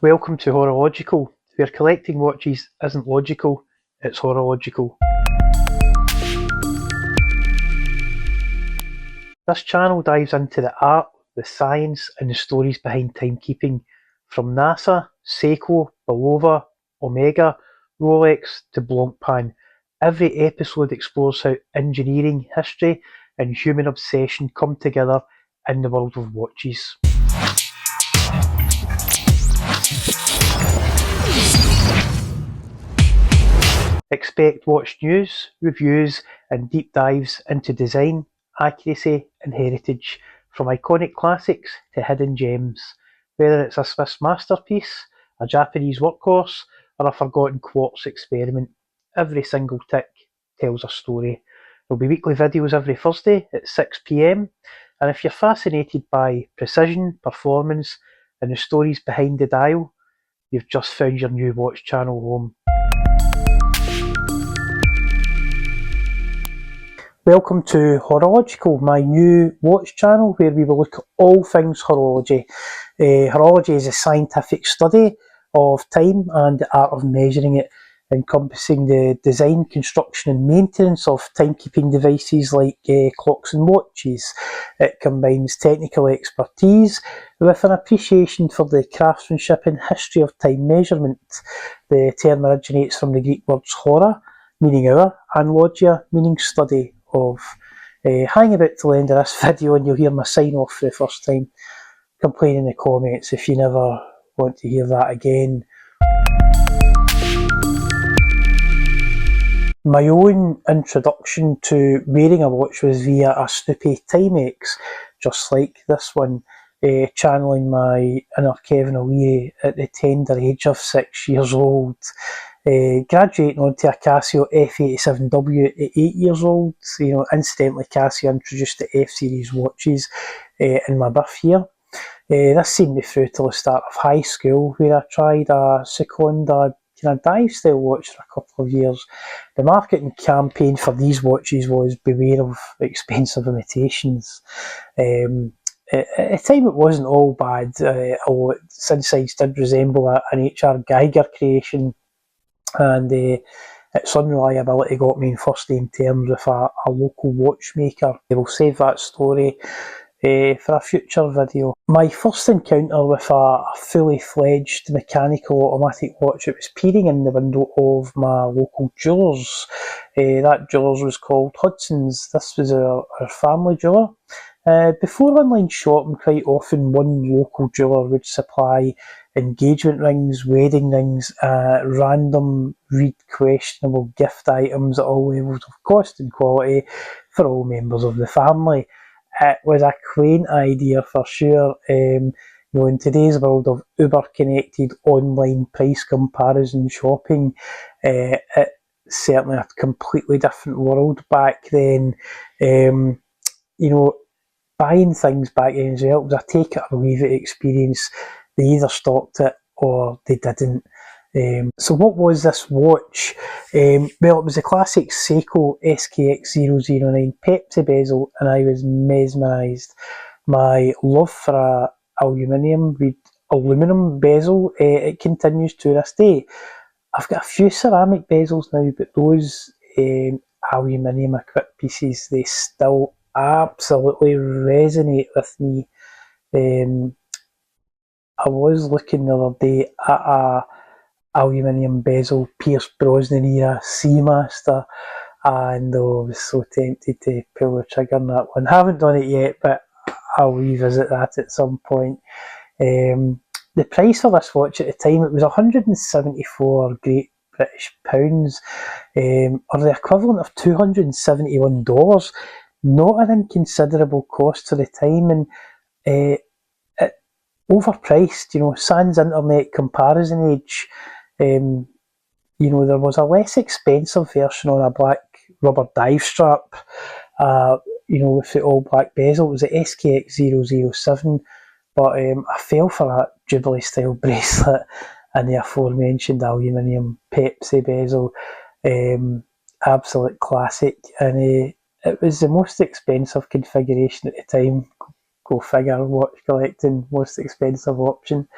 Welcome to HoroLogical, where collecting watches isn't logical, it's horological. This channel dives into the art, the science and the stories behind timekeeping, from NASA, Seiko, Bulova, Omega, Rolex to Blancpain. Every episode explores how engineering, history and human obsession come together in the world of watches. Expect watch news, reviews and deep dives into design, accuracy and heritage, from iconic classics to hidden gems. Whether it's a Swiss masterpiece, a Japanese workhorse or a forgotten quartz experiment, every single tick tells a story. There'll be weekly videos every Thursday at 6 PM, and if you're fascinated by precision, performance and the stories behind the dial, you've just found your new watch channel home. Welcome to HoroLogical, my new watch channel where we will look at all things horology. Horology is a scientific study of time and the art of measuring it, encompassing the design, construction and maintenance of timekeeping devices like clocks and watches. It combines technical expertise with an appreciation for the craftsmanship and history of time measurement. The term originates from the Greek words hora, meaning hour, and logia, meaning study of. Hang about till the end of this video and you'll hear my sign off for the first time. Complain in the comments if you never want to hear that again. My own introduction to wearing a watch was via a Snoopy Timex, just like this one, channeling my inner Kevin O'Leary at the tender age of 6 years old. Graduating onto a Casio F87W at 8 years old. Incidentally, Casio introduced the F-series watches in my birth year. This seen me through till the start of high school, where I tried a Seconda dive style watch for a couple of years. The marketing campaign for these watches was beware of expensive imitations. At the time it wasn't all bad, although its insides did resemble an H.R. Geiger creation, and its unreliability got me in first name terms with a local watchmaker. We'll save that story for a future video. My first encounter with a fully fledged mechanical automatic watch, it was peering in the window of my local jewellers. That jewellers was called Hudson's. This was our family jeweller. Before online shopping, quite often one local jeweller would supply engagement rings, wedding rings, random, questionable gift items at all levels of cost and quality for all members of the family. It was a quaint idea for sure. In today's world of uber-connected online price comparison shopping, it's certainly a completely different world back then. Buying things back then as well, it was a take it or leave it experience. They either stocked it or they didn't. So what was this watch? Well, it was a classic Seiko SKX 009 Pepsi bezel, and I was mesmerised. My love for a aluminium bezel, it continues to this day. I've got a few ceramic bezels now, but those aluminium equipped pieces, they still absolutely resonate with me. I was looking the other day at a aluminium bezel Pierce Brosnan era Seamaster, and I was so tempted to pull the trigger on that one. Haven't done it yet, but I'll revisit that at some point. The price for this watch at the time, it was 174 Great British pounds, or the equivalent of $271. Not an inconsiderable cost for the time, and it overpriced. Sans internet comparison age. There was a less expensive version on a black rubber dive strap, with the all black bezel. It was the SKX 007, but I fell for that Jubilee style bracelet and the aforementioned aluminium Pepsi bezel. Absolute classic, and it was the most expensive configuration at the time. Go figure, watch collecting, most expensive option.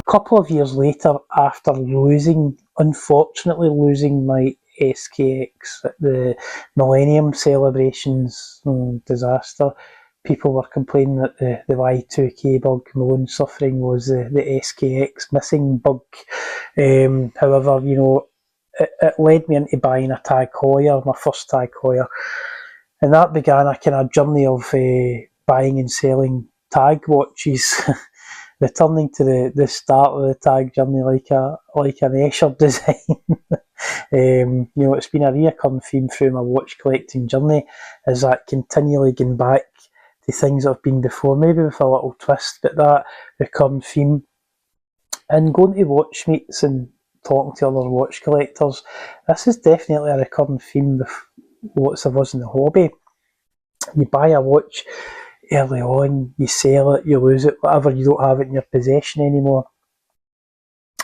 couple of years later, after unfortunately losing my SKX at the Millennium celebrations, disaster, people were complaining that the Y2K bug Malone suffering was the SKX missing bug. However, it led me into buying a Tag Heuer, my first Tag Heuer, and that began a kind of journey of buying and selling tag watches. Returning to the start of the tag journey like an Escher design. It's been a recurring theme through my watch collecting journey, is that continually going back to things that have been before, maybe with a little twist, but that recurring theme. And going to watch meets and talking to other watch collectors, this is definitely a recurring theme with lots of us in the hobby. You buy a watch early on, you sell it, you lose it, whatever, you don't have it in your possession anymore.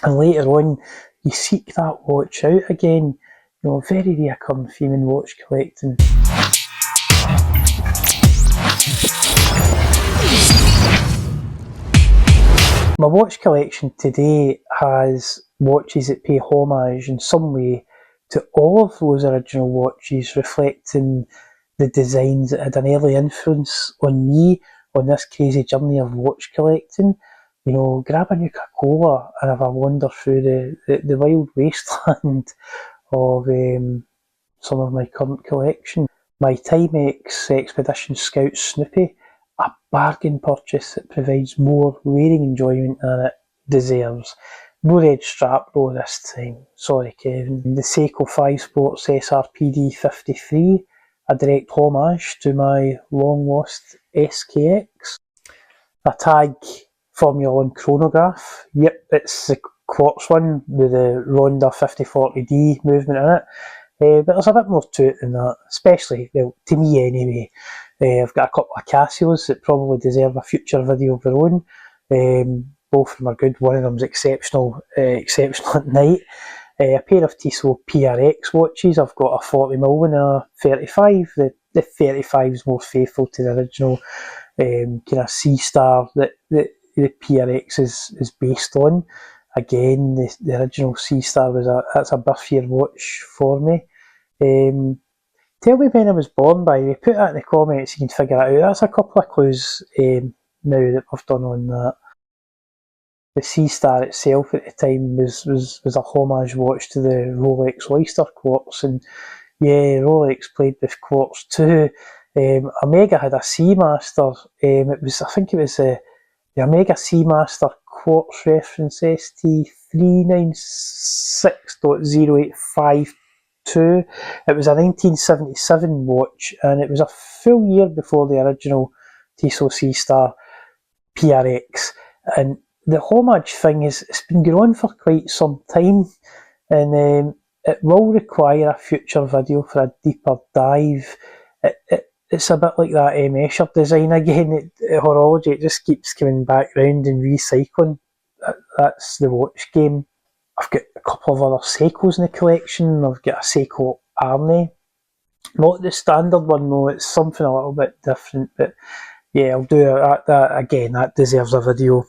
And later on, you seek that watch out again. Very recurring theme in watch collecting. My watch collection today has watches that pay homage in some way to all of those original watches, reflecting the designs that had an early influence on me on this crazy journey of watch collecting. Grab a Nuka-Cola and have a wander through the wild wasteland of some of my current collection. My Timex Expedition Scout Snoopy, a bargain purchase that provides more wearing enjoyment than it deserves. No red strap though this time, sorry Kevin. The Seiko 5 Sports SRPD 53, a direct homage to my long lost SKX. A Tag Formula 1 chronograph, yep, it's the quartz one with the Ronda 5040D movement in it. But there's a bit more to it than that, especially, well, to me anyway. I've got a couple of Casios that probably deserve a future video of their own. Both of them are good. One of them's exceptional at night. A pair of Tissot PRX watches. I've got a 40mm and a 35. The 35 is more faithful to the original kind of C-Star that the PRX is based on. Again, the original C-Star that's a birth year watch for me. Tell me when I was born, by the way. Put that in the comments, you can figure it out. That's a couple of clues now that we've done on that. The C-Star itself at the time was a homage watch to the Rolex Oyster Quartz, and yeah, Rolex played with quartz too. Omega had a C-Master. I think it was the Omega C-Master Quartz reference ST396.0852. It was a 1977 watch, and it was a full year before the original Tissot C-Star PRX. And the homage thing it's been going on for quite some time, and it will require a future video for a deeper dive. It's a bit like that Escher design again at Horology. It just keeps coming back round and recycling. That's the watch game. I've got a couple of other Seikos in the collection. I've got a Seiko Arnie. Not the standard one though, it's something a little bit different, but yeah, I'll do that again. That deserves a video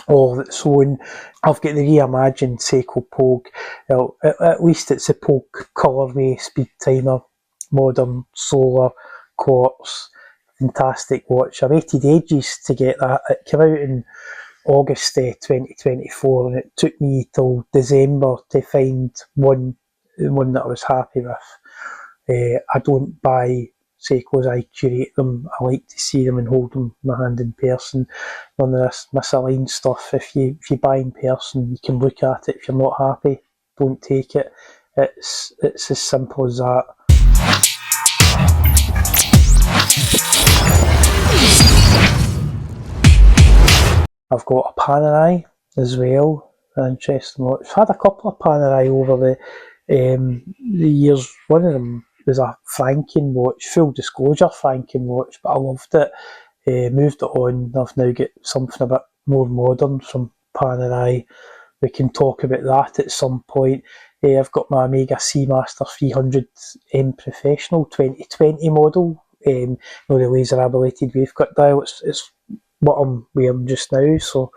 all of its own. I've got the reimagined Seiko Pogue. At least it's a Pogue colourway, Speedtimer, modern, solar, quartz, fantastic watch. I waited ages to get that. It came out in August 2024, and it took me till December to find one that I was happy with. I don't buy Seikos, I curate them. I like to see them and hold them in my hand in person. None of this misaligned stuff. If you buy in person, you can look at it. If you're not happy, don't take it. It's as simple as that. I've got a Panerai as well, an interesting watch. I've had a couple of Panerai over the years. One of them was a Franken watch, full disclosure Franken watch, but I loved it. Moved it on. I've now got something a bit more modern from Panerai. We can talk about that at some point. I've got my Omega C-Master 300 Professional 2020 model. The laser ablated wavecut dial. It's what I'm wearing just now, so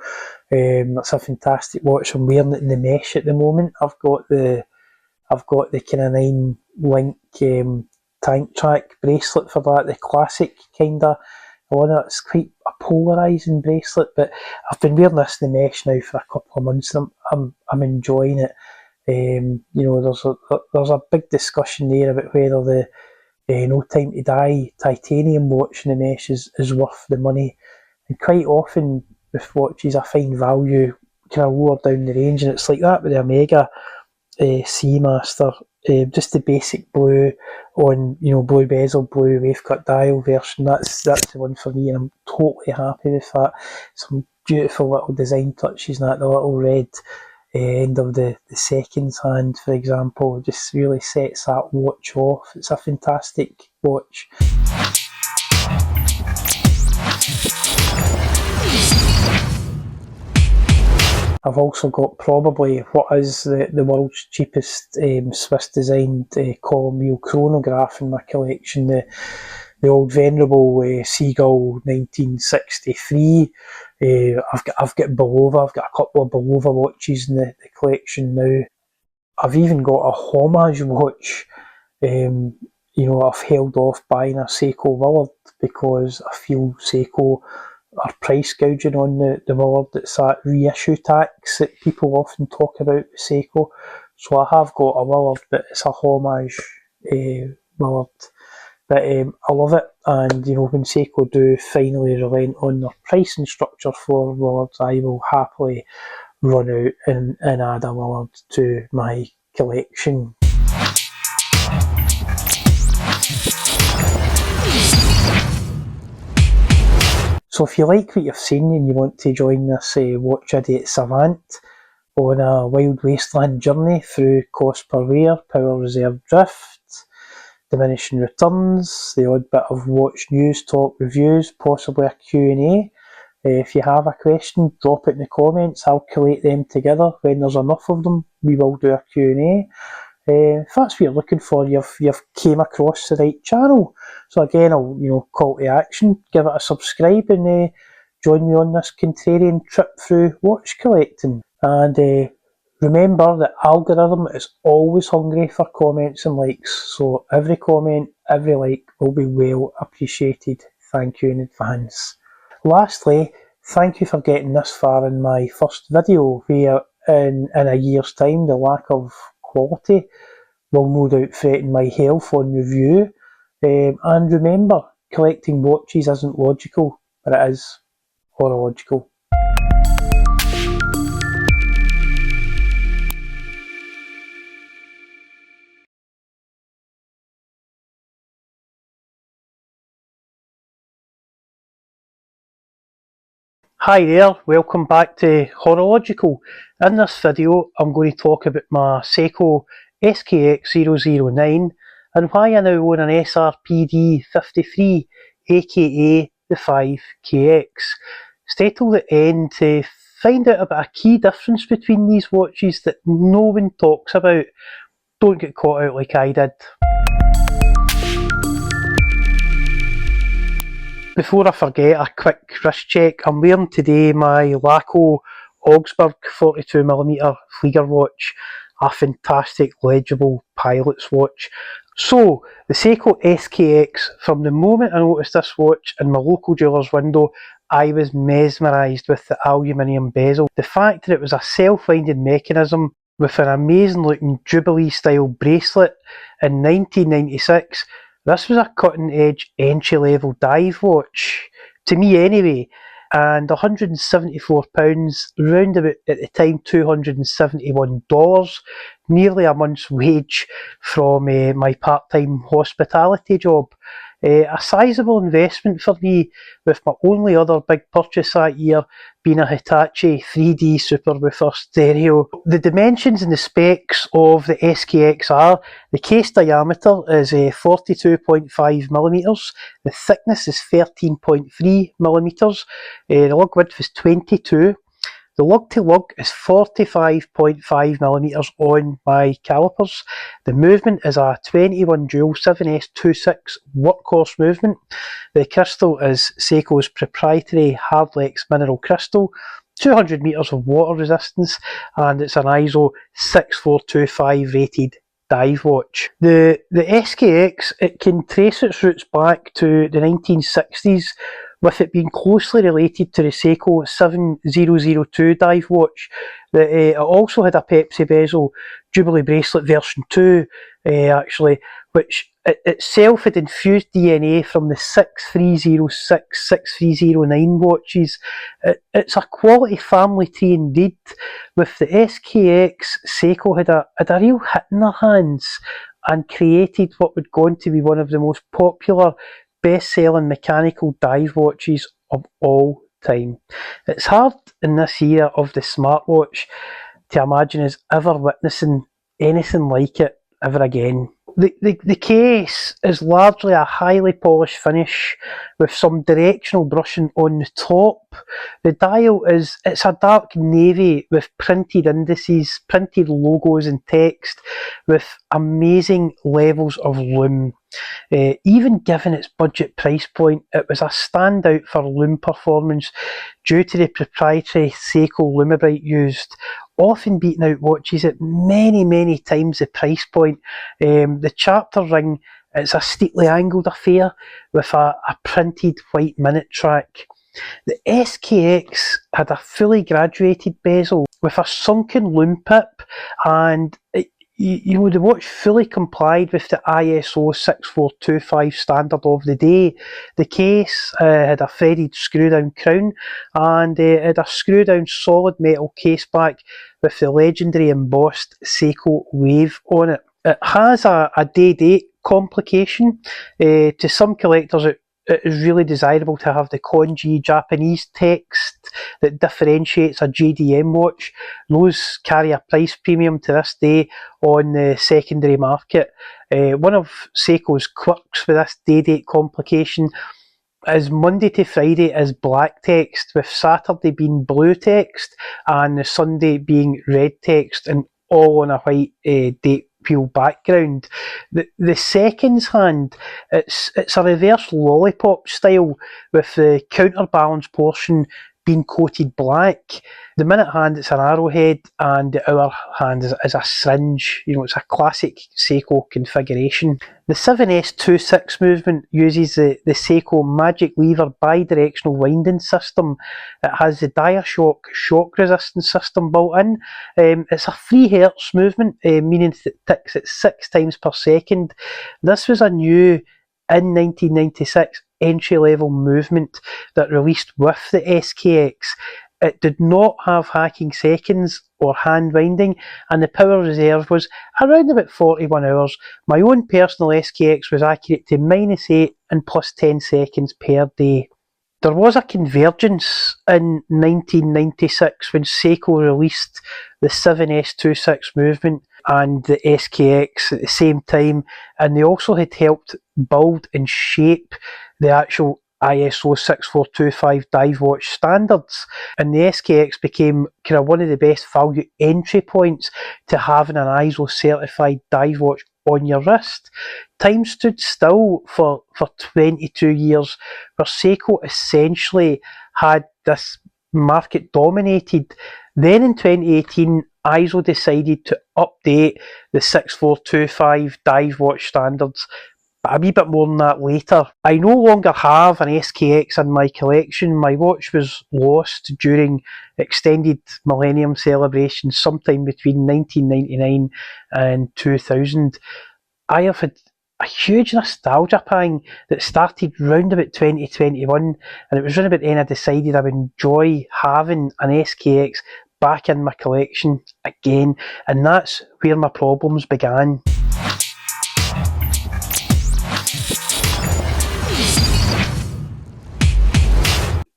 It's a fantastic watch. I'm wearing it in the mesh at the moment. I've got the kind of 9 link tank track bracelet for that, the classic kind of one. It's quite a polarising bracelet, but I've been wearing this in the mesh now for a couple of months. And I'm enjoying it. There's a big discussion there about whether the No Time to Die titanium watch in the mesh is worth the money. And quite often with watches, I find value kind of lower down the range, and it's like that with the Omega C-Master. Just the basic blue on, blue bezel, blue wave cut dial version. That's the one for me, and I'm totally happy with that. Some beautiful little design touches, and that the little red end of the seconds hand, for example, just really sets that watch off. It's a fantastic watch. I've also got probably what is the world's cheapest Swiss designed column wheel chronograph in my collection, the old venerable Seagull 1963. I've got Bulova. I've got a couple of Bulova watches in the collection now. I've even got a homage watch. I've held off buying a Seiko Willard because I feel Seiko are price gouging on the Willard. It's that reissue tax that people often talk about with Seiko. So I have got a Willard, but it's a homage Willard. But I love it, and when Seiko do finally relent on their pricing structure for Willards, I will happily run out and add a Willard to my collection. So if you like what you've seen and you want to join this watch idiot savant on a wild wasteland journey through cost per wear, power reserve drift, diminishing returns, the odd bit of watch news, talk, reviews, possibly a Q&A. If you have a question, drop it in the comments. I'll collate them together. When there's enough of them, we will do a Q&A. If that's what you're looking for, you've came across the right channel. So again, I'll call to action, give it a subscribe, and join me on this contrarian trip through watch collecting. And remember, the algorithm is always hungry for comments and likes, so every comment, every like will be well appreciated. Thank you in advance. Lastly, thank you for getting this far in my first video, where in a year's time the lack of quality will no doubt threaten my health on review. And remember, collecting watches isn't logical, but it is horological. Hi there, welcome back to HoroLogical. In this video I'm going to talk about my Seiko SKX 009 and why I now own an SRPD 53 aka the 5KX. Stay till the end to find out about a key difference between these watches that no one talks about. Don't get caught out like I did. Before I forget, a quick wrist check. I'm wearing today my Laco Augsburg 42mm Flieger watch, a fantastic legible pilot's watch. So, the Seiko SKX, from the moment I noticed this watch in my local jeweller's window, I was mesmerised with the aluminium bezel. The fact that it was a self-winding mechanism with an amazing looking Jubilee style bracelet in 1996, this was a cutting edge entry level dive watch, to me anyway, and £174, round about at the time $271, nearly a month's wage from my part-time hospitality job. A sizeable investment for me, with my only other big purchase that year being a Hitachi 3D Superwoofer stereo. The dimensions and the specs of the SKX are: the case diameter is 42.5mm, the thickness is 13.3mm, the lug width is 22. The lug to lug is 45.5mm on my calipers. The movement is a 21 Joule 7S26 workhorse movement. The crystal is Seiko's proprietary Hardlex mineral crystal. 200 metres of water resistance, and it's an ISO 6425 rated dive watch. The SKX, it can trace its roots back to the 1960s, with it being closely related to the Seiko 7002 dive watch. It also had a Pepsi bezel Jubilee bracelet version 2, actually, which itself had infused DNA from the 6306, 6309 watches. It's a quality family tree indeed. With the SKX, Seiko had a real hit in their hands and created what would go on to be one of the most popular best-selling mechanical dive watches of all time. It's hard in this era of the smartwatch to imagine us ever witnessing anything like it ever again. The case is largely a highly polished finish with some directional brushing on the top. The dial it's a dark navy with printed indices, printed logos and text with amazing levels of lume. Even given its budget price point, it was a standout for lume performance due to the proprietary Seiko Lumibrite used, often beating out watches at many times the price point. The chapter ring, it's a steeply angled affair with a printed white minute track. The SKX had a fully graduated bezel with a sunken lume pip, and the watch fully complied with the ISO 6425 standard of the day. The case had a threaded screw-down crown, and it had a screw-down solid metal case back with the legendary embossed Seiko wave on it. It has a day date complication. To some collectors, it is really desirable to have the kanji Japanese text that differentiates a JDM watch. Those carry a price premium to this day on the secondary market. One of Seiko's quirks with this day date complication is Monday to Friday is black text, with Saturday being blue text and the Sunday being red text, and all on a white date peel background. The seconds hand, it's a reverse lollipop style with the counterbalance portion being coated black. The minute hand, it's an arrowhead, and the hour hand is a syringe. It's a classic Seiko configuration. The 7S26 movement uses the Seiko Magic Lever bi-directional winding system. It has the DiaShock shock resistance system built in. It's a 3 Hz movement, meaning it ticks at 6 times per second. This was a new, in 1996, entry-level movement that released with the SKX. It did not have hacking seconds or hand winding, and the power reserve was around about 41 hours. My own personal SKX was accurate to -8 and +10 seconds per day. There was a convergence in 1996 when Seiko released the 7S26 movement and the SKX at the same time, and they also had helped build and shape the actual ISO 6425 dive watch standards, and the SKX became kind of one of the best value entry points to having an ISO certified dive watch on your wrist. Time stood still for 22 years, where Seiko essentially had this market dominated. Then in 2018, ISO decided to update the 6425 dive watch standards, but a wee bit more than that later. I no longer have an SKX in my collection. My watch was lost during extended Millennium celebrations sometime between 1999 and 2000. I have had a huge nostalgia pang that started round about 2021, and it was round about then I decided I would enjoy having an SKX back in my collection again, and that's where my problems began.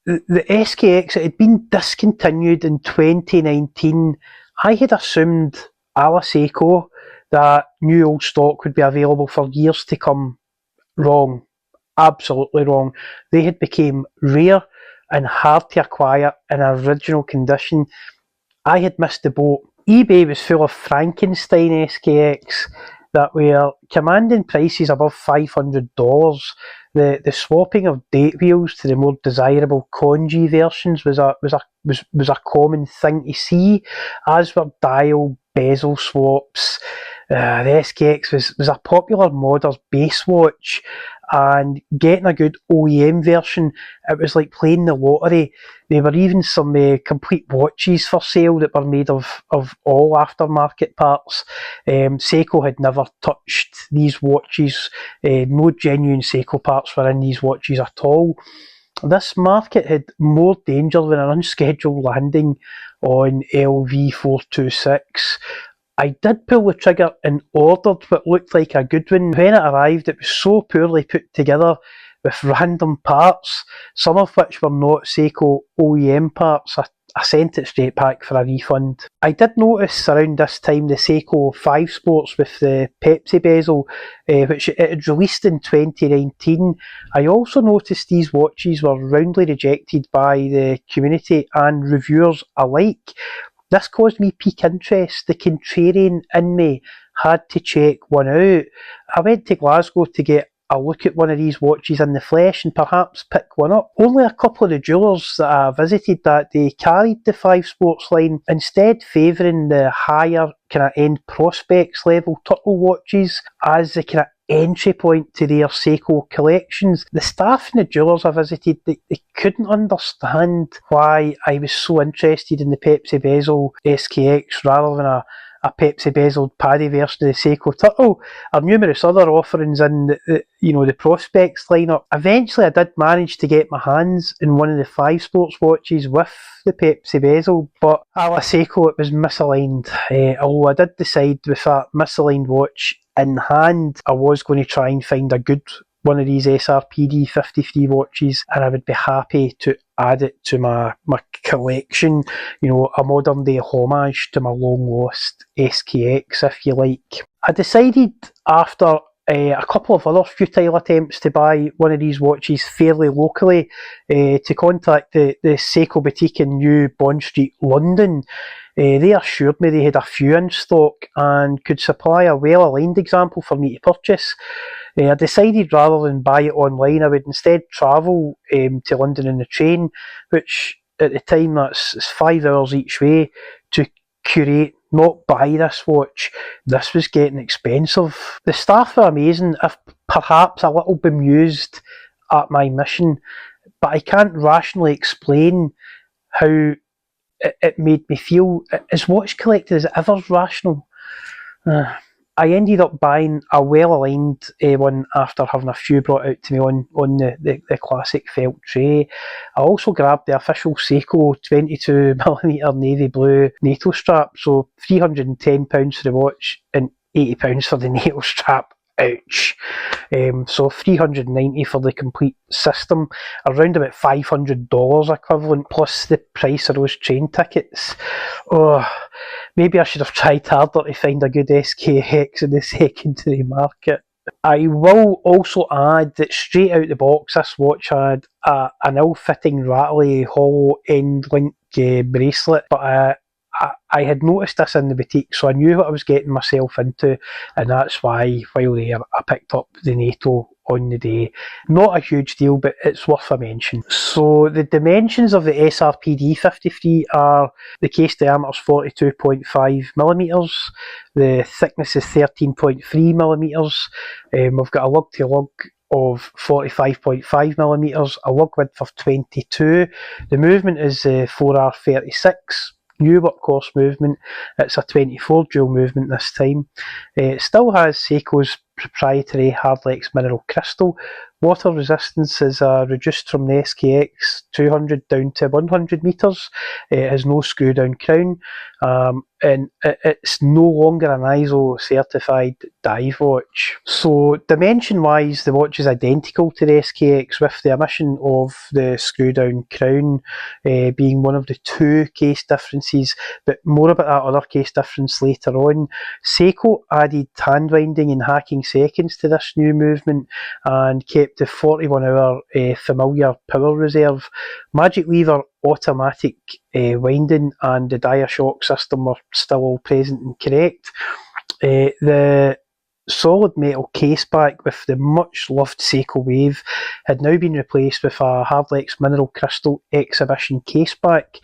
The SKX, it had been discontinued in 2019. I had assumed, a la Seiko, that new old stock would be available for years to come. Wrong. Absolutely wrong. They had become rare and hard to acquire in original condition. I had missed the boat. eBay was full of Frankenstein SKX. that were commanding prices above $500. The swapping of date wheels to the more desirable congee versions was a common thing to see, as were dial bezel swaps. The SKX was a popular modder's base watch, and getting a good OEM version, it was like playing the lottery. There were even some complete watches for sale that were made of all aftermarket parts. Seiko had never touched these watches. No genuine Seiko parts were in these watches at all. This market had more danger than an unscheduled landing on LV426. I did pull the trigger and ordered what looked like a good one. When it arrived, it was so poorly put together with random parts, some of which were not Seiko OEM parts. I sent it straight back for a refund. I did notice around this time the Seiko 5 Sports with the Pepsi bezel, which it had released in 2019. I also noticed these watches were roundly rejected by the community and reviewers alike. This caused me peak interest. The contrarian in me had to check one out. I went to Glasgow to get a look at one of these watches in the flesh and perhaps pick one up. Only a couple of the jewellers that I visited that day carried the 5 Sports line, instead favouring the higher kind of end prospects level turtle watches as the kind of entry point to their Seiko collections. The staff and the jewellers I visited, they couldn't understand why I was so interested in the Pepsi bezel SKX rather than a Pepsi bezeled paddy version of the Seiko Turtle, or numerous other offerings in the Prospects lineup. Eventually I did manage to get my hands in one of the 5 Sports watches with the Pepsi bezel, but a la Seiko it was misaligned. Although I did decide with that misaligned watch in hand, I was going to try and find a good one of these SRPD 53 watches, and I would be happy to add it to my collection, a modern day homage to my long lost SKX, if you like. I decided after a couple of other futile attempts to buy one of these watches fairly locally to contact the Seiko boutique in New Bond Street, London. They assured me they had a few in stock and could supply a well-aligned example for me to purchase. I decided rather than buy it online, I would instead travel to London in the train, which at the time it's 5 hours each way, to curate, not buy this watch. This was getting expensive. The staff were amazing, if perhaps a little bemused at my mission, but I can't rationally explain how it made me feel. As watch collectors, is it ever rational? I ended up buying a well-aligned one after having a few brought out to me on the classic felt tray. I also grabbed the official Seiko 22mm navy blue NATO strap, so £310 for the watch and £80 for the NATO strap. Ouch. So $390 for the complete system, around about $500 equivalent, plus the price of those train tickets. Oh, maybe I should have tried harder to find a good SKX in the secondary market. I will also add that straight out the box, this watch had an ill-fitting, rattly, hollow end link bracelet, but I had noticed this in the boutique, so I knew what I was getting myself into, and that's why, while there, I picked up the NATO on the day. Not a huge deal, but it's worth a mention. So the dimensions of the SRPD 53 are: the case diameter is 42.5mm, the thickness is 13.3mm, we've got a lug-to-lug of 45.5mm, a lug width of 22. The movement is 4R36. New workhorse movement. It's a 24 dual movement this time. It still has Seiko's proprietary Hardlex mineral crystal. Water resistance is reduced from the SKX 200 down to 100 metres. It has no screw down crown, and it's no longer an ISO certified dive watch. So dimension wise, the watch is identical to the SKX, with the omission of the screw down crown being one of the two case differences, but more about that other case difference later on. Seiko added hand winding and hacking seconds to this new movement and kept the 41-hour familiar power reserve. Magic lever, automatic winding and the DiaShock system were still all present and correct. The solid metal case back with the much loved Seiko Wave had now been replaced with a Hardlex Mineral Crystal Exhibition case back,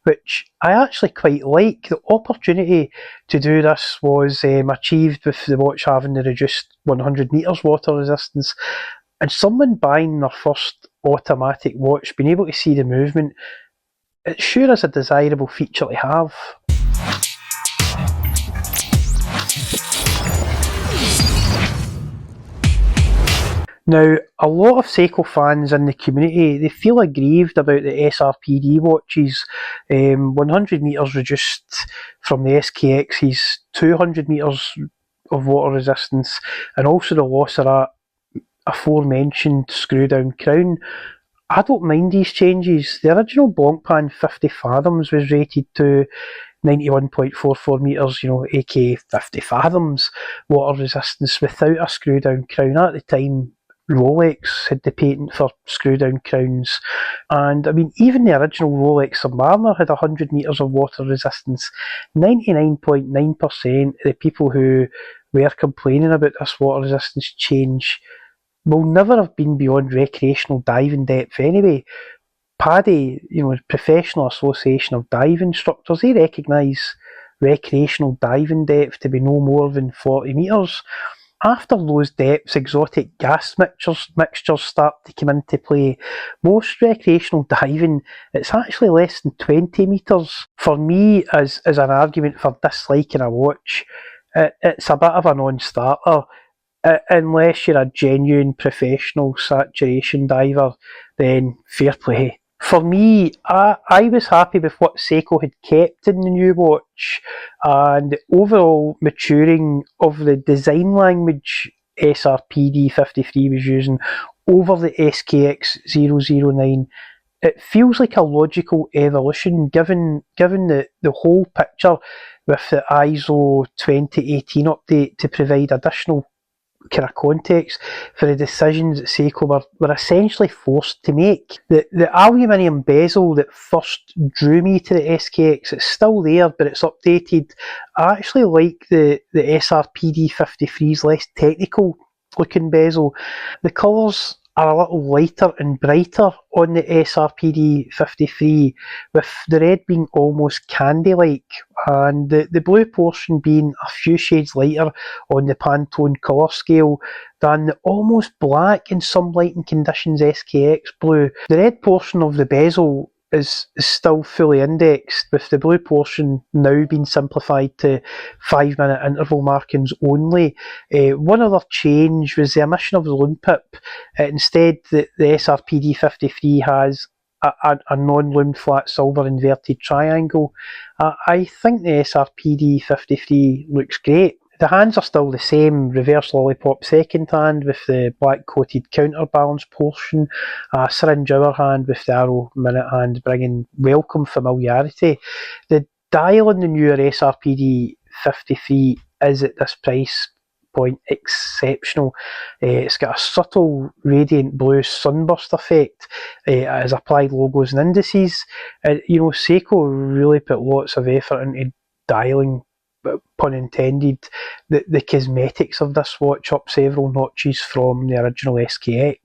which I actually quite like. The opportunity to do this was achieved with the watch having the reduced 100 metres water resistance, and someone buying their first automatic watch being able to see the movement, it sure is a desirable feature to have. Now, a lot of Seiko fans in the community, they feel aggrieved about the SRPD watches, 100 metres reduced from the SKX's 200 metres of water resistance, and also the loss of that aforementioned screw-down crown. I don't mind these changes. The original Blancpain 50 Fathoms was rated to 91.44 metres, aka 50 fathoms water resistance without a screw-down crown. At the time, Rolex had the patent for screw-down crowns, and I mean, even the original Rolex Submariner had 100 metres of water resistance. 99.9% of the people who were complaining about this water resistance change will never have been beyond recreational diving depth anyway. PADI, Professional Association of Dive Instructors, they recognise recreational diving depth to be no more than 40 metres. After those depths, exotic gas mixtures start to come into play. Most recreational diving, it's actually less than 20 metres. For me, as an argument for disliking a watch, it's a bit of a non-starter. Unless you're a genuine professional saturation diver, then fair play. For me, I was happy with what Seiko had kept in the new watch, and the overall maturing of the design language SRPD 53 was using over the SKX 009. It feels like a logical evolution given the whole picture with the ISO 2018 update to provide additional kind of context for the decisions that Seiko were essentially forced to make. The aluminium bezel that first drew me to the SKX, it's still there, but it's updated. I actually like the SRPD 53's less technical looking bezel. The colours are a little lighter and brighter on the SRPD 53, with the red being almost candy-like, and the blue portion being a few shades lighter on the Pantone colour scale than the almost black in some lighting conditions SKX blue. The red portion of the bezel is still fully indexed, with the blue portion now being simplified to 5-minute interval markings only. One other change was the omission of the loom pip. Instead, the SRPD 53 has a non-loomed flat silver inverted triangle. I think the SRPD 53 looks great. The hands are still the same, reverse lollipop second hand with the black coated counterbalance portion, a syringe hour hand with the arrow minute hand bringing welcome familiarity. The dial in the newer SRPD 53 is at this price point exceptional. It's got a subtle radiant blue sunburst effect. It has applied logos and indices. Seiko really put lots of effort into dialing, pun intended, the cosmetics of this watch up several notches from the original SKX.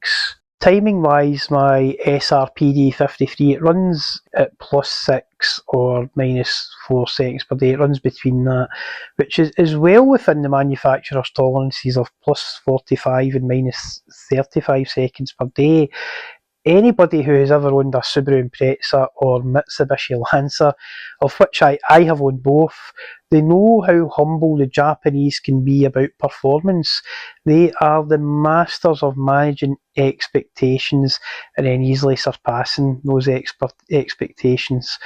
Timing wise, my SRPD 53, it runs at +6 or -4 seconds per day. It runs between that, which is well within the manufacturer's tolerances of +45 and -35 seconds per day. Anybody who has ever owned a Subaru Impreza or Mitsubishi Lancer, of which I have owned both, they know how humble the Japanese can be about performance. They are the masters of managing expectations and then easily surpassing those expectations.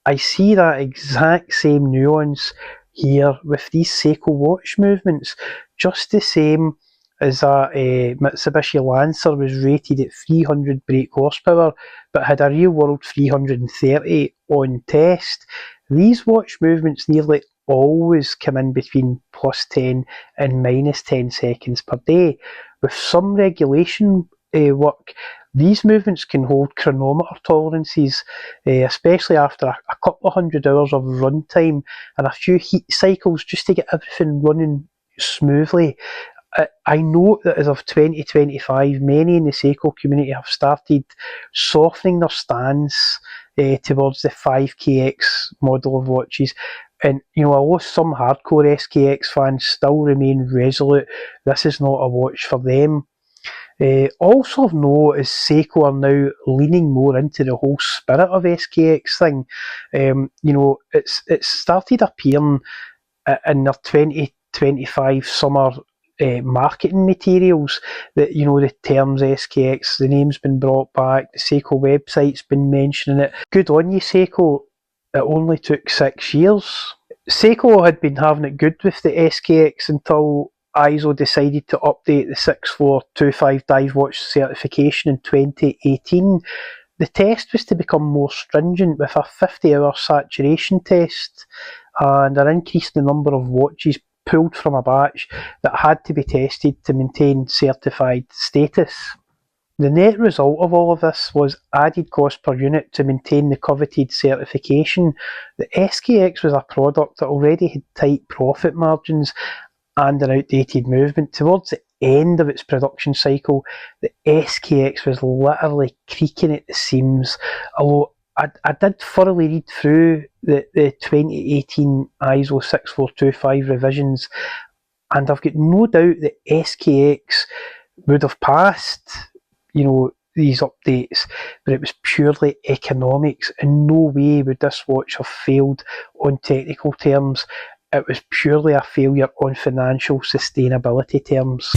I see that exact same nuance here with these Seiko watch movements, just the same as that Mitsubishi Lancer was rated at 300 brake horsepower but had a real world 330 on test. These watch movements nearly always come in between +10 and -10 seconds per day. With some regulation work, these movements can hold chronometer tolerances, especially after a couple of hundred hours of runtime and a few heat cycles just to get everything running smoothly. I note that as of 2025, many in the Seiko community have started softening their stance towards the 5KX model of watches. And, although some hardcore SKX fans still remain resolute, this is not a watch for them. Also of note is Seiko are now leaning more into the whole spirit of SKX thing. It's started appearing in their 2025 summer marketing materials, that the terms SKX, the name's been brought back, the Seiko website's been mentioning it. Good on you, Seiko. It only took 6 years. Seiko had been having it good with the SKX until ISO decided to update the 6425 dive watch certification in 2018. The test was to become more stringent with a 50-hour saturation test and an increase in the number of watches pulled from a batch that had to be tested to maintain certified status. The net result of all of this was added cost per unit to maintain the coveted certification. The SKX was a product that already had tight profit margins and an outdated movement. Towards the end of its production cycle, the SKX was literally creaking at the seams, although I did thoroughly read through the 2018 ISO 6425 revisions, and I've got no doubt that SKX would have passed, these updates, but it was purely economics. In no way would this watch have failed on technical terms. It was purely a failure on financial sustainability terms.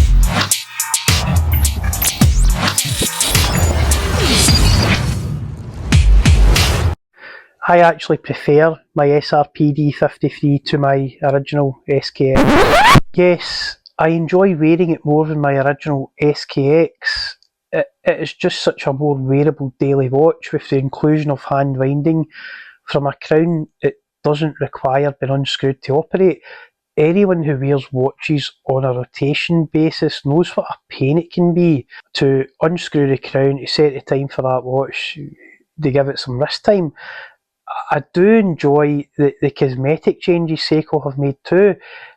I actually prefer my SRPD 53 to my original SKX. Yes, I enjoy wearing it more than my original SKX. It is just such a more wearable daily watch with the inclusion of hand winding. From a crown, it doesn't require being unscrewed to operate. Anyone who wears watches on a rotation basis knows what a pain it can be to unscrew the crown, to set the time for that watch, to give it some wrist time. I do enjoy the cosmetic changes Seiko have made too.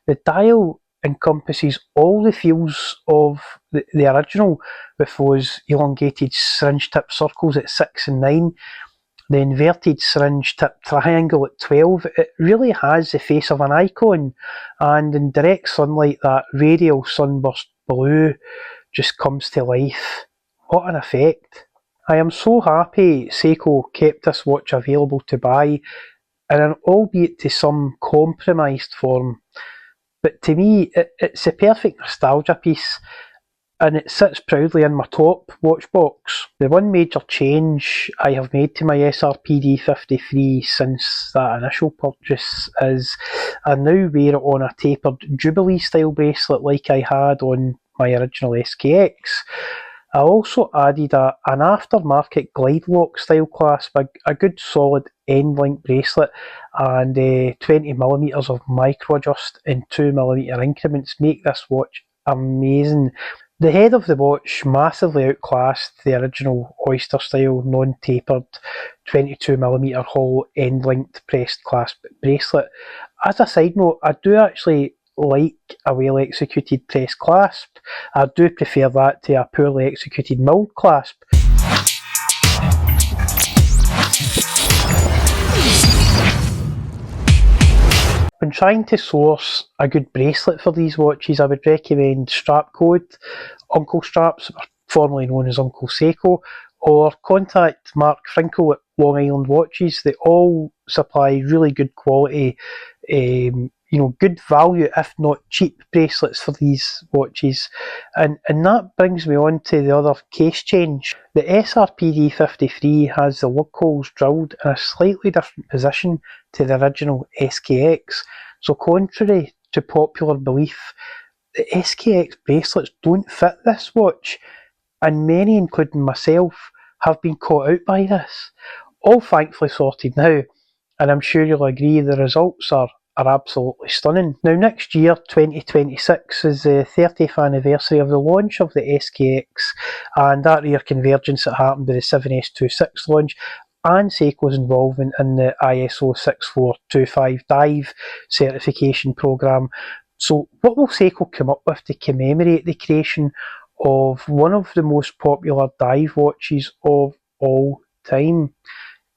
The dial encompasses all the feels of the original, with those elongated syringe tip circles at 6 and 9, the inverted syringe tip triangle at 12. It really has the face of an icon, and in direct sunlight that radial sunburst blue just comes to life. What an effect. I am so happy Seiko kept this watch available to buy in an albeit to some compromised form. But to me, it's a perfect nostalgia piece, and it sits proudly in my top watch box. The one major change I have made to my SRPD 53 since that initial purchase is I now wear it on a tapered Jubilee style bracelet like I had on my original SKX. I also added an aftermarket glide lock style clasp, a good solid end link bracelet, and 20mm of micro adjust in 2mm increments make this watch amazing. The head of the watch massively outclassed the original oyster style non-tapered 22mm hollow end linked pressed clasp bracelet. As a side note, I do actually like a well executed pressed clasp. I do prefer that to a poorly executed milled clasp. When trying to source a good bracelet for these watches, I would recommend Strapcode, Uncle Straps, formerly known as Uncle Seiko, or contact Mark Frinkle at Long Island Watches. They all supply really good quality, good value, if not cheap, bracelets for these watches. And that brings me on to the other case change. The SRPD 53 has the lug holes drilled in a slightly different position to the original SKX. So contrary to popular belief, the SKX bracelets don't fit this watch, and many, including myself, have been caught out by this. All thankfully sorted now, and I'm sure you'll agree the results are absolutely stunning. Now next year, 2026, is the 30th anniversary of the launch of the SKX, and that rare convergence that happened with the 7S26 launch and Seiko's involvement in the ISO 6425 dive certification programme. So what will Seiko come up with to commemorate the creation of one of the most popular dive watches of all time?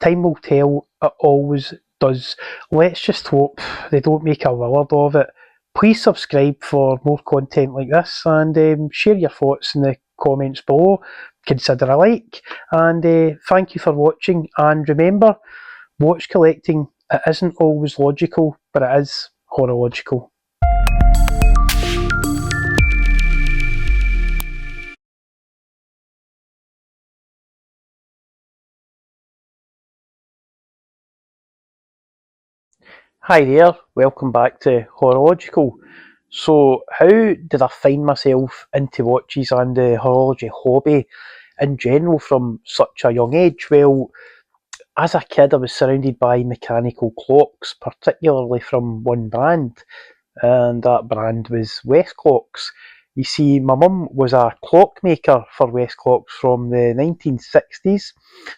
Time will tell, it always does. Let's just hope they don't make a willard of it. Please subscribe for more content like this, and share your thoughts in the comments below. Consider a like, and thank you for watching. And remember, watch collecting, it isn't always logical, but it is horological. Hi there, welcome back to HoroLogical. So, how did I find myself into watches and the horology hobby in general from such a young age? Well, as a kid I was surrounded by mechanical clocks, particularly from one brand, and that brand was Westclox. You see, my mum was a clockmaker for Westclox from the 1960s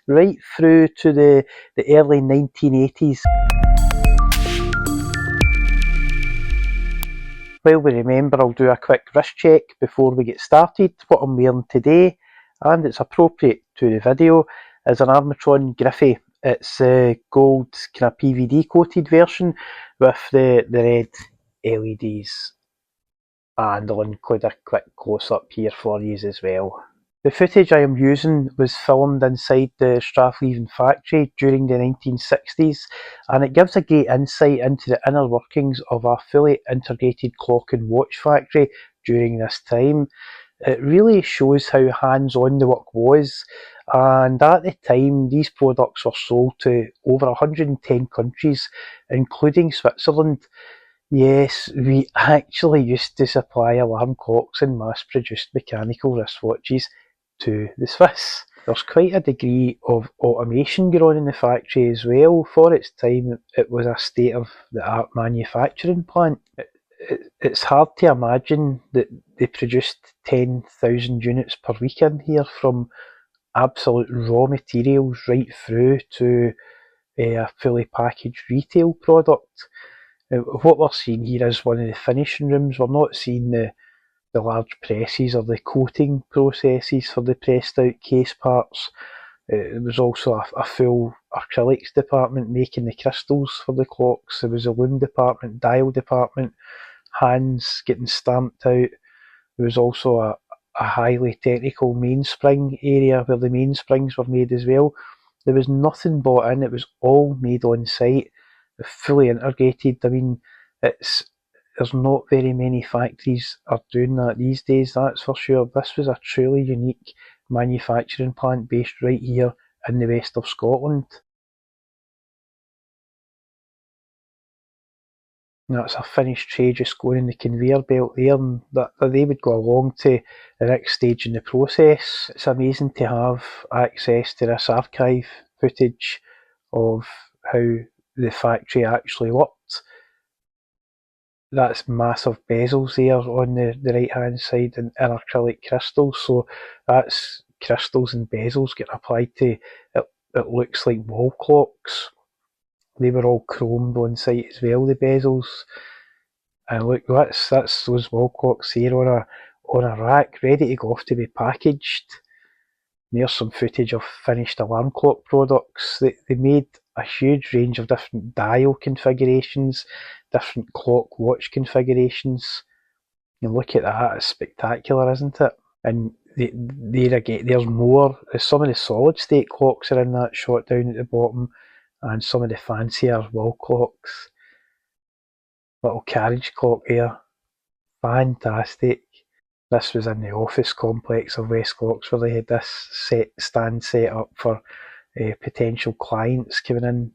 right through to the early 1980s. While we remember, I'll do a quick wrist check before we get started. What I'm wearing today, and it's appropriate to the video, is an Armatron Griffey. It's a gold kind of PVD coated version with the red LEDs. And I'll include a quick close up here for you as well. The footage I am using was filmed inside the Strathleven factory during the 1960s, and it gives a great insight into the inner workings of a fully integrated clock and watch factory during this time. It really shows how hands-on the work was, and at the time these products were sold to over 110 countries, including Switzerland. Yes, we actually used to supply alarm clocks and mass-produced mechanical wristwatches to the Swiss. There's quite a degree of automation going on in the factory as well. For its time, it was a state-of-the-art manufacturing plant. It's hard to imagine that they produced 10,000 units per week in here, from absolute raw materials right through to a fully packaged retail product. What we're seeing here is one of the finishing rooms. We're not seeing the large presses or the coating processes for the pressed out case parts. There was also a full acrylics department making the crystals for the clocks. There was a loom department, dial department, hands getting stamped out. There was also a highly technical mainspring area where the mainsprings were made as well. There was nothing bought in, it was all made on site, fully integrated. I mean, there's not very many factories are doing that these days, that's for sure. This was a truly unique manufacturing plant based right here in the west of Scotland. That's a finished tray just going in the conveyor belt there, and that they would go along to the next stage in the process. It's amazing to have access to this archive footage of how the factory actually worked. That's massive bezels there on the right hand side in acrylic crystals, so that's crystals and bezels getting applied to it looks like wall clocks. They were all chromed on site as well, the bezels. And look, that's those wall clocks here on a rack, ready to go off to be packaged. And there's some footage of finished alarm clock products. They made a huge range of different dial configurations, different clock watch configurations. You look at that, it's spectacular, isn't it? And there again, there's more. Some of the solid state clocks are in that shot down at the bottom, and some of the fancier wall clocks. Little carriage clock there. Fantastic. This was in the office complex of Westclox where they had this stand set up for potential clients coming in.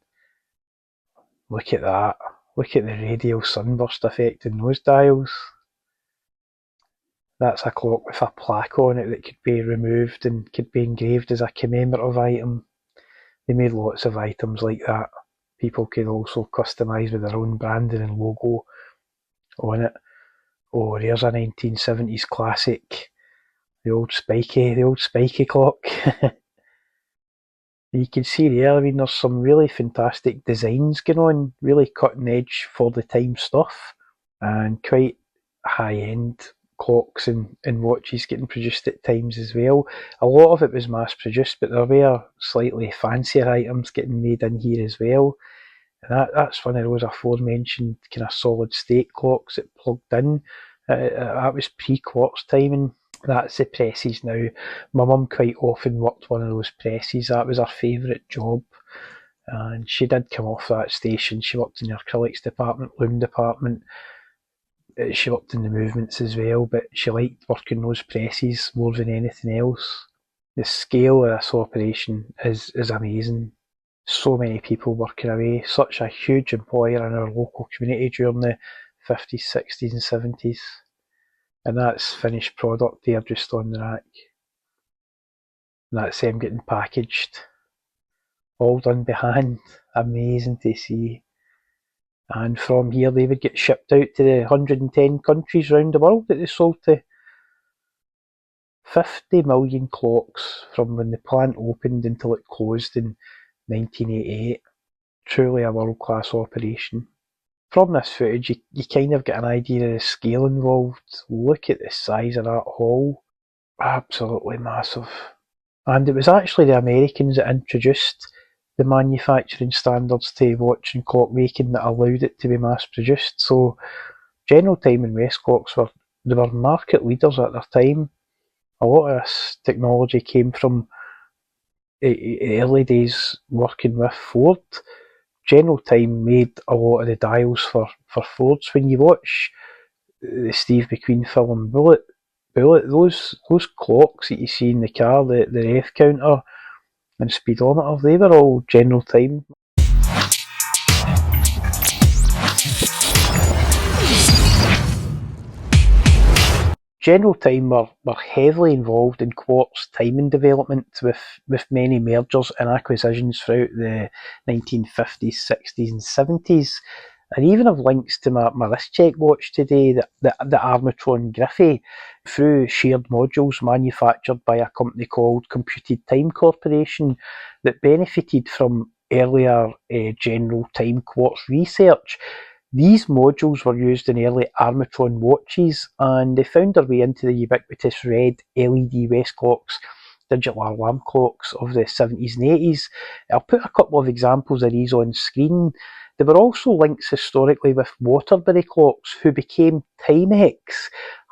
Look at that. Look at the radial sunburst effect in those dials. That's a clock with a plaque on it that could be removed and could be engraved as a commemorative item. They made lots of items like that. People could also customise with their own branding and logo on it. Oh, there's a 1970s classic. The old spiky clock. You can see there, I mean, there's some really fantastic designs going on, really cutting edge for the time stuff, and quite high-end clocks and watches getting produced at times as well. A lot of it was mass-produced, but there were slightly fancier items getting made in here as well. And that's one of those aforementioned kind of solid-state clocks that plugged in. That was pre-quartz timing. That's the presses now. My mum quite often worked one of those presses. That was her favourite job. And she did come off that station. She worked in the acrylics department, loom department. She worked in the movements as well, but she liked working those presses more than anything else. The scale of this operation is amazing. So many people working away. Such a huge employer in our local community during the 50s, 60s and 70s. And that's finished product there just on the rack. And that's them getting packaged. All done by hand. Amazing to see. And from here they would get shipped out to the 110 countries around the world that they sold to. 50 million clocks from when the plant opened until it closed in 1988. Truly a world-class operation. From this footage you kind of get an idea of the scale involved. Look at the size of that hall. Absolutely massive. And it was actually the Americans that introduced the manufacturing standards to watch and clock making that allowed it to be mass produced. So General Time and Westclox were market leaders at their time. A lot of this technology came from early days working with Ford. General Time made a lot of the dials for Fords. When you watch the Steve McQueen film Bullet, those clocks that you see in the car, the ref counter and speedometer, they were all General Time. General Time were heavily involved in quartz timing development with many mergers and acquisitions throughout the 1950s, 60s and 70s. And even have links to my wrist check watch today, the Armatron Griffey, through shared modules manufactured by a company called Computed Time Corporation that benefited from earlier General Time quartz research. These modules were used in early Armatron watches, and they found their way into the ubiquitous red LED Westclox digital alarm clocks of the 70s and 80s. I'll put a couple of examples of these on screen. There were also links historically with Waterbury clocks, who became Timex.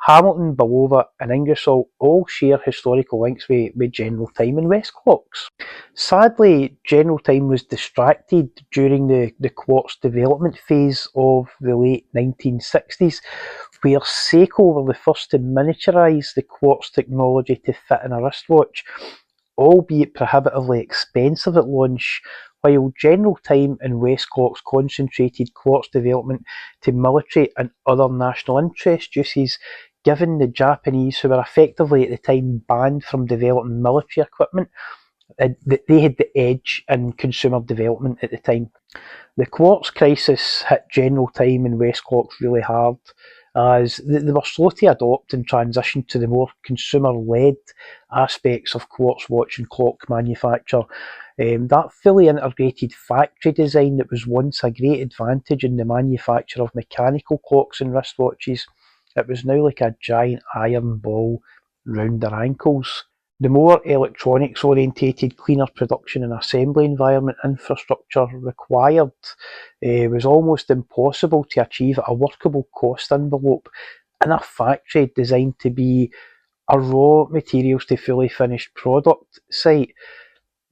Hamilton, Bulova and Ingersoll all share historical links with General Time and Westclox. Sadly, General Time was distracted during the quartz development phase of the late 1960s, where Seiko were the first to miniaturise the quartz technology to fit in a wristwatch, albeit prohibitively expensive at launch, while General Time and Westclox concentrated quartz development to military and other national interest uses, given the Japanese, who were effectively at the time banned from developing military equipment, they had the edge in consumer development at the time. The quartz crisis hit General Time and Westclox really hard, as they were slow to adopt and transition to the more consumer-led aspects of quartz watch and clock manufacture. That fully integrated factory design that was once a great advantage in the manufacture of mechanical clocks and wristwatches, it was now like a giant iron ball round their ankles. The more electronics-orientated, cleaner production and assembly environment infrastructure required was almost impossible to achieve a workable cost envelope in a factory designed to be a raw materials to fully finished product site.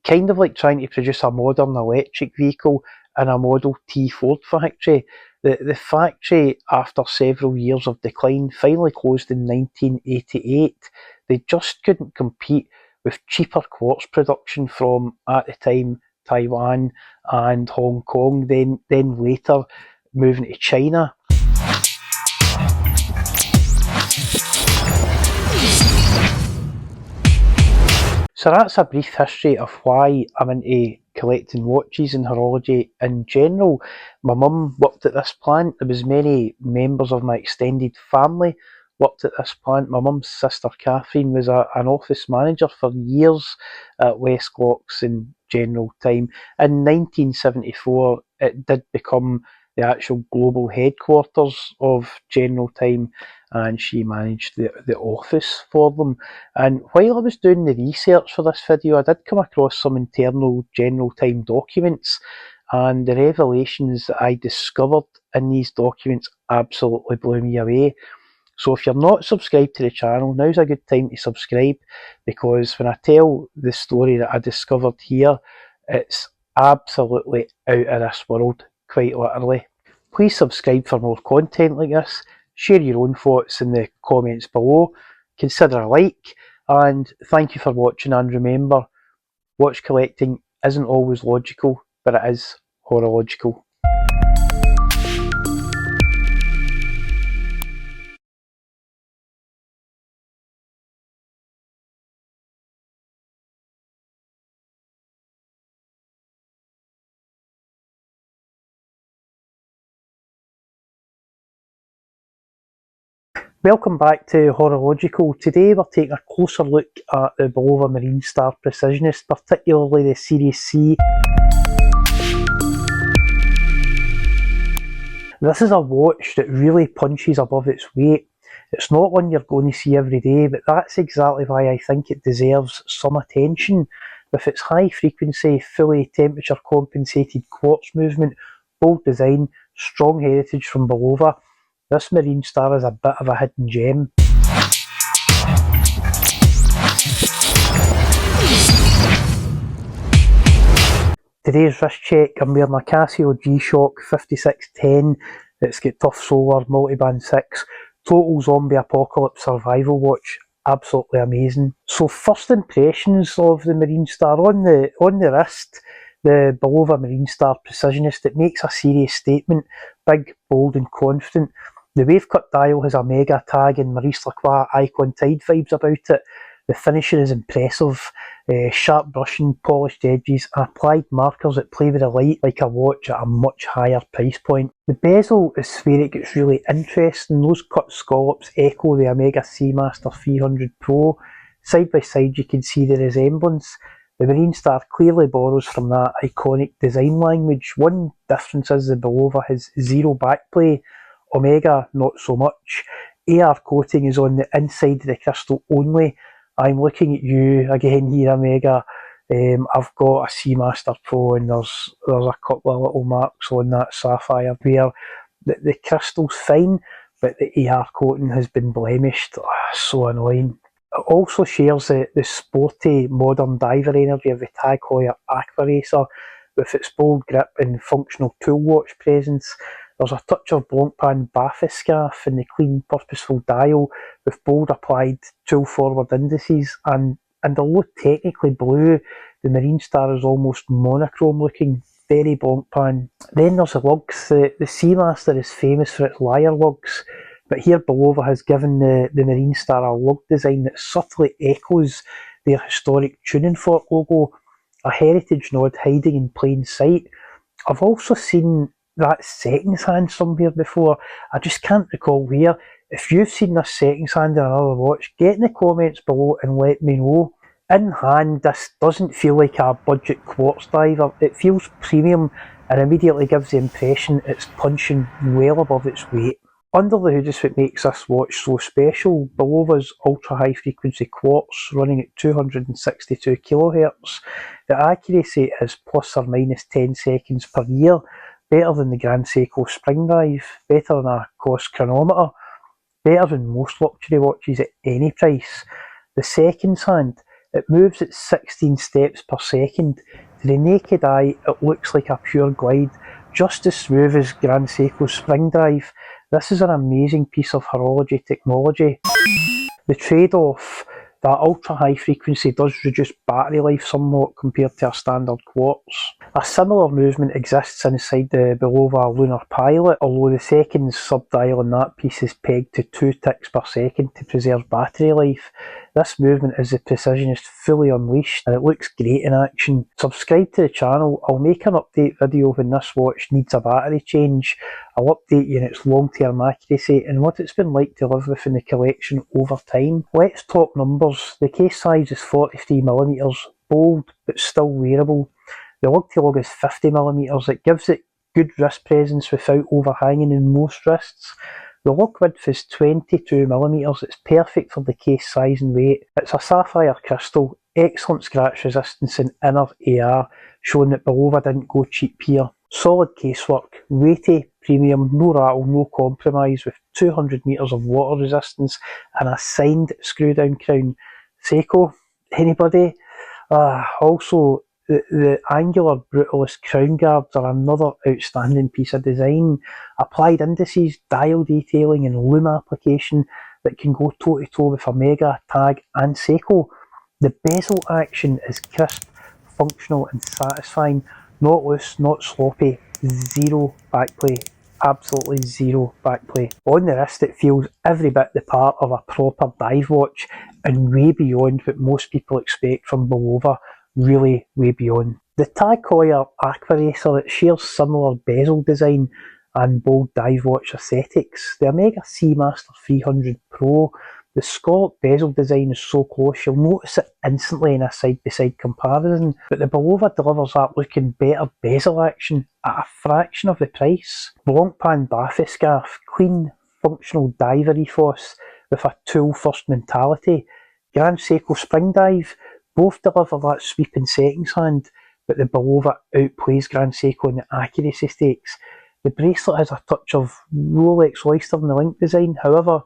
Kind of like trying to produce a modern electric vehicle in a Model T Ford factory. The factory, after several years of decline, finally closed in 1988. They just couldn't compete with cheaper quartz production from, at the time, Taiwan and Hong Kong, then later moving to China. So that's a brief history of why I'm into collecting watches and horology in general. My mum worked at this plant. There was many members of my extended family worked at this plant. My mum's sister Catherine was an office manager for years at Westclox and General Time. In 1974 it did become the actual global headquarters of General Time, and she managed the office for them. And while I was doing the research for this video, I did come across some internal General Time documents, and the revelations that I discovered in these documents absolutely blew me away. So if you're not subscribed to the channel, now's a good time to subscribe, because when I tell the story that I discovered here, it's absolutely out of this world, quite literally. Please subscribe for more content like this, share your own thoughts in the comments below, consider a like, and thank you for watching, and remember, watch collecting isn't always logical, but it is horological. Welcome back to HoroLogical. Today we're taking a closer look at the Bulova Marine Star Precisionist, particularly the Series C. This is a watch that really punches above its weight. It's not one you're going to see every day, but that's exactly why I think it deserves some attention. With its high frequency, fully temperature compensated quartz movement, bold design, strong heritage from Bulova, this Marine Star is a bit of a hidden gem. Today's wrist check, I'm wearing a Casio G-Shock 5610. It's got tough solar, multiband 6, total zombie apocalypse survival watch. Absolutely amazing. So first impressions of the Marine Star on the wrist, the Bulova Marine Star Precisionist, it makes a serious statement, big, bold and confident. The wave cut dial has a mega tag and Maurice Lacroix Icon Tide vibes about it. The finishing is impressive, sharp brushing, polished edges, and applied markers that play with the light like a watch at a much higher price point. The bezel is where it gets really interesting. Those cut scallops echo the Omega Seamaster 300 Pro. Side by side you can see the resemblance. The Marine Star clearly borrows from that iconic design language. One difference is the Bulova has zero backplay. Omega, not so much. AR coating is on the inside of the crystal only. I'm looking at you again here, Omega. I've got a Seamaster Pro and there's a couple of little marks on that sapphire where the crystal's fine, but the AR coating has been blemished. Oh, so annoying. It also shares the sporty modern diver energy of the Tag Heuer Aqua Racer with its bold grip and functional tool watch presence. There's a touch of Blancpain bathyscaphe in the clean, purposeful dial with bold applied tool forward indices, and although technically blue, the Marine Star is almost monochrome looking, very Blancpain. Then there's the lugs. The Seamaster is famous for its lyre lugs, but here Bulova has given the Marine Star a lug design that subtly echoes their historic tuning fork logo, a heritage nod hiding in plain sight. I've also seen that settings hand somewhere before. I just can't recall where. If you've seen this settings hand in another watch, get in the comments below and let me know. In hand, this doesn't feel like a budget quartz diver. It feels premium and immediately gives the impression it's punching well above its weight. Under the hood is what makes this watch so special. Bulova's ultra high frequency quartz running at 262 kHz. The accuracy is plus or minus 10 seconds per year. Better than the Grand Seiko spring drive, better than a COS chronometer, better than most luxury watches at any price. The seconds hand, it moves at 16 steps per second. To the naked eye, it looks like a pure glide, just as smooth as Grand Seiko's spring drive. This is an amazing piece of horology technology. The trade-off, that ultra high frequency does reduce battery life somewhat compared to a standard quartz. A similar movement exists inside the Bulova Lunar Pilot, although the seconds sub-dial on that piece is pegged to 2 ticks per second to preserve battery life. This movement is the Precisionist fully unleashed and it looks great in action. Subscribe to the channel. I'll make an update video when this watch needs a battery change. I'll update you on its long-term accuracy and what it's been like to live within the collection over time. Let's talk numbers. The case size is 43mm, bold but still wearable. The lug to lug is 50mm. It gives it good wrist presence without overhanging in most wrists. The lock width is 22mm, it's perfect for the case size and weight. It's a sapphire crystal, excellent scratch resistance and inner AR, showing that Bulova didn't go cheap here. Solid casework, weighty, premium, no rattle, no compromise, with 200 metres of water resistance and a signed screw down crown. Seiko, anybody? Also, the angular brutalist crown guards are another outstanding piece of design. Applied indices, dial detailing and loom application that can go toe to toe with Omega, Tag and Seiko. The bezel action is crisp, functional and satisfying, not loose, not sloppy, zero backplay. Absolutely zero backplay. On the wrist it feels every bit the part of a proper dive watch and way beyond what most people expect from Bulova, really way beyond. The Tag Heuer Aqua Racer, it shares similar bezel design and bold dive watch aesthetics. The Omega Seamaster 300 Pro, the scalloped bezel design is so close you'll notice it instantly in a side-by-side comparison, but the Bulova delivers that looking better bezel action at a fraction of the price. Blancpain Baffy scarf, clean, functional diver ethos with a tool-first mentality. Grand Seiko Spring Dive, both deliver that sweeping settings hand, but the Bulova outplays Grand Seiko in the accuracy stakes. The bracelet has a touch of Rolex Oyster in the link design, however,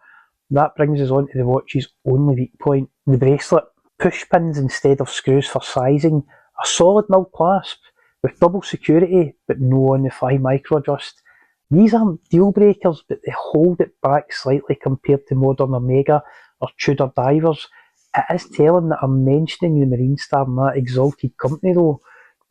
that brings us on to the watch's only weak point. The bracelet, push pins instead of screws for sizing, a solid Mille clasp with double security but no on the fly micro adjust. These aren't deal breakers, but they hold it back slightly compared to modern Omega or Tudor divers. It is telling that I'm mentioning the Marine Star in that exalted company though,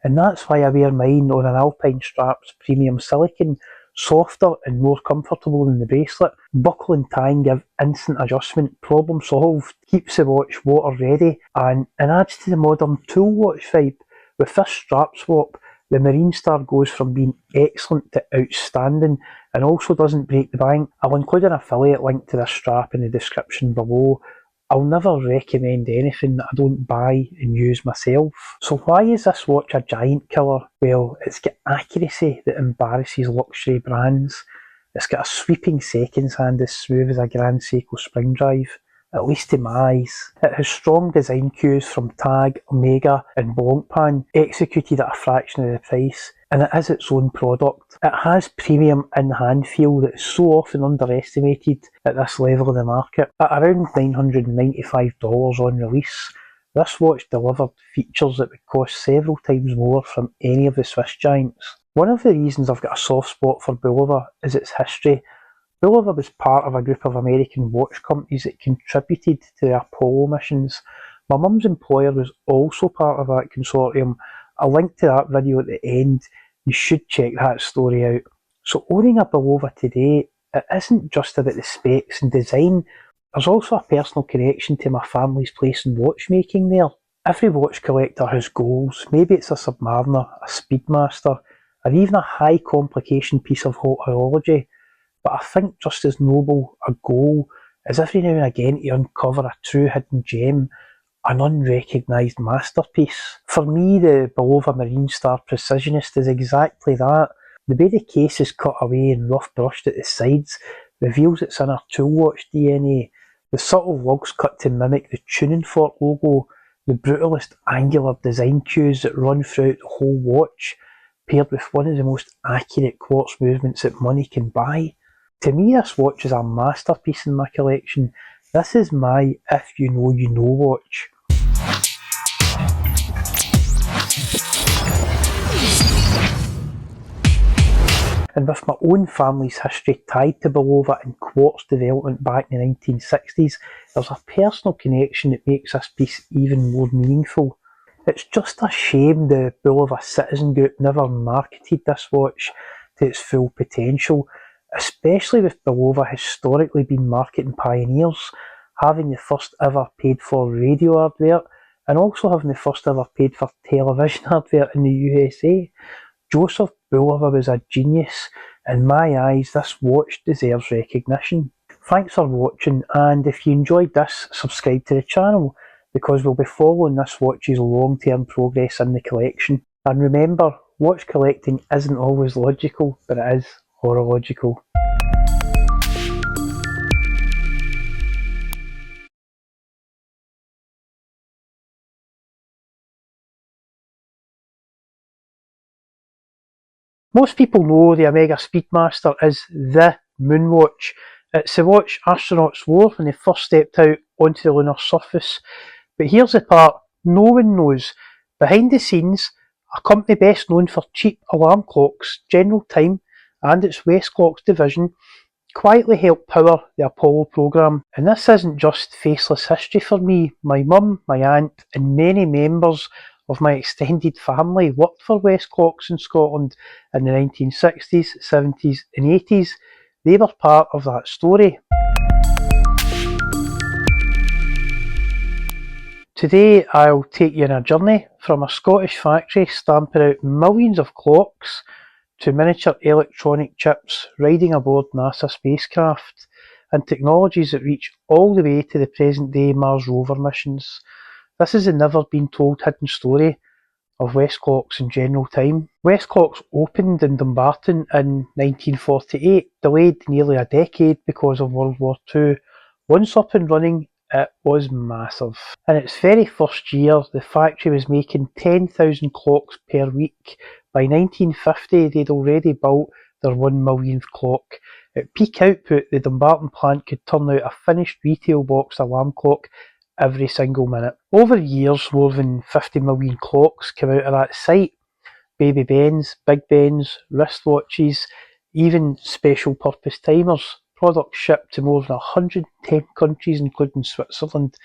and that's why I wear mine on an Alpine Straps premium silicone, softer and more comfortable than the bracelet. Buckle and tying give instant adjustment, problem solved, keeps the watch water ready, and adds to the modern tool watch vibe. With this strap swap, the Marine Star goes from being excellent to outstanding and also doesn't break the bank. I'll include an affiliate link to this strap in the description below. I'll never recommend anything that I don't buy and use myself. So why is this watch a giant killer? Well, it's got accuracy that embarrasses luxury brands. It's got a sweeping seconds hand as smooth as a Grand Seiko Spring Drive, at least to my eyes. It has strong design cues from Tag, Omega and Blancpain, executed at a fraction of the price, and it is its own product. It has premium in-hand feel that is so often underestimated at this level of the market. At around $995 on release, this watch delivered features that would cost several times more from any of the Swiss giants. One of the reasons I've got a soft spot for Bulova is its history. Bulova was part of a group of American watch companies that contributed to the Apollo missions. My mum's employer was also part of that consortium. I'll link to that video at the end. You should check that story out. So owning a Bulova today, it isn't just about the specs and design. There's also a personal connection to my family's place in watchmaking there. Every watch collector has goals. Maybe it's a Submariner, a Speedmaster, or even a high complication piece of horology. But I think just as noble a goal is every now and again to uncover a true hidden gem, an unrecognised masterpiece. For me, the Bulova Marine Star Precisionist is exactly that. The way the case is cut away and rough brushed at the sides reveals its inner tool watch DNA. The subtle lugs cut to mimic the tuning fork logo, the brutalist angular design cues that run throughout the whole watch, paired with one of the most accurate quartz movements that money can buy. To me, this watch is a masterpiece in my collection. This is my if you know you know watch. And with my own family's history tied to Bulova and quartz development back in the 1960s, there's a personal connection that makes this piece even more meaningful. It's just a shame the Bulova Citizen Group never marketed this watch to its full potential, especially with Bulova historically being marketing pioneers, having the first ever paid for radio advert and also having the first ever paid for television advert in the USA. Joseph Bulova was a genius. In my eyes, this watch deserves recognition. Thanks for watching, and if you enjoyed this, subscribe to the channel because we'll be following this watch's long-term progress in the collection. And remember, Watch collecting isn't always logical, but it is horological. Most people know the Omega Speedmaster is the moonwatch. It's the watch astronauts wore when they first stepped out onto the lunar surface. But here's the part no one knows. Behind the scenes, a company best known for cheap alarm clocks, General Time, and its Westclox division, quietly helped power the Apollo programme. And this isn't just faceless history for me. My mum, my aunt, and many members of my extended family worked for Westclox in Scotland in the 1960s, 70s, and 80s. They were part of that story. Today I'll take you on a journey from a Scottish factory stamping out millions of clocks to miniature electronic chips riding aboard NASA spacecraft and technologies that reach all the way to the present day Mars rover missions. This is the never been told hidden story of Westclox in General Time. Westclox opened in Dumbarton in 1948, delayed nearly a decade because of World War II. Once up and running, it was massive. In its very first year, the factory was making 10,000 clocks per week. By 1950, they'd already built their 1 millionth clock. At peak output, the Dumbarton plant could turn out a finished retail boxed alarm clock every single minute. Over the years, more than 50 million clocks came out of that site. Baby Bens, Big Bens, wristwatches, even special purpose timers. Products shipped to more than 110 countries, including Switzerland.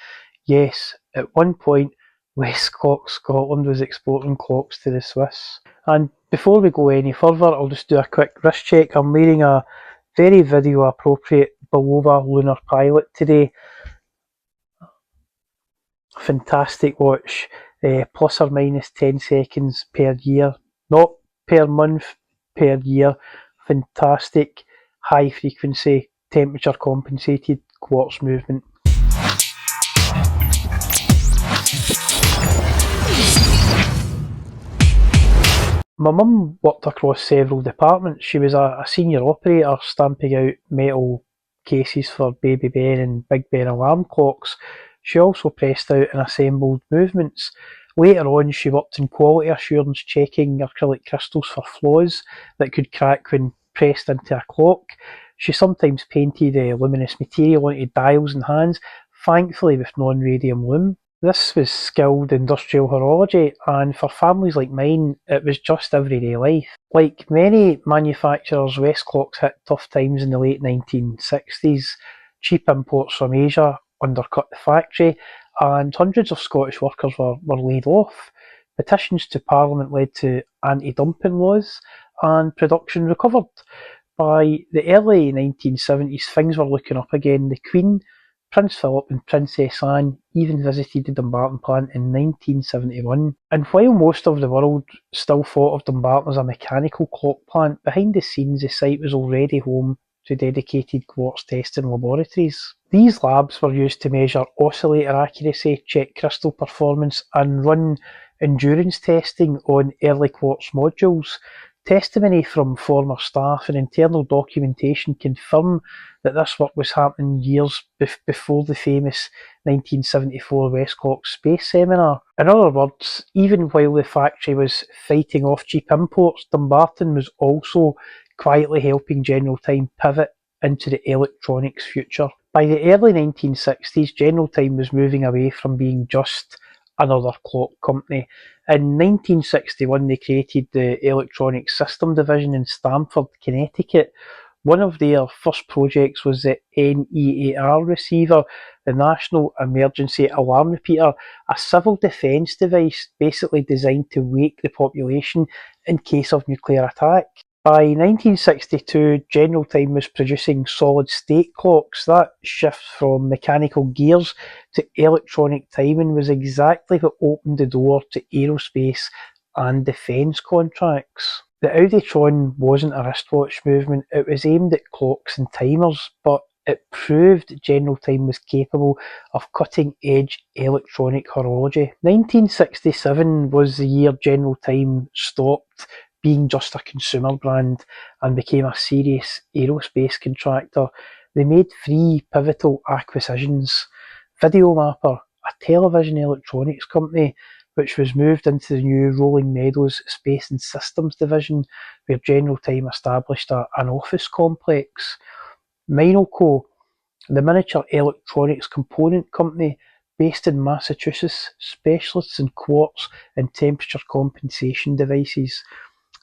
Yes, at one point, Westclox Scotland was exporting clocks to the Swiss. And before we go any further, I'll just do a quick wrist check. I'm wearing a very video appropriate Bulova Lunar Pilot today. Fantastic watch, plus or minus 10 seconds per year, not per month, per year. Fantastic high frequency, temperature compensated quartz movement. My mum worked across several departments. She was a senior operator stamping out metal cases for Baby Ben and Big Ben alarm clocks. She also pressed out and assembled movements. Later on, she worked in quality assurance, checking acrylic crystals for flaws that could crack when pressed into a clock. She sometimes painted luminous material onto dials and hands, thankfully with non-radium lume. This was skilled industrial horology, and for families like mine, it was just everyday life. Like many manufacturers, Westclox hit tough times in the late 1960s. Cheap imports from Asia undercut the factory, and hundreds of Scottish workers were laid off. Petitions to Parliament led to anti-dumping laws, and production recovered. By the early 1970s, things were looking up again. The Queen, Prince Philip and Princess Anne even visited the Dumbarton plant in 1971. And while most of the world still thought of Dumbarton as a mechanical clock plant, behind the scenes the site was already home to dedicated quartz testing laboratories. These labs were used to measure oscillator accuracy, check crystal performance and run endurance testing on early quartz modules. Testimony from former staff and internal documentation confirm that this work was happening years before the famous 1974 Westclox Space Seminar. In other words, even while the factory was fighting off cheap imports, Dumbarton was also quietly helping General Time pivot into the electronics future. By the early 1960s, General Time was moving away from being just another clock company. In 1961, they created the Electronic System Division in Stamford, Connecticut. One of their first projects was the NEAR receiver, the National Emergency Alarm Repeater, a civil defence device basically designed to wake the population in case of nuclear attack. By 1962, General Time was producing solid-state clocks. That shift from mechanical gears to electronic timing was exactly what opened the door to aerospace and defence contracts. The Auditron wasn't a wristwatch movement, it was aimed at clocks and timers, but it proved General Time was capable of cutting-edge electronic horology. 1967 was the year General Time stopped being just a consumer brand and became a serious aerospace contractor, they made three pivotal acquisitions: Videomapper, a television electronics company which was moved into the new Rolling Meadows Space and Systems division, where General Time established an office complex; Minoco, the miniature electronics component company based in Massachusetts, specialists in quartz and temperature compensation devices;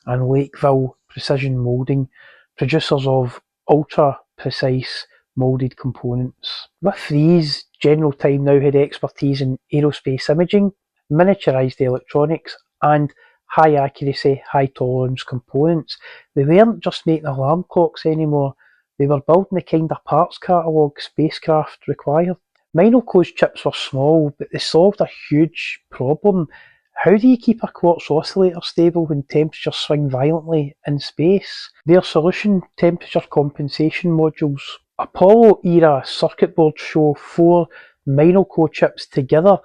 and Lakeville Precision Moulding, producers of ultra-precise moulded components. With these, General Time now had expertise in aerospace imaging, miniaturised electronics, and high accuracy, high tolerance components. They weren't just making alarm clocks anymore, they were building the kind of parts catalogue spacecraft required. Minoco's chips were small, but they solved a huge problem. How do you keep a quartz oscillator stable when temperatures swing violently in space? Their solution: temperature compensation modules. Apollo-era circuit boards show four Minoco chips together,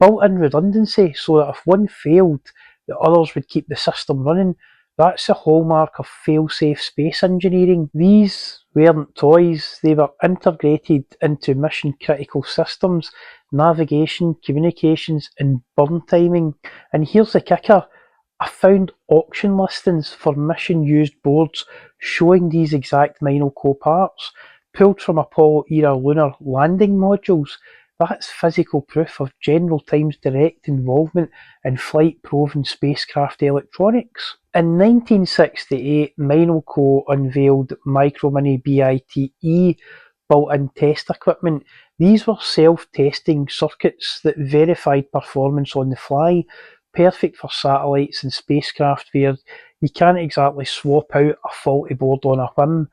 built-in redundancy so that if one failed, the others would keep the system running. That's the hallmark of fail-safe space engineering. These weren't toys, they were integrated into mission-critical systems, navigation, communications, and burn timing. And here's the kicker: I found auction listings for mission-used boards showing these exact Minoco parts, pulled from Apollo-era lunar landing modules. That's physical proof of General Time's direct involvement in flight-proven spacecraft electronics. In 1968, Minoco unveiled Micro-Mini BITE built-in test equipment. These were self-testing circuits that verified performance on the fly, perfect for satellites and spacecraft where you can't exactly swap out a faulty board on a whim.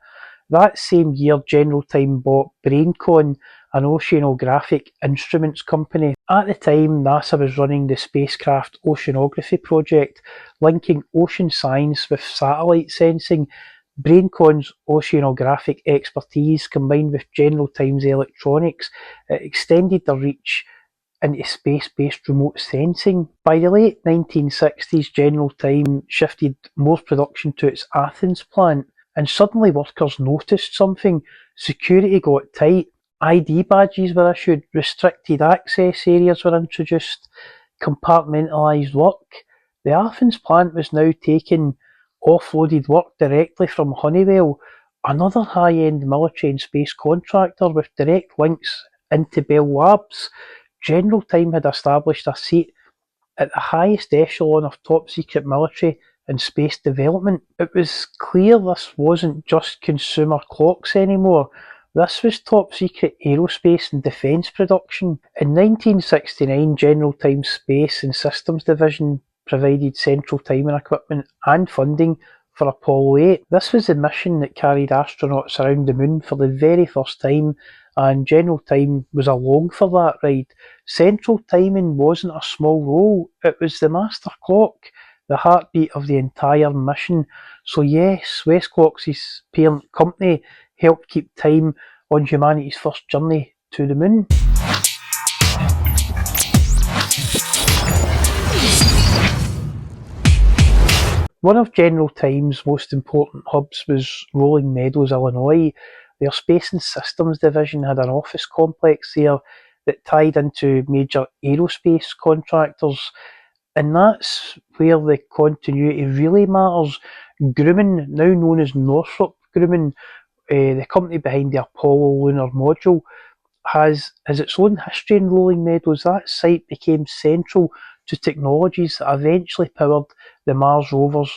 That same year, General Time bought BrainCon, an oceanographic instruments company. At the time, NASA was running the spacecraft oceanography project, linking ocean science with satellite sensing. BrainCon's oceanographic expertise, combined with General Time's electronics, extended their reach into space-based remote sensing. By the late 1960s, General Time shifted most production to its Athens plant, and suddenly workers noticed something. Security got tight, ID badges were issued, restricted access areas were introduced, compartmentalised work. The Athens plant was now taking offloaded work directly from Honeywell, another high-end military and space contractor with direct links into Bell Labs. General Time had established a seat at the highest echelon of top-secret military and space development. It was clear this wasn't just consumer clocks anymore. This was top-secret aerospace and defence production. In 1969, General Time's Space and Systems Division provided central timing equipment and funding for Apollo 8. This was the mission that carried astronauts around the moon for the very first time, and General Time was along for that ride. Central timing wasn't a small role, it was the master clock, the heartbeat of the entire mission. So yes, Westclox's parent company helped keep time on humanity's first journey to the moon. One of General Time's most important hubs was Rolling Meadows, Illinois. Their Space and Systems division had an office complex there that tied into major aerospace contractors, and that's where the continuity really matters. Grumman, now known as Northrop Grumman, the company behind the Apollo lunar module, has its own history in Rolling Meadows. That site became central to technologies that eventually powered the Mars rovers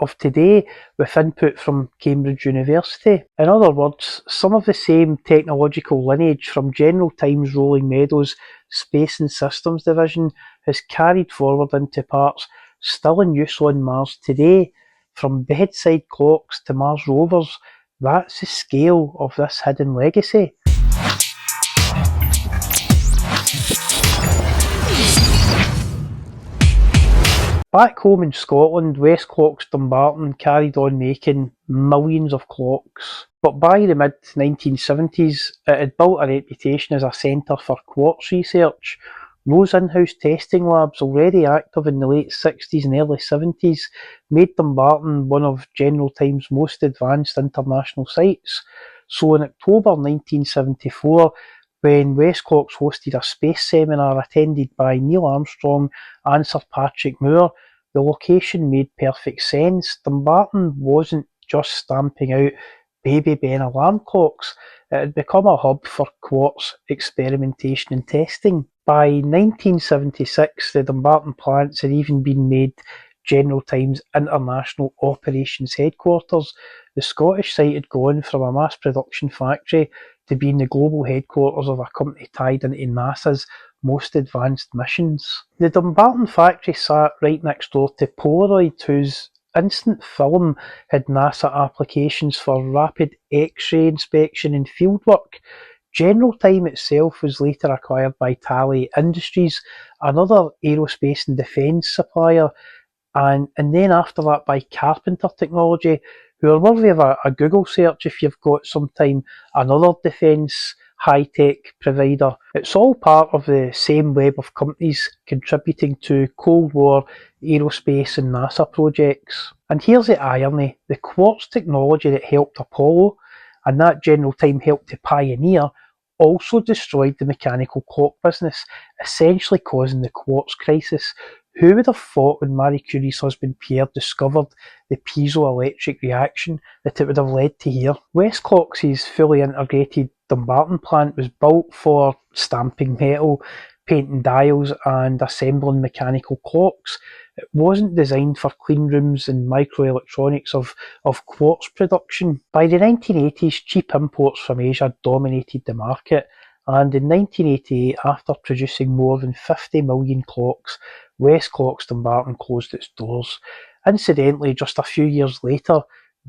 of today, with input from Cambridge University. In other words, some of the same technological lineage from General Time's Rolling Meadows Space and Systems Division has carried forward into parts still in use on Mars today. From bedside clocks to Mars rovers, that's the scale of this hidden legacy. Back home in Scotland, Westclox Dumbarton carried on making millions of clocks, but by the mid-1970s it had built a reputation as a centre for quartz research. Those in-house testing labs, already active in the late 60s and early 70s, made Dumbarton one of General Time's most advanced international sites. So in October 1974, when Westclox hosted a space seminar attended by Neil Armstrong and Sir Patrick Moore, the location made perfect sense. Dumbarton wasn't just stamping out baby Ben alarm clocks, it had become a hub for quartz experimentation and testing. By 1976, the Dumbarton plants had even been made General Time's international operations headquarters. The Scottish site had gone from a mass production factory to being the global headquarters of a company tied into NASA's most advanced missions. The Dumbarton factory sat right next door to Polaroid, whose instant film had NASA applications for rapid X-ray inspection and fieldwork. General Time itself was later acquired by Tally Industries, another aerospace and defence supplier, and then after that by Carpenter Technology, who are worthy of a Google search if you've got some time, another defence high-tech provider. It's all part of the same web of companies contributing to Cold War aerospace and NASA projects. And here's the irony: the quartz technology that helped Apollo, and that General Time helped to pioneer, also destroyed the mechanical clock business, essentially causing the quartz crisis. Who would have thought when Marie Curie's husband Pierre discovered the piezoelectric reaction that it would have led to here? Westclox's fully integrated Dumbarton plant was built for stamping metal, painting dials and assembling mechanical clocks. It wasn't designed for clean rooms and microelectronics of quartz production. By the 1980s, cheap imports from Asia dominated the market, and in 1988, after producing more than 50 million clocks, Westclox Dumbarton closed its doors. Incidentally, just a few years later,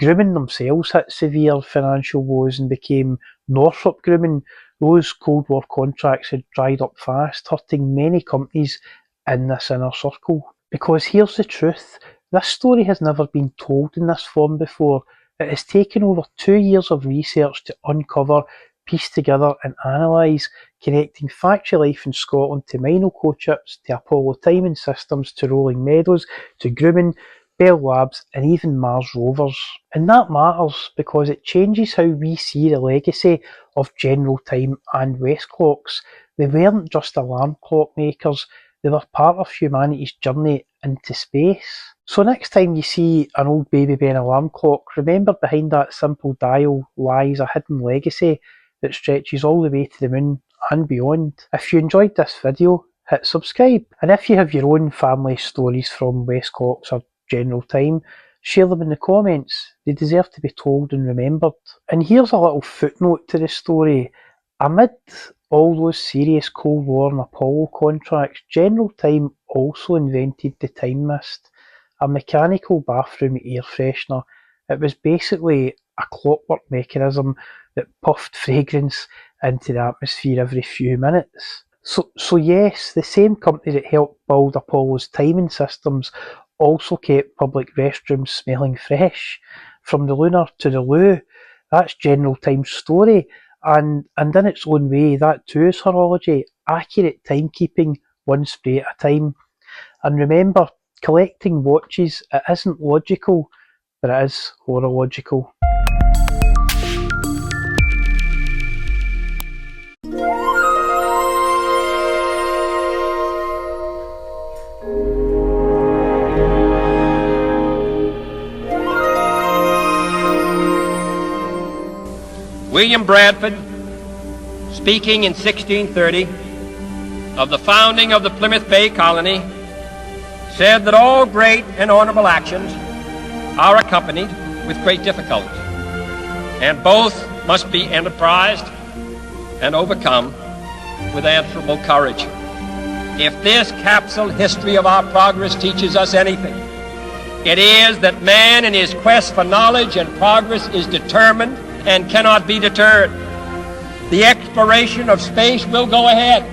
Grumman themselves hit severe financial woes and became Northrop Grumman. Those Cold War contracts had dried up fast, hurting many companies in this inner circle. Because here's the truth, this story has never been told in this form before. It has taken over 2 years of research to uncover, piece together and analyse, connecting factory life in Scotland to Minoco chips, to Apollo timing systems, to Rolling Meadows, to Grumman, Bell Labs and even Mars rovers. And that matters because it changes how we see the legacy of General Time and Westclox. They weren't just alarm clock makers, they were part of humanity's journey into space. So next time you see an old baby Ben alarm clock, remember behind that simple dial lies a hidden legacy that stretches all the way to the moon and beyond. If you enjoyed this video, hit subscribe. And if you have your own family stories from Westclox or General Time, share them in the comments. They deserve to be told and remembered. And here's a little footnote to the story. Amid all those serious Cold War and Apollo contracts, General Time also invented the Time Mist, a mechanical bathroom air freshener. It was basically a clockwork mechanism that puffed fragrance into the atmosphere every few minutes. So yes, the same company that helped build Apollo's timing systems also kept public restrooms smelling fresh. From the lunar to the loo, that's General Time's story, and in its own way, that too is horology, accurate timekeeping, one spray at a time. And remember, collecting watches, it isn't logical, but it is horological. William Bradford, speaking in 1630 of the founding of the Plymouth Bay Colony, said that all great and honorable actions are accompanied with great difficulty, and both must be enterprised and overcome with answerable courage. If this capsule history of our progress teaches us anything, it is that man in his quest for knowledge and progress is determined and cannot be deterred. The exploration of space will go ahead.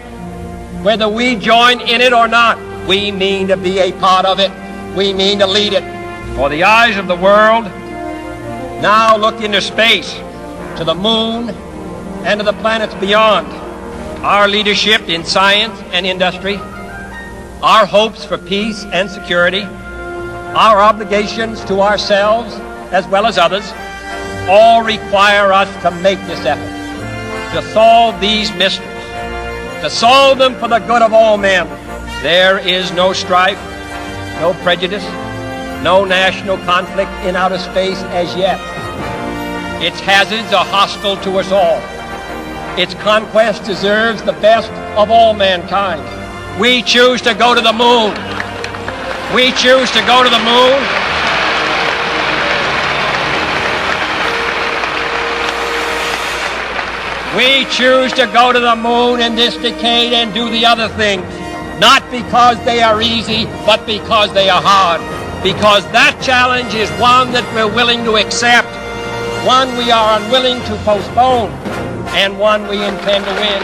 Whether we join in it or not, we mean to be a part of it. We mean to lead it. For the eyes of the world now look into space, to the moon and to the planets beyond. our leadership in science and industry, our hopes for peace and security, our obligations to ourselves as well as others, all require us to make this effort, to solve these mysteries, to solve them for the good of all men. There is no strife, no prejudice, no national conflict in outer space as yet. Its hazards are hostile to us all. Its conquest deserves the best of all mankind. We choose to go to the moon. We choose to go to the moon. We choose to go to the moon in this decade and do the other things, not because they are easy, but because they are hard. Because that challenge is one that we're willing to accept, one we are unwilling to postpone, and one we intend to win.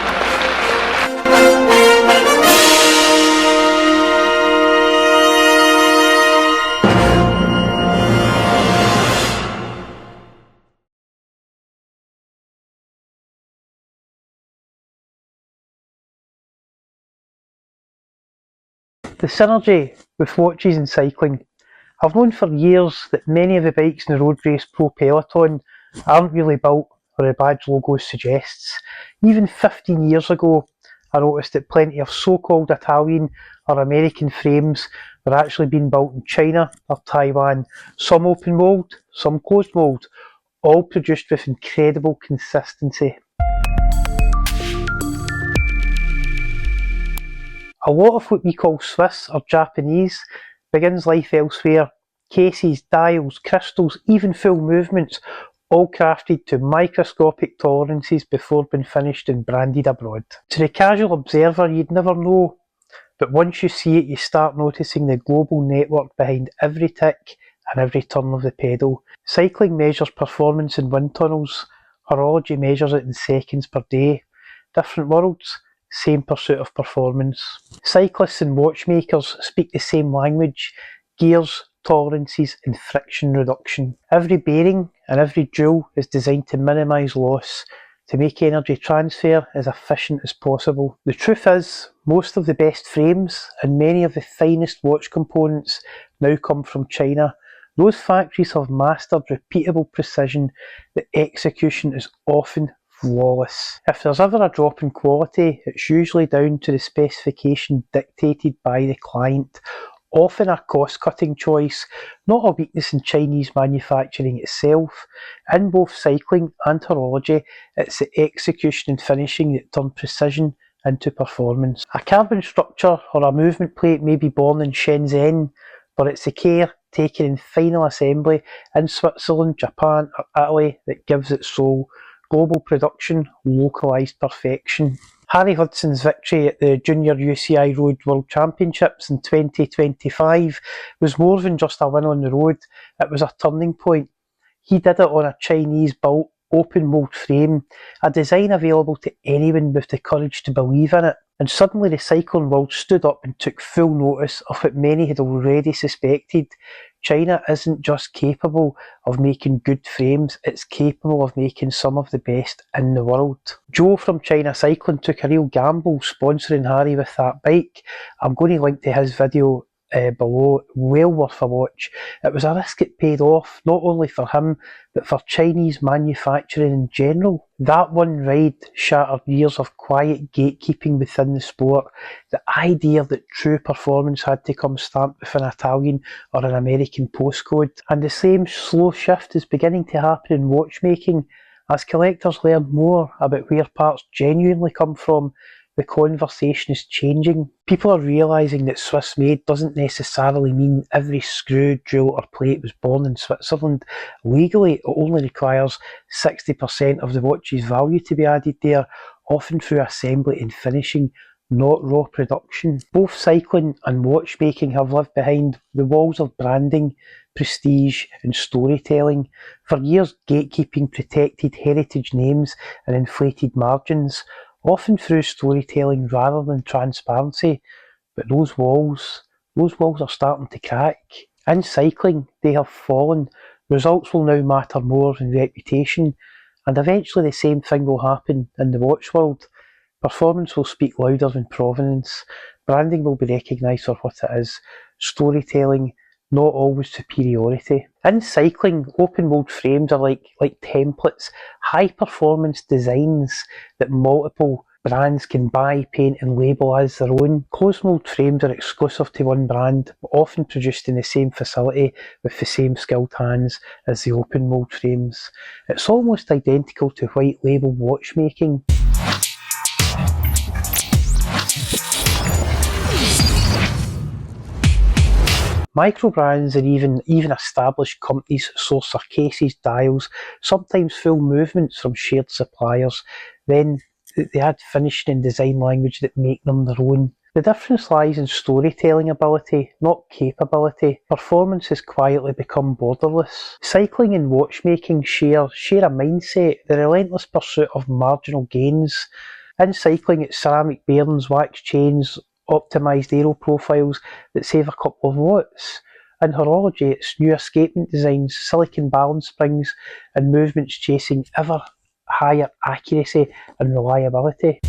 The synergy with watches and cycling. I've known for years that many of the bikes in the road race pro peloton aren't really built where the badge logo suggests. Even 15 years ago, I noticed that plenty of so-called Italian or American frames were actually being built in China or Taiwan, some open mould, some closed mould, all produced with incredible consistency. A lot of what we call Swiss or Japanese begins life elsewhere. Cases, dials, crystals, even full movements, all crafted to microscopic tolerances before being finished and branded abroad. To the casual observer, you'd never know, but once you see it, you start noticing the global network behind every tick and every turn of the pedal. Cycling measures performance in wind tunnels, horology measures it in seconds per day. Different worlds, same pursuit of performance. Cyclists and watchmakers speak the same language: gears, tolerances and friction reduction. Every bearing and every jewel is designed to minimise loss, to make energy transfer as efficient as possible. The truth is, most of the best frames and many of the finest watch components now come from China. Those factories have mastered repeatable precision. The execution is often flawless. If there's ever a drop in quality, it's usually down to the specification dictated by the client, often a cost-cutting choice, not a weakness in Chinese manufacturing itself. In both cycling and horology, it's the execution and finishing that turn precision into performance. A carbon structure or a movement plate may be born in Shenzhen, but it's the care taken in final assembly in Switzerland, Japan or Italy that gives it soul. Global production, localised perfection. Harry Hudson's victory at the Junior UCI Road World Championships in 2025 was more than just a win on the road, it was a turning point. He did it on a Chinese-built open mould frame, a design available to anyone with the courage to believe in it. And suddenly the cycling world stood up and took full notice of what many had already suspected. China isn't just capable of making good frames, it's capable of making some of the best in the world. Joe from China Cycling took a real gamble sponsoring Harry with that bike. I'm going to link to his video below, well worth a watch. It was a risk it paid off, not only for him, but for Chinese manufacturing in general. That one ride shattered years of quiet gatekeeping within the sport. The idea that true performance had to come stamped with an Italian or an American postcode. And the same slow shift is beginning to happen in watchmaking. As collectors learn more about where parts genuinely come from, the conversation is changing. People are realising that Swiss made doesn't necessarily mean every screw, jewel or plate was born in Switzerland. Legally, it only requires 60% of the watch's value to be added there, often through assembly and finishing, not raw production. Both cycling and watchmaking have lived behind the walls of branding, prestige and storytelling. For years, gatekeeping protected heritage names and inflated margins, often through storytelling rather than transparency. But those walls are starting to crack. In cycling, they have fallen. Results will now matter more than reputation, and eventually the same thing will happen in the watch world. Performance will speak louder than provenance. Branding will be recognised for what it is. Storytelling, not always superiority. In cycling, open mould frames are like templates, high performance designs that multiple brands can buy, paint and label as their own. Closed mould frames are exclusive to one brand, but often produced in the same facility with the same skilled hands as the open mould frames. It's almost identical to white label watchmaking. Micro brands and even established companies source their cases, dials, sometimes full movements from shared suppliers. Then they add finishing and design language that make them their own. The difference lies in storytelling ability, not capability. Performance has quietly become borderless. Cycling and watchmaking share a mindset, the relentless pursuit of marginal gains. In cycling, it's ceramic bearings, wax chains, optimised aero profiles that save a couple of watts. In horology, it's new escapement designs, silicon balance springs, and movements chasing ever higher accuracy and reliability.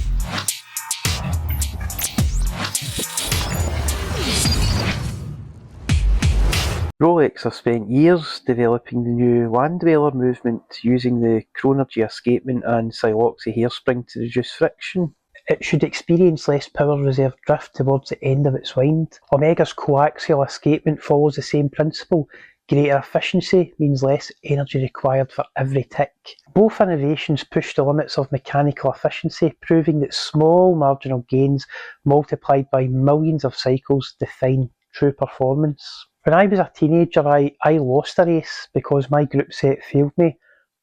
Rolex have spent years developing the new land dweller movement using the chronergy escapement and siloxy hairspring to reduce friction. It should experience less power reserve drift towards the end of its wind. Omega's coaxial escapement follows the same principle. Greater efficiency means less energy required for every tick. Both innovations push the limits of mechanical efficiency, proving that small marginal gains multiplied by millions of cycles define true performance. When I was a teenager, I lost a race because my group set failed me.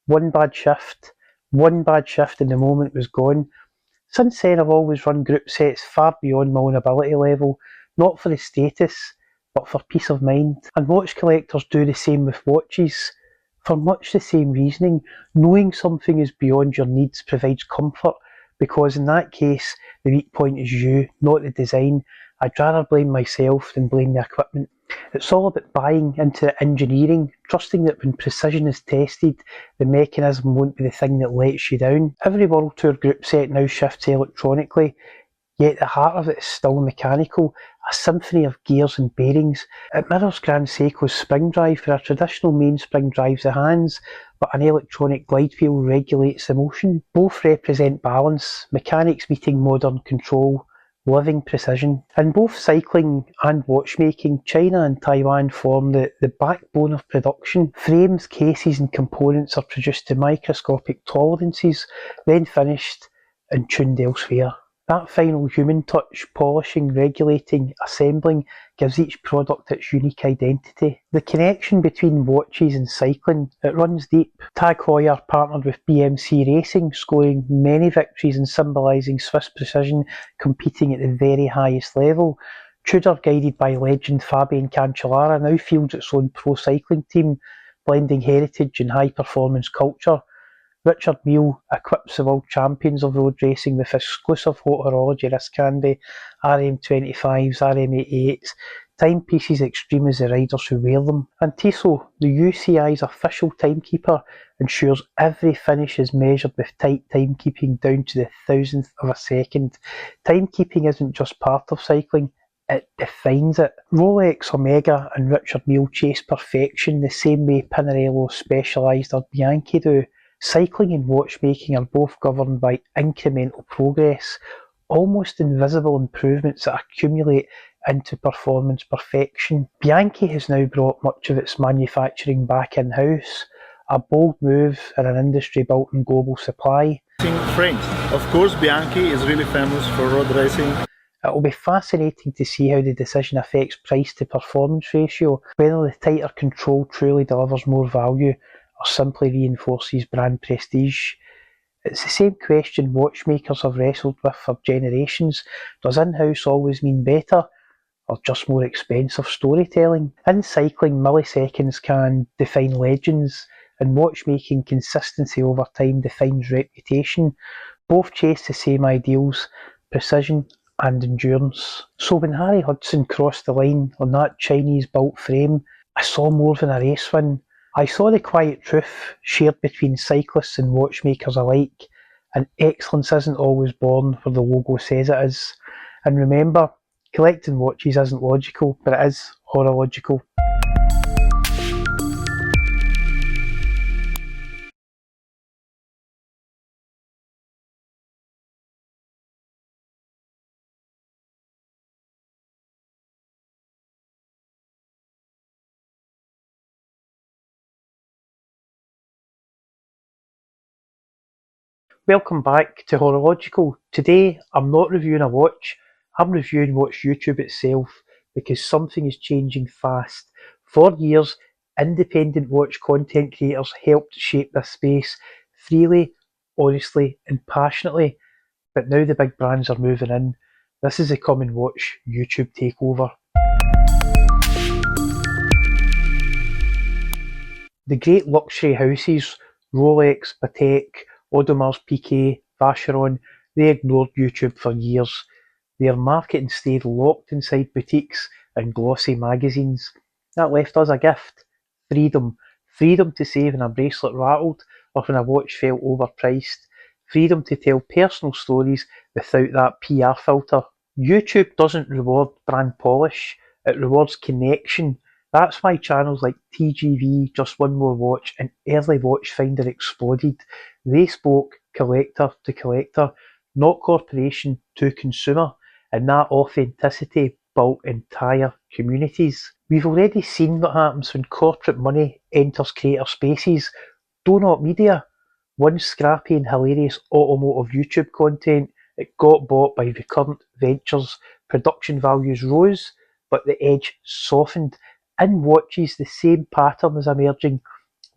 One bad shift and the moment was gone. Since then, I've always run group sets far beyond my own ability level, not for the status, but for peace of mind. And watch collectors do the same with watches. For much the same reasoning, knowing something is beyond your needs provides comfort, because in that case, the weak point is you, not the design. I'd rather blame myself than blame the equipment. It's all about buying into the engineering, trusting that when precision is tested, the mechanism won't be the thing that lets you down. Every World Tour group set now shifts electronically, yet the heart of it is still mechanical, a symphony of gears and bearings. It mirrors Grand Seiko's spring drive, where a traditional mainspring drives the hands, but an electronic glide wheel regulates the motion. Both represent balance, mechanics meeting modern control, living precision. In both cycling and watchmaking, China and Taiwan form the backbone of production. Frames, cases and components are produced to microscopic tolerances, then finished and tuned elsewhere. That final human touch, polishing, regulating, assembling, gives each product its unique identity. The connection between watches and cycling, it runs deep. Tag Heuer partnered with BMC Racing, scoring many victories and symbolising Swiss precision, competing at the very highest level. Tudor, guided by legend Fabian Cancellara, now fields its own pro cycling team, blending heritage and high performance culture. Richard Mille equips the world champions of road racing with exclusive haute horology wrist candy, RM25s, RM88s, timepieces extreme as the riders who wear them. And Tissot, the UCI's official timekeeper, ensures every finish is measured with tight timekeeping down to the thousandth of a second. Timekeeping isn't just part of cycling, it defines it. Rolex, Omega and Richard Mille chase perfection the same way Panerai Specialized or Bianchi do. Cycling and watchmaking are both governed by incremental progress, almost invisible improvements that accumulate into performance perfection. Bianchi has now brought much of its manufacturing back in-house, a bold move in an industry built on global supply. Frames. Of course, Bianchi is really famous for road racing. It will be fascinating to see how the decision affects price to performance ratio, whether the tighter control truly delivers more value or simply reinforces brand prestige. It's the same question watchmakers have wrestled with for generations. Does in-house always mean better, or just more expensive storytelling? In cycling, milliseconds can define legends. In watchmaking, consistency over time defines reputation. Both chase the same ideals, precision and endurance. So when Harry Hudson crossed the line on that Chinese-built frame, I saw more than a race win. I saw the quiet truth shared between cyclists and watchmakers alike. And excellence isn't always born where the logo says it is. And remember, collecting watches isn't logical, but it is horological. Welcome back to HoroLogical. Today I'm not reviewing a watch, I'm reviewing Watch YouTube itself, because something is changing fast. For years, independent watch content creators helped shape this space freely, honestly and passionately, but now the big brands are moving in. This is the coming Watch YouTube takeover. The great luxury houses, Rolex, Patek, Audemars Piguet, Vacheron, they ignored YouTube for years. Their marketing stayed locked inside boutiques and glossy magazines. That left us a gift: freedom. Freedom to say when a bracelet rattled or when a watch felt overpriced. Freedom to tell personal stories without that PR filter. YouTube doesn't reward brand polish, it rewards connection. That's why channels like TGV, Just One More Watch, and Early Watchfinder exploded. They spoke collector to collector, not corporation to consumer, and that authenticity built entire communities. We've already seen what happens when corporate money enters creator spaces. Donut Media, once scrappy and hilarious automotive YouTube content, it got bought by recurrent ventures. Production values rose, but the edge softened. In watches, the same pattern is emerging.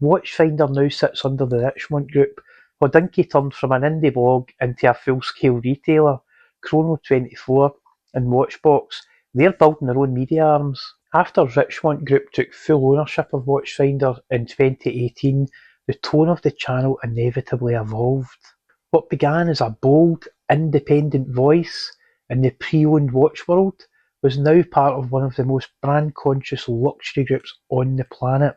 Watchfinder now sits under the Richmond Group. Hodinkee turned from an indie blog into a full-scale retailer. Chrono24 and Watchbox, they're building their own media arms. After Richmond Group took full ownership of Watchfinder in 2018, the tone of the channel inevitably evolved. What began as a bold, independent voice in the pre-owned watch world was now part of one of the most brand-conscious luxury groups on the planet.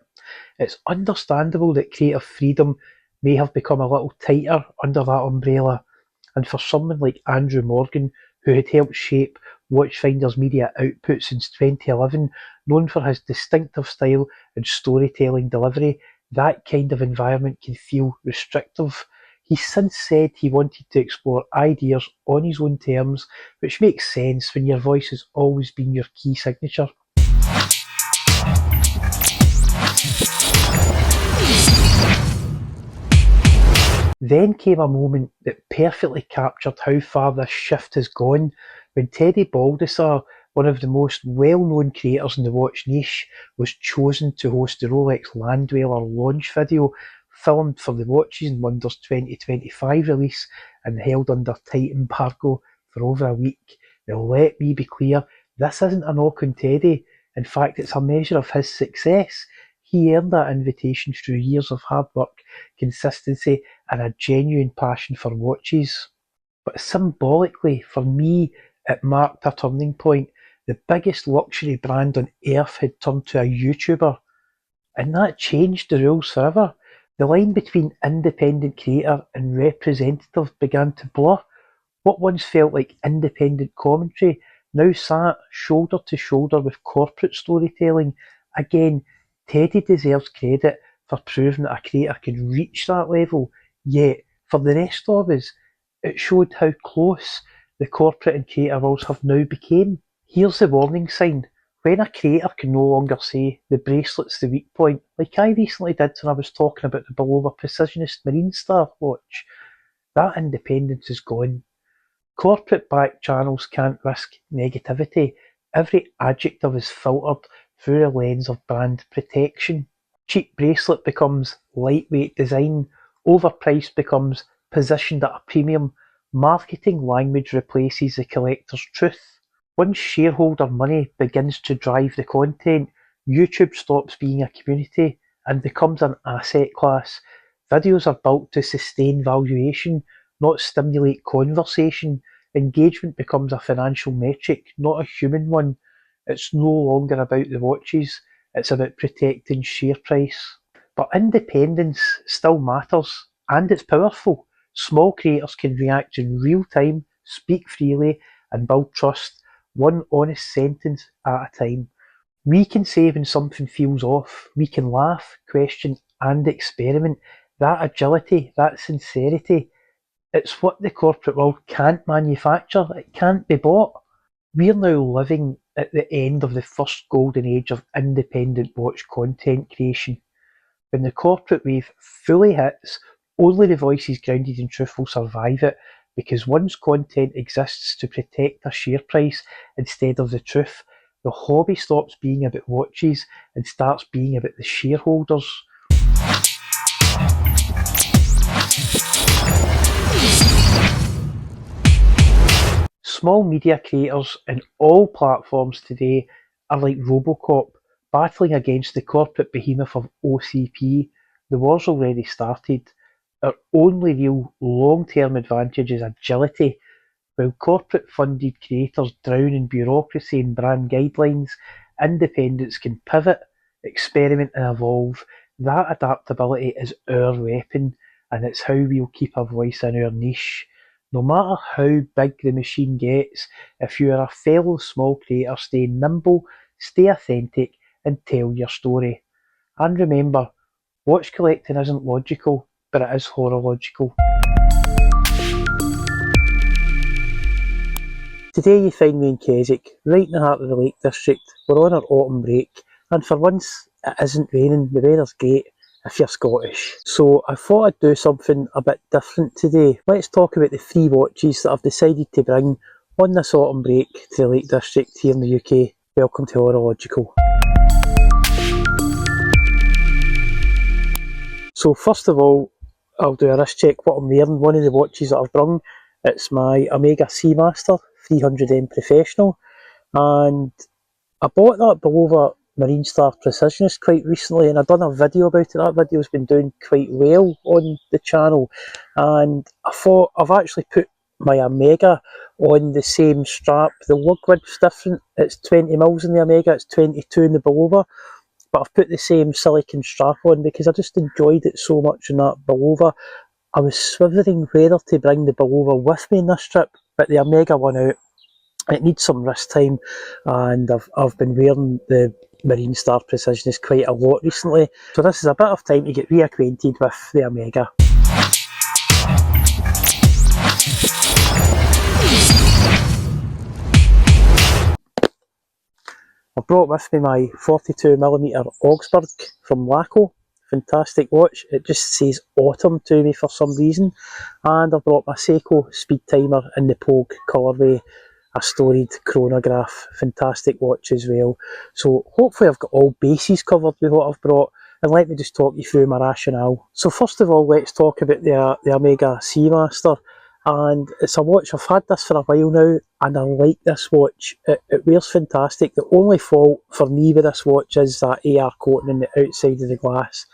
It's understandable that creative freedom may have become a little tighter under that umbrella, and for someone like Andrew Morgan, who had helped shape Watchfinder's media output since 2011, known for his distinctive style and storytelling delivery, that kind of environment can feel restrictive. He's since said he wanted to explore ideas on his own terms, which makes sense when your voice has always been your key signature. Then came a moment that perfectly captured how far this shift has gone, when Teddy Baldessar, one of the most well-known creators in the watch niche, was chosen to host the Rolex Landdweller launch video, filmed for the Watches and Wonders 2025 release and held under tight embargo for over a week. Now let me be clear, this isn't a knock on Teddy. In fact, it's a measure of his success. He earned that invitation through years of hard work, consistency, and a genuine passion for watches. But symbolically, for me, it marked a turning point. The biggest luxury brand on earth had turned to a YouTuber, and that changed the rules forever. The line between independent creator and representative began to blur. What once felt like independent commentary now sat shoulder to shoulder with corporate storytelling. Again, Teddy deserves credit for proving that a creator can reach that level, yet for the rest of us, it showed how close the corporate and creator worlds have now become. Here's the warning sign. When a creator can no longer say the bracelet's the weak point, like I recently did when I was talking about the Bulova Precisionist Marine Star watch, that independence is gone. Corporate-backed channels can't risk negativity. Every adjective is filtered through a lens of brand protection. Cheap bracelet becomes lightweight design. Overpriced becomes positioned at a premium. Marketing language replaces the collector's truth. Once shareholder money begins to drive the content, YouTube stops being a community and becomes an asset class. Videos are built to sustain valuation, not stimulate conversation. Engagement becomes a financial metric, not a human one. It's no longer about the watches, it's about protecting share price. But independence still matters, and it's powerful. Small creators can react in real time, speak freely, and build trust, one honest sentence at a time. We can say when something feels off. We can laugh, question, and experiment. That agility, that sincerity, it's what the corporate world can't manufacture. It can't be bought. We're now living at the end of the first golden age of independent watch content creation. When the corporate wave fully hits, only the voices grounded in truth will survive it, because once content exists to protect a share price instead of the truth, the hobby stops being about watches and starts being about the shareholders. Small media creators in all platforms today are like Robocop, battling against the corporate behemoth of OCP. The war's already started. Our only real long-term advantage is agility. While corporate-funded creators drown in bureaucracy and brand guidelines, independents can pivot, experiment and evolve. That adaptability is our weapon, and it's how we'll keep a voice in our niche. No matter how big the machine gets, if you are a fellow small creator, stay nimble, stay authentic, and tell your story. And remember, watch collecting isn't logical, but it is horological. Today you find me in Keswick, right in the heart of the Lake District. We're on our autumn break, and for once it isn't raining. The weather's great if you're Scottish. So I thought I'd do something a bit different today. Let's talk about the 3 watches that I've decided to bring on this autumn break to the Lake District here in the UK. Welcome to HoroLogical. So first of all, I'll do a wrist check what I'm wearing. One of the watches that I've brung, it's my Omega C-Master 300M Professional, and I bought that Bulova Marine Star Precisionist quite recently, and I've done a video about it. That video's been doing quite well on the channel, and I thought I've actually put my Omega on the same strap. The lug width's different. It's 20mm in the Omega, it's 22 in the Bulova, but I've put the same silicone strap on because I just enjoyed it so much in that Bulova. I was swivering whether to bring the Bulova with me in this trip, but the Omega won out. It needs some wrist time, and I've been wearing the Marine Star Precisionist quite a lot recently, so this is a bit of time to get reacquainted with the Omega. I've brought with me my 42mm Augsburg from Laco. Fantastic watch. It just says autumn to me for some reason. And I've brought my Seiko Speedtimer in the Pogue colourway, a storied chronograph. Fantastic watch as well. So hopefully I've got all bases covered with what I've brought, and let me just talk you through my rationale. So first of all, let's talk about the Omega C-Master. And it's a watch, I've had this for a while now, and I like this watch. It wears fantastic. The only fault for me with this watch is that AR coating on the outside of the glass,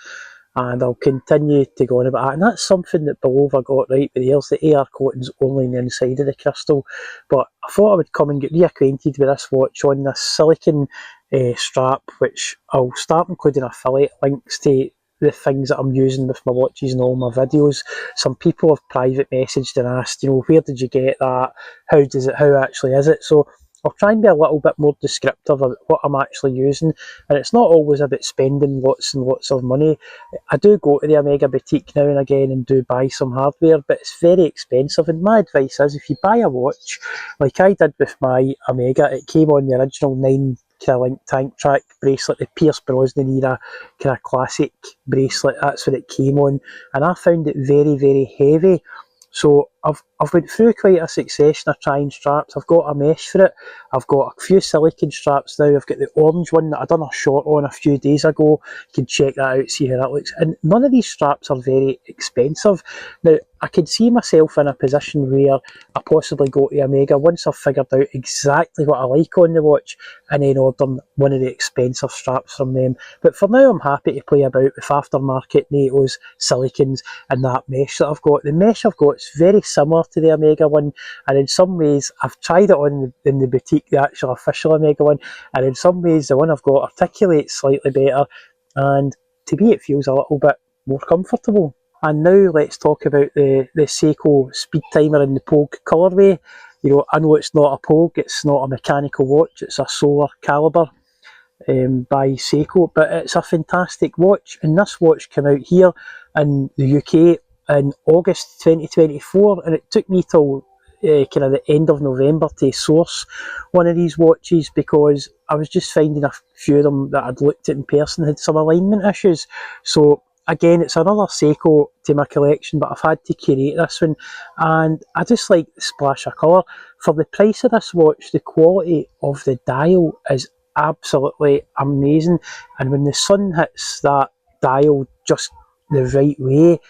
and I'll continue to go on about that. And that's something that Bulova got right with theirs. The AR coating's only on the inside of the crystal, but I thought I would come and get reacquainted with this watch on this silicone strap, which I'll start including affiliate links to the things that I'm using with my watches and all my videos. Some people have private messaged and asked, where did you get that? How actually is it? So I'll try and be a little bit more descriptive about what I'm actually using, and it's not always about spending lots and lots of money. I do go to the Omega boutique now and again and do buy some hardware, but it's very expensive, and my advice is if you buy a watch, like I did with my Omega, it came on the original 9 link tank track bracelet, the Pierce Brosnan era kind of classic bracelet. That's what it came on, and I found it very, very heavy. So I've went through quite a succession of trying straps. I've got a mesh for it. I've got a few silicone straps now. I've got the orange one that I done a short on a few days ago. You can check that out, see how that looks. And none of these straps are very expensive. Now, I could see myself in a position where I possibly go to Omega once I've figured out exactly what I like on the watch, and then order one of the expensive straps from them. But for now, I'm happy to play about with aftermarket NATOs, silicones, and that mesh that I've got. The mesh I've got is very similar to the Omega one, and in some ways I've tried it on in the boutique, the actual official Omega one, and in some ways the one I've got articulates slightly better, and to me it feels a little bit more comfortable. And now let's talk about the Seiko Speedtimer in the Pogue colourway. You know, I know it's not a Pogue, it's not a mechanical watch, it's a solar calibre by Seiko, but it's a fantastic watch, and this watch came out here in the UK in August 2024, and it took me till kind of the end of November to source one of these watches, because I was just finding a few of them that I'd looked at in person had some alignment issues. So again, it's another Seiko to my collection, but I've had to curate this one, and I just like the splash of colour. For the price of this watch, the quality of the dial is absolutely amazing, and when the sun hits that dial just the right way,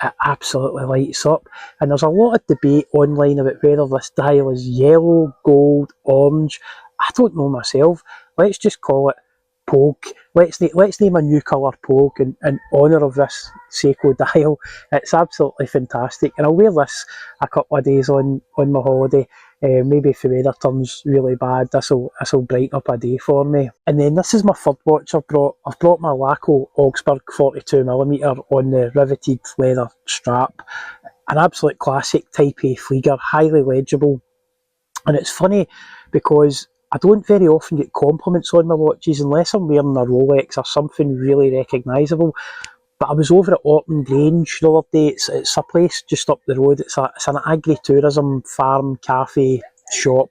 it absolutely lights up. And there's a lot of debate online about whether this dial is yellow, gold, orange. I don't know myself. Let's just call it Pogue. Let's name a new colour Pogue in honour of this Seiko dial. It's absolutely fantastic, and I'll wear this a couple of days on my holiday. Maybe if the weather turns really bad, this'll brighten up a day for me. And then this is my third watch I've brought. I've brought my Laco Augsburg 42mm on the riveted leather strap. An absolute classic Type A Flieger, highly legible. And it's funny because I don't very often get compliments on my watches unless I'm wearing a Rolex or something really recognisable. But I was over at Orton Grange the other day. It's a place just up the road. It's an agri-tourism farm, cafe, shop.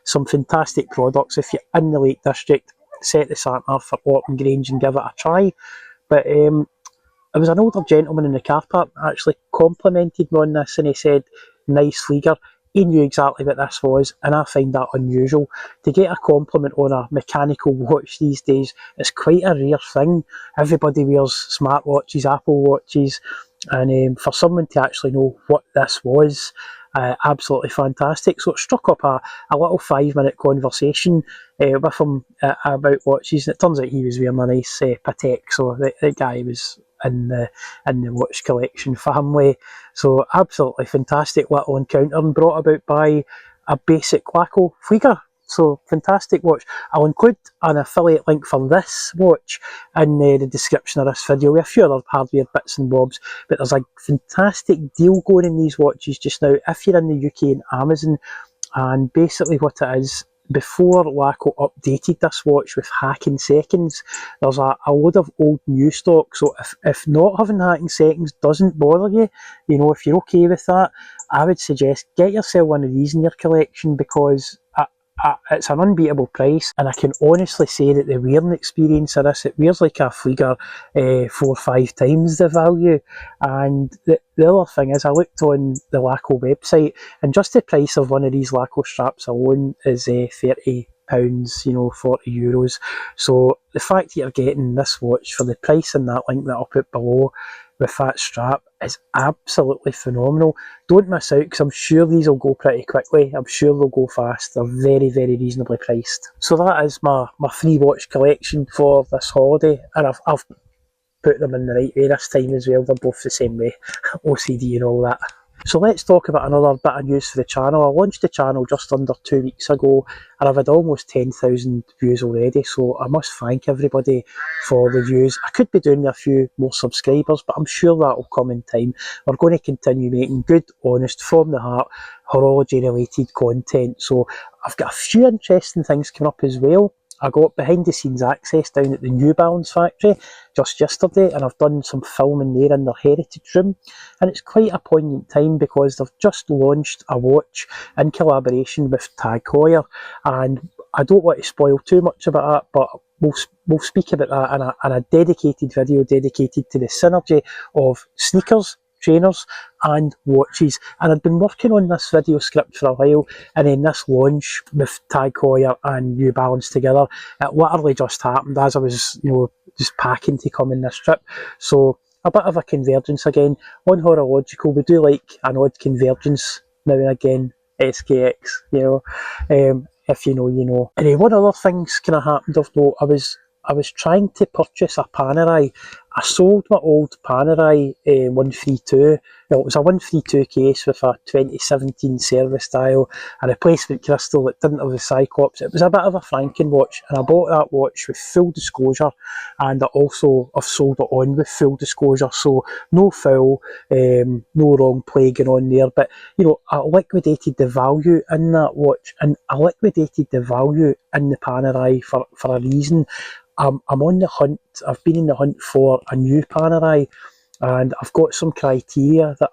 Some fantastic products. If you're in the Lake District, set the sat-nav for Orton Grange and give it a try. But there was an older gentleman in the car park that actually complimented me on this, and he said, "Nice Flieger." He knew exactly what this was, and I find that unusual. To get a compliment on a mechanical watch these days is quite a rare thing. Everybody wears smartwatches, Apple watches, and for someone to actually know what this was, absolutely fantastic. So it struck up a little 5-minute conversation with him about watches, and it turns out he was wearing a nice Patek, so the guy was in the watch collection family. So absolutely fantastic little encounter, and brought about by a basic Laco Flieger. So fantastic watch. I'll include an affiliate link for this watch in the description of this video with a few other hardware bits and bobs. But there's a fantastic deal going in these watches just now if you're in the UK and Amazon. And basically what it is, before Laco updated this watch with hacking seconds, there's a load of old new stock. So if not having hacking seconds doesn't bother you, you know, if you're okay with that, I would suggest get yourself one of these in your collection, because it's an unbeatable price, and I can honestly say that the wearing experience of this, it wears like a Flieger 4 or 5 times the value. And the other thing is, I looked on the Laco website, and just the price of one of these Laco straps alone is £30, you know, €40. So the fact that you're getting this watch for the price and that link that I'll put below with that strap is absolutely phenomenal. Don't miss out, because I'm sure these will go pretty quickly. I'm sure they'll go fast. They're very, very reasonably priced. So that is my 3 watch collection for this holiday, and I've put them in the right way this time as well. They're both the same way, OCD and all that. So let's talk about another bit of news for the channel. I launched the channel just under 2 weeks ago, and I've had almost 10,000 views already, so I must thank everybody for the views. I could be doing a few more subscribers, but I'm sure that will come in time. We're going to continue making good, honest, from the heart, horology related content. So I've got a few interesting things coming up as well. I got behind the scenes access down at the New Balance factory just yesterday, and I've done some filming there in their heritage room, and it's quite a poignant time because they've just launched a watch in collaboration with Tag Heuer, and I don't want to spoil too much about that, but we'll speak about that in a dedicated video dedicated to the synergy of sneakers, trainers and watches. And I'd been working on this video script for a while, and then this launch with Tag Heuer and New Balance together, it literally just happened as I was, you know, just packing to come in this trip. So a bit of a convergence again. On HoroLogical, we do like an odd convergence now and again. SKX, you know, if you know, you know. And one other thing's kind of happened of note. I was trying to purchase a Panerai, I sold my old Panerai 132. Well, it was a 132 case with a 2017 service dial, a replacement crystal that didn't have the Cyclops. It was a bit of a Franken watch, and I bought that watch with full disclosure, and I've sold it on with full disclosure, so no foul, no wrong play going on there. But I liquidated the value in that watch, and I liquidated the value in the Panerai for a reason. I'm on the hunt. I've been in the hunt for a new Panerai, and I've got some criteria that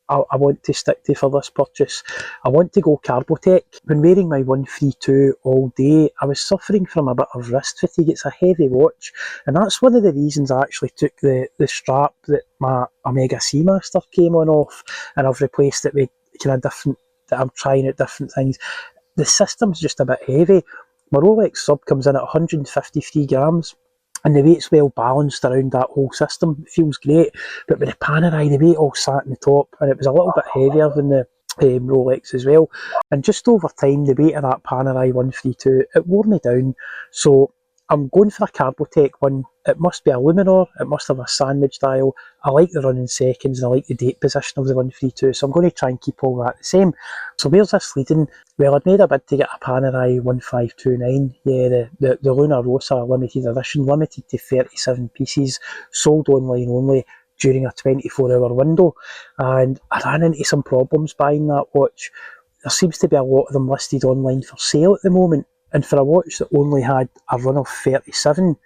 I want to stick to for this purchase. I want to go carbotech. When wearing my 132 all day, I was suffering from a bit of wrist fatigue. It's a heavy watch, and that's one of the reasons I actually took the strap that my Omega Seamaster came on off, and I've replaced it with kind of different, that I'm trying out different things. The system's just a bit heavy. My Rolex sub comes in at 153 grams, and the weight's well balanced around that whole system. It feels great, but with the Panerai, the weight all sat in the top, and it was a little bit heavier than the Rolex as well. And just over time, the weight of that Panerai 132, it wore me down. So I'm going for a carbotech one. It must be a Luminor, it must have a sandwich dial. I like the running seconds, and I like the date position of the 132, so I'm going to try and keep all that the same. So where's this leading? Well, I'd made a bid to get a Panerai 1529, the Luna Rosa limited edition, limited to 37 pieces, sold online only during a 24-hour window, and I ran into some problems buying that watch. There seems to be a lot of them listed online for sale at the moment, and for a watch that only had a run of 37,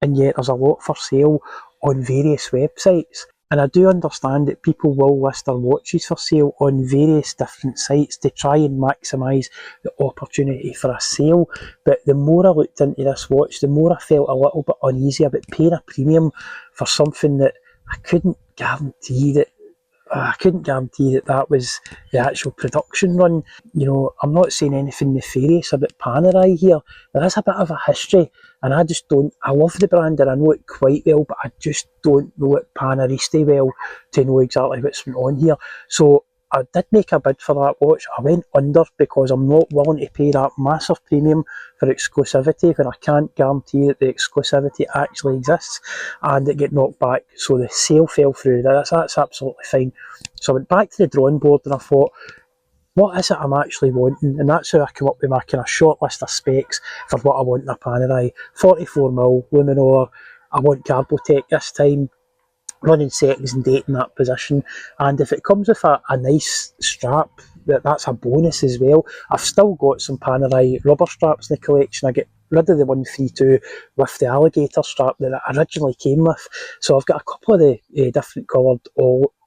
and yet there's a lot for sale on various websites. And I do understand that people will list their watches for sale on various different sites to try and maximise the opportunity for a sale. But the more I looked into this watch, the more I felt a little bit uneasy about paying a premium for something that I couldn't guarantee that was the actual production run. I'm not saying anything nefarious about Panerai here. There is a bit of a history, and I love the brand and I know it quite well, but I just don't know it Paneriste well to know exactly what's went on here. So I did make a bid for that watch. I went under because I'm not willing to pay that massive premium for exclusivity when I can't guarantee that the exclusivity actually exists, and it get knocked back. So the sale fell through. That's absolutely fine. So I went back to the drawing board and I thought, what is it I'm actually wanting? And that's how I come up with my kind of short list of specs for what I want in a Panerai. 44mm, Luminor, I want carbotech this time, running settings and date in that position, and if it comes with a nice strap, that's a bonus as well. I've still got some Panerai rubber straps in the collection. I get rid of the 132 with the alligator strap that it originally came with, so I've got a couple of the different coloured,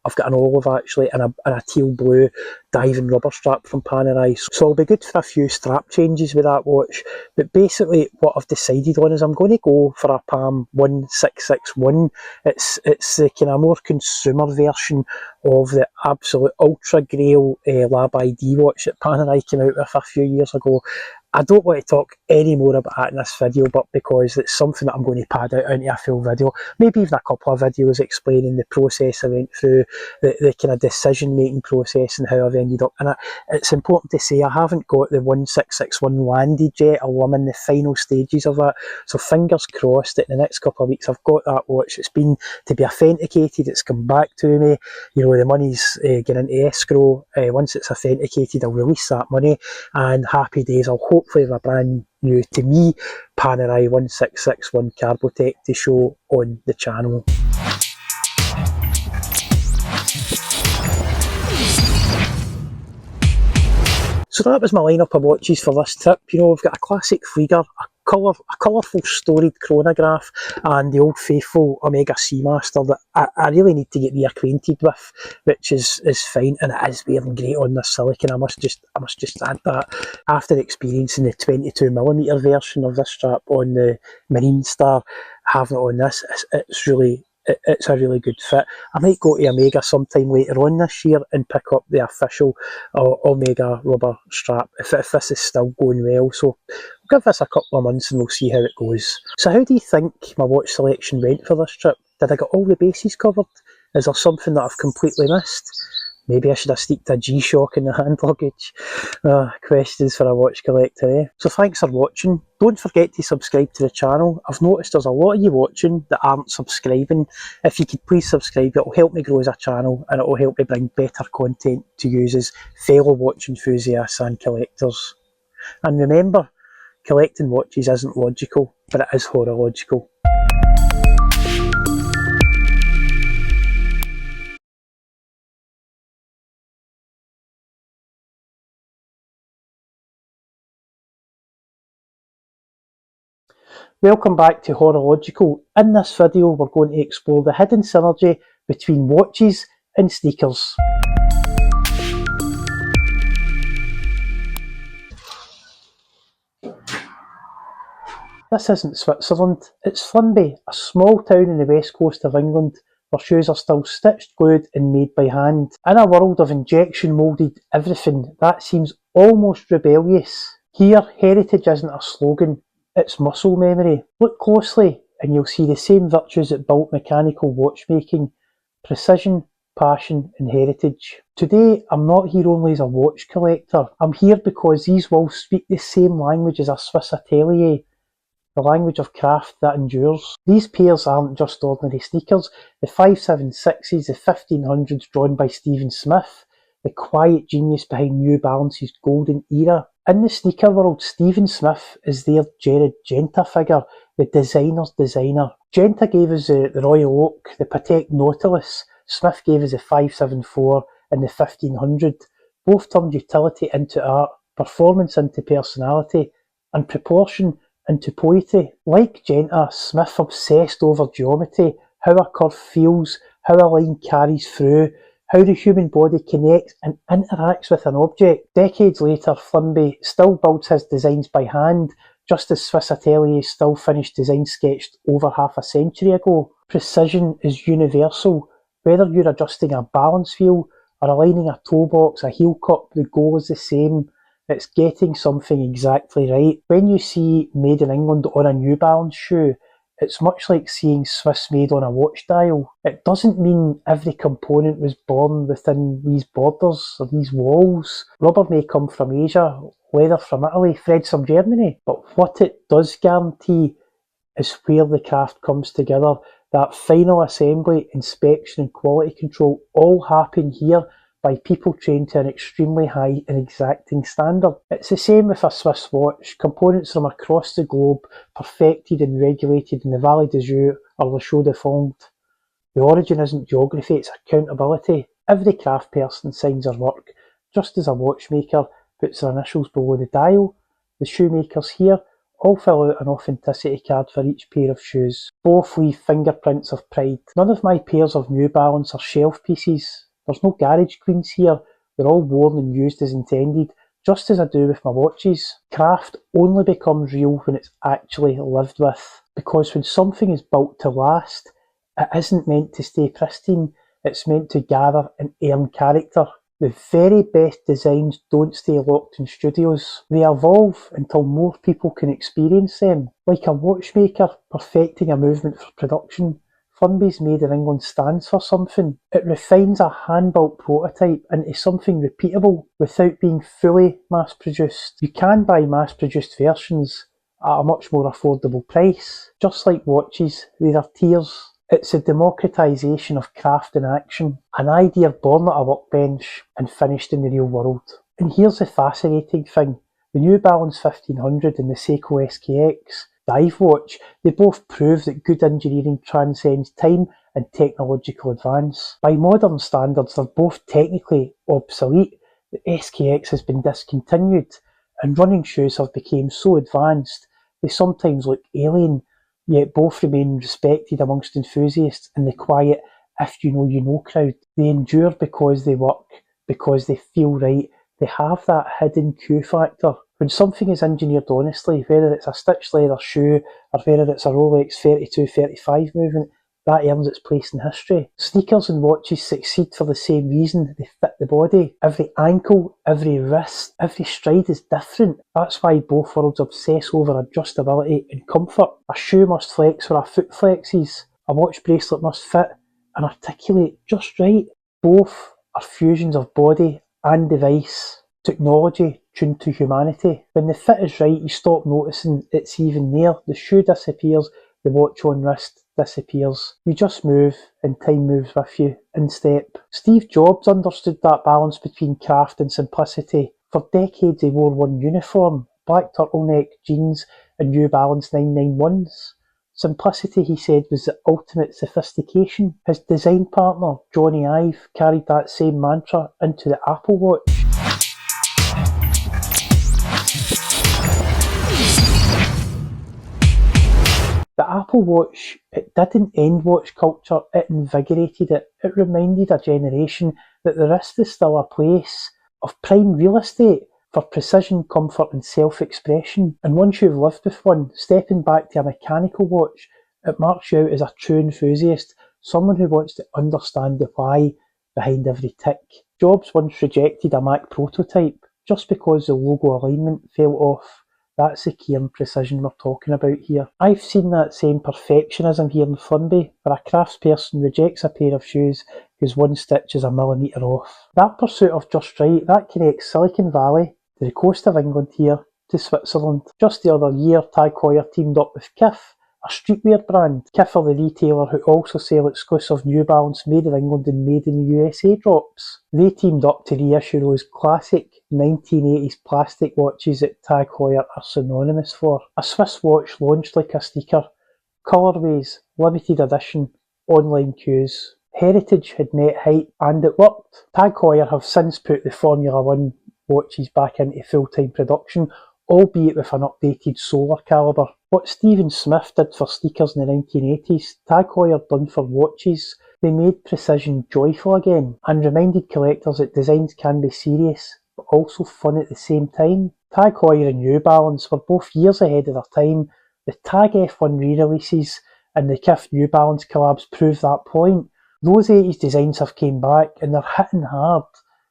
I've got an olive actually, and a teal blue diving rubber strap from Panerai. So I'll be good for a few strap changes with that watch. But basically what I've decided on is I'm going to go for a PAM 1661. It's the kind of more consumer version of the absolute ultra grail Lab ID watch that Panerai came out with a few years ago. I don't want to talk any more about that in this video, but because it's something that I'm going to pad out into a full video, maybe even a couple of videos explaining the process I went through, the kind of decision-making process and how I've ended up. And it's important to say I haven't got the 1661 landed yet, I'm in the final stages of it. So fingers crossed that in the next couple of weeks I've got that watch. It's been to be authenticated, it's come back to me. The money's getting into escrow. Once it's authenticated, I'll release that money, and happy days. I'll hopefully have a brand new, to me, Panerai 1661 carbotech to show on the channel. So that was my lineup of watches for this trip. We've got a classic Flieger, a colourful storied chronograph, and the old faithful Omega Seamaster that I really need to get reacquainted with, which is fine, and it is wearing great on this silicon. I must just add that. After experiencing the 22mm version of this strap on the Marine Star, having it on this, it's a really good fit. I might go to Omega sometime later on this year and pick up the official Omega rubber strap if this is still going well. So we'll give this a couple of months and we'll see how it goes. So how do you think my watch selection went for this trip? Did I get all the bases covered? Is there something that I've completely missed? Maybe I should have sneaked a G-Shock in the hand luggage. Questions for a watch collector, eh? So thanks for watching. Don't forget to subscribe to the channel. I've noticed there's a lot of you watching that aren't subscribing. If you could please subscribe, it'll help me grow as a channel and it'll help me bring better content to you as fellow watch enthusiasts and collectors. And remember, collecting watches isn't logical, but it is horological. Welcome back to HoroLogical. In this video we're going to explore the hidden synergy between watches and sneakers. This isn't Switzerland, it's Flimby, a small town in the west coast of England where shoes are still stitched, glued and made by hand. In a world of injection moulded everything, that seems almost rebellious. Here, heritage isn't a slogan, it's muscle memory. Look closely and you'll see the same virtues that built mechanical watchmaking: precision, passion and heritage. Today I'm not here only as a watch collector, I'm here because these walls speak the same language as a Swiss atelier, the language of craft that endures. These pairs aren't just ordinary sneakers. The 576s, the 1500s drawn by Stephen Smith, the quiet genius behind New Balance's golden era. In the sneaker world, Stephen Smith is their Jared Genta figure, the designer's designer. Genta gave us the Royal Oak, the Patek Nautilus. Smith gave us the 574 and the 1500. Both turned utility into art, performance into personality, and proportion into poetry. Like Genta, Smith obsessed over geometry, how a curve feels, how a line carries through, how the human body connects and interacts with an object. Decades later, Flimby still builds his designs by hand, just as Swiss ateliers still finish designs sketched over half a century ago. Precision is universal. Whether you're adjusting a balance wheel or aligning a toe box, a heel cup, the goal is the same. It's getting something exactly right. When you see Made in England on a New Balance shoe, it's much like seeing Swiss made on a watch dial. It doesn't mean every component was born within these borders or these walls. Rubber may come from Asia, leather from Italy, threads from Germany, but what it does guarantee is where the craft comes together. That final assembly, inspection and quality control all happen here by people trained to an extremely high and exacting standard. It's the same with a Swiss watch. Components from across the globe, perfected and regulated in the Valley des Jeux or Le Chaux de Fonds. The origin isn't geography, it's accountability. Every craft person signs their work, just as a watchmaker puts their initials below the dial. The shoemakers here all fill out an authenticity card for each pair of shoes. Both leave fingerprints of pride. None of my pairs of New Balance are shelf pieces. There's no garage queens here. They're all worn and used as intended, just as I do with my watches. Craft only becomes real when it's actually lived with, because when something is built to last, it isn't meant to stay pristine, it's meant to gather and earn character. The very best designs don't stay locked in studios. They evolve until more people can experience them. Like a watchmaker perfecting a movement for production, Flimby's Made in England stands for something. It refines a hand-built prototype into something repeatable without being fully mass-produced. You can buy mass-produced versions at a much more affordable price. Just like watches, there are tiers. It's a democratisation of craft in action, an idea born at a workbench and finished in the real world. And here's the fascinating thing, the New Balance 1500 and the Seiko SKX dive watch, they both prove that good engineering transcends time and technological advance. By modern standards, they're both technically obsolete. The SKX has been discontinued, and running shoes have become so advanced they sometimes look alien, yet both remain respected amongst enthusiasts in the quiet if you know crowd. They endure because they work, because they feel right, they have that hidden Q factor. When something is engineered honestly, whether it's a stitched leather shoe or whether it's a Rolex 32-35 movement, that earns its place in history. Sneakers and watches succeed for the same reason: they fit the body. Every ankle, every wrist, every stride is different. That's why both worlds obsess over adjustability and comfort. A shoe must flex where a foot flexes. A watch bracelet must fit and articulate just right. Both are fusions of body and device, technology tuned to humanity. When the fit is right, you stop noticing it's even there. The shoe disappears, the watch on wrist disappears. You just move, and time moves with you in step. Steve Jobs understood that balance between craft and simplicity. For decades he wore one uniform, black turtleneck jeans and New Balance 991s. Simplicity, he said, was the ultimate sophistication. His design partner, Johnny Ive, carried that same mantra into the Apple Watch. The Apple Watch, it didn't end watch culture, it invigorated it. It reminded a generation that the wrist is still a place of prime real estate for precision, comfort and self-expression. And once you've lived with one, stepping back to a mechanical watch, it marks you out as a true enthusiast, someone who wants to understand the why behind every tick. Jobs once rejected a Mac prototype just because the logo alignment fell off. That's the key and precision we're talking about here. I've seen that same perfectionism here in Flimby, where a craftsperson rejects a pair of shoes whose one stitch is a millimetre off. That pursuit of just right, that connects Silicon Valley to the coast of England here to Switzerland. Just the other year, Tag Heuer teamed up with Kith, a streetwear brand. Kith are the retailer who also sell exclusive New Balance Made in England and Made in the USA drops. They teamed up to reissue those classic 1980s plastic watches that Tag Heuer are synonymous for. A Swiss watch launched like a sneaker. Colourways, limited edition, online queues. Heritage had met height and it worked. Tag Heuer have since put the Formula 1 watches back into full-time production, albeit with an updated solar calibre. What Stephen Smith did for sneakers in the 1980s, Tag Heuer done for watches. They made precision joyful again and reminded collectors that designs can be serious but also fun at the same time. Tag Heuer and New Balance were both years ahead of their time. The Tag F1 re-releases and the Kith New Balance collabs prove that point. Those 80s designs have came back and they're hitting hard,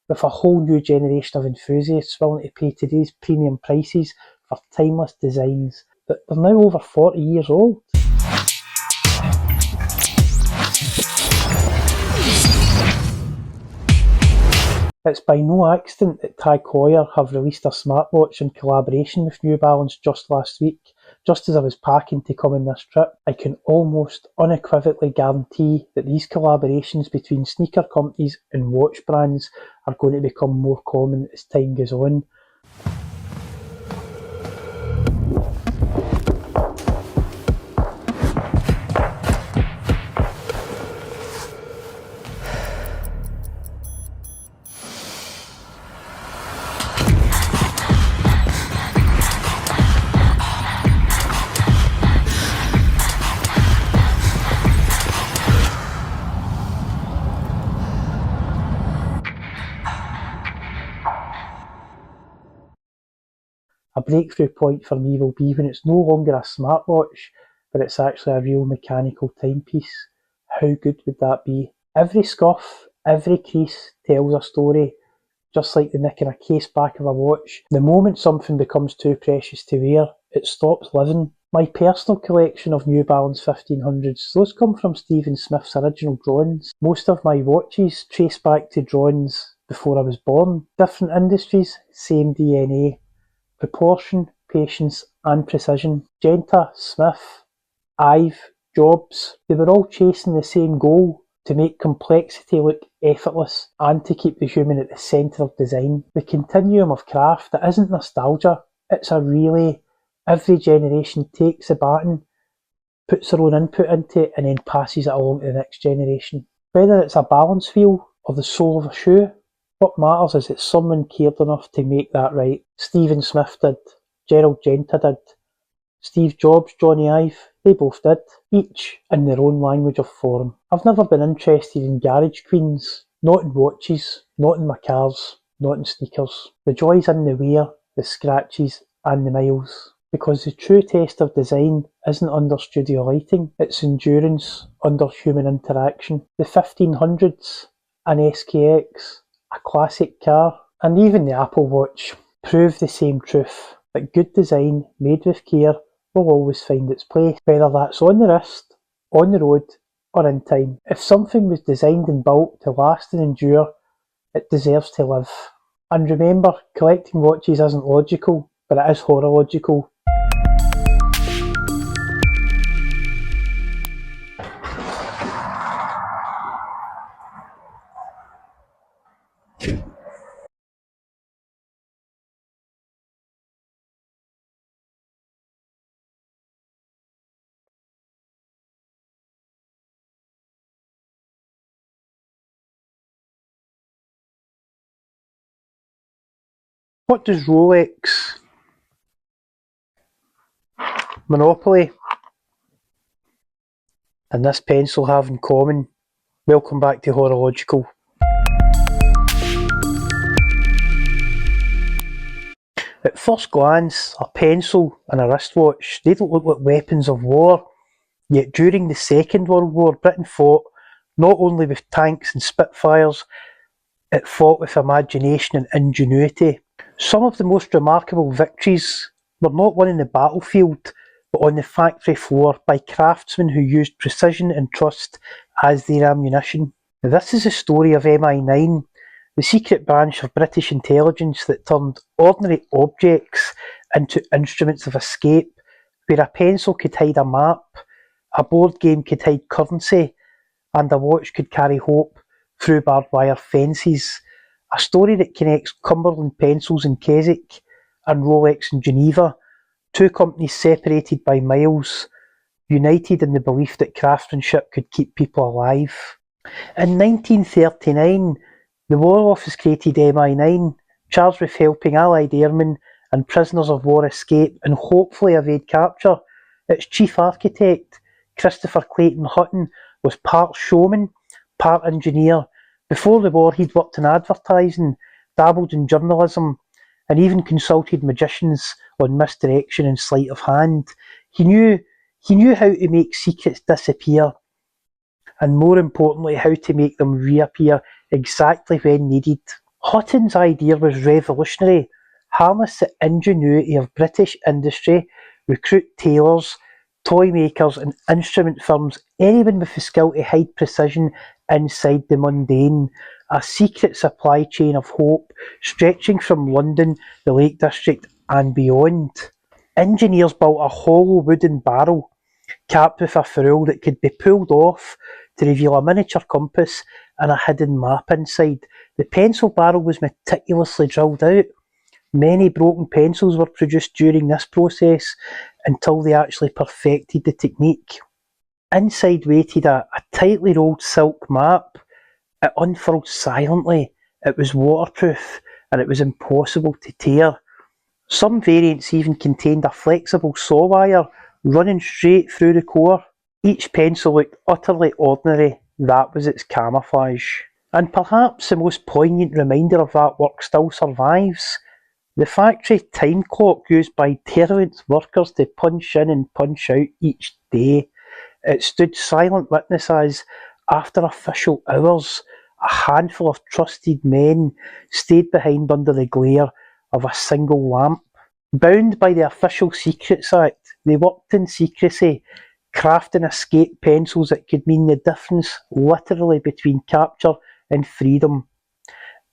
with a whole new generation of enthusiasts willing to pay today's premium prices for timeless designs that are now over 40 years old. It's by no accident that Tag Heuer have released a smartwatch in collaboration with New Balance just last week. Just as I was packing to come on this trip, I can almost unequivocally guarantee that these collaborations between sneaker companies and watch brands are going to become more common as time goes on. A breakthrough point for me will be when it's no longer a smartwatch, but it's actually a real mechanical timepiece. How good would that be? Every scuff, every crease tells a story, just like the nick in a case back of a watch. The moment something becomes too precious to wear, it stops living. My personal collection of New Balance 1500s, those come from Stephen Smith's original drawings. Most of my watches trace back to drawings before I was born. Different industries, same DNA. Proportion, patience and precision. Genta, Smith, Ive, Jobs, they were all chasing the same goal, to make complexity look effortless and to keep the human at the centre of design. The continuum of craft, that isn't nostalgia, it's a relay. Every generation takes the baton, puts their own input into it and then passes it along to the next generation. Whether it's a balance wheel or the sole of a shoe, what matters is that someone cared enough to make that right. Stephen Smith did, Gerald Genta did, Steve Jobs, Johnny Ive, they both did, each in their own language of form. I've never been interested in garage queens, not in watches, not in my cars, not in sneakers. The joy's in the wear, the scratches and the miles. Because the true test of design isn't under studio lighting, it's endurance under human interaction. The 1500s, an SKX, a classic car, and even the Apple Watch prove the same truth, that good design made with care will always find its place, whether that's on the wrist, on the road, or in time. If something was designed and built to last and endure, it deserves to live. And remember, collecting watches isn't logical, but it is horological. What does Rolex Monopoly and this pencil have in common? Welcome back to HoroLogical. At first glance, a pencil and a wristwatch, they don't look like weapons of war. Yet during the Second World War, Britain fought not only with tanks and Spitfires, it fought with imagination and ingenuity. Some of the most remarkable victories were not won in the battlefield, but on the factory floor by craftsmen who used precision and trust as their ammunition. This is the story of MI9, the secret branch of British intelligence that turned ordinary objects into instruments of escape, where a pencil could hide a map, a board game could hide currency, and a watch could carry hope through barbed wire fences. A story that connects Cumberland Pencils in Keswick and Rolex in Geneva, two companies separated by miles, united in the belief that craftsmanship could keep people alive. In 1939, the War Office created MI9, charged with helping Allied airmen and prisoners of war escape and hopefully evade capture. Its chief architect, Christopher Clayton Hutton, was part showman, part engineer. Before the war, he'd worked in advertising, dabbled in journalism, and even consulted magicians on misdirection and sleight of hand. He knew how to make secrets disappear, and more importantly, how to make them reappear exactly when needed. Hutton's idea was revolutionary. Harness the ingenuity of British industry, recruit tailors, toy makers and instrument firms, anyone with the skill to hide precision inside the mundane. A secret supply chain of hope, stretching from London, the Lake District and beyond. Engineers built a hollow wooden barrel, capped with a ferrule that could be pulled off to reveal a miniature compass and a hidden map inside. The pencil barrel was meticulously drilled out. Many broken pencils were produced during this process until they actually perfected the technique. Inside waited a tightly rolled silk map. It unfurled silently. It was waterproof and it was impossible to tear. Some variants even contained a flexible saw wire running straight through the core. Each pencil looked utterly ordinary. That was its camouflage. And perhaps the most poignant reminder of that work still survives. The factory time clock used by derelict workers to punch in and punch out each day. It stood silent witness as, after official hours, a handful of trusted men stayed behind under the glare of a single lamp. Bound by the Official Secrets Act, they worked in secrecy, crafting escape pencils that could mean the difference literally between capture and freedom.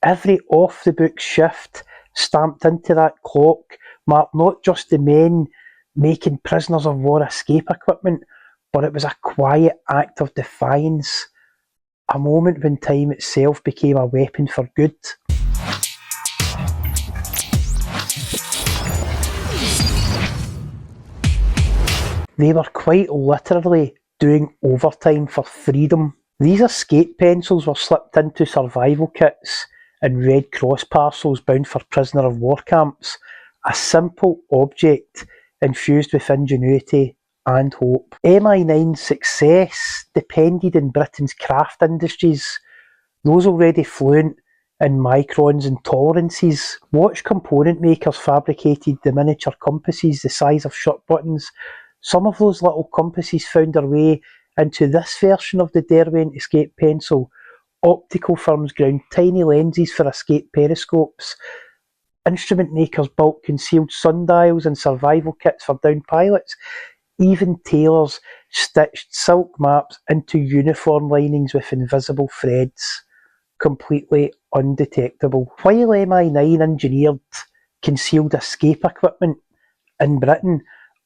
Every off-the-book shift stamped into that clock marked not just the men making prisoners of war escape equipment, but it was a quiet act of defiance, a moment when time itself became a weapon for good. They were quite literally doing overtime for freedom. These escape pencils were slipped into survival kits and Red Cross parcels bound for prisoner of war camps, a simple object infused with ingenuity and hope. MI9's success depended on Britain's craft industries, those already fluent in microns and tolerances. Watch component makers fabricated the miniature compasses the size of shirt buttons. Some of those little compasses found their way into this version of the Derwent escape pencil. Optical firms ground tiny lenses for escape periscopes. Instrument makers built concealed sundials and survival kits for downed pilots. Even tailors stitched silk maps into uniform linings with invisible threads. Completely undetectable. While MI9 engineered concealed escape equipment in Britain,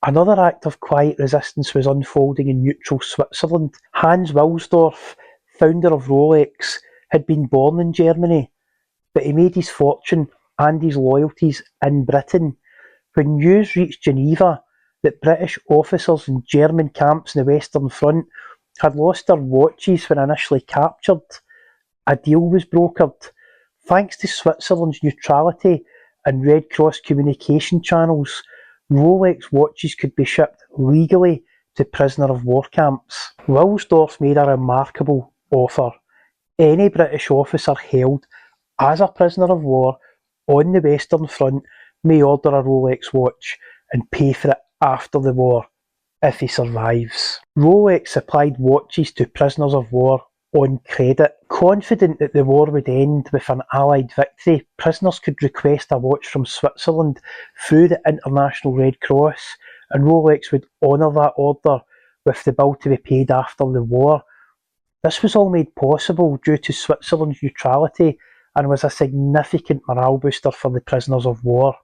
another act of quiet resistance was unfolding in neutral Switzerland. Hans Wilsdorf, founder of Rolex, had been born in Germany, but he made his fortune and his loyalties in Britain. When news reached Geneva that British officers in German camps in the Western Front had lost their watches when initially captured, a deal was brokered. Thanks to Switzerland's neutrality and Red Cross communication channels, Rolex watches could be shipped legally to prisoner of war camps. Wilsdorf made a remarkable offer. Any British officer held as a prisoner of war on the Western Front may order a Rolex watch and pay for it after the war if he survives. Rolex supplied watches to prisoners of war on credit. Confident that the war would end with an Allied victory, prisoners could request a watch from Switzerland through the International Red Cross, and Rolex would honour that order with the bill to be paid after the war. This was all made possible due to Switzerland's neutrality and was a significant morale booster for the prisoners of war.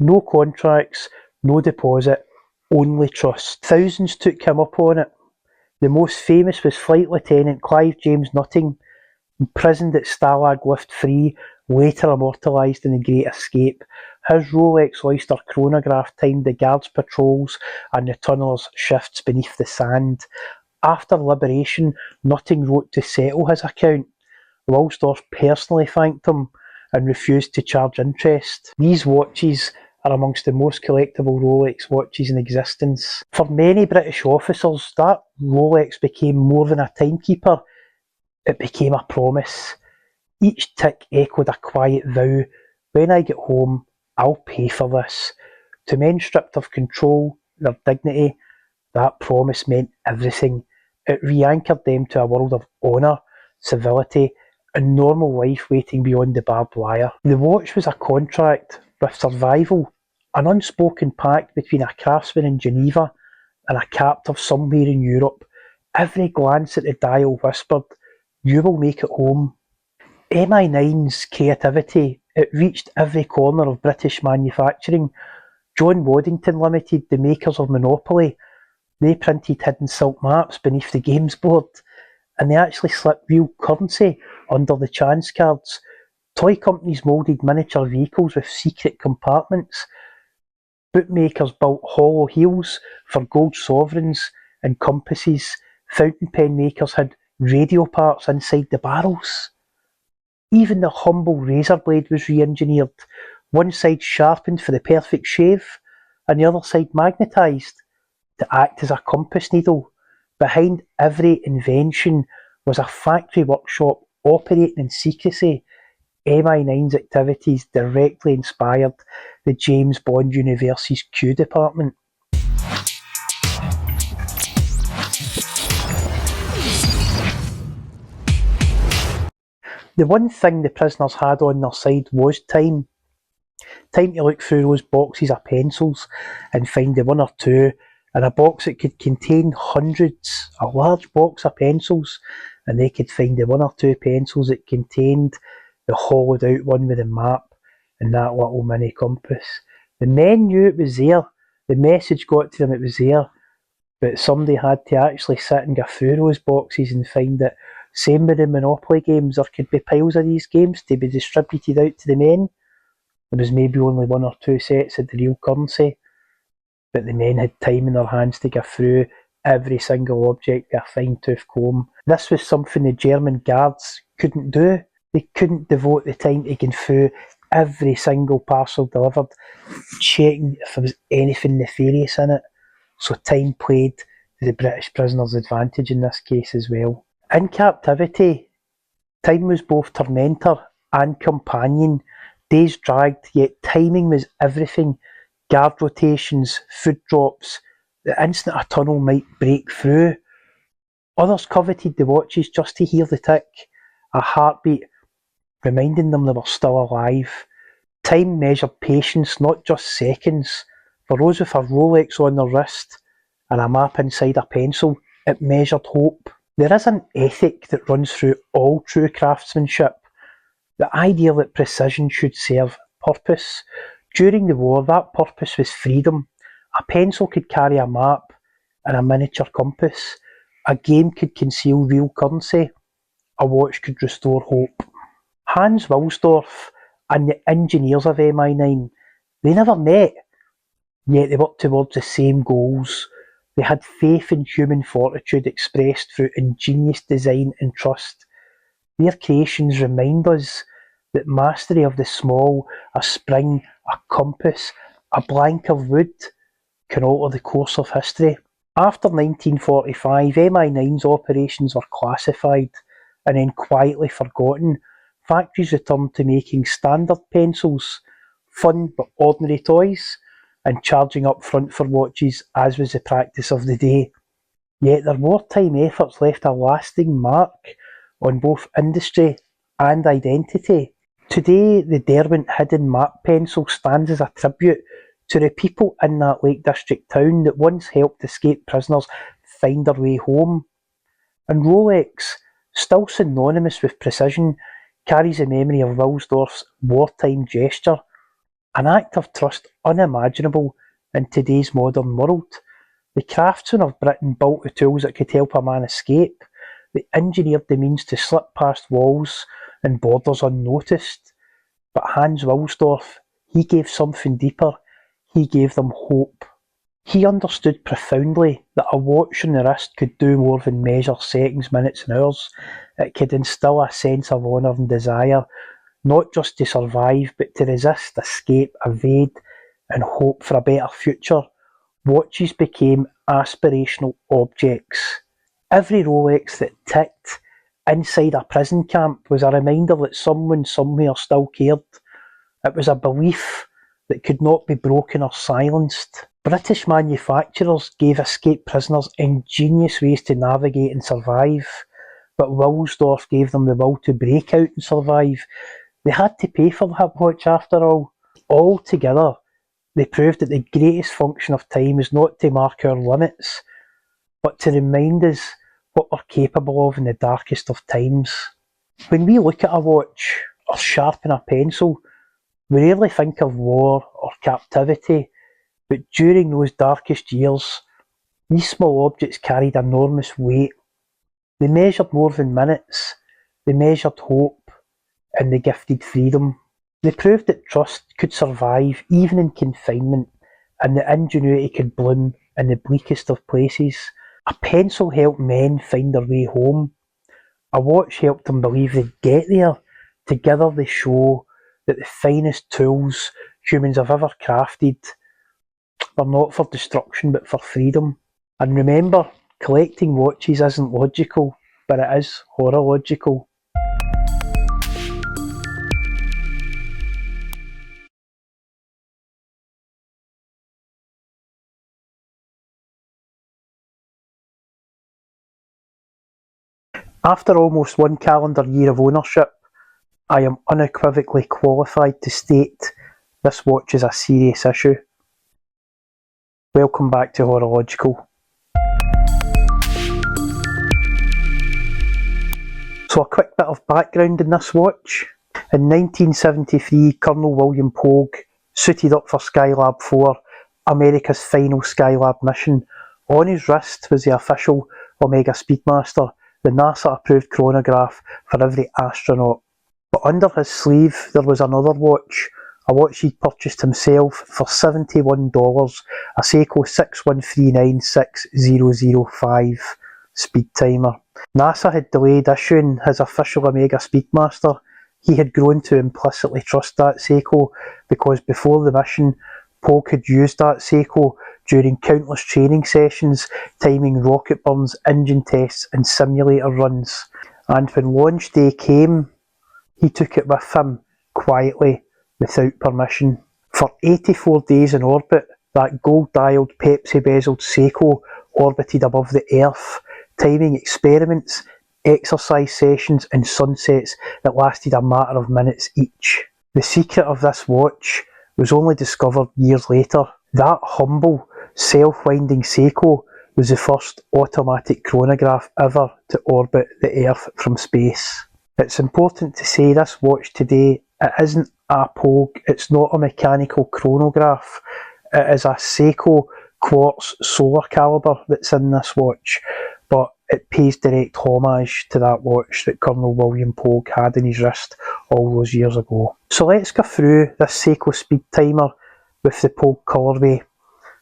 No contracts, no deposit, only trust. Thousands took him up on it. The most famous was Flight Lieutenant Clive James Nutting, imprisoned at Stalag Luft 3, later immortalised in The Great Escape. His Rolex Oyster chronograph timed the guards' patrols and the tunnellers' shifts beneath the sand. After liberation, Nutting wrote to settle his account. Wilsdorf personally thanked him and refused to charge interest. These watches are amongst the most collectible Rolex watches in existence. For many British officers, that Rolex became more than a timekeeper, it became a promise. Each tick echoed a quiet vow: when I get home, I'll pay for this. To men stripped of control, their dignity, that promise meant everything. It re-anchored them to a world of honour, civility, and normal life waiting beyond the barbed wire. The watch was a contract with survival, an unspoken pact between a craftsman in Geneva and a captive somewhere in Europe. Every glance at the dial whispered, "You will make it home." MI9's creativity, it reached every corner of British manufacturing. John Waddington Limited, the makers of Monopoly, they printed hidden silk maps beneath the games board, and they actually slipped real currency under the chance cards. Toy companies moulded miniature vehicles with secret compartments. Bookmakers built hollow heels for gold sovereigns and compasses. Fountain pen makers had radio parts inside the barrels. Even the humble razor blade was re-engineered, one side sharpened for the perfect shave, and the other side magnetised to act as a compass needle. Behind every invention was a factory workshop operating in secrecy. MI9's activities directly inspired the James Bond universe's Q department. The one thing the prisoners had on their side was time. Time to look through those boxes of pencils and find the one or two in a box that could contain hundreds, a large box of pencils, and they could find the one or two pencils that contained the hollowed out one with a map and that little mini compass. The men knew it was there, the message got to them it was there, but somebody had to actually sit and go through those boxes and find it. Same with the Monopoly games, there could be piles of these games to be distributed out to the men. There was maybe only one or two sets of the real currency, but the men had time in their hands to go through every single object with a fine-tooth comb. This was something the German guards couldn't do. They couldn't devote the time to going through every single parcel delivered, checking if there was anything nefarious in it. So time played to the British prisoners' advantage in this case as well. In captivity, time was both tormentor and companion. Days dragged, yet timing was everything. Guard rotations, food drops, the instant a tunnel might break through. Others coveted the watches just to hear the tick, a heartbeat, reminding them they were still alive. Time measured patience, not just seconds. For those with a Rolex on their wrist and a map inside a pencil, it measured hope. There is an ethic that runs through all true craftsmanship. The idea that precision should serve purpose. During the war, that purpose was freedom. A pencil could carry a map and a miniature compass. A game could conceal real currency. A watch could restore hope. Hans Wilsdorf and the engineers of MI9, they never met, yet they worked towards the same goals. They had faith in human fortitude expressed through ingenious design and trust. Their creations remind us that mastery of the small, a spring, a compass, a blank of wood, can alter the course of history. After 1945, MI9's operations were classified and then quietly forgotten. Factories returned to making standard pencils, fun but ordinary toys, and charging up front for watches, as was the practice of the day. Yet their wartime efforts left a lasting mark on both industry and identity. Today, the Derwent Hidden Map pencil stands as a tribute to the people in that Lake District town that once helped escaped prisoners find their way home. And Rolex, still synonymous with precision, carries the memory of Wilsdorf's wartime gesture, an act of trust unimaginable in today's modern world. The craftsmen of Britain built the tools that could help a man escape. They engineered the means to slip past walls and borders unnoticed. But Hans Wilsdorf, he gave something deeper. He gave them hope. He understood profoundly that a watch on the wrist could do more than measure seconds, minutes and hours. It could instill a sense of honour and desire, not just to survive, but to resist, escape, evade, and hope for a better future. Watches became aspirational objects. Every Rolex that ticked inside a prison camp was a reminder that someone somewhere still cared. It was a belief that could not be broken or silenced. British manufacturers gave escaped prisoners ingenious ways to navigate and survive, but Wilsdorf gave them the will to break out and survive. They had to pay for that watch after all. Altogether, they proved that the greatest function of time is not to mark our limits, but to remind us what we're capable of in the darkest of times. When we look at a watch or sharpen a pencil, we rarely think of war or captivity, but during those darkest years, these small objects carried enormous weight. They measured more than minutes, they measured hope, and they gifted freedom. They proved that trust could survive even in confinement, and that ingenuity could bloom in the bleakest of places. A pencil helped men find their way home. A watch helped them believe they'd get there. Together they show that the finest tools humans have ever crafted were not for destruction but for freedom. And remember, collecting watches isn't logical, but it is horological. After almost one calendar year of ownership, I am unequivocally qualified to state this watch is a serious issue. Welcome back to HoroLogical. So a quick bit of background in this watch. In 1973, Colonel William Pogue suited up for Skylab 4, America's final Skylab mission. On his wrist was the official Omega Speedmaster, the NASA-approved chronograph for every astronaut. But under his sleeve there was another watch, a watch he'd purchased himself for $71, a Seiko 613960005 Speedtimer. NASA had delayed issuing his official Omega Speedmaster. He had grown to implicitly trust that Seiko because before the mission, Pogue had used that Seiko during countless training sessions, timing rocket burns, engine tests and simulator runs. And when launch day came, he took it with him, quietly, without permission. For 84 days in orbit, that gold-dialed, Pepsi-bezeled Seiko orbited above the Earth, timing experiments, exercise sessions and sunsets that lasted a matter of minutes each. The secret of this watch was only discovered years later. That humble, self-winding Seiko was the first automatic chronograph ever to orbit the Earth from space. It's important to say this watch today, it isn't a Pogue, it's not a mechanical chronograph, it is a Seiko quartz solar caliber that's in this watch, but it pays direct homage to that watch that Colonel William Pogue had in his wrist all those years ago. So let's go through this Seiko Speedtimer with the Pogue colourway.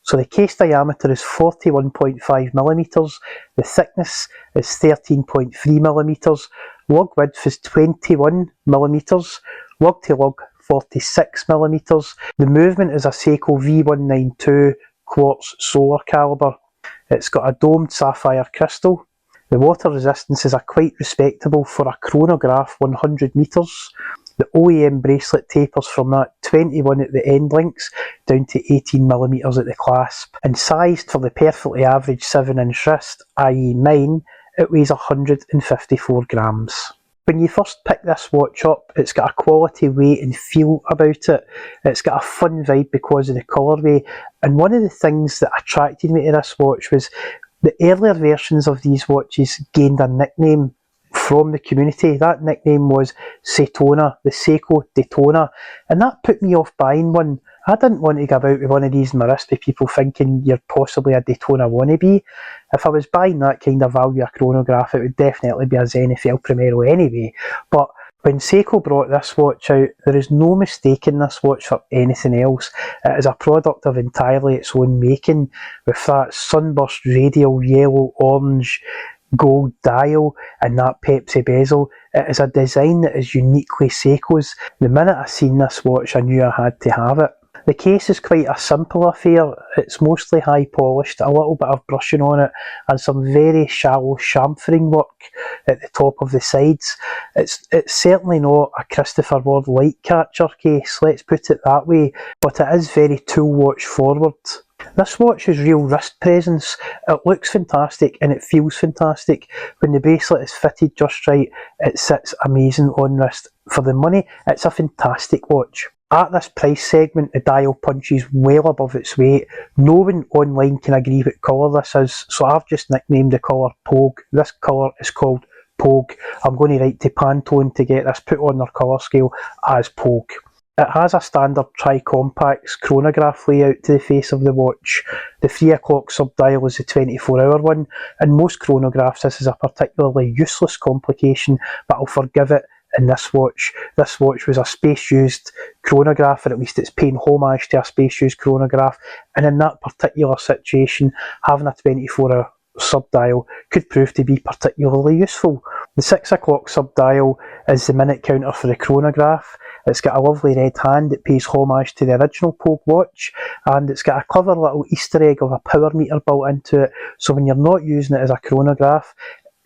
So the case diameter is 41.5mm, the thickness is 13.3mm, lug width is 21mm, lug to lug 46mm. The movement is a Seiko V192 quartz solar caliber. It's got a domed sapphire crystal. The water resistance is quite respectable for a chronograph 100 metres. The OEM bracelet tapers from that 21 at the end links down to 18mm at the clasp. And sized for the perfectly average 7-inch wrist, i.e. mine, it weighs 154 grams. When you first pick this watch up, it's got a quality weight and feel about it. It's got a fun vibe because of the colourway. And one of the things that attracted me to this watch was the earlier versions of these watches gained a nickname from the community. That nickname was Setona, the Seiko Daytona, and that put me off buying one. I didn't want to go about with one of these in my wrist with people thinking you're possibly a Daytona wannabe. If I was buying that kind of value a chronograph, it would definitely be a Zenithal Primero anyway. But when Seiko brought this watch out, there is no mistaking this watch for anything else. It is a product of entirely its own making, with that sunburst radial yellow, orange, gold dial and that Pepsi bezel. It is a design that is uniquely Seiko's. The minute I seen this watch, I knew I had to have it. The case is quite a simple affair. It's mostly high polished, a little bit of brushing on it, and some very shallow chamfering work at the top of the sides. It's certainly not a Christopher Ward light catcher case, let's put it that way, but it is very tool watch forward. This watch has real wrist presence. It looks fantastic and it feels fantastic. When the bracelet is fitted just right, it sits amazing on wrist. For the money, it's a fantastic watch. At this price segment, the dial punches well above its weight. No one online can agree what colour this is, so I've just nicknamed the colour Pogue. This colour is called Pogue. I'm going to write to Pantone to get this put on their colour scale as Pogue. It has a standard tri-compacts chronograph layout to the face of the watch. The 3 o'clock sub-dial is the 24-hour one. In most chronographs this is a particularly useless complication, but I'll forgive it in this watch. This watch was a space-used chronograph, or at least it's paying homage to a space-used chronograph, and in that particular situation, having a 24-hour sub-dial could prove to be particularly useful. The 6 o'clock sub-dial is the minute counter for the chronograph. It's got a lovely red hand that pays homage to the original Pogue watch, and it's got a clever little Easter egg of a power meter built into it, so when you're not using it as a chronograph,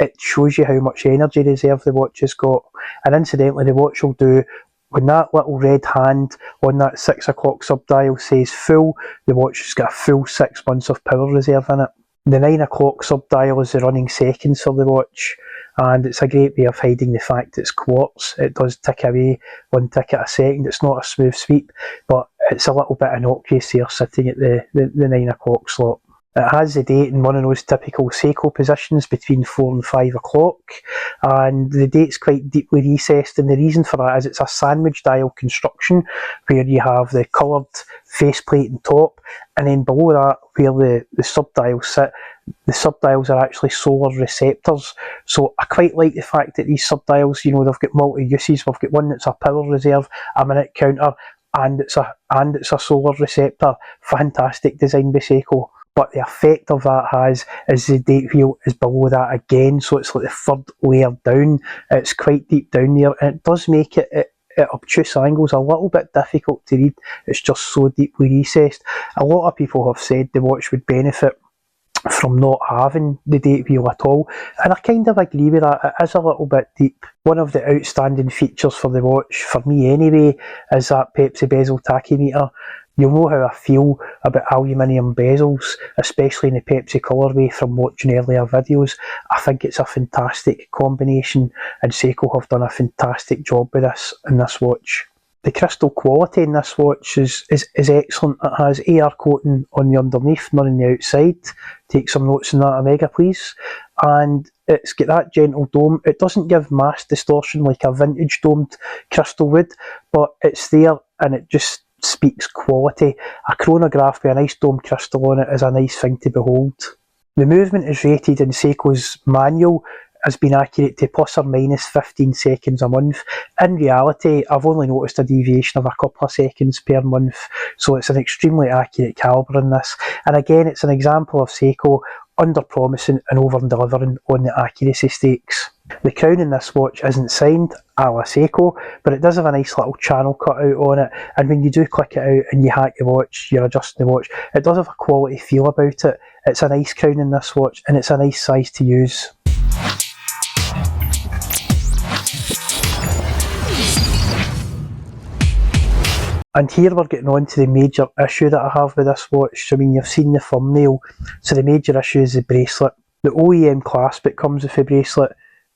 it shows you how much energy reserve the watch has got. And incidentally, the watch will do, when that little red hand on that 6 o'clock sub-dial says full, the watch has got a full 6 months of power reserve in it. The 9 o'clock sub-dial is the running seconds for the watch, and it's a great way of hiding the fact it's quartz. It does tick away 1 tick at a second. It's not a smooth sweep, but it's a little bit innocuous here sitting at the 9 o'clock slot. It has the date in one of those typical Seiko positions between 4 and 5 o'clock, and the date's quite deeply recessed, and the reason for that is it's a sandwich dial construction where you have the coloured faceplate and top, and then below that where the sub-dials sit, the sub-dials are actually solar receptors. So I quite like the fact that these sub-dials, they've got multi-uses. We've got one that's a power reserve, a minute counter, and it's a solar receptor. Fantastic design by Seiko. But the effect of that is the date wheel is below that again, so it's like the third layer down. It's quite deep down there, and it does make it at obtuse angles a little bit difficult to read. It's just so deeply recessed. A lot of people have said the watch would benefit from not having the date wheel at all, and I kind of agree with that. It is a little bit deep. One of the outstanding features for the watch, for me anyway, is that Pepsi bezel tachymeter. You'll know how I feel about aluminium bezels, especially in the Pepsi colourway from watching earlier videos. I think it's a fantastic combination, and Seiko have done a fantastic job with this in this watch. The crystal quality in this watch is excellent. It has AR coating on the underneath, none on the outside. Take some notes on that, Omega, please. and it's got that gentle dome. It doesn't give mass distortion like a vintage domed crystal would, but it's there and it just speaks quality. A chronograph with a nice domed crystal on it is a nice thing to behold. The movement is rated in Seiko's manual has been accurate to plus or minus 15 seconds a month. In reality, I've only noticed a deviation of a couple of seconds per month, so it's an extremely accurate calibre in this. And again, it's an example of Seiko under-promising and over-delivering on the accuracy stakes. The crown in this watch isn't signed a la Seiko, but it does have a nice little channel cut out on it, and when you do click it out and you hack the watch, you're adjusting the watch, it does have a quality feel about it. It's a nice crown in this watch, and it's a nice size to use. And here we're getting on to the major issue that I have with this watch. I mean, you've seen the thumbnail. So the major issue is the bracelet. The OEM clasp that comes with the bracelet,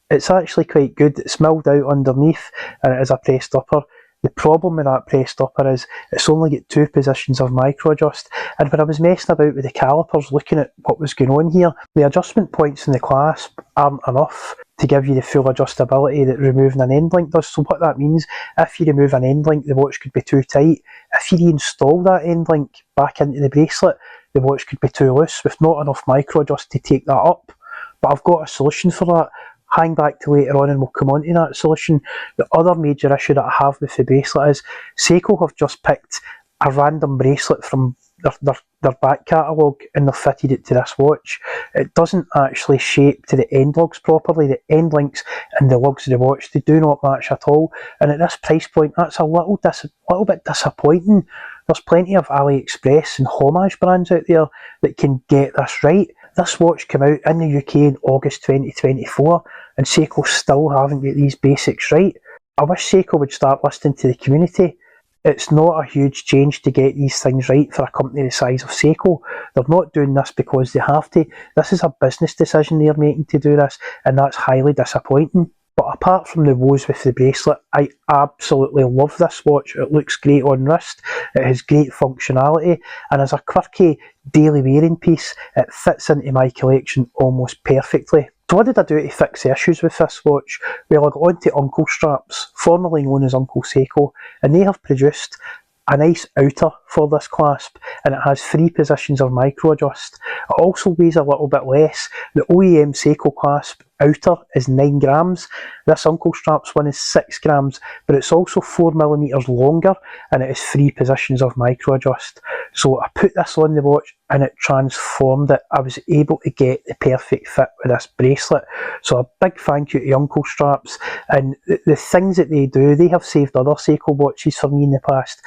it's actually quite good. It's milled out underneath and it is a pressed upper. The problem with that pressed upper is it's only got 2 positions of micro adjust, and when I was messing about with the calipers looking at what was going on here, the adjustment points in the clasp aren't enough to give you the full adjustability that removing an end link does. So what that means, if you remove an end link, the watch could be too tight. If you reinstall that end link back into the bracelet, the watch could be too loose with not enough micro adjust to take that up. But I've got a solution for that. Hang back to later on and we'll come on to that solution. The other major issue that I have with the bracelet is Seiko have just picked a random bracelet from their back catalogue and they've fitted it to this watch. It doesn't actually shape to the end lugs properly. The end links and the lugs of the watch, they do not match at all. And at this price point, that's a little bit disappointing. There's plenty of AliExpress and homage brands out there that can get this right. This watch came out in the UK in August 2024 and Seiko still haven't got these basics right. I wish Seiko would start listening to the community. It's not a huge change to get these things right for a company the size of Seiko. They're not doing this because they have to. This is a business decision they're making to do this, and that's highly disappointing. But apart from the woes with the bracelet, I absolutely love this watch. It looks great on wrist, it has great functionality, and as a quirky daily wearing piece, it fits into my collection almost perfectly. So what did I do to fix the issues with this watch? Well, I got onto Uncle Straps, formerly known as Uncle Seiko, and they have produced a nice outer for this clasp, and it has 3 positions of micro adjust. It also weighs a little bit less. The OEM Seiko clasp outer is 9 grams. This Uncle Straps one is 6 grams, but it's also 4mm longer, and it has 3 positions of micro adjust. So I put this on the watch and it transformed it. I was able to get the perfect fit with this bracelet. So a big thank you to Uncle Straps, and the things that they do, they have saved other Seiko watches for me in the past.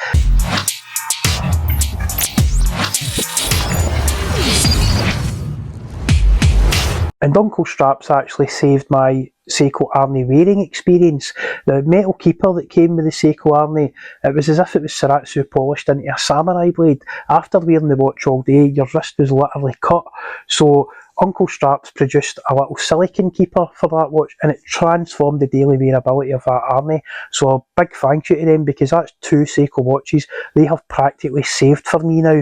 And Uncle Straps actually saved my Seiko Arnie wearing experience. The metal keeper that came with the Seiko Arnie, it was as if it was Shiratsu polished into a samurai blade. After wearing the watch all day, your wrist was literally cut. So Uncle Straps produced a little silicone keeper for that watch, and it transformed the daily wearability of that Arnie. So a big thank you to them, because that's 2 Seiko watches they have practically saved for me now.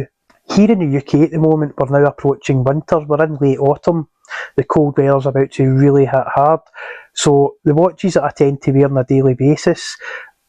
Here in the UK at the moment, we're now approaching winter, we're in late autumn. The cold weather's about to really hit hard. So the watches that I tend to wear on a daily basis,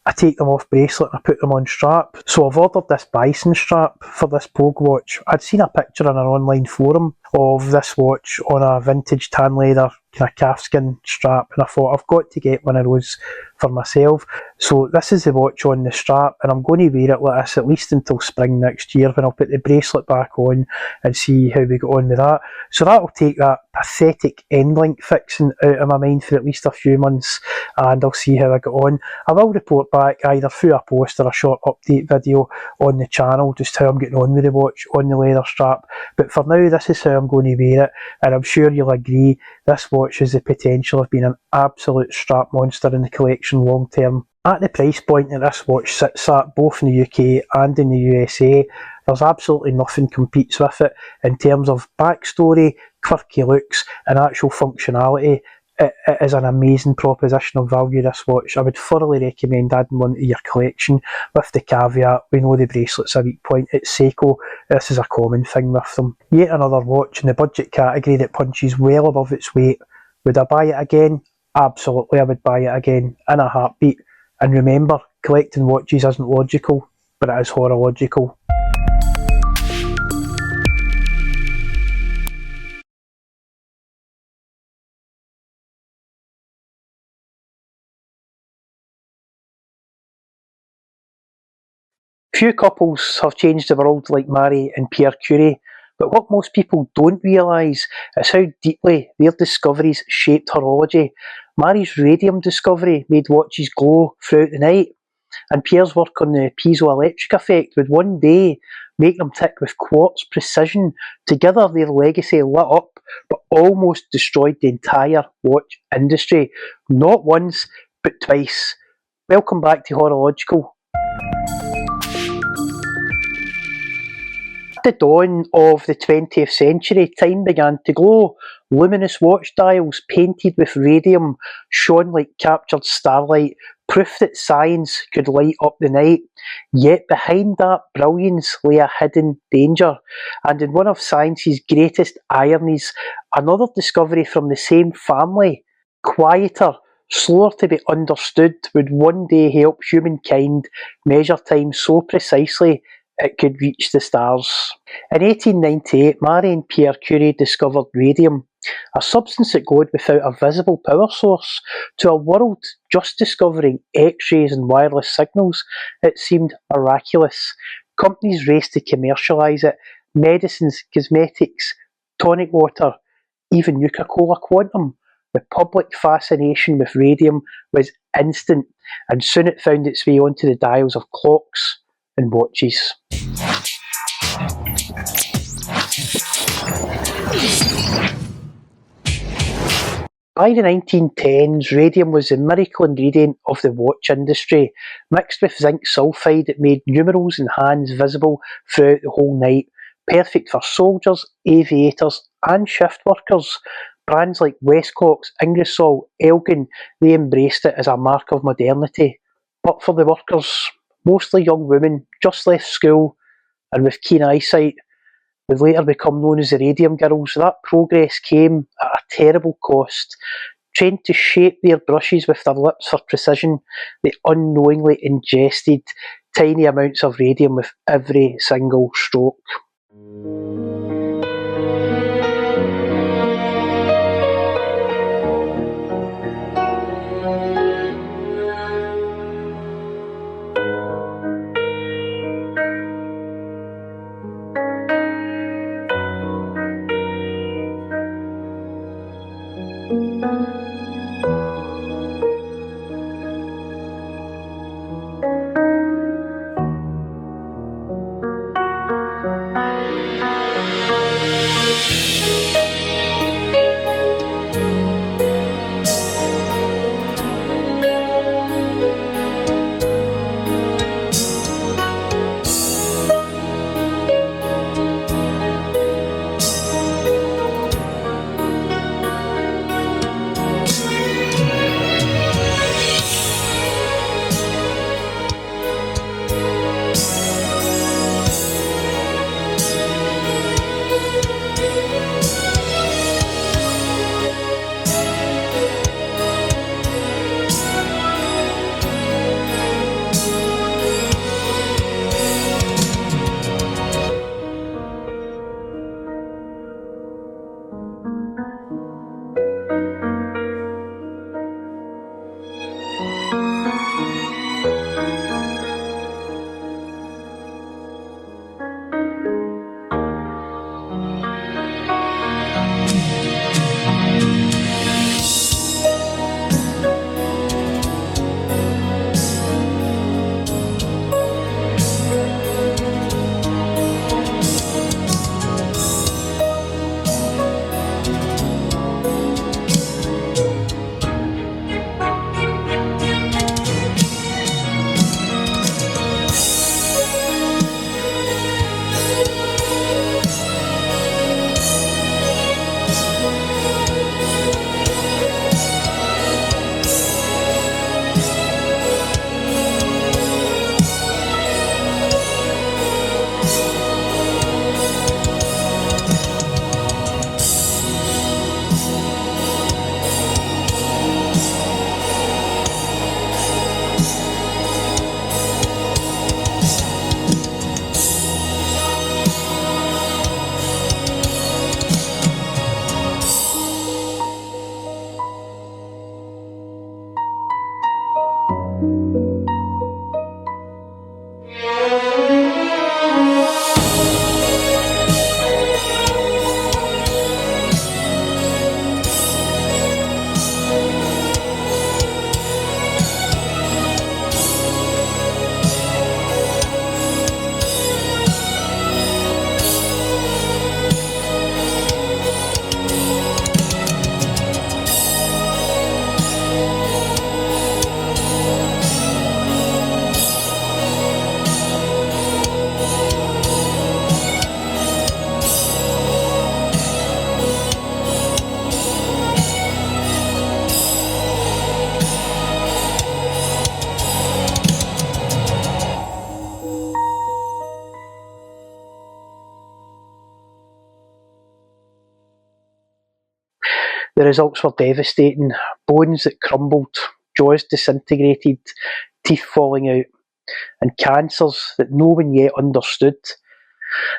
I take them off bracelet and I put them on strap. So I've ordered this bison strap for this Pogue watch. I'd seen a picture in an online forum of this watch on a vintage tan leather kind of calfskin strap, and I thought I've got to get one of those for myself. So this is the watch on the strap, and I'm going to wear it like this at least until spring next year, when I'll put the bracelet back on and see how we get on with that. So that'll take that pathetic end link fixing out of my mind for at least a few months, and I'll see how I get on. I will report back either through a post or a short update video on the channel just how I'm getting on with the watch on the leather strap. But for now, this is how I'm going to wear it, and I'm sure you'll agree this watch has the potential of being an absolute strap monster in the collection long term. At the price point that this watch sits at, both in the UK and in the USA, there's absolutely nothing competes with it in terms of backstory, quirky looks and actual functionality. it is an amazing proposition of value, this watch. I would thoroughly recommend adding one to your collection, with the caveat, we know the bracelet's a weak point. At Seiko, this is a common thing with them. Yet another watch in the budget category that punches well above its weight. Would I buy it again? Absolutely, I would buy it again, in a heartbeat. And remember, collecting watches isn't logical, but it is horological. Few couples have changed the world like Marie and Pierre Curie, but what most people don't realise is how deeply their discoveries shaped horology. Marie's radium discovery made watches glow throughout the night, and Pierre's work on the piezoelectric effect would one day make them tick with quartz precision. Together their legacy lit up, but almost destroyed the entire watch industry. Not once, but twice. Welcome back to HoroLogical. At the dawn of the 20th century, time began to glow. Luminous watch dials painted with radium shone like captured starlight, proof that science could light up the night. Yet behind that brilliance lay a hidden danger, and in one of science's greatest ironies, another discovery from the same family, quieter, slower to be understood, would one day help humankind measure time so precisely it could reach the stars. In 1898, Marie and Pierre Curie discovered radium, a substance that glowed without a visible power source. To a world just discovering X-rays and wireless signals, it seemed miraculous. Companies raced to commercialise it. Medicines, cosmetics, tonic water, even Nuka-Cola Quantum. The public fascination with radium was instant, and soon it found its way onto the dials of clocks and watches. By the 1910s, radium was the miracle ingredient of the watch industry. Mixed with zinc sulfide, it made numerals and hands visible throughout the whole night. Perfect for soldiers, aviators and shift workers. Brands like Westclox, Ingersoll, Elgin, they embraced it as a mark of modernity. But for the workers, mostly young women, just left school and with keen eyesight, would later become known as the Radium Girls, that progress came at a terrible cost. Trained to shape their brushes with their lips for precision, they unknowingly ingested tiny amounts of radium with every single stroke. The results were devastating. Bones that crumbled, jaws disintegrated, teeth falling out, and cancers that no one yet understood.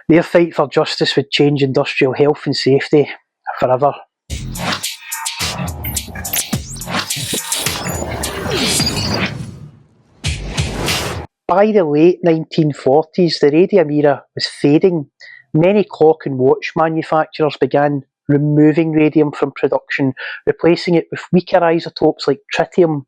Their fight for justice would change industrial health and safety forever. By the late 1940s, the radium era was fading. Many clock and watch manufacturers began removing radium from production, replacing it with weaker isotopes like tritium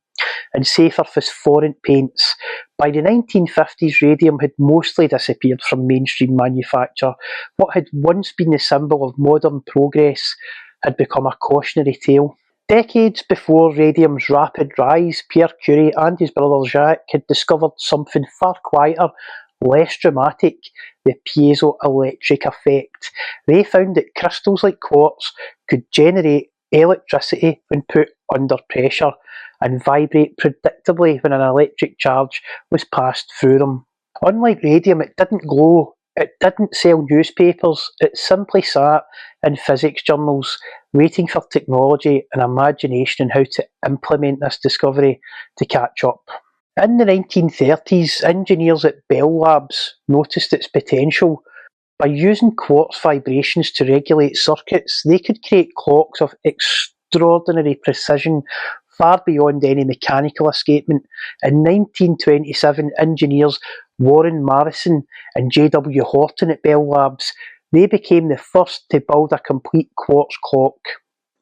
and safer phosphorant paints. By the 1950s, radium had mostly disappeared from mainstream manufacture. What had once been the symbol of modern progress had become a cautionary tale. Decades before radium's rapid rise, Pierre Curie and his brother Jacques had discovered something far quieter, less dramatic: the piezoelectric effect. They found that crystals like quartz could generate electricity when put under pressure and vibrate predictably when an electric charge was passed through them. Unlike radium, it didn't glow, it didn't sell newspapers, it simply sat in physics journals, waiting for technology and imagination on how to implement this discovery to catch up. In the 1930s, engineers at Bell Labs noticed its potential. By using quartz vibrations to regulate circuits, they could create clocks of extraordinary precision, far beyond any mechanical escapement. In 1927, engineers Warren Marrison and J.W. Horton at Bell Labs, they became the first to build a complete quartz clock.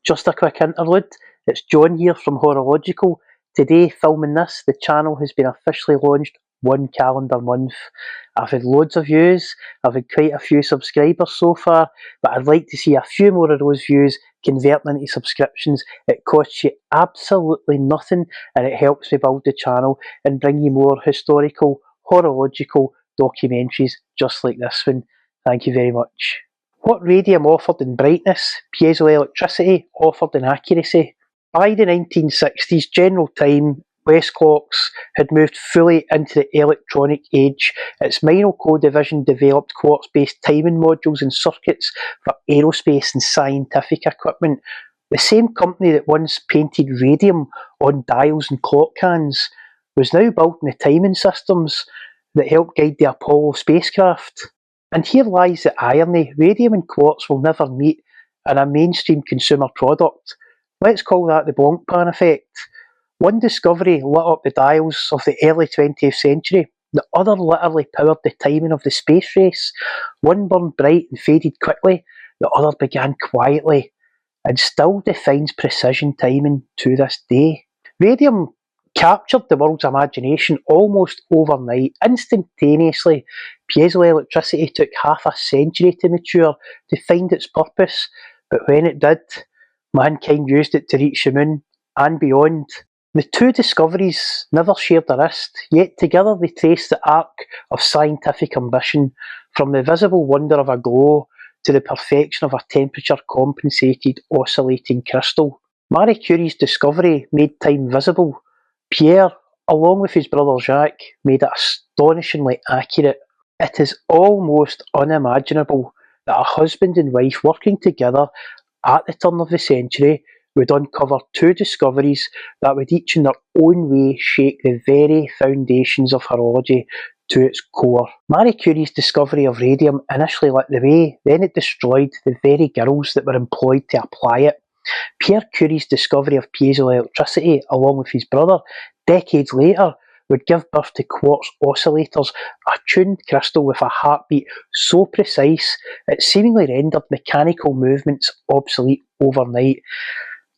Just a quick interlude, it's John here from HoroLogical. Today, filming this, the channel has been officially launched one calendar month. I've had loads of views, I've had quite a few subscribers so far, but I'd like to see a few more of those views converting into subscriptions. It costs you absolutely nothing, and it helps me build the channel and bring you more historical, horological documentaries just like this one. Thank you very much. What radium offered in brightness, piezoelectricity offered in accuracy. By the 1960s, General Time, Westclox had moved fully into the electronic age. Its Mille division developed quartz-based timing modules and circuits for aerospace and scientific equipment. The same company that once painted radium on dials and clock hands was now building the timing systems that helped guide the Apollo spacecraft. And here lies the irony: radium and quartz will never meet in a mainstream consumer product. Let's call that the Blancpain effect. One discovery lit up the dials of the early 20th century, the other literally powered the timing of the space race. One burned bright and faded quickly, the other began quietly, and still defines precision timing to this day. Radium captured the world's imagination almost overnight, instantaneously. Piezoelectricity took half a century to mature, to find its purpose, but when it did, mankind used it to reach the moon and beyond. The two discoveries never shared a wrist, yet together they traced the arc of scientific ambition, from the visible wonder of a glow to the perfection of a temperature-compensated oscillating crystal. Marie Curie's discovery made time visible. Pierre, along with his brother Jacques, made it astonishingly accurate. It is almost unimaginable that a husband and wife working together at the turn of the century would uncover two discoveries that would each in their own way shake the very foundations of horology to its core. Marie Curie's discovery of radium initially lit the way, then it destroyed the very girls that were employed to apply it. Pierre Curie's discovery of piezoelectricity, along with his brother, decades later, would give birth to quartz oscillators, a tuned crystal with a heartbeat so precise it seemingly rendered mechanical movements obsolete overnight.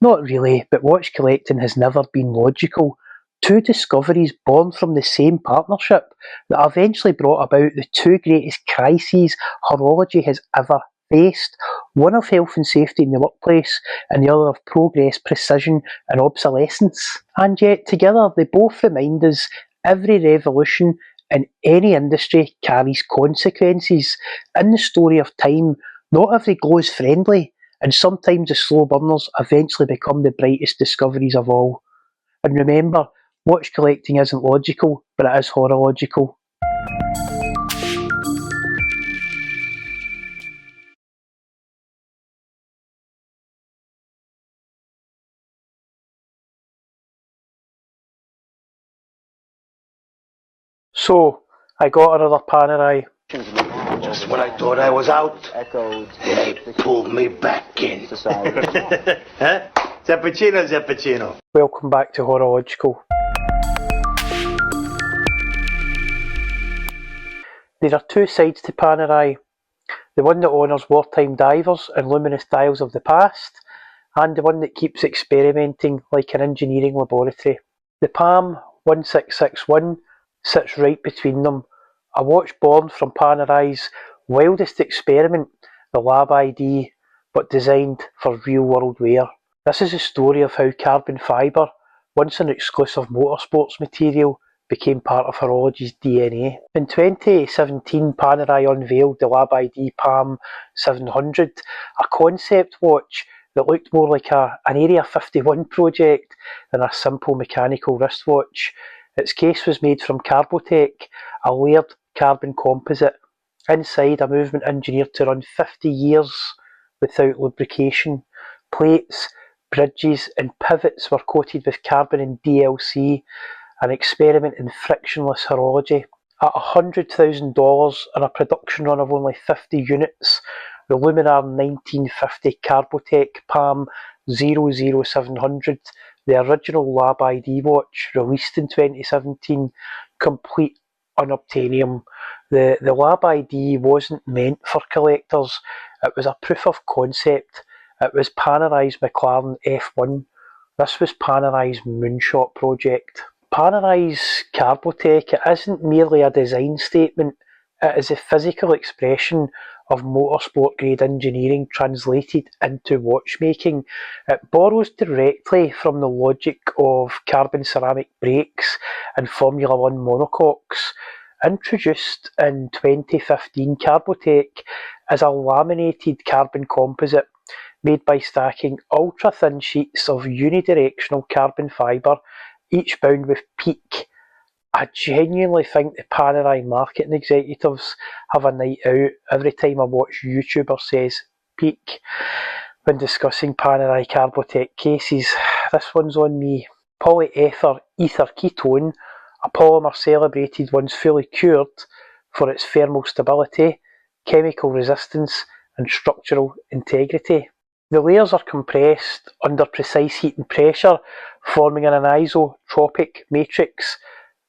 Not really, but watch collecting has never been logical. Two discoveries born from the same partnership that eventually brought about the two greatest crises horology has ever faced, one of health and safety in the workplace and the other of progress, precision and obsolescence. And yet together they both remind us every revolution in any industry carries consequences. In the story of time, not every glow is friendly, and sometimes the slow burners eventually become the brightest discoveries of all. And remember, watch collecting isn't logical, but it is horological. So, I got another Panerai. Just when I thought I was out, they pulled me back in. Huh? Zappuccino. Welcome back to HoroLogical. There are two sides to Panerai. The one that honours wartime divers and luminous dials of the past, and the one that keeps experimenting like an engineering laboratory. The Palm 1661 sits right between them, a watch born from Panerai's wildest experiment, the Lab ID, but designed for real-world wear. This is a story of how carbon fibre, once an exclusive motorsports material, became part of Horology's DNA. In 2017, Panerai unveiled the Lab ID Palm 700, a concept watch that looked more like an Area 51 project than a simple mechanical wristwatch. Its case was made from carbotech, a layered carbon composite. Inside, a movement engineered to run 50 years without lubrication. Plates, bridges and pivots were coated with carbon and DLC, an experiment in frictionless horology. At $100,000 and a production run of only 50 units, the Luminar 1950 Carbotech Palm 00700, the original Lab ID watch, released in 2017, complete unobtainium. The Lab ID wasn't meant for collectors, it was a proof of concept. It was Panerai's McLaren F1. This was Panerai's moonshot project. Panerai's Carbotech isn't merely a design statement, it is a physical expression of motorsport grade engineering translated into watchmaking. It borrows directly from the logic of carbon ceramic brakes and Formula One monococks. Introduced in 2015, Carbotech is a laminated carbon composite made by stacking ultra-thin sheets of unidirectional carbon fibre, each bound with PEEK. I genuinely think the Panerai marketing executives have a night out every time I watch a YouTuber says PEEK when discussing Panerai Carbotech cases. This one's on me. Polyether ether ketone, a polymer celebrated once fully cured for its thermal stability, chemical resistance and structural integrity. The layers are compressed under precise heat and pressure, forming an anisotropic matrix.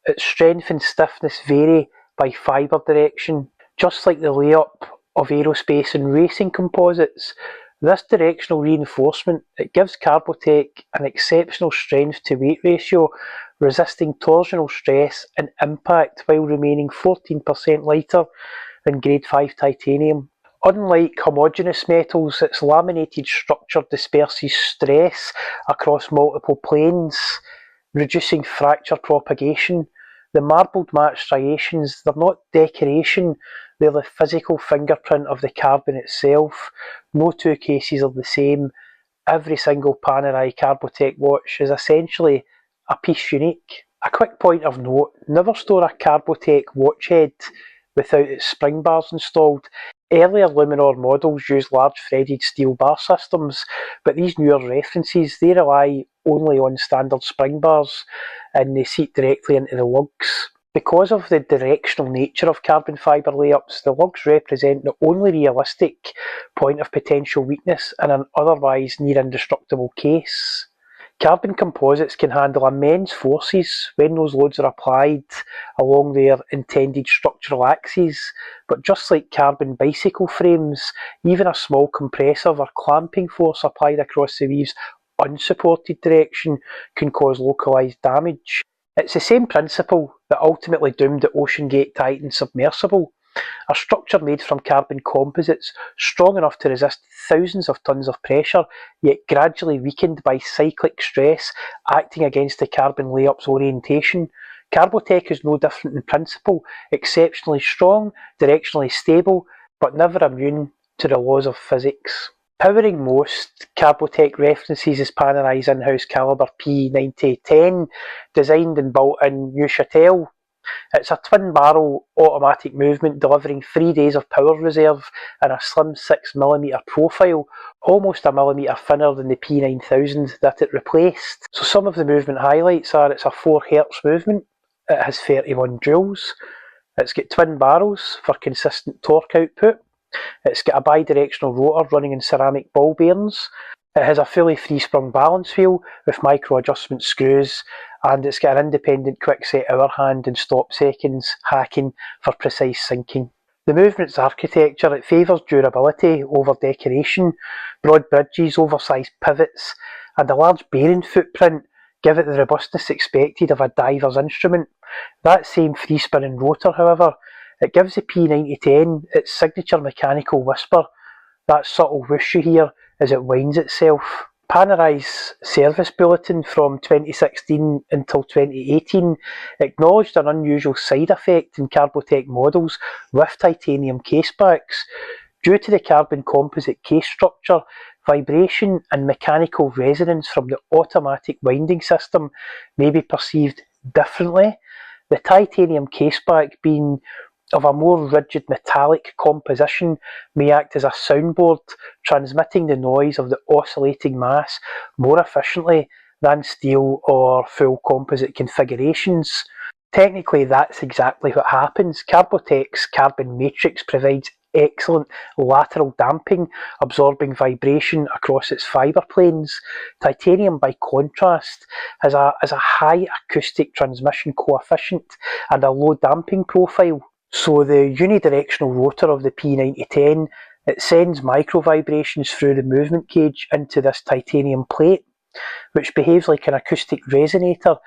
Its strength and stiffness vary by fibre direction. Just like the layup of aerospace and racing composites, this directional reinforcement it gives Carbotech an exceptional strength to weight ratio, resisting torsional stress and impact while remaining 14% lighter than grade 5 titanium. Unlike homogeneous metals, its laminated structure disperses stress across multiple planes, reducing fracture propagation. The marbled matte striations, they're not decoration, they're the physical fingerprint of the carbon itself. No two cases are the same. Every single Panerai Carbotech watch is essentially a piece unique. A quick point of note, never store a Carbotech watch head without its spring bars installed. Earlier Luminor models used large threaded steel bar systems, but these newer references, they rely only on standard spring bars and they seat directly into the lugs. Because of the directional nature of carbon fibre layups, the lugs represent the only realistic point of potential weakness in an otherwise near indestructible case. Carbon composites can handle immense forces when those loads are applied along their intended structural axes, but just like carbon bicycle frames, even a small compressive or clamping force applied across the weave's unsupported direction can cause localised damage. It's the same principle that ultimately doomed the OceanGate Titan submersible, a structure made from carbon composites strong enough to resist thousands of tons of pressure, yet gradually weakened by cyclic stress acting against the carbon layup's orientation. Carbotech is no different in principle, exceptionally strong, directionally stable, but never immune to the laws of physics. Powering most, Carbotech references is Panerai's in-house calibre P9010, designed and built in Neuchâtel. It's a twin-barrel automatic movement delivering 3 days of power reserve and a slim 6mm profile, almost a millimetre thinner than the P9000 that it replaced. So some of the movement highlights are it's a 4Hz movement, it has 31 joules, it's got twin barrels for consistent torque output, it's got a bi-directional rotor running in ceramic ball bearings, it has a fully free-sprung balance wheel with micro-adjustment screws, and it's got an independent quick-set hour hand and stop seconds hacking for precise syncing. The movement's architecture, it favours durability over decoration. Broad bridges, oversized pivots, and a large bearing footprint give it the robustness expected of a diver's instrument. That same free-spinning rotor, however, it gives the P9010 its signature mechanical whisper, that subtle whoosh you hear as it winds itself. Panerai's service bulletin from 2016 until 2018 acknowledged an unusual side effect in Carbotech models with titanium casebacks. Due to the carbon composite case structure, vibration and mechanical resonance from the automatic winding system may be perceived differently. The titanium caseback, being of a more rigid metallic composition, may act as a soundboard, transmitting the noise of the oscillating mass more efficiently than steel or full composite configurations. Technically, that's exactly what happens. Carbotech's carbon matrix provides excellent lateral damping, absorbing vibration across its fibre planes. Titanium, by contrast, has a high acoustic transmission coefficient and a low damping profile. So the unidirectional rotor of the P9010, it sends micro vibrations through the movement cage into this titanium plate, which behaves like an acoustic resonator.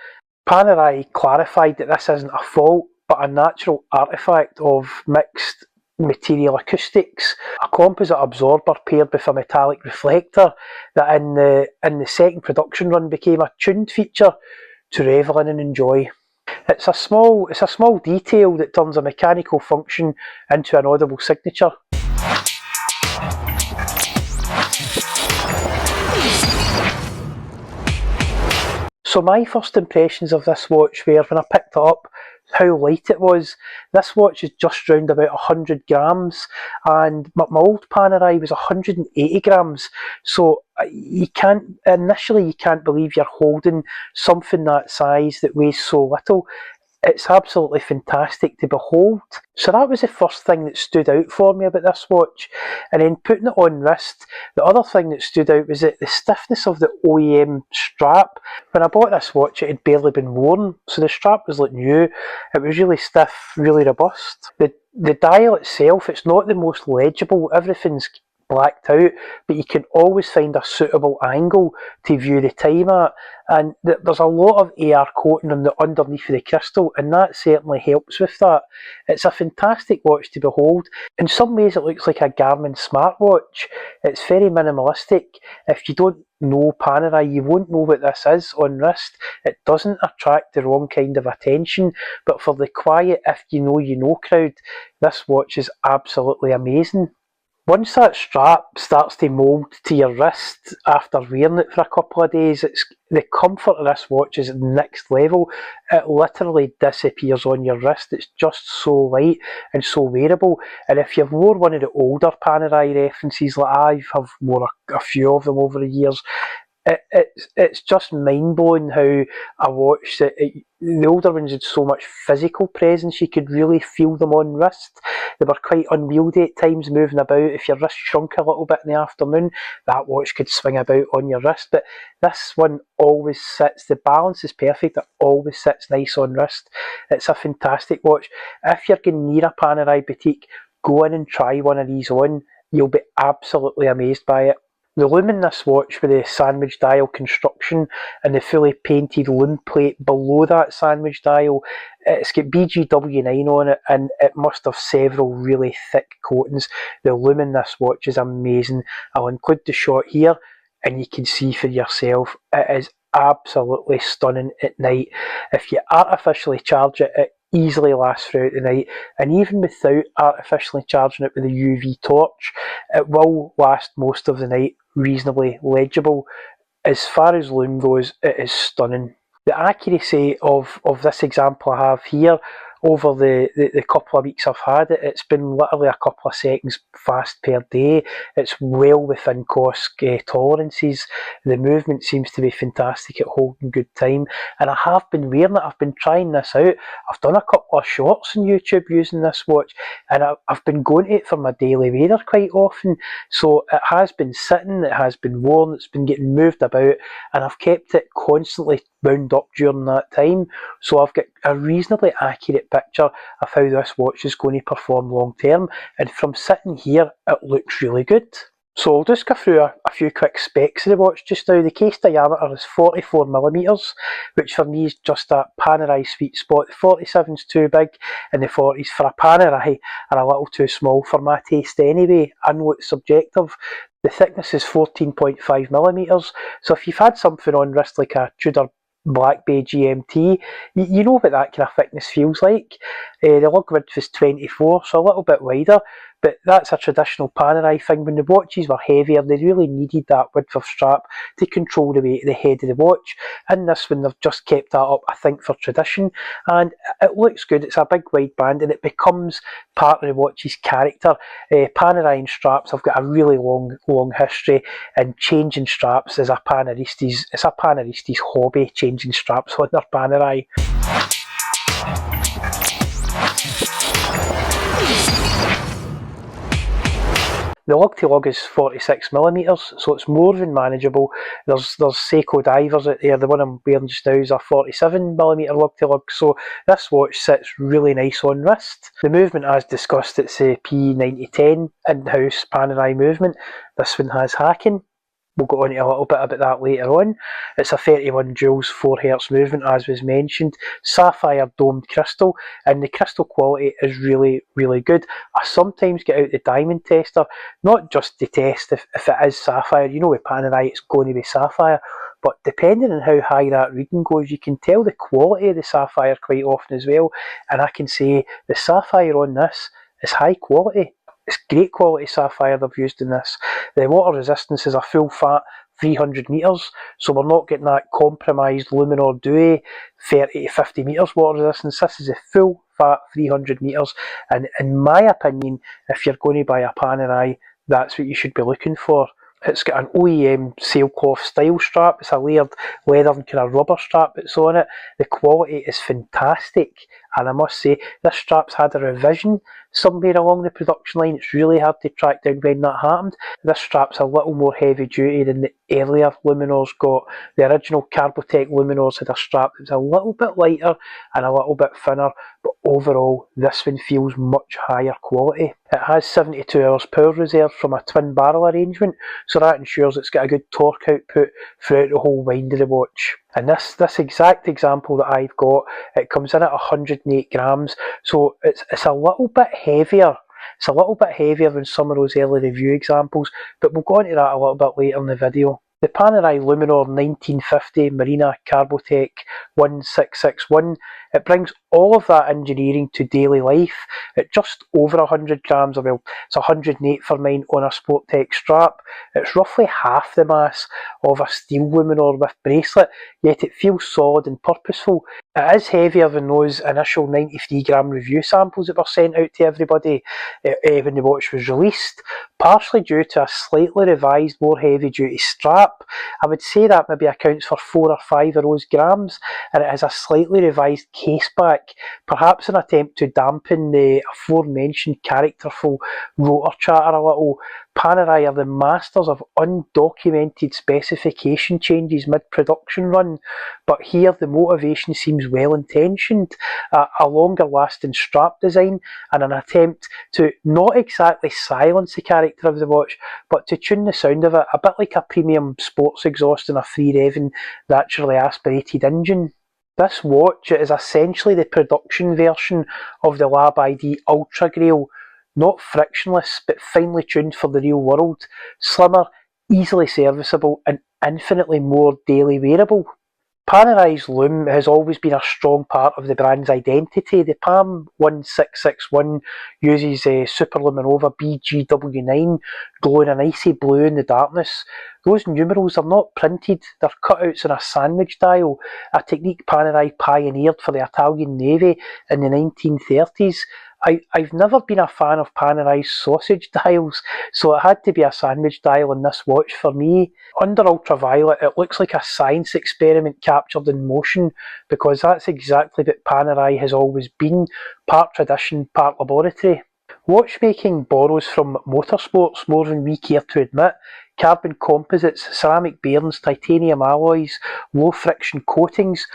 Panerai clarified that this isn't a fault, but a natural artefact of mixed material acoustics, a composite absorber paired with a metallic reflector that in the second production run became a tuned feature to revel in and enjoy. It's a small detail that turns a mechanical function into an audible signature. So my first impressions of this watch were, when I picked it up, how light it was. This watch is just round about 100 grams, and my old Panerai was 180 grams. So you can't believe you're holding something that size that weighs so little. It's absolutely fantastic to behold. So that was the first thing that stood out for me about this watch. And then putting it on wrist, the other thing that stood out was the stiffness of the OEM strap. When I bought this watch, it had barely been worn, so the strap was like new. It was really stiff, really robust. The dial itself, it's not the most legible, everything's blacked out, but you can always find a suitable angle to view the time at, and there's a lot of AR coating on the underneath of the crystal, and that certainly helps with that. It's a fantastic watch to behold. In some ways it looks like a Garmin smartwatch. It's very minimalistic. If you don't know Panerai, you won't know what this is on wrist. It doesn't attract the wrong kind of attention, but for the quiet if you know crowd, this watch is absolutely amazing. Once that strap starts to mould to your wrist after wearing it for a couple of days, the comfort of this watch is next level. It literally disappears on your wrist. It's just so light and so wearable. And if you've worn one of the older Panerai references, like I have worn a few of them over the years, it's just mind-blowing how a watch that the older ones had so much physical presence, you could really feel them on wrist. They were quite unwieldy at times, moving about. If your wrist shrunk a little bit in the afternoon, that watch could swing about on your wrist. But this one always sits, the balance is perfect, it always sits nice on wrist. It's a fantastic watch. If you're going near a Panerai boutique, go in and try one of these on. You'll be absolutely amazed by it. The lume in this watch with the sandwich dial construction and the fully painted lume plate below that sandwich dial, it's got BGW9 on it and it must have several really thick coatings. The lume in this watch is amazing. I'll include the shot here and you can see for yourself. It is absolutely stunning at night. If you artificially charge it, it easily lasts throughout the night, and even without artificially charging it with a UV torch, it will last most of the night reasonably legible. As far as lume goes, it is stunning. The accuracy of this example I have here, over the couple of weeks I've had it, it's been literally a couple of seconds fast per day. It's well within cost tolerances. The movement seems to be fantastic at holding good time, and I have been wearing it. I've been trying this out. I've done a couple of shorts on YouTube using this watch, and I've been going to it for my daily wear quite often. So it has been sitting, it has been worn, it's been getting moved about, and I've kept it constantly wound up during that time, so I've got a reasonably accurate picture of how this watch is going to perform long term, and from sitting here it looks really good. So I'll just go through a few quick specs of the watch just now. The case diameter is 44mm, which for me is just that Panerai sweet spot. The 47's too big and the 40s for a Panerai are a little too small for my taste anyway. I know it's subjective. The thickness is 14.5mm, so if you've had something on wrist like a Tudor Blancpain GMT, you know what that kind of thickness feels like. The lug width is 24, so a little bit wider, but that's a traditional Panerai thing. When the watches were heavier, they really needed that width of strap to control the weight of the head of the watch. In this one, they've just kept that up, I think, for tradition, and it looks good. It's a big wide band, and it becomes part of the watch's character. Panerai and straps have got a really long history, and changing straps is a Paneristi's hobby, changing straps on their Panerai. The lug-to-lug is 46mm, so it's more than manageable. There's Seiko divers out there. The one I'm wearing just now is a 47mm lug-to-lug, so this watch sits really nice on wrist. The movement, as discussed, it's a P9010 in-house Panerai movement. This one has hacking. We'll go on to a little bit about that later on. It's a 31 joules 4Hz movement, as was mentioned. Sapphire domed crystal, and the crystal quality is really, really good. I sometimes get out the diamond tester, not just to test if it is sapphire. You know, with Panerai it's going to be sapphire, but depending on how high that reading goes, you can tell the quality of the sapphire quite often as well. And I can say the sapphire on this is high quality. It's great quality sapphire they've used in this. The water resistance is a full fat 300 metres, so we're not getting that compromised Luminor Dewey 30 to 50 metres water resistance. This is a full fat 300 metres, and in my opinion, if you're going to buy a Panerai, that's what you should be looking for. It's got an OEM sailcloth style strap. It's a layered leather and kind of rubber strap that's on it. The quality is fantastic, and I must say this strap's had a revision somewhere along the production line. It's really hard to track down when that happened. This strap's a little more heavy duty than the earlier Luminors got. The original Carbotech Luminors had a strap that was a little bit lighter and a little bit thinner, but overall this one feels much higher quality. It has 72 hours power reserve from a twin barrel arrangement, so that ensures it's got a good torque output throughout the whole wind of the watch. And this exact example that I've got, it comes in at 108 grams, so it's a little bit heavier. It's a little bit heavier than some of those early review examples, but we'll go into that a little bit later in the video. The Panerai Luminor 1950 Marina Carbotech 1661, it brings all of that engineering to daily life at just over 100 grams, or well, it's 108 for mine on a Sporttech strap. It's roughly half the mass of a steel Luminor with bracelet, yet it feels solid and purposeful. It is heavier than those initial 93-gram review samples that were sent out to everybody when the watch was released, partially due to a slightly revised, more heavy-duty strap. I would say that maybe accounts for 4 or 5 of those grams, and it has a slightly revised caseback, perhaps an attempt to dampen the aforementioned characterful rotor chatter a little. Panerai are the masters of undocumented specification changes mid-production run, but here the motivation seems well intentioned, a longer lasting strap design and an attempt to not exactly silence the character of the watch, but to tune the sound of it, a bit like a premium sports exhaust in a free revving, naturally aspirated engine. This watch is essentially the production version of the Lab ID Ultra Grail, not frictionless but finely tuned for the real world, slimmer, easily serviceable and infinitely more daily wearable. Panerai's loom has always been a strong part of the brand's identity. The PAM 1661 uses Superluminova BGW9, glowing an icy blue in the darkness. Those numerals are not printed, they're cutouts on a sandwich dial, a technique Panerai pioneered for the Italian Navy in the 1930s. I've never been a fan of Panerai's sausage dials, so it had to be a sandwich dial in this watch for me. Under ultraviolet, it looks like a science experiment captured in motion, because that's exactly what Panerai has always been, part tradition, part laboratory. Watchmaking borrows from motorsports more than we care to admit. Carbon composites, ceramic bearings, titanium alloys, low friction coatings,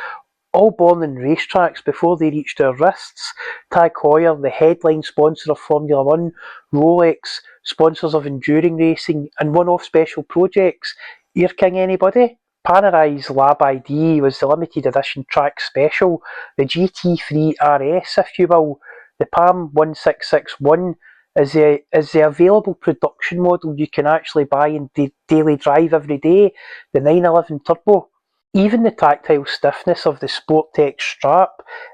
all born in racetracks before they reached our wrists. Tag Heuer, the headline sponsor of Formula 1, Rolex, sponsors of enduring racing, and one-off special projects. Ear King anybody? Panerai's Lab ID was the limited edition track special, the GT3 RS if you will. The PAM 1661 is the available production model you can actually buy and daily drive every day, the 911 Turbo. Even the tactile stiffness of the Sportech strap,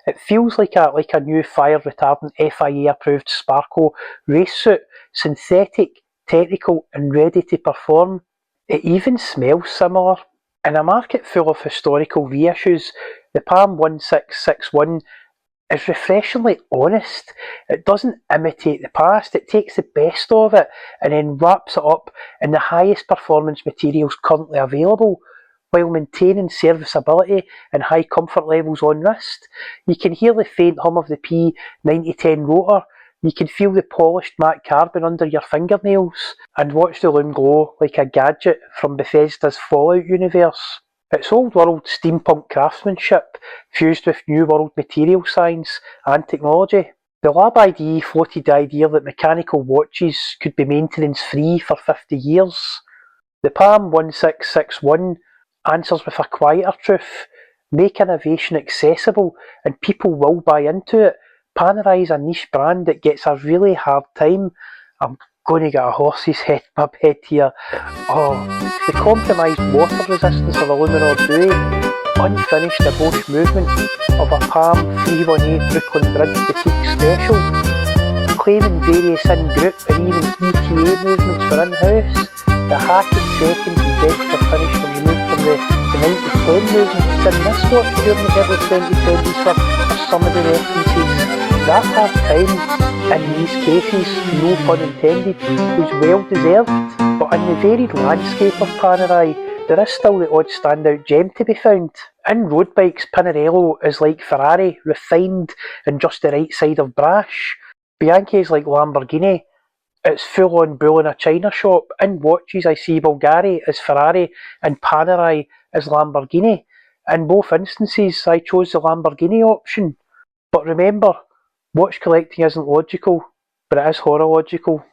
it feels like a new fire retardant FIA approved Sparco race suit, synthetic, technical and ready to perform. It even smells similar. In a market full of historical reissues, the PAM 1661 is refreshingly honest. It doesn't imitate the past, it takes the best of it and then wraps it up in the highest performance materials currently available, while maintaining serviceability and high comfort levels on wrist. You can hear the faint hum of the P9010 rotor, you can feel the polished matte carbon under your fingernails, and watch the loom glow like a gadget from Bethesda's Fallout universe. It's old world steampunk craftsmanship fused with new world material science and technology. The Lab ID floated the idea that mechanical watches could be maintenance free for 50 years. The PAM 1661 answers with a quieter truth. Make innovation accessible and people will buy into it. Panerai is a niche brand that gets a really hard time. I'm going to get a horse's head in my head here. The compromised water resistance of aluminum buoy, unfinished debauched movement of a PAM 318 Brooklyn Bridge boutique special, claiming various in-group and even ETA movements for in-house, the hacked seconds and vector finish were removed from the 90-10 movements in this watch during the early 2020s for some of the references. That hard time, in these cases, no pun intended, was well deserved, but in the varied landscape of Panerai, there is still the odd standout gem to be found. In road bikes, Pinarello is like Ferrari, refined and just the right side of brash. Bianchi is like Lamborghini, it's full on bull in a china shop. In watches I see Bulgari as Ferrari and Panerai as Lamborghini. In both instances I chose the Lamborghini option. But remember, watch collecting isn't logical, but it is horological.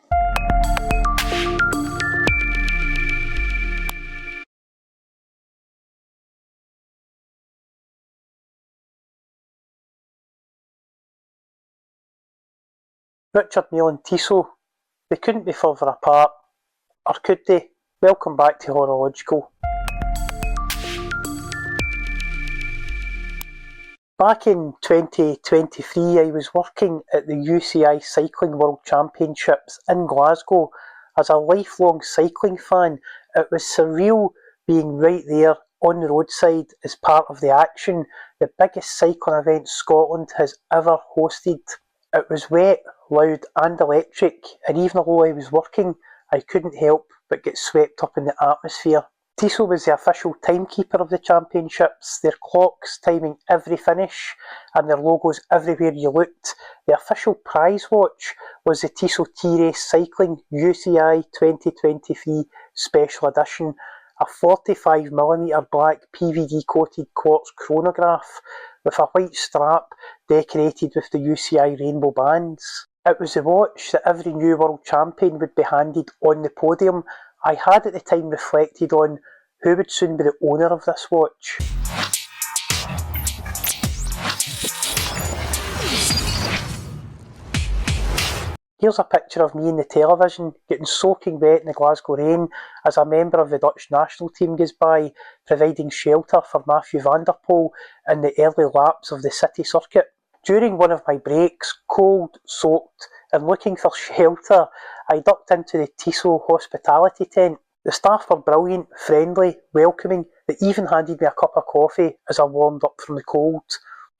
Richard, Mille and Tissot, they couldn't be further apart. Or could they? Welcome back to HoroLogical. Back in 2023 I was working at the UCI Cycling World Championships in Glasgow. As a lifelong cycling fan, it was surreal being right there on the roadside as part of the action, the biggest cycling event Scotland has ever hosted. It was wet, loud and electric, and even though I was working, I couldn't help but get swept up in the atmosphere. Tissot was the official timekeeper of the championships, their clocks timing every finish and their logos everywhere you looked. The official prize watch was the Tissot T-Race Cycling UCI 2023 Special Edition, a 45mm black PVD coated quartz chronograph with a white strap decorated with the UCI rainbow bands. It was the watch that every new world champion would be handed on the podium. I had at the time reflected on who would soon be the owner of this watch. Here's a picture of me in the television getting soaking wet in the Glasgow rain as a member of the Dutch national team goes by, providing shelter for Mathieu van der Poel in the early laps of the city circuit. During one of my breaks, cold, soaked and looking for shelter, I ducked into the Tissot hospitality tent. The staff were brilliant, friendly, welcoming. They even handed me a cup of coffee as I warmed up from the cold.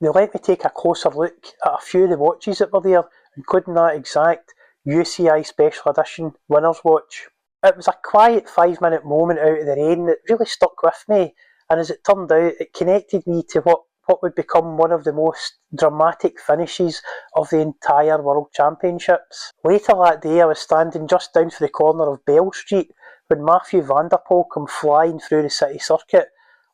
They let me take a closer look at a few of the watches that were there, including that exact UCI Special Edition winner's watch. It was a quiet 5-minute moment out of the rain that really stuck with me, and as it turned out, it connected me to what would become one of the most dramatic finishes of the entire World Championships. Later that day, I was standing just down for the corner of Bell Street when Mathieu van der Poel came flying through the city circuit.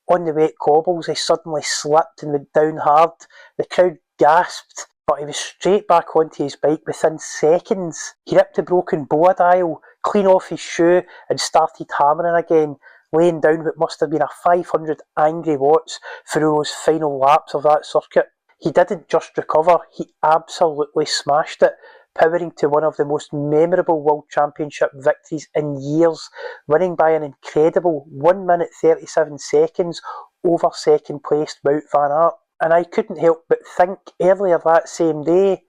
On the wet cobbles, he suddenly slipped and went down hard. The crowd gasped, but he was straight back onto his bike within seconds. He ripped the broken boa dial clean off his shoe and started hammering again, laying down what must have been a 500 angry watts through those final laps of that circuit. He didn't just recover, he absolutely smashed it, powering to one of the most memorable World Championship victories in years, winning by an incredible 1 minute 37 seconds over second placed Wout van Aert. And I couldn't help but think earlier that same day,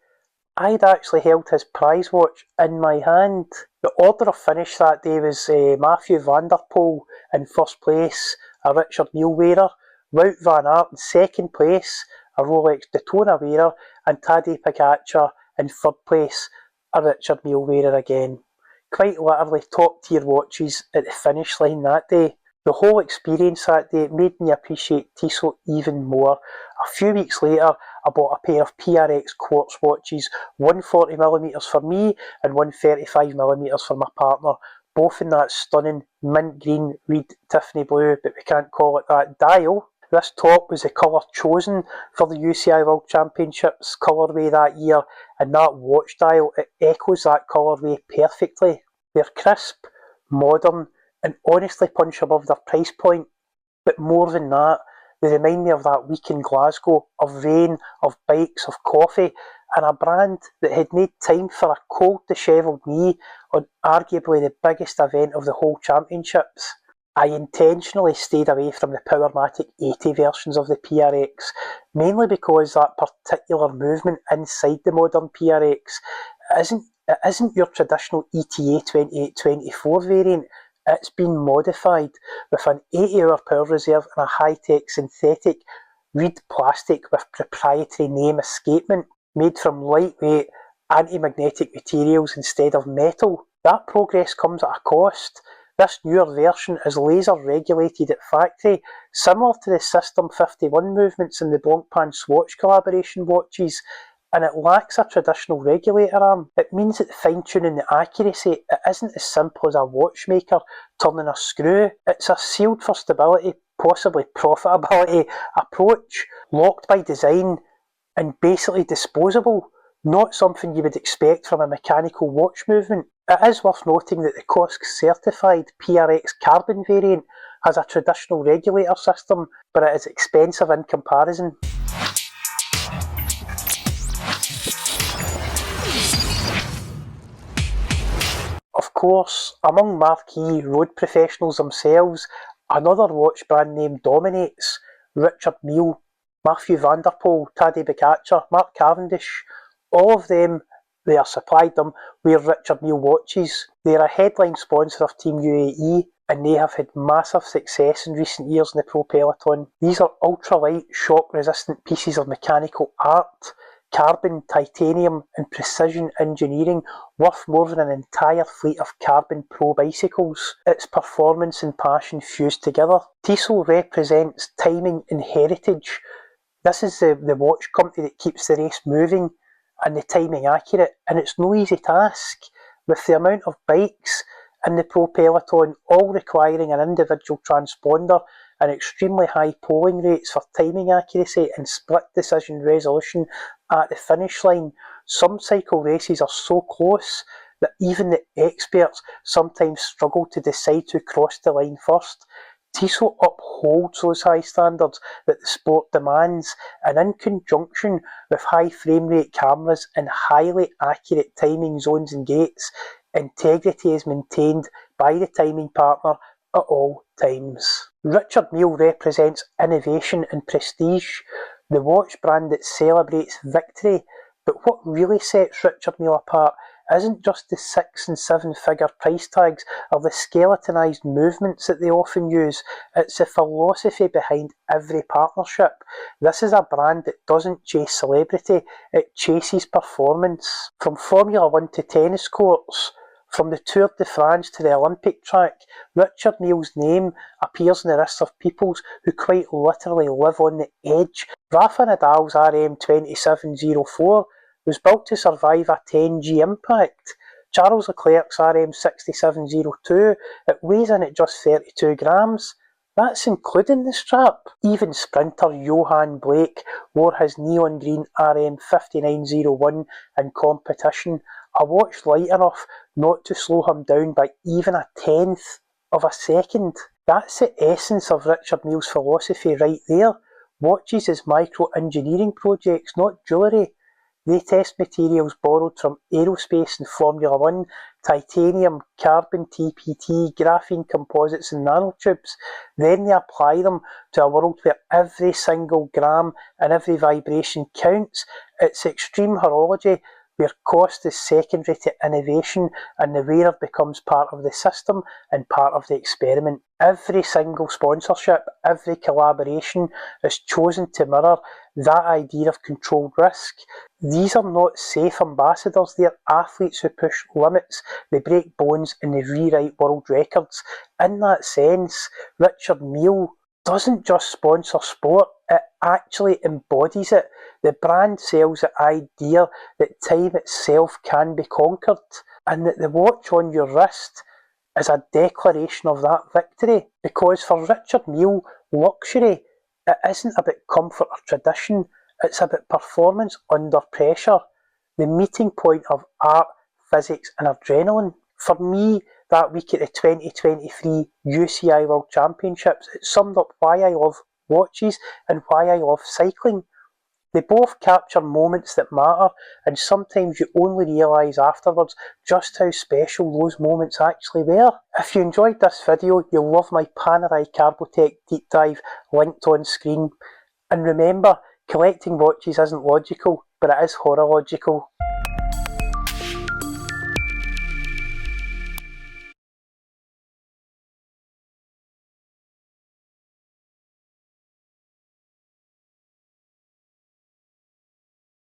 I'd actually held his prize watch in my hand. The order of finish that day was Mathieu van der Poel in first place, a Richard Mille wearer, Wout van Aert in second place, a Rolex Daytona wearer, and Tadej Pogačar in third place, a Richard Mille wearer again. Quite literally top tier watches at the finish line that day. The whole experience that day made me appreciate Tissot even more. A few weeks later, I bought a pair of PRX quartz watches, one 40mm for me and one 35mm for my partner, both in that stunning mint green Reed Tiffany blue, but we can't call it that, dial. This top was the colour chosen for the UCI World Championships colourway that year, and that watch dial, it echoes that colourway perfectly. They're crisp, modern, and honestly punch above their price point, but more than that, they remind me of that week in Glasgow, of rain, of bikes, of coffee, and a brand that had made time for a cold, dishevelled me on arguably the biggest event of the whole championships. I intentionally stayed away from the Powermatic 80 versions of the PRX, mainly because that particular movement inside the modern PRX isn't your traditional ETA 2824 variant. It's been modified with an 80-hour power reserve and a high-tech synthetic Reed plastic with proprietary name escapement, made from lightweight anti-magnetic materials instead of metal. That progress comes at a cost. This newer version is laser regulated at factory, similar to the System 51 movements in the Blancpain Swatch collaboration watches, and it lacks a traditional regulator arm. It means that fine-tuning the accuracy, it isn't as simple as a watchmaker turning a screw. It's a sealed for stability, possibly profitability approach, locked by design and basically disposable, not something you would expect from a mechanical watch movement. It is worth noting that the COSC certified PRX carbon variant has a traditional regulator system, but it is expensive in comparison. Of course, among marquee road professionals themselves, another watch brand name dominates: Richard Mille, Mathieu van der Poel, Tadej Pogačar, Mark Cavendish. All of them, they are supplied them, wear Richard Mille watches. They are a headline sponsor of Team UAE. and they have had massive success in recent years in the pro peloton. These are ultralight, shock-resistant pieces of mechanical art, carbon, titanium and precision engineering worth more than an entire fleet of carbon pro bicycles. It's performance and passion fused together. Tissot represents timing and heritage. This is the watch company that keeps the race moving and the timing accurate, and it's no easy task with the amount of bikes in the pro peloton all requiring an individual transponder and extremely high polling rates for timing accuracy and split decision resolution at the finish line. Some cycle races are so close that even the experts sometimes struggle to decide who crossed the line first. Tissot upholds those high standards that the sport demands, and in conjunction with high frame rate cameras and highly accurate timing zones and gates, integrity is maintained by the timing partner at all times. Richard Mille represents innovation and prestige, the watch brand that celebrates victory, but what really sets Richard Mille apart isn't just the 6 and 7 figure price tags or the skeletonized movements that they often use, it's the philosophy behind every partnership. This is a brand that doesn't chase celebrity, it chases performance. From Formula 1 to tennis courts, from the Tour de France to the Olympic track, Richard Mille's name appears in the lists of peoples who quite literally live on the edge. Rafa Nadal's RM2704 was built to survive a 10G impact. Charles Leclerc's RM6702, it weighs in at just 32 grams. That's including the strap. Even sprinter Johan Blake wore his neon green RM5901 in competition, a watch light enough not to slow him down by even a tenth of a second. That's the essence of Richard Mille's philosophy right there. Watches as micro-engineering projects, not jewellery. They test materials borrowed from aerospace and Formula 1, titanium, carbon, TPT, graphene composites and nanotubes. Then they apply them to a world where every single gram and every vibration counts. It's extreme horology where cost is secondary to innovation and the wearer becomes part of the system and part of the experiment. Every single sponsorship, every collaboration is chosen to mirror that idea of controlled risk. These are not safe ambassadors, they're athletes who push limits, they break bones and they rewrite world records. In that sense, Richard Mille doesn't just sponsor sport, it actually embodies it. The brand sells the idea that time itself can be conquered, and that the watch on your wrist is a declaration of that victory. Because for Richard Mille, luxury, it isn't about comfort or tradition, it's about performance under pressure, the meeting point of art, physics and adrenaline. For me, that week at the 2023 UCI World Championships, it summed up why I love watches and why I love cycling. They both capture moments that matter, and sometimes you only realise afterwards just how special those moments actually were. If you enjoyed this video, you'll love my Panerai carbotech deep dive linked on screen. And remember, collecting watches isn't logical, but it is horological.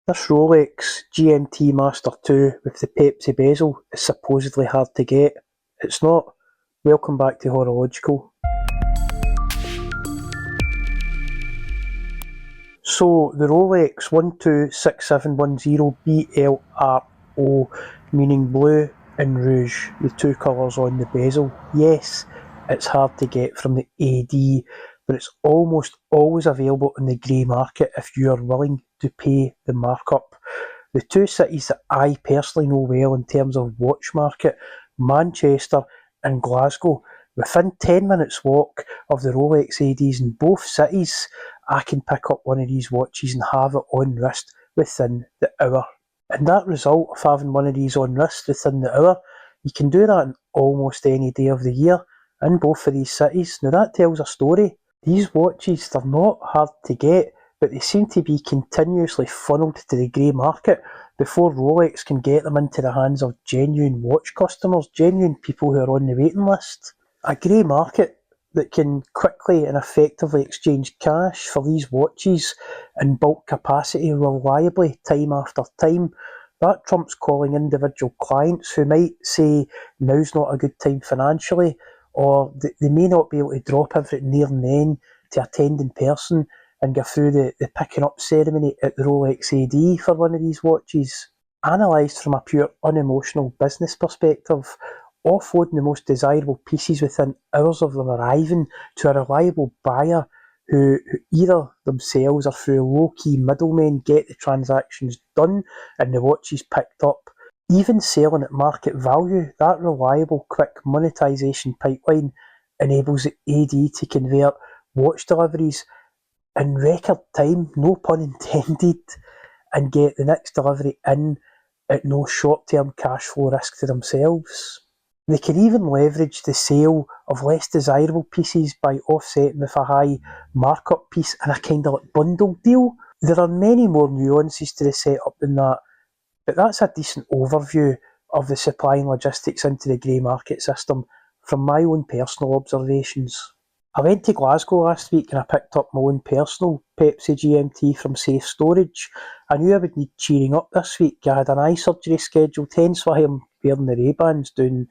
This Rolex GMT-Master 2 with the Pepsi bezel is supposedly hard to get. It's not. Welcome back to HoroLogical. So, the Rolex 126710BLRO, meaning blue and rouge, the two colours on the bezel. Yes, it's hard to get from the AD, but it's almost always available in the grey market if you are willing to pay the markup. The two cities that I personally know well in terms of watch market, Manchester and Glasgow. Within 10 minutes walk of the Rolex ADs in both cities, I can pick up one of these watches and have it on wrist within the hour. And that result of having one of these on wrist within the hour, you can do that on almost any day of the year in both of these cities. Now that tells a story. These watches, they're not hard to get, but they seem to be continuously funneled to the grey market before Rolex can get them into the hands of genuine watch customers, genuine people who are on the waiting list. A grey market that can quickly and effectively exchange cash for these watches in bulk capacity reliably time after time. That trumps calling individual clients who might say now's not a good time financially, or they may not be able to drop everything there and then to attend in person and go through the picking up ceremony at the Rolex AD for one of these watches. Analysed from a pure unemotional business perspective, offloading the most desirable pieces within hours of them arriving to a reliable buyer who either themselves or through low-key middlemen get the transactions done and the watches picked up. Even selling at market value, that reliable, quick monetisation pipeline enables the AD to convert watch deliveries in record time, no pun intended, and get the next delivery in at no short-term cash flow risk to themselves. They can even leverage the sale of less desirable pieces by offsetting with a high markup piece in a kind of like bundle deal. There are many more nuances to the setup than that, but that's a decent overview of the supply and logistics into the grey market system from my own personal observations. I went to Glasgow last week and I picked up my own personal Pepsi GMT from Safe Storage. I knew I would need cheering up this week. I had an eye surgery scheduled, hence why I'm wearing the Ray-Bans doing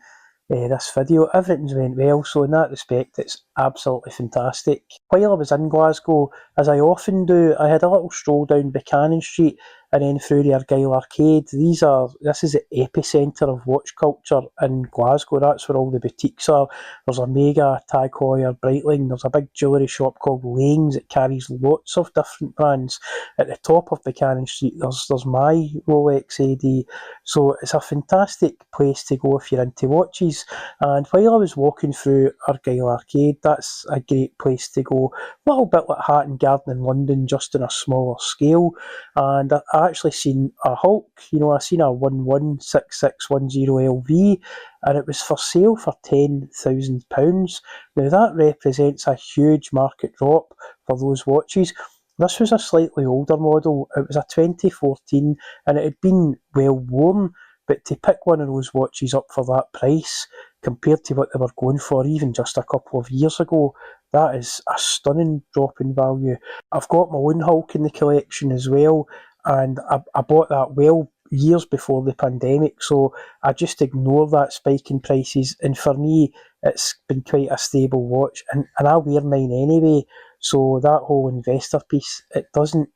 this video. Everything's went well, so in that respect it's absolutely fantastic. While I was in Glasgow, as I often do, I had a little stroll down Buchanan Street and then through the Argyle Arcade. This is the epicentre of watch culture in Glasgow. That's where all the boutiques are. There's Omega, Tag Heuer, Breitling. There's a big jewellery shop called Lane's that carries lots of different brands. At the top of Buchanan Street, there's my Rolex AD. So it's a fantastic place to go if you're into watches. And while I was walking through Argyle Arcade, that's a great place to go. A little bit like Hatton Garden in London, just on a smaller scale. And I actually seen a Hulk, I seen a 116610 LV, and it was for sale for £10,000. Now that represents a huge market drop for those watches. This was a slightly older model. It was a 2014 and it had been well worn, but to pick one of those watches up for that price compared to what they were going for even just a couple of years ago, that is a stunning drop in value. I've got my own Hulk in the collection as well, and I bought that well years before the pandemic, so I just ignore that spike in prices, and for me it's been quite a stable watch, and I wear mine anyway, so that whole investor piece, it doesn't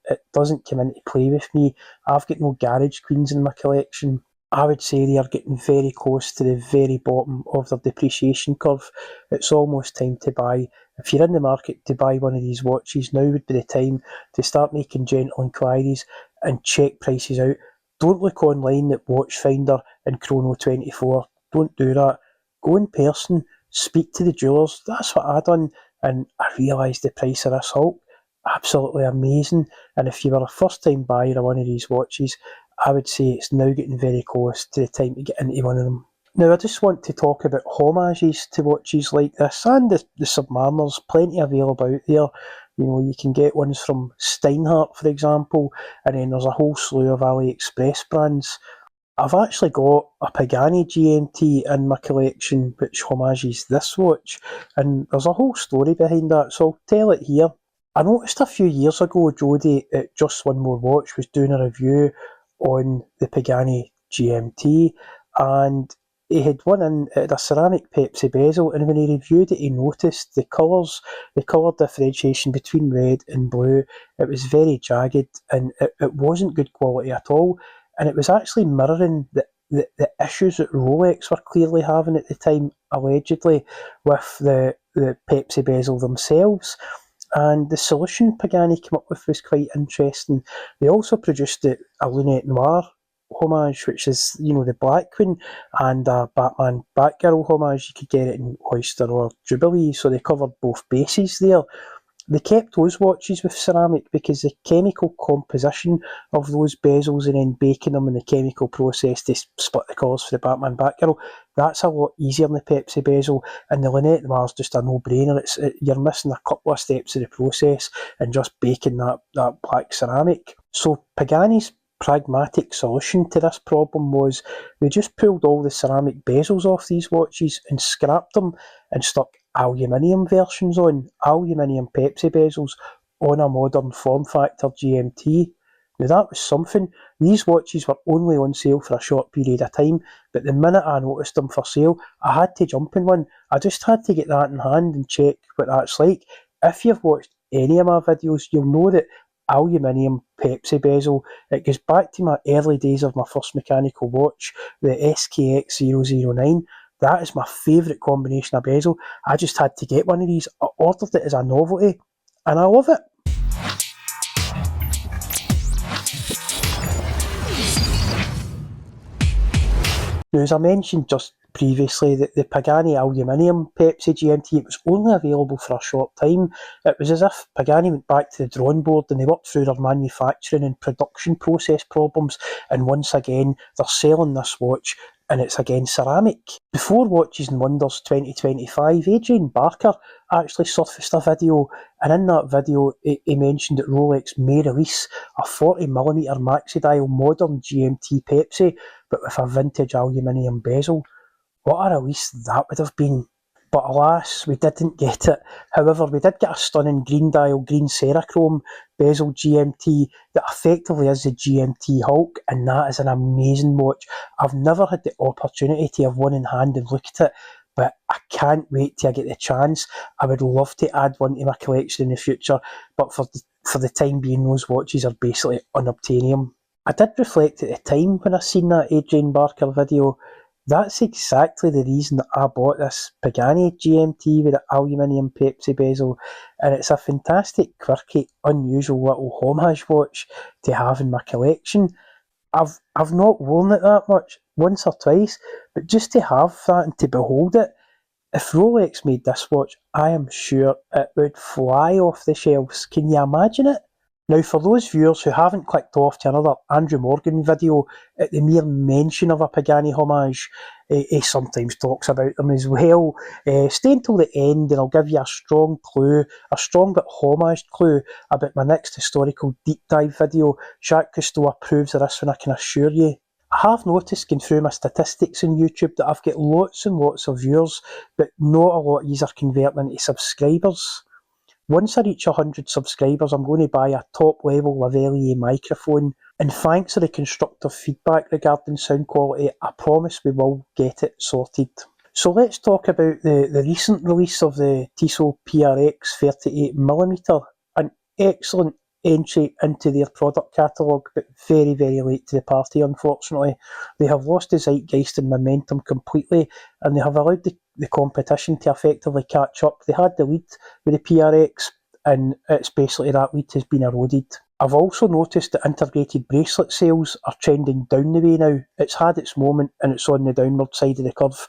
come into play with me. I've got no garage queens in my collection. I would say they are getting very close to the very bottom of their depreciation curve. It's almost time to buy. If you're in the market to buy one of these watches, now would be the time to start making gentle inquiries and check prices out. Don't look online at Watchfinder and Chrono24. Don't do that. Go in person, speak to the jewellers. That's what I done, and I realised the price of this Hulk. Absolutely amazing. And if you were a first time buyer of one of these watches, I would say it's now getting very close to the time to get into one of them. Now, I just want to talk about homages to watches like this, and the Submariners, plenty available out there. You can get ones from Steinhardt, for example, and then there's a whole slew of AliExpress brands. I've actually got a Pagani GMT in my collection which homages this watch, and there's a whole story behind that, so I'll tell it here. I noticed a few years ago Jody at Just One More Watch was doing a review on the Pagani GMT, and he had one in at a ceramic Pepsi bezel, and when he reviewed it he noticed the colours, the colour differentiation between red and blue. It was very jagged and it wasn't good quality at all, and it was actually mirroring the issues that Rolex were clearly having at the time, allegedly, with the Pepsi bezel themselves. And the solution Pagani came up with was quite interesting. They also produced a Lunette Noir homage, which is, the Black Queen, and a Batman Batgirl homage. You could get it in Oyster or Jubilee, so they covered both bases there. They kept those watches with ceramic because the chemical composition of those bezels and then baking them in the chemical process to split the colours for the Batman Batgirl, that's a lot easier than the Pepsi bezel, and the Lunette Noir is just a no-brainer. You're missing a couple of steps of the process and just baking that black ceramic. So Pagani's pragmatic solution to this problem was they just pulled all the ceramic bezels off these watches and scrapped them and stuck aluminium versions on, aluminium Pepsi bezels on a modern form factor GMT. Now that was something. These watches were only on sale for a short period of time, but the minute I noticed them for sale, I had to jump in one. I just had to get that in hand and check what that's like. If you've watched any of my videos, you'll know that aluminium Pepsi bezel, it goes back to my early days of my first mechanical watch, the SKX 009. That is my favourite combination of bezel. I just had to get one of these. I ordered it as a novelty, and I love it. Now, as I mentioned just previously, that the Pagani aluminium Pepsi GMT, it was only available for a short time. It was as if Pagani went back to the drawing board and they worked through their manufacturing and production process problems, and once again they're selling this watch and it's again ceramic. Before Watches and Wonders 2025, Adrian Barker actually surfaced a video, and in that video he mentioned that Rolex may release a 40mm maxi dial modern GMT Pepsi, but with a vintage aluminium bezel. What a release that would have been. But alas, we didn't get it. However, we did get a stunning green dial, green Cerachrome bezel GMT that effectively is the GMT Hulk, and that is an amazing watch. I've never had the opportunity to have one in hand and look at it, but I can't wait till I get the chance. I would love to add one to my collection in the future, but for the time being, those watches are basically unobtainium. I did reflect at the time when I seen that Adrian Barker video. That's exactly the reason that I bought this Pagani GMT with the aluminium Pepsi bezel, and it's a fantastic, quirky, unusual little homage watch to have in my collection. I've not worn it that much, once or twice, but just to have that and to behold it, if Rolex made this watch, I am sure it would fly off the shelves. Can you imagine it? Now, for those viewers who haven't clicked off to another Andrew Morgan video, at the mere mention of a Pagani homage, he sometimes talks about them as well. Stay until the end and I'll give you a strong clue, a strong but homaged clue about my next historical deep dive video. Jacques Cousteau approves of this one, I can assure you. I have noticed, going through my statistics on YouTube, that I've got lots and lots of viewers, but not a lot of these are converting into subscribers. Once I reach 100 subscribers, I'm going to buy a top-level lavalier microphone, and thanks to the constructive feedback regarding sound quality, I promise we will get it sorted. So let's talk about the recent release of the Tissot PRX 38mm, an excellent entry into their product catalogue, but very, very late to the party, unfortunately. They have lost the zeitgeist and momentum completely, and they have allowed the competition to effectively catch up. They had the lead with the PRX, and it's basically that lead has been eroded. I've also noticed that integrated bracelet sales are trending down the way now. It's had its moment, and it's on the downward side of the curve.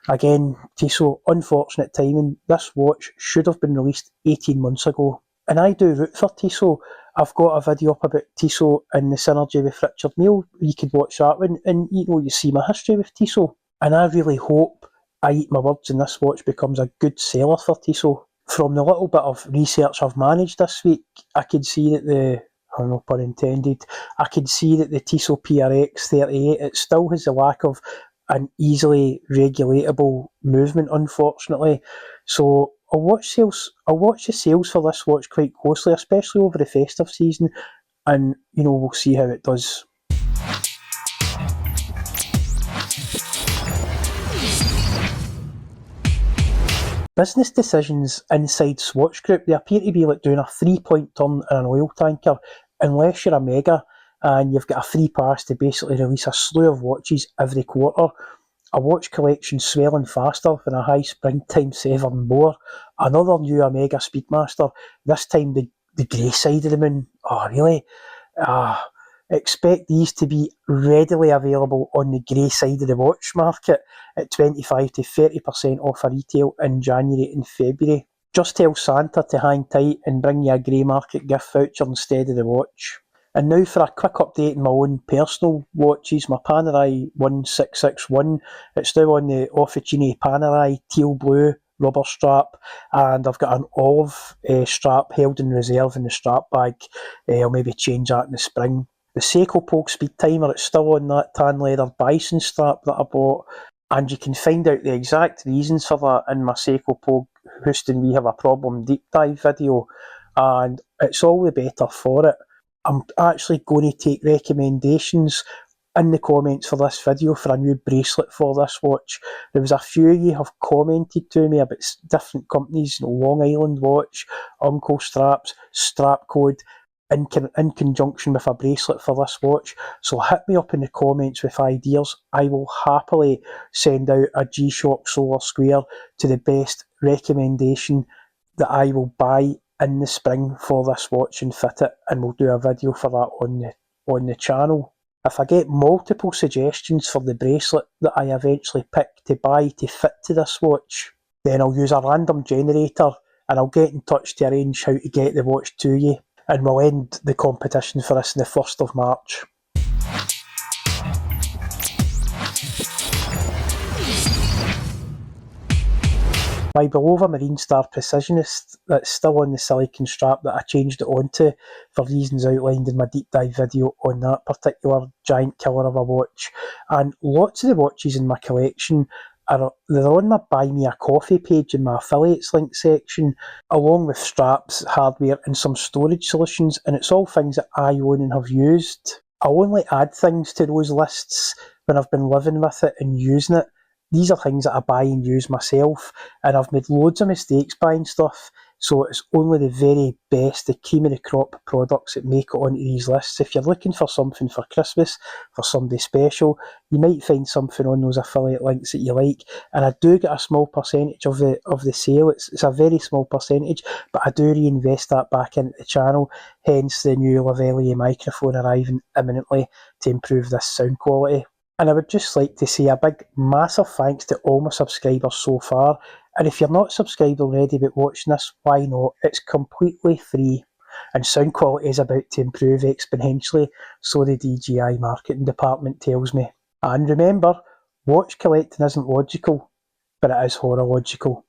Again, Tissot, unfortunate timing. This watch should have been released 18 months ago. And I do root for Tissot. I've got a video up about Tissot and the synergy with Richard Mille. You could watch that one, and you see my history with Tissot. And I really hope I eat my words and this watch becomes a good seller for Tissot. From the little bit of research I've managed this week, I could see that no pun intended, I could see that the Tissot PRX 38, it still has the lack of an easily regulatable movement, unfortunately. So I'll watch the sales for this watch quite closely, especially over the festive season, and we'll see how it does. Business decisions inside Swatch Group, they appear to be like doing a 3-point turn in an oil tanker, unless you're a mega and you've got a free pass to basically release a slew of watches every quarter. A watch collection swelling faster than a high springtime Severn Moor. Another new Omega Speedmaster, this time the grey side of the moon. Oh, really? Expect these to be readily available on the grey side of the watch market at 25 to 30% off a retail in January and February. Just tell Santa to hang tight and bring you a grey market gift voucher instead of the watch. And now for a quick update on my own personal watches, my Panerai 1661, it's now on the Officine Panerai teal blue rubber strap, and I've got an olive strap held in reserve in the strap bag. I'll maybe change that in the spring. the Seiko Pogue Speedtimer. It's still on that tan leather bison strap that I bought, and you can find out the exact reasons for that in my Seiko Pogue Houston We Have a Problem deep dive video, and it's all the better for it. I'm actually going to take recommendations in the comments for this video for a new bracelet for this watch. There was a few of you have commented to me about different companies, Long Island watch, Uncle straps, strap code, in conjunction with a bracelet for this watch. So hit me up in the comments with ideas. I will happily send out a G-Shock Solar Square to the best recommendation that I will buy in the spring for this watch and fit it, and we'll do a video for that on the channel. If I get multiple suggestions for the bracelet that I eventually pick to buy to fit to this watch, then I'll use a random generator and I'll get in touch to arrange how to get the watch to you, and we'll end the competition for this on the 1st of March. My Bulova Marine Star Precisionist, that's still on the silicone strap that I changed it onto for reasons outlined in my deep dive video on that particular giant killer of a watch. And lots of the watches in my collection they're on my Buy Me a Coffee page in my affiliates link section, along with straps, hardware and some storage solutions, and it's all things that I own and have used. I'll only add things to those lists when I've been living with it and using it. These are things that I buy and use myself, and I've made loads of mistakes buying stuff, so it's only the very best, the cream of the crop products that make it onto these lists. If you're looking for something for Christmas, for somebody special, you might find something on those affiliate links that you like, and I do get a small percentage of the sale. It's a very small percentage, but I do reinvest that back into the channel, hence the new lavalier microphone arriving imminently to improve this sound quality. And I would just like to say a big, massive thanks to all my subscribers so far. And if you're not subscribed already but watching this, why not? It's completely free. And sound quality is about to improve exponentially, so the DJI marketing department tells me. And remember, watch collecting isn't logical, but it is horological.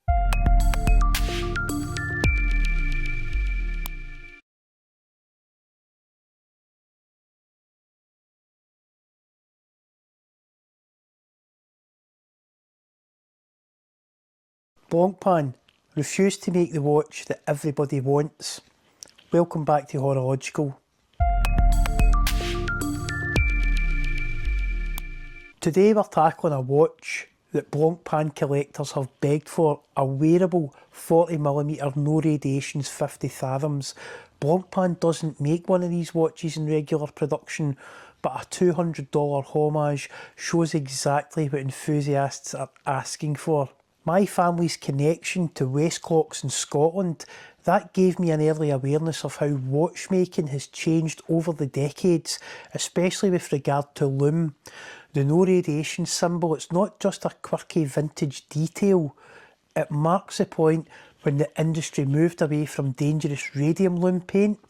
Blancpain refused to make the watch that everybody wants. Welcome back to HoroLogical. Today we're tackling a watch that Blancpain collectors have begged for, a wearable 40mm no radiations 50 fathoms. Blancpain doesn't make one of these watches in regular production, but a $200 homage shows exactly what enthusiasts are asking for. My family's connection to Westclox in Scotland, that gave me an early awareness of how watchmaking has changed over the decades, especially with regard to lume. The no radiation symbol, it's not just a quirky vintage detail, it marks the point when the industry moved away from dangerous radium lume paint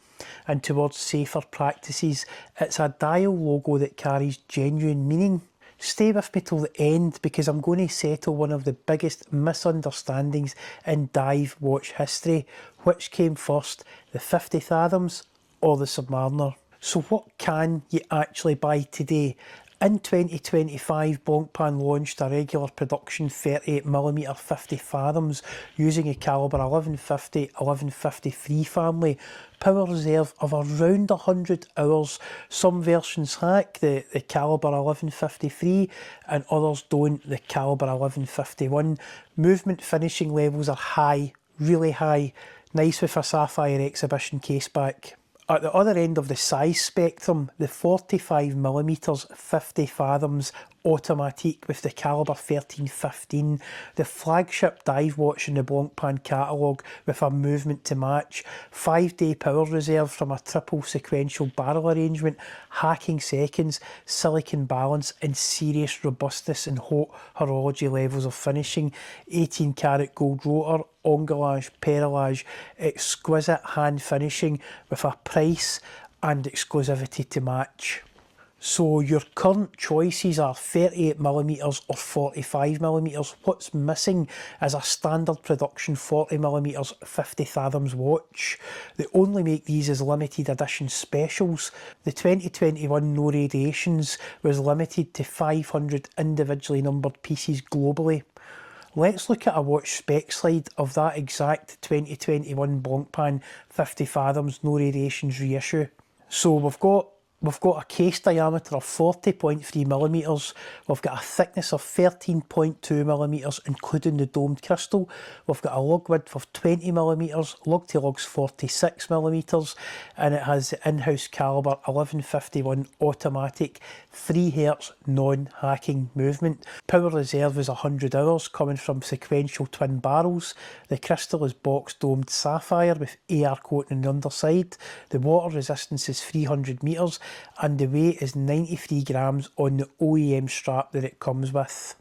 and towards safer practices. It's a dial logo that carries genuine meaning. Stay with me till the end, because I'm going to settle one of the biggest misunderstandings in dive watch history. Which came first, the 50 fathoms or the Submariner? So what can you actually buy today? In 2025, Blancpain launched a regular production 38mm 50 fathoms using a calibre 1150, 1153 family, power reserve of around 100 hours. Some versions hack the calibre 1153 and others don't, the calibre 1151. Movement finishing levels are high, really high, nice with a sapphire exhibition case back. At the other end of the size spectrum, the 45mm 50 fathoms automatique with the calibre 1315, the flagship dive watch in the Blancpain catalogue with a movement to match, 5-day power reserve from a triple sequential barrel arrangement, hacking seconds, silicon balance and serious robustness and horology levels of finishing, 18 karat gold rotor, ongulage, perlage, exquisite hand finishing with a price and exclusivity to match. So your current choices are 38mm or 45mm. What's missing is a standard production 40mm 50 fathoms watch. They only make these as limited edition specials. The 2021 No Radiations was limited to 500 individually numbered pieces globally. Let's look at a watch spec slide of that exact 2021 Blancpain 50 fathoms No Radiations reissue. So we've got a case diameter of 40.3mm, we've got a thickness of 13.2mm including the domed crystal, we've got a lug width of 20mm, lug to lug's 46mm, and it has the in-house caliber 1151 automatic 3Hz non-hacking movement. Power reserve is 100 hours coming from sequential twin barrels. The crystal is box domed sapphire with AR coating on the underside. The water resistance is 300 metres and the weight is 93 grams on the OEM strap that it comes with.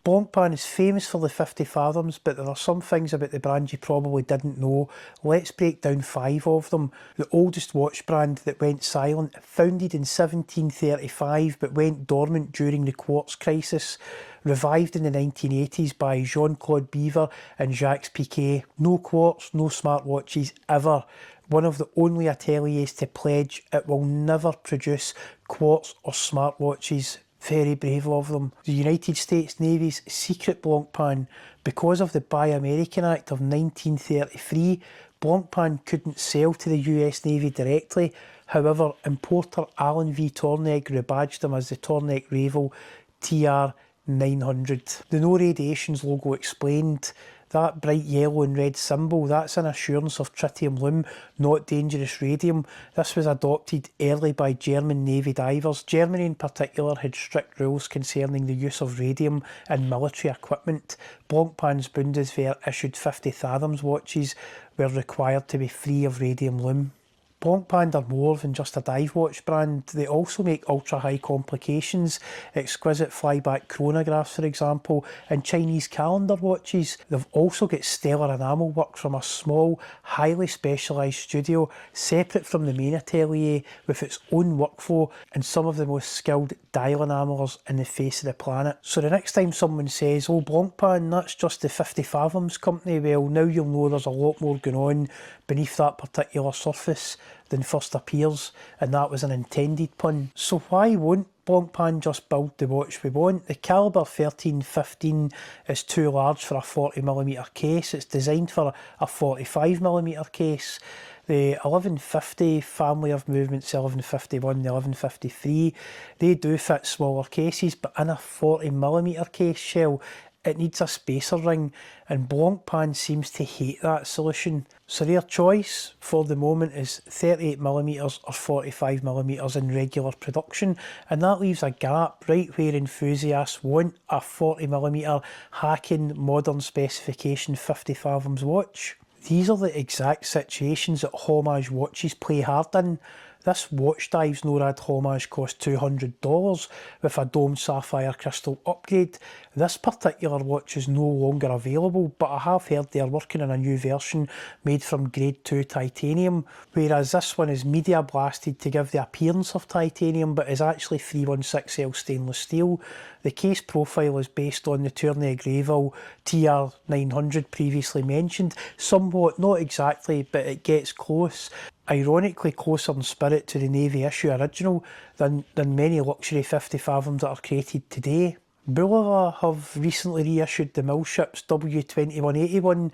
Blancpain is famous for the 50 fathoms, but there are some things about the brand you probably didn't know. Let's break down 5 of them. The oldest watch brand that went silent, founded in 1735 but went dormant during the quartz crisis, revived in the 1980s by Jean-Claude Biver and Jacques Piquet. No quartz, no smartwatches ever. One of the only ateliers to pledge it will never produce quartz or smartwatches. Very brave of them. The United States Navy's secret Blancpain. Because of the Buy American Act of 1933, Blancpain couldn't sell to the US Navy directly. However, importer Alan V. Tornegg rebadged them as the Tornegg Ravel TR900. The No Radiations logo explained. That bright yellow and red symbol, that's an assurance of tritium lume, not dangerous radium. This was adopted early by German Navy divers. Germany in particular had strict rules concerning the use of radium in military equipment. Blancpain's Bundeswehr issued 50 fathoms watches were required to be free of radium lume. Blancpain are more than just a dive watch brand. They also make ultra high complications, exquisite flyback chronographs for example, and Chinese calendar watches. They've also got stellar enamel work from a small, highly specialised studio, separate from the main atelier, with its own workflow and some of the most skilled dial enamelers in the face of the planet. So the next time someone says, oh Blancpain, that's just the 50 fathoms company, well now you'll know there's a lot more going on beneath that particular surface than first appears, and that was an intended pun. So why won't Blancpain just build the watch we want? The caliber 1315 is too large for a 40mm case. It's designed for a 45mm case. The 1150 family of movements, the 1151, the 1153, they do fit smaller cases, but in a 40mm case shell, it needs a spacer ring, and Blancpain seems to hate that solution. So their choice for the moment is 38mm or 45mm in regular production, and that leaves a gap right where enthusiasts want a 40mm hacking modern specification 50 fathoms watch. These are the exact situations that homage watches play hard in. This watch dive's NORAD homage cost $200 with a domed sapphire crystal upgrade. This particular watch is no longer available, but I have heard they are working on a new version made from grade 2 titanium, whereas this one is media blasted to give the appearance of titanium but is actually 316L stainless steel. The case profile is based on the Tornegg Ravel TR900 previously mentioned, somewhat, not exactly, but it gets close. Ironically closer in spirit to the Navy issue original than many luxury 50 fathoms that are created today. Bulova have recently reissued the Mille ships W2181.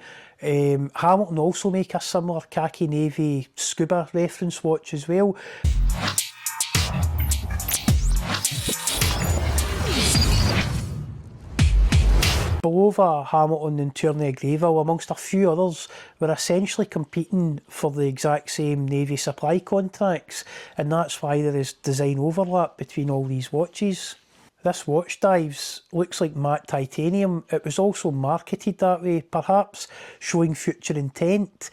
Hamilton also make a similar khaki navy scuba reference watch as well. Bulova, Hamilton and Tornegg Ravel, amongst a few others, were essentially competing for the exact same Navy supply contracts, and that's why there is design overlap between all these watches. This watch dives looks like matte titanium. It was also marketed that way, perhaps showing future intent,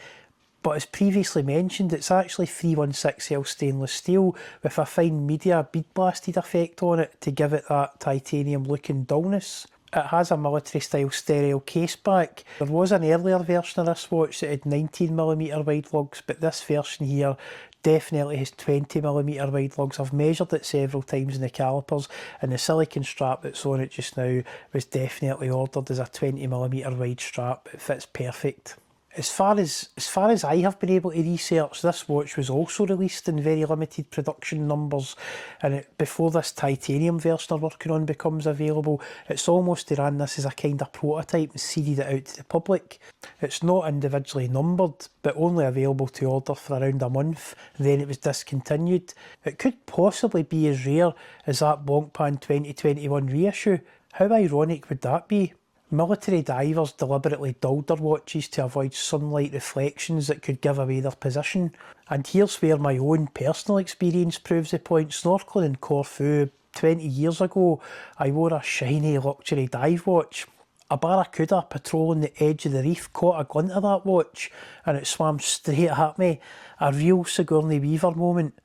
but as previously mentioned, it's actually 316L stainless steel with a fine media bead blasted effect on it to give it that titanium look and dullness. It has a military style stereo case back. There was an earlier version of this watch that had 19mm wide lugs, but this version here definitely has 20mm wide lugs. I've measured it several times in the calipers, and the silicone strap that's on it just now was definitely ordered as a 20mm wide strap. It fits perfect. As far as I have been able to research, this watch was also released in very limited production numbers, and before this titanium version I'm working on becomes available, it's almost to run this as a kind of prototype and seeded it out to the public. It's not individually numbered, but only available to order for around a month, and then it was discontinued. It could possibly be as rare as that Blancpain 2021 reissue. How ironic would that be? Military divers deliberately dulled their watches to avoid sunlight reflections that could give away their position. And here's where my own personal experience proves the point. Snorkeling in Corfu 20 years ago, I wore a shiny luxury dive watch. A barracuda patrolling the edge of the reef caught a glint of that watch, and it swam straight at me. A real Sigourney Weaver moment.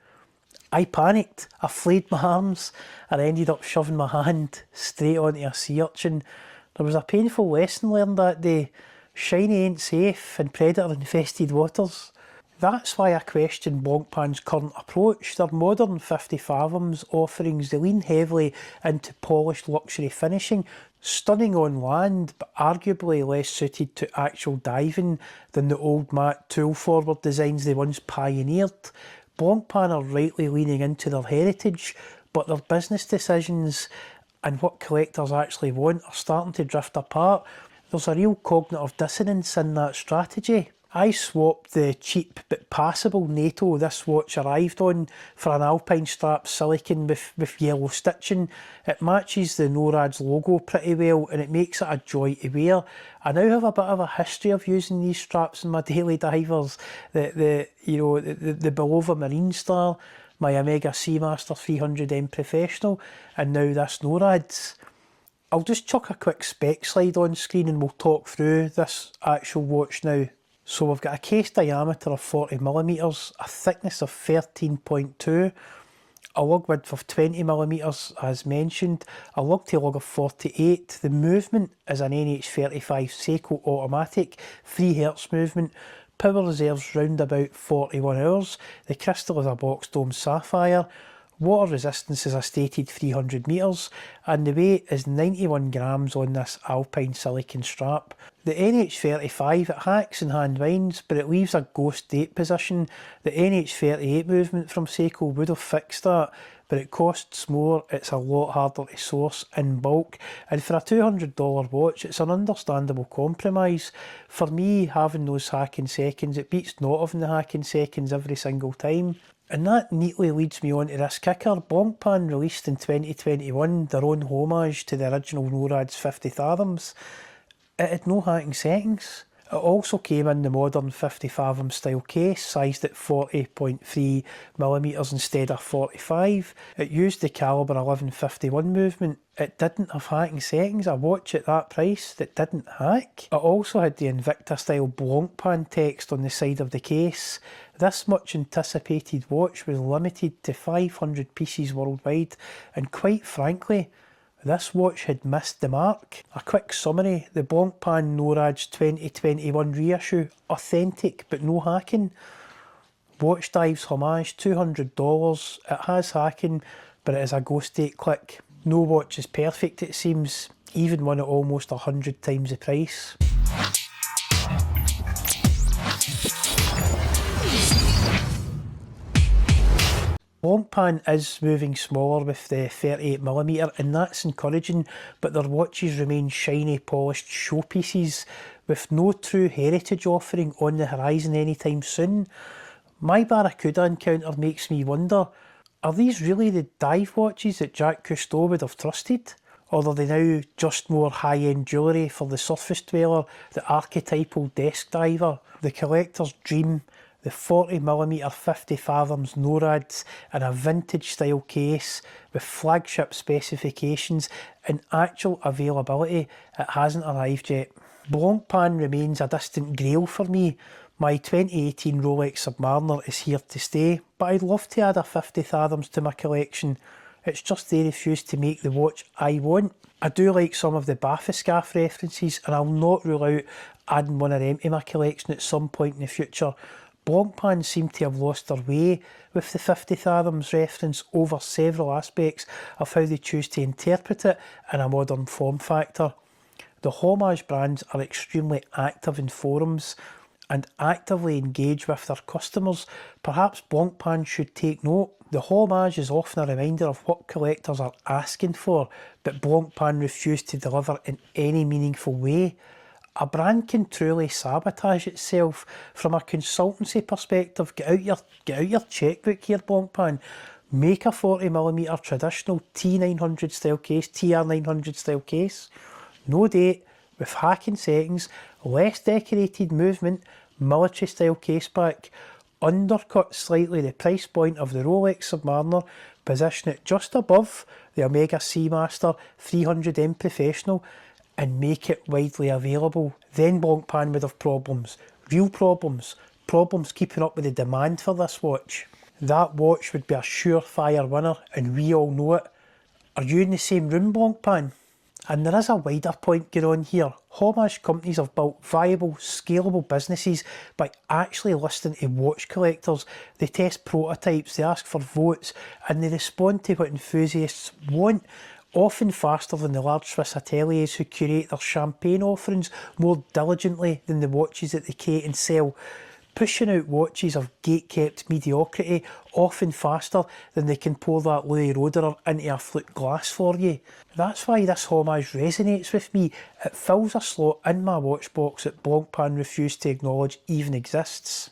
I panicked, I flayed my arms, and ended up shoving my hand straight onto a sea urchin. There was a painful lesson learned that day. Shiny ain't safe in predator-infested waters. That's why I question Blancpain's current approach. Their modern 50 Fathoms offerings, they lean heavily into polished luxury finishing, stunning on land, but arguably less suited to actual diving than the old matte tool-forward designs they once pioneered. Blancpain are rightly leaning into their heritage, but their business decisions and what collectors actually want are starting to drift apart. There's a real cognitive dissonance in that strategy. I swapped the cheap but passable NATO this watch arrived on for an Alpine strap silicone with yellow stitching. It matches the NORAD's logo pretty well, and it makes it a joy to wear. I now have a bit of a history of using these straps in my daily divers. The Bulova Marine Star, my Omega Seamaster 300M Professional, and now this NORAD's. I'll just chuck a quick spec slide on screen and we'll talk through this actual watch now. So we've got a case diameter of 40mm, a thickness of 13.2, a lug width of 20mm as mentioned, a lug to lug of 48. The movement is an NH35 Seiko automatic, 3Hz movement. Power reserves round about 41 hours. The crystal is a box dome sapphire. Water resistance is a stated 300 metres, and the weight is 91 grams on this Alpine silicone strap. The NH35, it hacks and hand winds, but it leaves a ghost date position. The NH38 movement from Seiko would have fixed that, but it costs more, it's a lot harder to source in bulk, and for a $200 watch it's an understandable compromise. For me, having those hacking seconds, it beats not having the hacking seconds every single time. And that neatly leads me on to this kicker. Blancpain released in 2021 their own homage to the original NORAD's 50 Fathoms. It had no hacking settings. It also came in the modern 50 Fathom style case, sized at 40.3mm instead of 45. It used the caliber 1151 movement. It didn't have hacking settings. A watch at that price that didn't hack. It also had the Invicta style Blancpain text on the side of the case. This much anticipated watch was limited to 500 pieces worldwide, and quite frankly, this watch had missed the mark. A quick summary: the Blancpain NORAD's 2021 reissue, authentic but no hacking. Watch Dive's homage, $200. It has hacking, but it is a ghost date click. No watch is perfect, it seems, even one at almost 100 times the price. Blancpain is moving smaller with the 38mm, and that's encouraging, but their watches remain shiny, polished showpieces with no true heritage offering on the horizon anytime soon. My Barracuda encounter makes me wonder, are these really the dive watches that Jacques Cousteau would have trusted? Or are they now just more high-end jewellery for the surface dweller, the archetypal desk diver, the collector's dream? The 40mm 50 Fathoms NORADs in a vintage style case with flagship specifications and actual availability, it hasn't arrived yet. Blancpain remains a distant grail for me. My 2018 Rolex Submariner is here to stay, but I'd love to add a 50 Fathoms to my collection. It's just they refuse to make the watch I want. I do like some of the Bathyscaphe references, and I'll not rule out adding one of them to my collection at some point in the future. Blancpain seem to have lost their way with the 50 Fathoms reference over several aspects of how they choose to interpret it in a modern form factor. The homage brands are extremely active in forums and actively engage with their customers. Perhaps Blancpain should take note. The homage is often a reminder of what collectors are asking for, but Blancpain refuse to deliver in any meaningful way. A brand can truly sabotage itself from a consultancy perspective. Get out your checkbook here, Blancpain. Make a 40mm traditional T900 style case, TR900 style case. No date, with hacking settings, less decorated movement, military style case back. Undercut slightly the price point of the Rolex Submariner, position it just above the Omega Seamaster 300M Professional, and make it widely available. Then Blancpain would have problems. Real problems. Problems keeping up with the demand for this watch. That watch would be a surefire winner, and we all know it. Are you in the same room, Blancpain? And there is a wider point going on here. Homage companies have built viable, scalable businesses by actually listening to watch collectors. They test prototypes, they ask for votes, and they respond to what enthusiasts want, often faster than the large Swiss ateliers who curate their champagne offerings more diligently than the watches that they create and sell. Pushing out watches of gate-kept mediocrity often faster than they can pour that Louis Roederer into a flute glass for you. That's why this homage resonates with me. It fills a slot in my watch box that Blancpain refused to acknowledge even exists.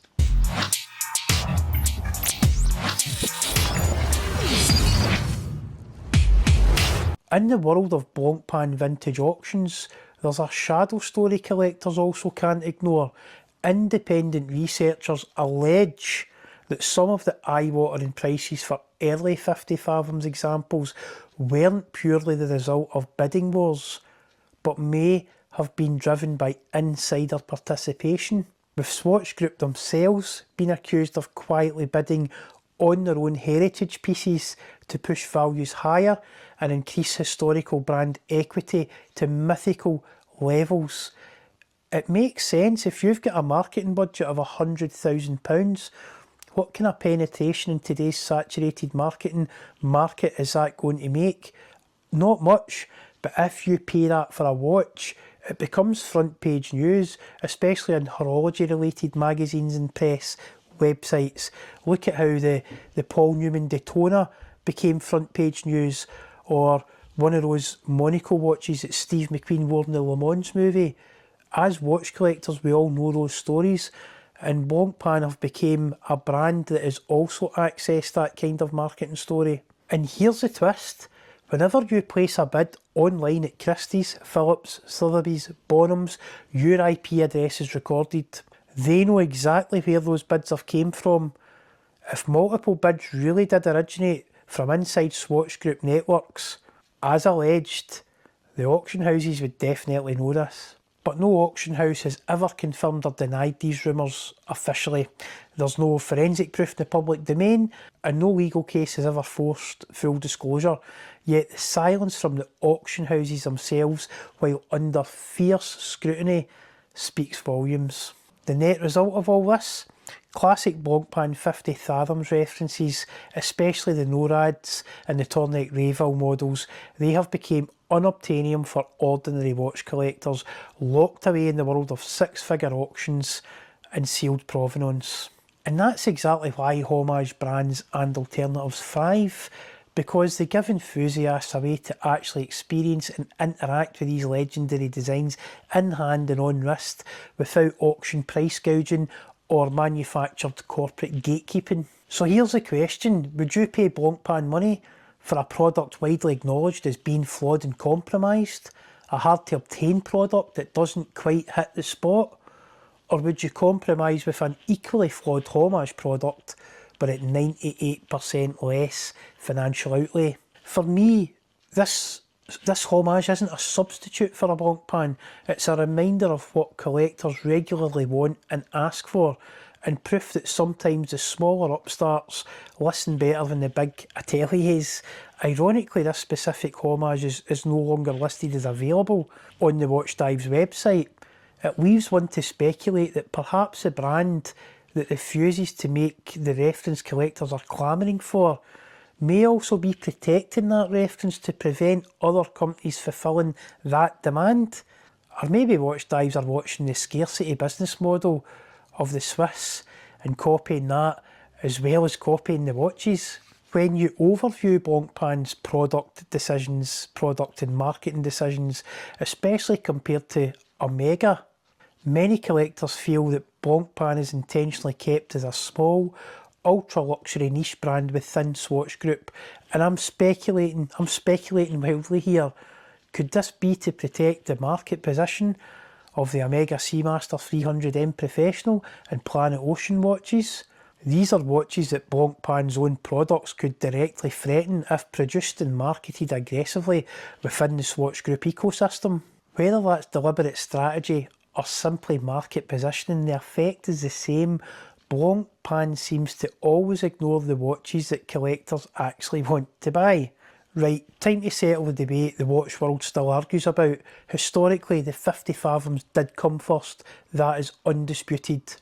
In the world of Blancpain vintage auctions, there's a shadow story collectors also can't ignore. Independent researchers allege that some of the eye-watering prices for early 50 Fathoms examples weren't purely the result of bidding wars, but may have been driven by insider participation, with Swatch Group themselves being accused of quietly bidding on their own heritage pieces to push values higher and increase historical brand equity to mythical levels. It makes sense. If you've got a marketing budget of £100,000, what kind of penetration in today's saturated market is that going to make? Not much, but if you pay that for a watch, it becomes front page news, especially in horology related magazines and press websites. Look at how the Paul Newman Daytona became front page news, or one of those Monaco watches that Steve McQueen wore in the Le Mans movie. As watch collectors, we all know those stories, and Blancpain have become a brand that has also accessed that kind of marketing story. And here's the twist: whenever you place a bid online at Christie's, Phillips, Sotheby's, Bonhams, your IP address is recorded. They know exactly where those bids have came from. If multiple bids really did originate from inside Swatch Group networks, as alleged, the auction houses would definitely know this. But no auction house has ever confirmed or denied these rumours officially. There's no forensic proof in the public domain, and no legal case has ever forced full disclosure. Yet the silence from the auction houses themselves, while under fierce scrutiny, speaks volumes. The net result of all this? Classic Blancpain 50 Fathoms references, especially the NORADs and the Tournette Rayville models, they have become unobtainium for ordinary watch collectors, locked away in the world of six-figure auctions and sealed provenance. And that's exactly why homage brands and alternatives thrive, because they give enthusiasts a way to actually experience and interact with these legendary designs in hand and on wrist without auction price gouging or manufactured corporate gatekeeping. So here's the question: would you pay Blancpain money for a product widely acknowledged as being flawed and compromised? A hard to obtain product that doesn't quite hit the spot? Or would you compromise with an equally flawed homage product but at 98% less financial outlay? For me, this homage isn't a substitute for a Blancpain. It's a reminder of what collectors regularly want and ask for, and proof that sometimes the smaller upstarts listen better than the big ateliers. Ironically, this specific homage is no longer listed as available on the Watch Dives website. It leaves one to speculate that perhaps the brand that refuses to make the reference collectors are clamouring for may also be protecting that reference to prevent other companies fulfilling that demand. Or maybe Watch Dives are watching the scarcity business model of the Swiss and copying that as well as copying the watches. When you overview Blancpain's product decisions, product and marketing decisions, especially compared to Omega, many collectors feel that Blancpain is intentionally kept as a small, ultra-luxury niche brand within Swatch Group. And I'm speculating wildly here. Could this be to protect the market position of the Omega Seamaster 300M Professional and Planet Ocean watches? These are watches that Blancpain's own products could directly threaten if produced and marketed aggressively within the Swatch Group ecosystem. Whether that's deliberate strategy or simply market positioning, the effect is the same. Blancpain seems to always ignore the watches that collectors actually want to buy. Right, time to settle the debate the watch world still argues about. Historically, the 50 Fathoms did come first. That is undisputed.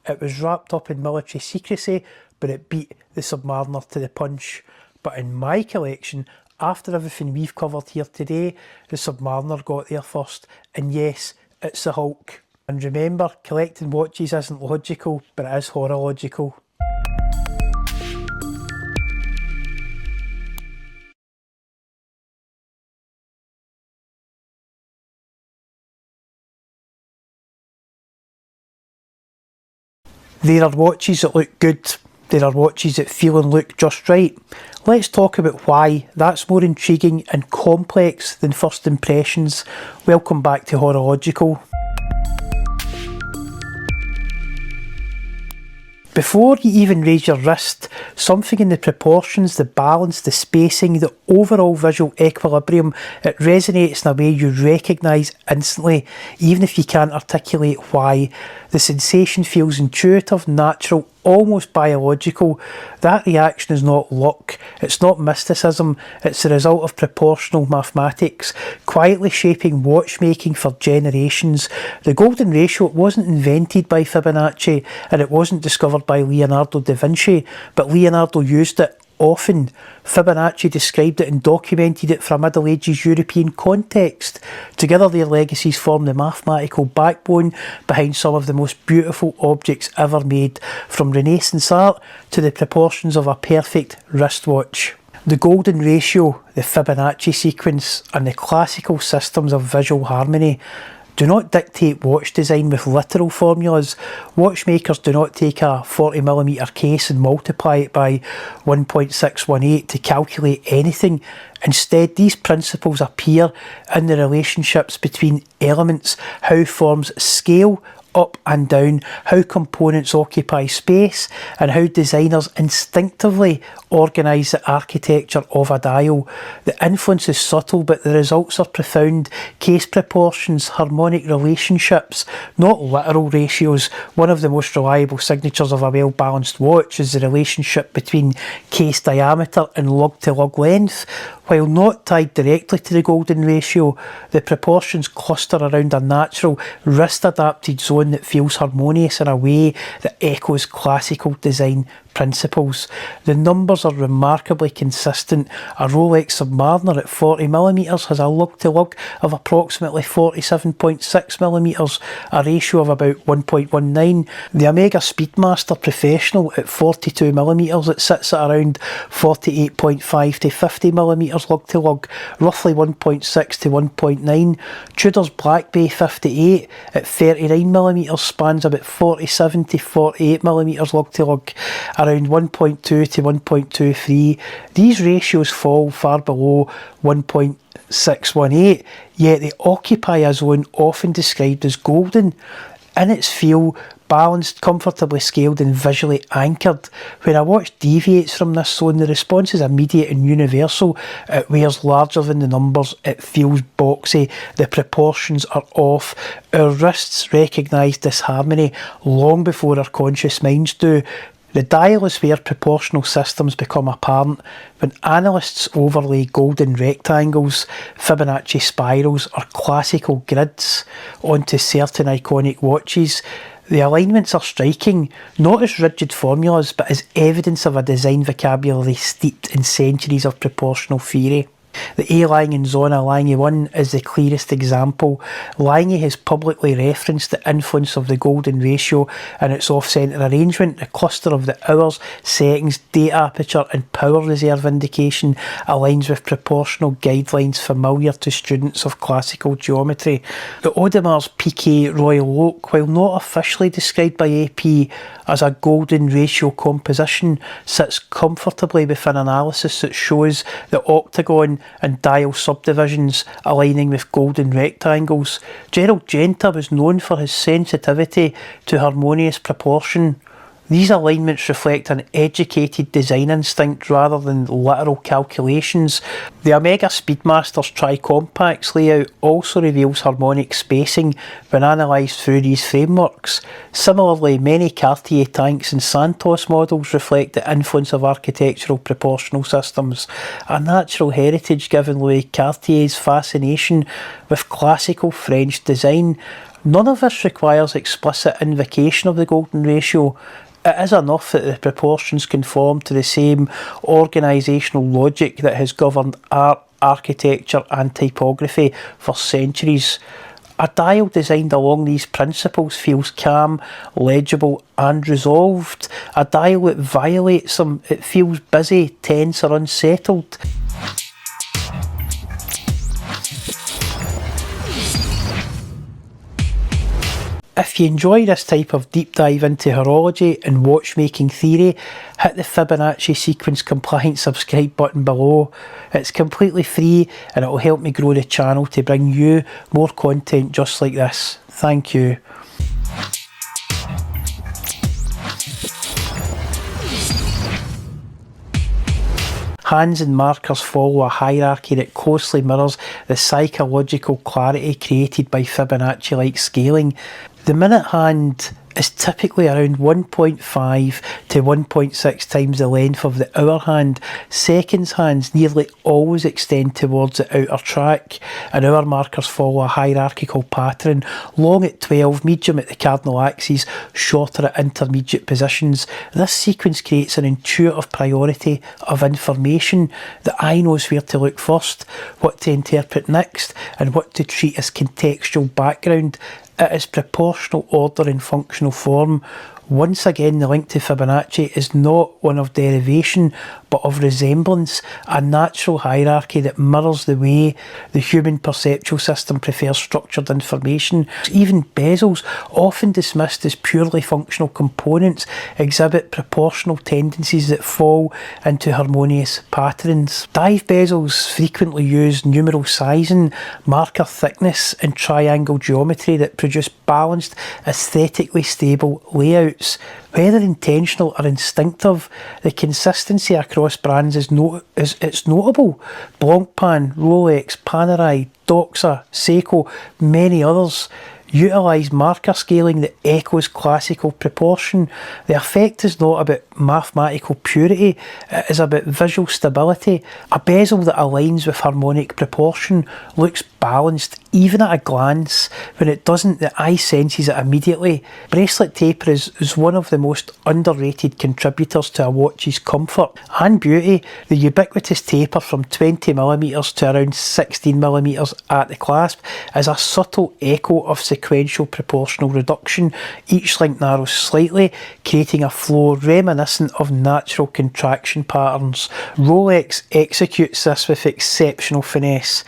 It was wrapped up in military secrecy, but it beat the Submariner to the punch. But in my collection, after everything we've covered here today, the Submariner got there first. And yes, it's the Hulk. And remember, collecting watches isn't logical, but it is horological. There are watches that look good, there are watches that feel and look just right. Let's talk about why that's more intriguing and complex than first impressions. Welcome back to HoroLogical. Before you even raise your wrist, something in the proportions, the balance, the spacing, the overall visual equilibrium, it resonates in a way you recognise instantly, even if you can't articulate why. The sensation feels intuitive, natural, almost biological. That reaction is not luck, it's not mysticism, it's the result of proportional mathematics, quietly shaping watchmaking for generations. The golden ratio wasn't invented by Fibonacci, and it wasn't discovered by Leonardo da Vinci, but Leonardo used it often. Fibonacci described it and documented it from a Middle Ages European context. Together their legacies form the mathematical backbone behind some of the most beautiful objects ever made, from Renaissance art to the proportions of a perfect wristwatch. The golden ratio, the Fibonacci sequence, and the classical systems of visual harmony do not dictate watch design with literal formulas. Watchmakers do not take a 40mm case and multiply it by 1.618 to calculate anything. Instead, these principles appear in the relationships between elements, how forms scale up and down, how components occupy space, and how designers instinctively organise the architecture of a dial. The influence is subtle, but the results are profound. Case proportions, harmonic relationships, not literal ratios. One of the most reliable signatures of a well-balanced watch is the relationship between case diameter and lug-to-lug length. While not tied directly to the golden ratio, the proportions cluster around a natural, wrist-adapted zone that feels harmonious in a way that echoes classical design principles. The numbers are remarkably consistent. A Rolex Submariner at 40mm has a lug-to-lug of approximately 47.6mm, a ratio of about 1.19. The Omega Speedmaster Professional at 42mm, it sits at around 48.5 to 50mm lug-to-lug, roughly 1.6 to 1.9. Tudor's Blancpain 58 at 39mm spans about 47 to 48mm lug-to-lug, around 1.2 to 1.23. These ratios fall far below 1.618, yet they occupy a zone often described as golden. In its feel, balanced, comfortably scaled and visually anchored. When a watch deviates from this zone, the response is immediate and universal. It wears larger than the numbers, it feels boxy, the proportions are off. Our wrists recognise disharmony long before our conscious minds do. The dial is where proportional systems become apparent. When analysts overlay golden rectangles, Fibonacci spirals or classical grids onto certain iconic watches, the alignments are striking, not as rigid formulas but as evidence of a design vocabulary steeped in centuries of proportional theory. The A Lange&Söhne Lange 1 is the clearest example. Lange has publicly referenced the influence of the golden ratio and its off-centre arrangement. The cluster of the hours, settings, date aperture and power reserve indication aligns with proportional guidelines familiar to students of classical geometry. The Audemars Piguet Royal Oak, while not officially described by AP as a golden ratio composition, sits comfortably within analysis that shows the octagon and dial subdivisions aligning with golden rectangles. Gerald Genta was known for his sensitivity to harmonious proportion. These alignments reflect an educated design instinct rather than literal calculations. The Omega Speedmaster's Tri-Compacts layout also reveals harmonic spacing when analysed through these frameworks. Similarly, many Cartier Tanks and Santos models reflect the influence of architectural proportional systems, a natural heritage given Louis Cartier's fascination with classical French design. None of this requires explicit invocation of the golden ratio. It is enough that the proportions conform to the same organisational logic that has governed art, architecture and typography for centuries. A dial designed along these principles feels calm, legible and resolved. A dial that violates them, it feels busy, tense or unsettled. If you enjoy this type of deep dive into horology and watchmaking theory, hit the Fibonacci sequence compliant subscribe button below. It's completely free and it will help me grow the channel to bring you more content just like this. Thank you. Hands and markers follow a hierarchy that closely mirrors the psychological clarity created by Fibonacci-like scaling. The minute hand is typically around 1.5 to 1.6 times the length of the hour hand. Seconds hands nearly always extend towards the outer track, and hour markers follow a hierarchical pattern: long at 12, medium at the cardinal axes, shorter at intermediate positions. This sequence creates an intuitive priority of information. The eye knows where to look first, what to interpret next, and what to treat as contextual background. It is proportional order in functional form. Once again, the link to Fibonacci is not one of derivation, but of resemblance, a natural hierarchy that mirrors the way the human perceptual system prefers structured information. Even bezels, often dismissed as purely functional components, exhibit proportional tendencies that fall into harmonious patterns. Dive bezels frequently use numeral sizing, marker thickness and triangle geometry that produce balanced, aesthetically stable layouts. Whether intentional or instinctive, the consistency across brands is notable. Blancpain, Rolex, Panerai, Doxa, Seiko, many others utilise marker scaling that echoes classical proportion. The effect is not about mathematical purity, it is about visual stability. A bezel that aligns with harmonic proportion looks balanced even at a glance. When it doesn't, the eye senses it immediately. Bracelet taper is one of the most underrated contributors to a watch's comfort and beauty. The ubiquitous taper from 20mm to around 16mm at the clasp is a subtle echo of sequential proportional reduction. Each link narrows slightly, creating a flow reminiscent of natural contraction patterns. Rolex executes this with exceptional finesse.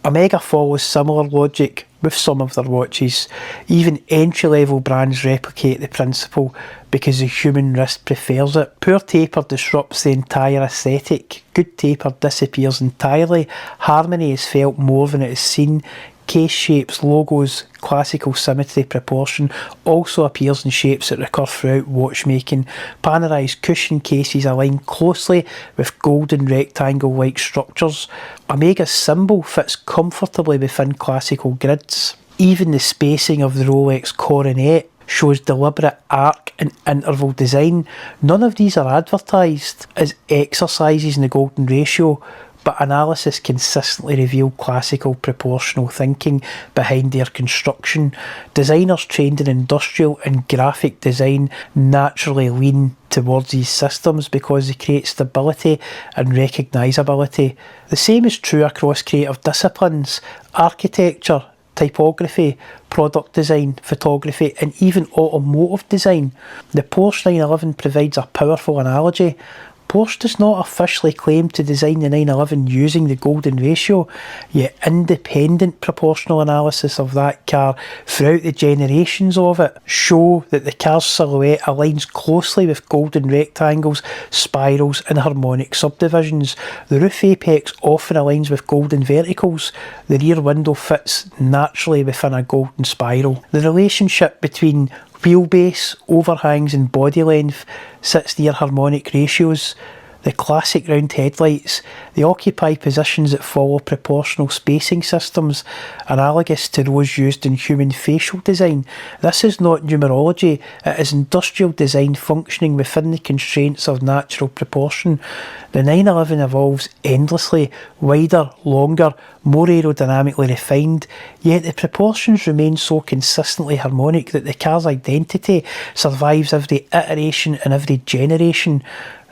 Omega follows similar logic with some of their watches. Even entry-level brands replicate the principle because the human wrist prefers it. Poor taper disrupts the entire aesthetic. Good taper disappears entirely. Harmony is felt more than it is seen. Case shapes, logos, classical symmetry, proportion also appears in shapes that recur throughout watchmaking. Panerai's cushion cases align closely with golden rectangle-like structures. Omega's symbol fits comfortably within classical grids. Even the spacing of the Rolex coronet shows deliberate arc and interval design. None of these are advertised as exercises in the golden ratio, but analysis consistently revealed classical proportional thinking behind their construction. Designers trained in industrial and graphic design naturally lean towards these systems because they create stability and recognisability. The same is true across creative disciplines, architecture, typography, product design, photography, and even automotive design. The Porsche 911 provides a powerful analogy. Porsche does not officially claim to design the 911 using the golden ratio, yet independent proportional analysis of that car throughout the generations of it show that the car's silhouette aligns closely with golden rectangles, spirals and harmonic subdivisions. The roof apex often aligns with golden verticals. The rear window fits naturally within a golden spiral. The relationship between wheelbase, overhangs and body length sits near harmonic ratios. The classic round headlights, they occupy positions that follow proportional spacing systems, analogous to those used in human facial design. This is not numerology, it is industrial design functioning within the constraints of natural proportion. The 911 evolves endlessly, wider, longer, more aerodynamically refined, yet the proportions remain so consistently harmonic that the car's identity survives every iteration and every generation.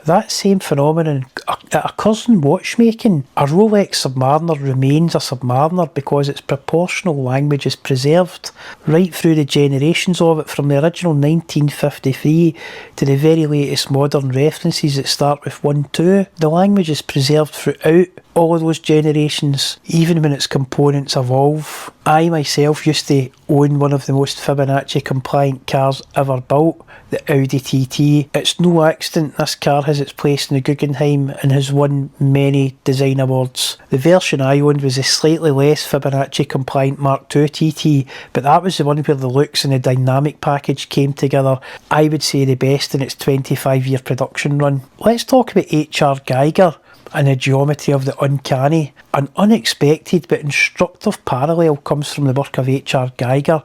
That same phenomenon occurs in watchmaking. A Rolex Submariner remains a Submariner because its proportional language is preserved right through the generations of it, from the original 1953 to the very latest modern references that start with 1-2. The language is preserved throughout all of those generations, even when its components evolve. I myself used to own one of the most Fibonacci compliant cars ever built, the Audi TT. It's no accident this car has its place in the Guggenheim and has won many design awards. The version I owned was a slightly less Fibonacci compliant Mark II TT, but that was the one where the looks and the dynamic package came together. I would say the best in its 25-year production run. Let's talk about H.R. Geiger and the geometry of the uncanny. An unexpected but instructive parallel comes from the work of H.R. Geiger.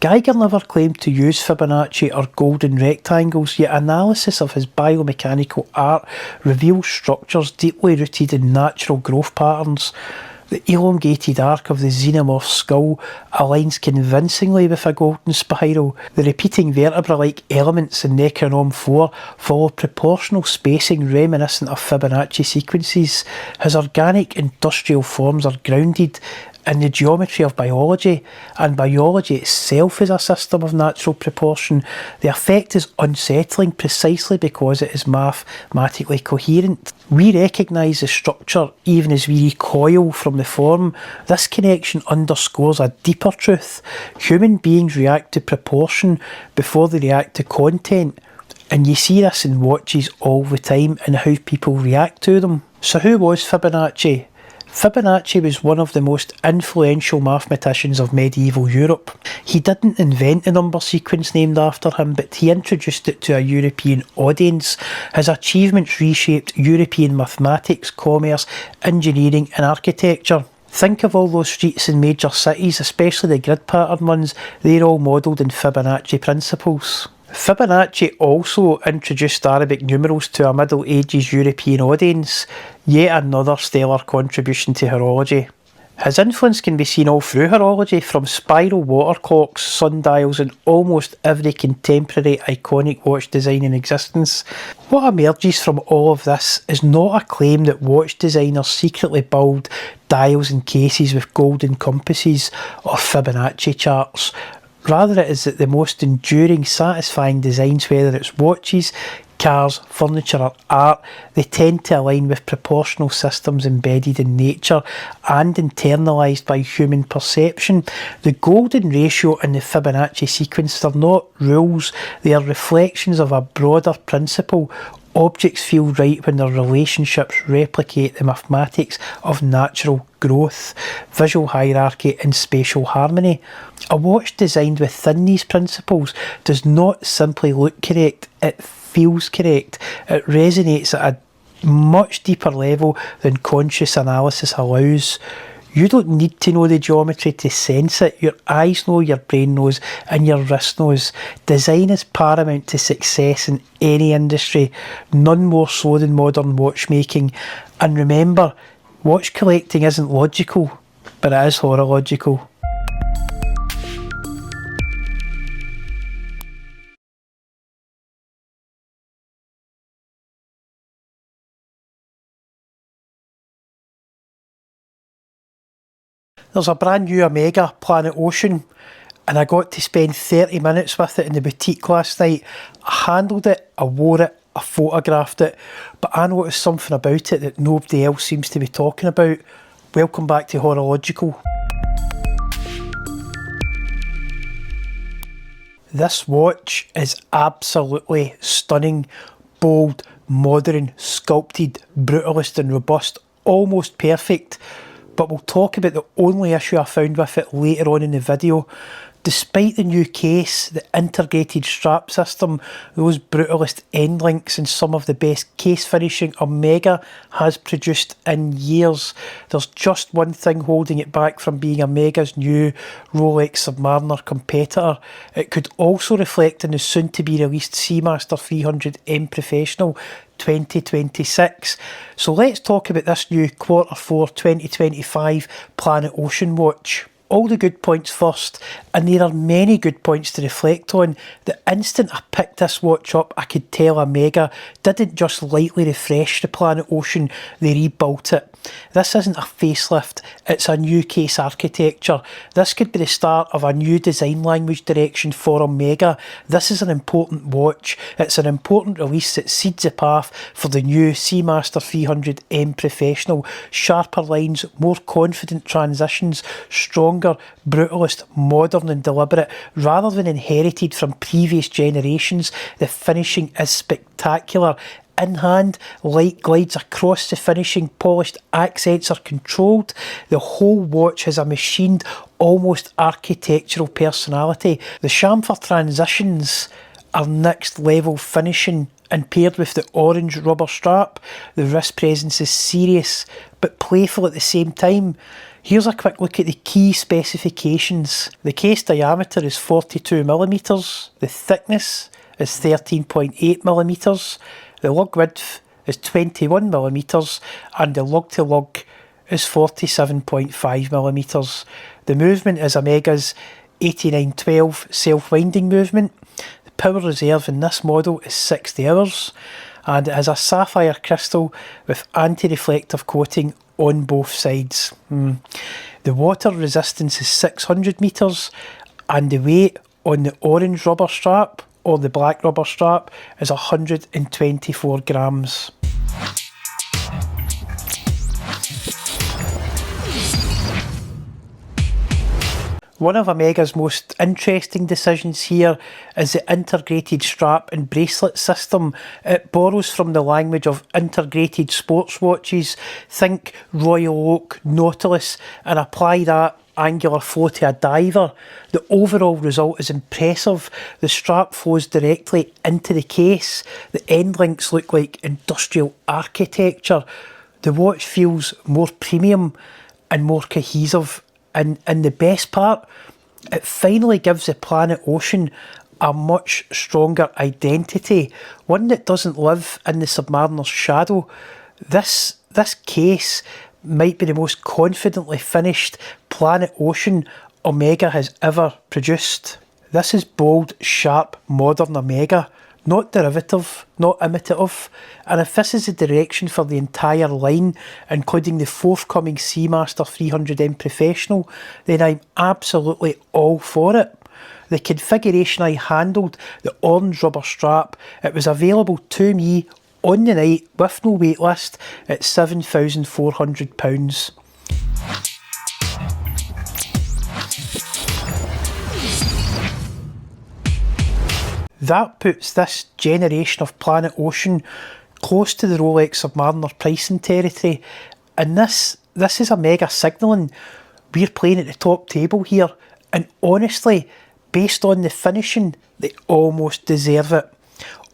Geiger never claimed to use Fibonacci or golden rectangles, yet analysis of his biomechanical art reveals structures deeply rooted in natural growth patterns. The elongated arc of the xenomorph skull aligns convincingly with a golden spiral. The repeating vertebra-like elements in Necronome 4 follow proportional spacing reminiscent of Fibonacci sequences. His organic industrial forms are grounded in the geometry of biology, and biology itself is a system of natural proportion. The effect is unsettling precisely because it is mathematically coherent. We recognise the structure even as we recoil from the form. This connection underscores a deeper truth. Human beings react to proportion before they react to content, and you see this in watches all the time and how people react to them. So who was Fibonacci? Fibonacci was one of the most influential mathematicians of medieval Europe. He didn't invent the number sequence named after him, but he introduced it to a European audience. His achievements reshaped European mathematics, commerce, engineering and architecture. Think of all those streets in major cities, especially the grid pattern ones. They're all modelled in Fibonacci principles. Fibonacci also introduced Arabic numerals to a Middle Ages European audience, yet another stellar contribution to horology. His influence can be seen all through horology, from spiral water clocks, sundials and almost every contemporary iconic watch design in existence. What emerges from all of this is not a claim that watch designers secretly build dials and cases with golden compasses or Fibonacci charts. Rather, it is that the most enduring, satisfying designs, whether it's watches, cars, furniture or art, they tend to align with proportional systems embedded in nature and internalised by human perception. The golden ratio and the Fibonacci sequence are not rules, they are reflections of a broader principle. Objects feel right when their relationships replicate the mathematics of natural growth, visual hierarchy and spatial harmony. A watch designed within these principles does not simply look correct, it feels correct. It resonates at a much deeper level than conscious analysis allows. You don't need to know the geometry to sense it. Your eyes know, your brain knows, and your wrist knows. Design is paramount to success in any industry, none more so than modern watchmaking. And remember, watch collecting isn't logical, but it is horological. There's a brand new Omega Planet Ocean, and I got to spend 30 minutes with it in the boutique last night. I handled it, I wore it, I photographed it, but I noticed something about it that nobody else seems to be talking about. Welcome back to HoroLogical. This watch is absolutely stunning, bold, modern, sculpted, brutalist and robust, almost perfect. But we'll talk about the only issue I found with it later on in the video. Despite the new case, the integrated strap system, those brutalist end links and some of the best case finishing Omega has produced in years, there's just one thing holding it back from being Omega's new Rolex Submariner competitor. It could also reflect in the soon to be released Seamaster 300M Professional 2026. So let's talk about this new Q4 2025 Planet Ocean watch. All the good points first, and there are many good points to reflect on. The instant I picked this watch up, I could tell Omega didn't just lightly refresh the Planet Ocean, they rebuilt it. This isn't a facelift, it's a new case architecture. This could be the start of a new design language direction for Omega. This is an important watch. It's an important release that seeds the path for the new Seamaster 300M Professional. Sharper lines, more confident transitions, stronger, brutalist, modern and deliberate. Rather than inherited from previous generations, the finishing is spectacular. In hand, light glides across the finishing, polished accents are controlled. The whole watch has a machined, almost architectural personality. The chamfer transitions are next level finishing, and paired with the orange rubber strap, the wrist presence is serious but playful at the same time. Here's a quick look at the key specifications. The case diameter is 42mm, the thickness is 13.8mm, the lug width is 21mm, and the lug to lug is 47.5mm. The movement is Omega's 8912 self-winding movement. The power reserve in this model is 60 hours, and it has a sapphire crystal with anti-reflective coating on both sides. The water resistance is 600 metres, and the weight on the orange rubber strap or the black rubber strap is 124 grams. One of Omega's most interesting decisions here is the integrated strap and bracelet system. It borrows from the language of integrated sports watches. Think Royal Oak, Nautilus, and apply that angular flow to a diver. The overall result is impressive. The strap flows directly into the case. The end links look like industrial architecture. The watch feels more premium and more cohesive. And the best part, it finally gives the Planet Ocean a much stronger identity, one that doesn't live in the Submariner's shadow. This case might be the most confidently finished Planet Ocean Omega has ever produced. This is bold, sharp, modern Omega, not derivative, not imitative. And if this is the direction for the entire line, including the forthcoming Seamaster 300M Professional, then I'm absolutely all for it. The configuration I handled, the orange rubber strap, it was available to me on the night with no wait list at £7,400. That puts this generation of Planet Ocean close to the Rolex Submariner pricing territory, and this is Omega signalling we're playing at the top table here, and honestly, based on the finishing, they almost deserve it.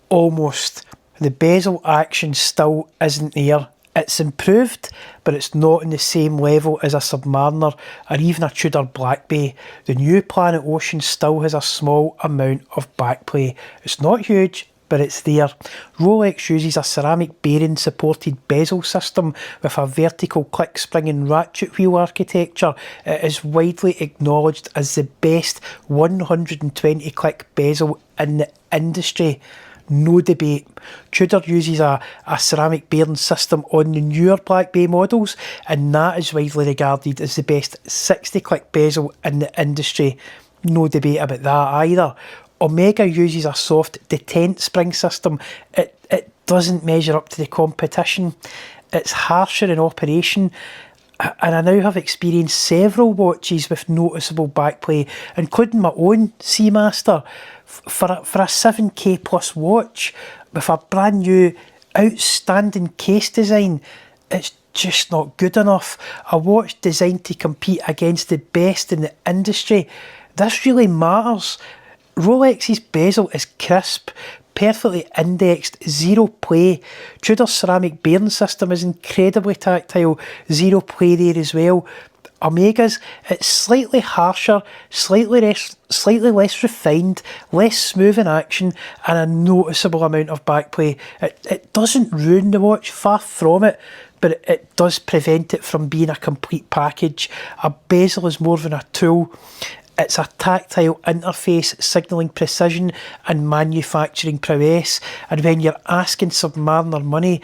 Almost. The bezel action still isn't there. It's improved, but it's not on the same level as a Submariner or even a Tudor Blancpain. The new Planet Ocean still has a small amount of backplay. It's not huge, but it's there. Rolex uses a ceramic bearing supported bezel system with a vertical click spring and ratchet wheel architecture. It is widely acknowledged as the best 120 click bezel in the industry. No debate. Tudor uses a ceramic bearing system on the newer Blancpain models, and that is widely regarded as the best 60 click bezel in the industry. No debate about that either. Omega uses a soft detent spring system. It doesn't measure up to the competition. It's harsher in operation, and I now have experienced several watches with noticeable backplay, including my own Seamaster. For a 7k plus watch with a brand new outstanding case design, it's just not good enough. A watch designed to compete against the best in the industry. This really matters. Rolex's bezel is crisp, perfectly indexed, zero play. Tudor's ceramic bearing system is incredibly tactile, zero play there as well. Omega's, it's slightly harsher, slightly less refined, less smooth in action, and a noticeable amount of backplay. It doesn't ruin the watch, far from it, but it does prevent it from being a complete package. A bezel is more than a tool. It's a tactile interface signalling precision and manufacturing prowess, and when you're asking Submariner money,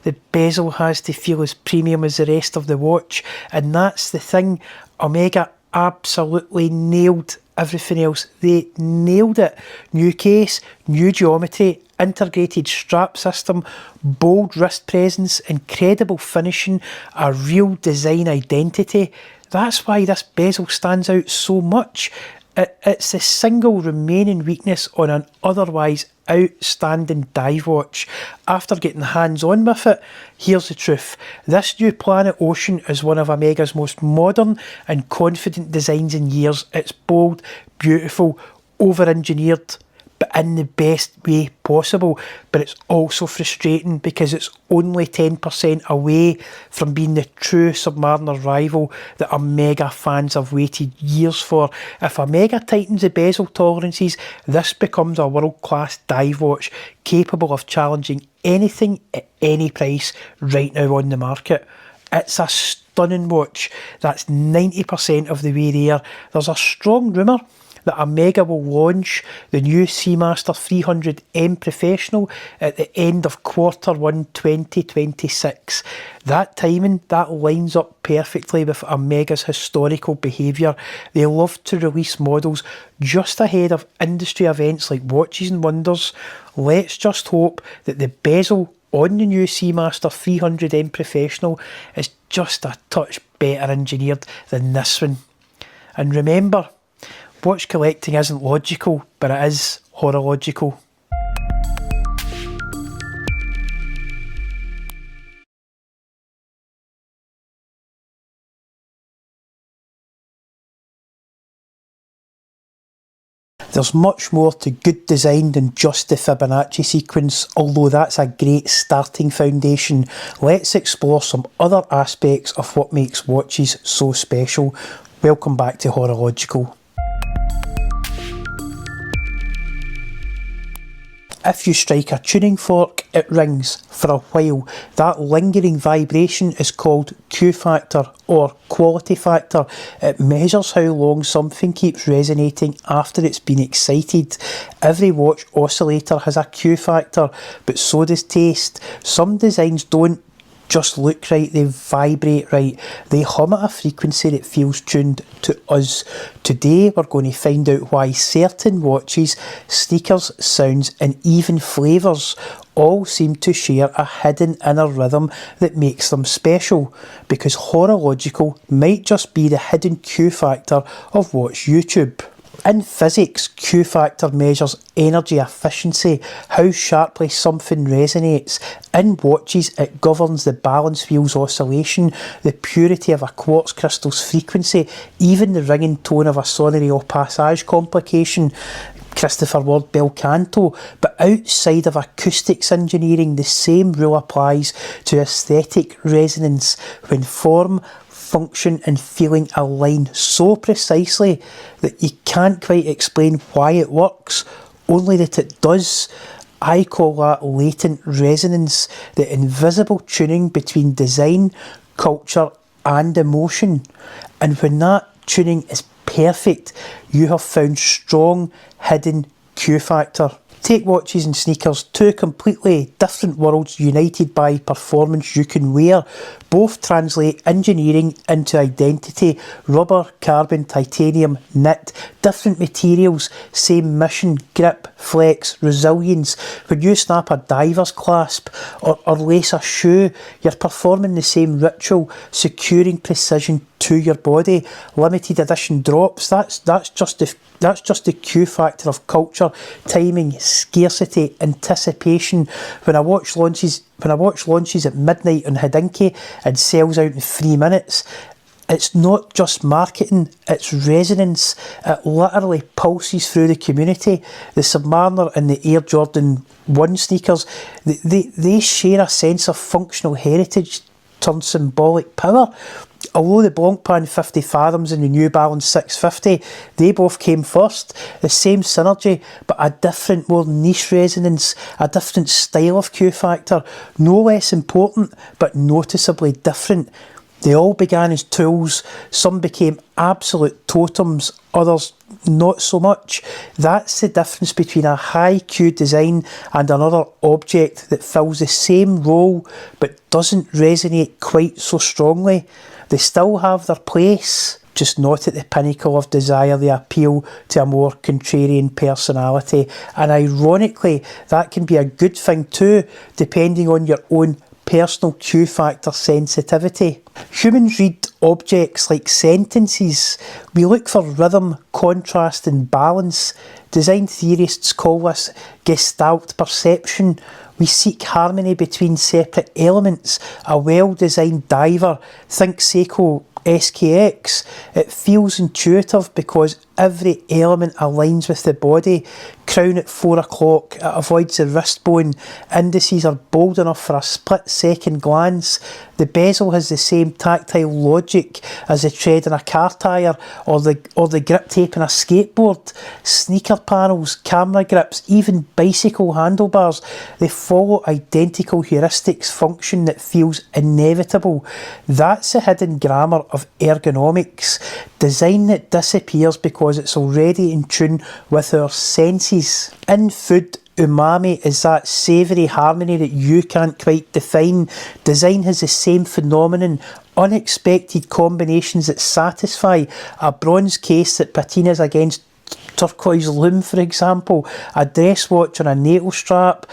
the bezel has to feel as premium as the rest of the watch, and that's the thing. Omega absolutely nailed everything else. They nailed it. New case, new geometry, integrated strap system, bold wrist presence, incredible finishing, a real design identity. That's why this bezel stands out so much. It's the single remaining weakness on an otherwise outstanding dive watch. After getting hands-on with it, here's the truth. This new Planet Ocean is one of Omega's most modern and confident designs in years. It's bold, beautiful, over-engineered, but in the best way possible. But it's also frustrating because it's only 10% away from being the true Submariner rival that Omega fans have waited years for. If Omega tightens the bezel tolerances, this becomes a world-class dive watch capable of challenging anything at any price right now on the market. It's a stunning watch. That's 90% of the way there. There's a strong rumour that Omega will launch the new Seamaster 300M Professional at the end of Q1 2026. That timing, that lines up perfectly with Omega's historical behaviour. They love to release models just ahead of industry events like Watches and Wonders. Let's just hope that the bezel on the new Seamaster 300M Professional is just a touch better engineered than this one. And remember, watch collecting isn't logical, but it is horological. There's much more to good design than just the Fibonacci sequence, although that's a great starting foundation. Let's explore some other aspects of what makes watches so special. Welcome back to HoroLogical. If you strike a tuning fork, it rings for a while. That lingering vibration is called Q factor or quality factor. It measures how long something keeps resonating after it's been excited. Every watch oscillator has a Q factor, but so does taste. Some designs don't just look right, they vibrate right. They hum at a frequency that feels tuned to us. Today we're going to find out why certain watches, sneakers, sounds and even flavours all seem to share a hidden inner rhythm that makes them special, because HoroLogical might just be the hidden Q factor of Watch YouTube. In physics, Q factor measures energy efficiency, how sharply something resonates. In watches, it governs the balance wheel's oscillation, the purity of a quartz crystal's frequency, even the ringing tone of a sonnerie au passage complication. Christopher Ward bel canto, but outside of acoustics engineering, the same rule applies to aesthetic resonance when form, function and feeling align so precisely that you can't quite explain why it works, only that it does. I call that latent resonance, the invisible tuning between design, culture and emotion. And when that tuning is perfect, you have found strong, hidden Q factor. Take watches and sneakers, two completely different worlds united by performance you can wear. Both translate engineering into identity. Rubber, carbon, titanium, knit, different materials, same mission, grip, flex, resilience. When you snap a diver's clasp or lace a shoe, you're performing the same ritual, securing precision to your body. Limited edition drops, that's just the Q factor of culture, timing, scarcity, anticipation. When a watch launches at midnight on Hodinkee and sells out in 3 minutes, it's not just marketing, it's resonance. It literally pulses through the community. The Submariner and the Air Jordan 1 sneakers, they share a sense of functional heritage turned symbolic power. Although the Blancpain 50 Fathoms and the New Balance 650, they both came first, the same synergy, but a different, more niche resonance, a different style of Q factor, no less important, but noticeably different. They all began as tools, some became absolute totems, others not so much. That's the difference between a high Q design and another object that fills the same role but doesn't resonate quite so strongly. They still have their place, just not at the pinnacle of desire. They appeal to a more contrarian personality, and ironically that can be a good thing too, depending on your own personal Q factor sensitivity. Humans read objects like sentences. We look for rhythm, contrast and balance. Design theorists call this gestalt perception. We seek harmony between separate elements. A well-designed diver, think Seiko SKX, it feels intuitive because every element aligns with the body. Crown at 4 o'clock, it avoids the wrist bone. Indices are bold enough for a split second glance. The bezel has the same tactile logic as the tread in a car tyre or the grip tape in a skateboard. Sneaker panels, camera grips, even bicycle handlebars, they follow identical heuristics function that feels inevitable. That's the hidden grammar of ergonomics. Design that disappears because it's already in tune with our senses. In food, umami is that savoury harmony that you can't quite define. Design has the same phenomenon, unexpected combinations that satisfy. A bronze case that patinas against turquoise loom, for example, a dress watch on a natal strap,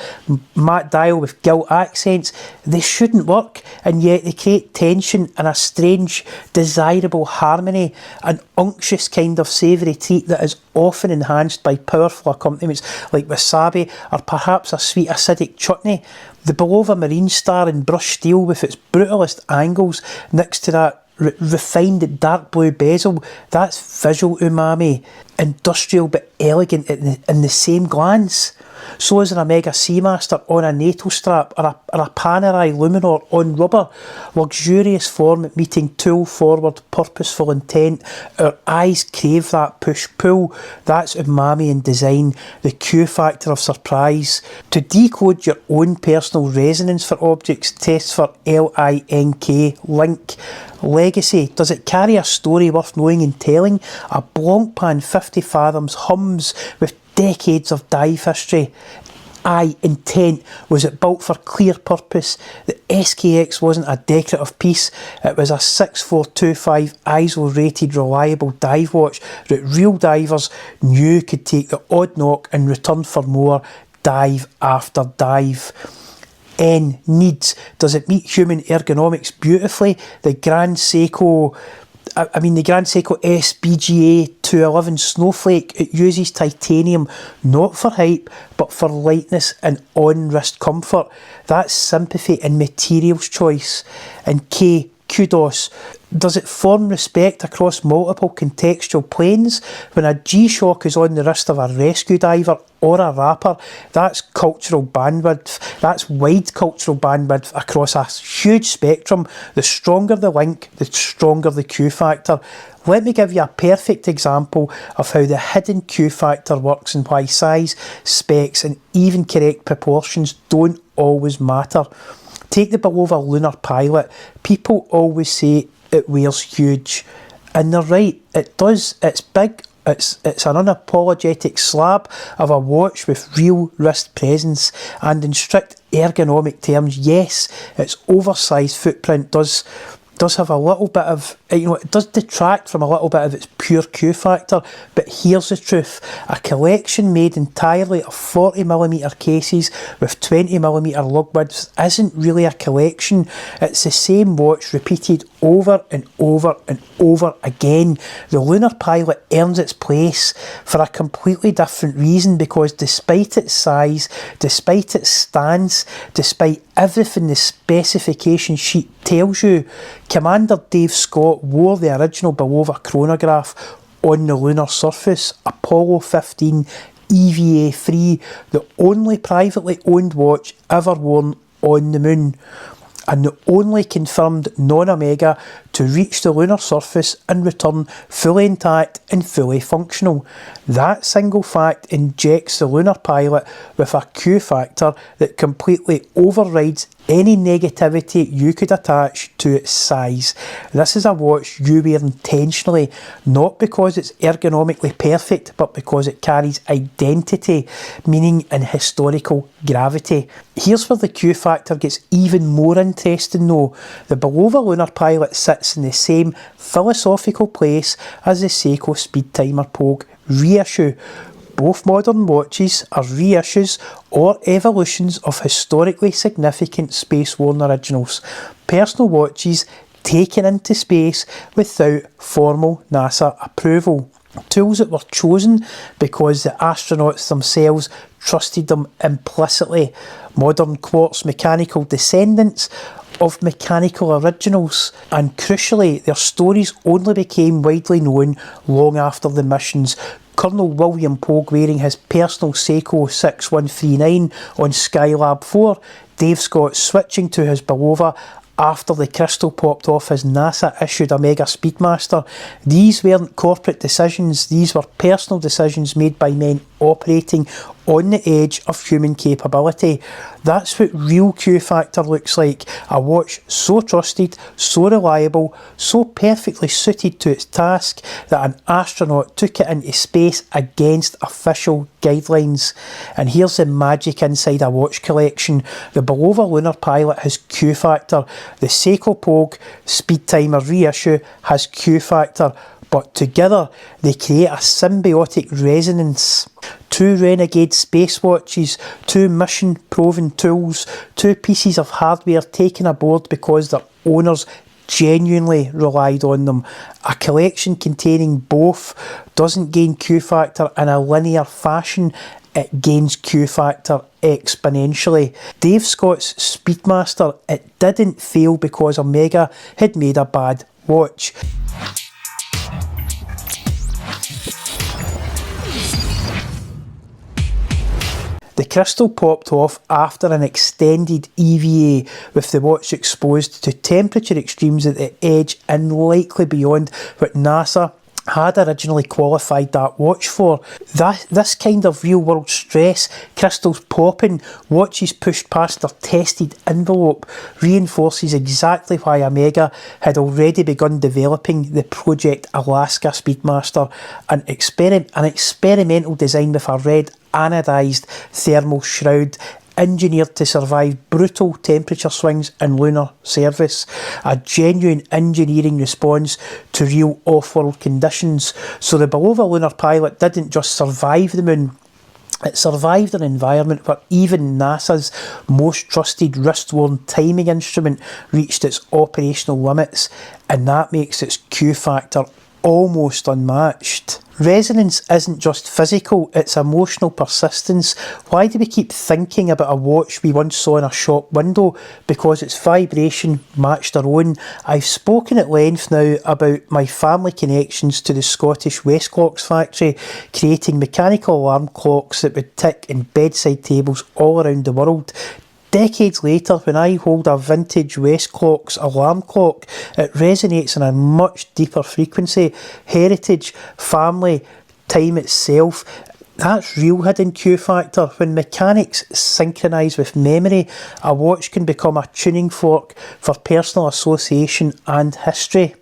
matte dial with gilt accents. They shouldn't work, and yet they create tension and a strange, desirable harmony, an unctuous kind of savoury treat that is often enhanced by powerful accompaniments like wasabi or perhaps a sweet acidic chutney. The Bulova Marine Star in brushed steel with its brutalist angles next to that refined dark blue bezel, that's visual umami, industrial but elegant in the same glance. So is an Omega Seamaster on a NATO strap or a Panerai Luminor on rubber. Luxurious form meeting tool forward purposeful intent. Our eyes crave that push-pull. That's umami in design, the Q factor of surprise. To decode your own personal resonance for objects, test for LINK, link. Legacy, does it carry a story worth knowing and telling? A Blancpain 50 Fathoms hums with decades of dive history. Intent, was it built for clear purpose? The SKX wasn't a decorative piece, it was a 6425 ISO rated reliable dive watch that real divers knew could take the odd knock and return for more. dive after dive. N, needs. Does it meet human ergonomics beautifully? The Grand Seiko SBGA 211 Snowflake, it uses titanium not for hype but for lightness and on-wrist comfort. That's sympathy and materials choice. And K, kudos. Does it form respect across multiple contextual planes? When a G-Shock is on the wrist of a rescue diver or a rapper, that's cultural bandwidth. That's wide cultural bandwidth across a huge spectrum. The stronger the link, the stronger the Q factor. Let me give you a perfect example of how the hidden Q factor works and why size, specs and even correct proportions don't always matter. Take the Bulova Lunar Pilot. People always say it wears huge. And they're right, it does. It's big. It's an unapologetic slab of a watch with real wrist presence. And in strict ergonomic terms, yes, its oversized footprint does have a little bit of, it does detract from a little bit of its pure Q factor, but here's the truth. A collection made entirely of 40mm cases with 20mm lug widths isn't really a collection. It's the same watch repeated over and over and over again. The Lunar Pilot earns its place for a completely different reason, because despite its size, despite its stance, despite everything the specification sheet tells you, Commander Dave Scott wore the original Bulova chronograph on the lunar surface, Apollo 15 EVA-3, the only privately owned watch ever worn on the moon, and the only confirmed non-Omega to reach the lunar surface and return fully intact and fully functional. That single fact injects the Lunar Pilot with a Q factor that completely overrides any negativity you could attach to its size. This is a watch you wear intentionally, not because it's ergonomically perfect, but because it carries identity, meaning and historical gravity. Here's where the Q factor gets even more interesting though. The Bulova Lunar Pilot sits in the same philosophical place as the Seiko Speedtimer Pogue reissue. Both modern watches are reissues or evolutions of historically significant space-worn originals. Personal watches taken into space without formal NASA approval. Tools that were chosen because the astronauts themselves trusted them implicitly. Modern quartz mechanical descendants of mechanical originals, and crucially their stories only became widely known long after the missions. Colonel William Pogue wearing his personal Seiko 6139 on Skylab 4, Dave Scott switching to his Bulova after the crystal popped off his NASA-issued Omega Speedmaster. These weren't corporate decisions, these were personal decisions made by men operating on the edge of human capability. That's what real Q factor looks like. A watch so trusted, so reliable, so perfectly suited to its task that an astronaut took it into space against official guidelines. And here's the magic inside a watch collection. The Bulova Lunar Pilot has Q factor. The Seiko Pogue Speedtimer reissue has Q factor. But together they create a symbiotic resonance. Two renegade space watches, two mission-proven tools, two pieces of hardware taken aboard because their owners genuinely relied on them. A collection containing both doesn't gain Q factor in a linear fashion, it gains Q factor exponentially. Dave Scott's Speedmaster, it didn't fail because Omega had made a bad watch. The crystal popped off after an extended EVA, with the watch exposed to temperature extremes at the edge and likely beyond what NASA had originally qualified that watch for. This kind of real world stress, crystals popping, watches pushed past their tested envelope, reinforces exactly why Omega had already begun developing the Project Alaska Speedmaster, an experimental design with a red anodized thermal shroud engineered to survive brutal temperature swings in lunar service, a genuine engineering response to real off-world conditions. So the Bulova Lunar Pilot didn't just survive the moon, It survived an environment where even NASA's most trusted wrist-worn timing instrument reached its operational limits, and that makes its Q factor almost unmatched. Resonance isn't just physical, it's emotional persistence. Why do we keep thinking about a watch we once saw in a shop window? Because its vibration matched our own. I've spoken at length now about my family connections to the Scottish Westclox factory, creating mechanical alarm clocks that would tick in bedside tables all around the world. Decades later, when I hold a vintage Westclox alarm clock, it resonates on a much deeper frequency. Heritage, family, time itself, that's real hidden Q factor. When mechanics synchronise with memory, a watch can become a tuning fork for personal association and history.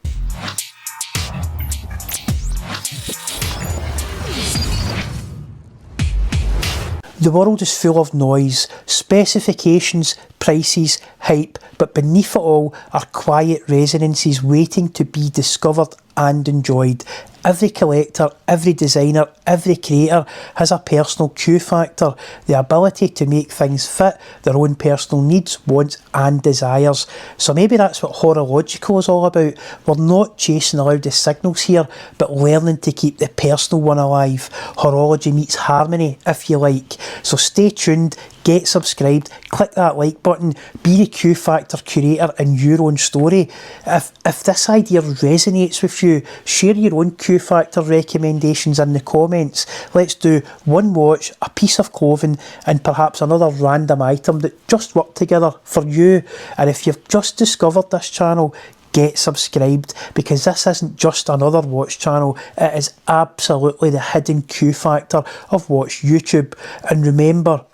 The world is full of noise, specifications, prices, hype, but beneath it all are quiet resonances waiting to be discovered and enjoyed. Every collector, every designer, every creator has a personal Q factor, the ability to make things fit their own personal needs, wants and desires. So maybe that's what HoroLogical is all about. We're not chasing the loudest signals here, but learning to keep the personal one alive. Horology meets harmony, if you like. So stay tuned, get subscribed, click that like button, be the Q factor curator in your own story. If this idea resonates with you, share your own Q factor recommendations in the comments. Let's do one watch, a piece of clothing and perhaps another random item that just work together for you. And if you've just discovered this channel, get subscribed, because this isn't just another watch channel, it is absolutely the hidden Q factor of watch YouTube. And remember,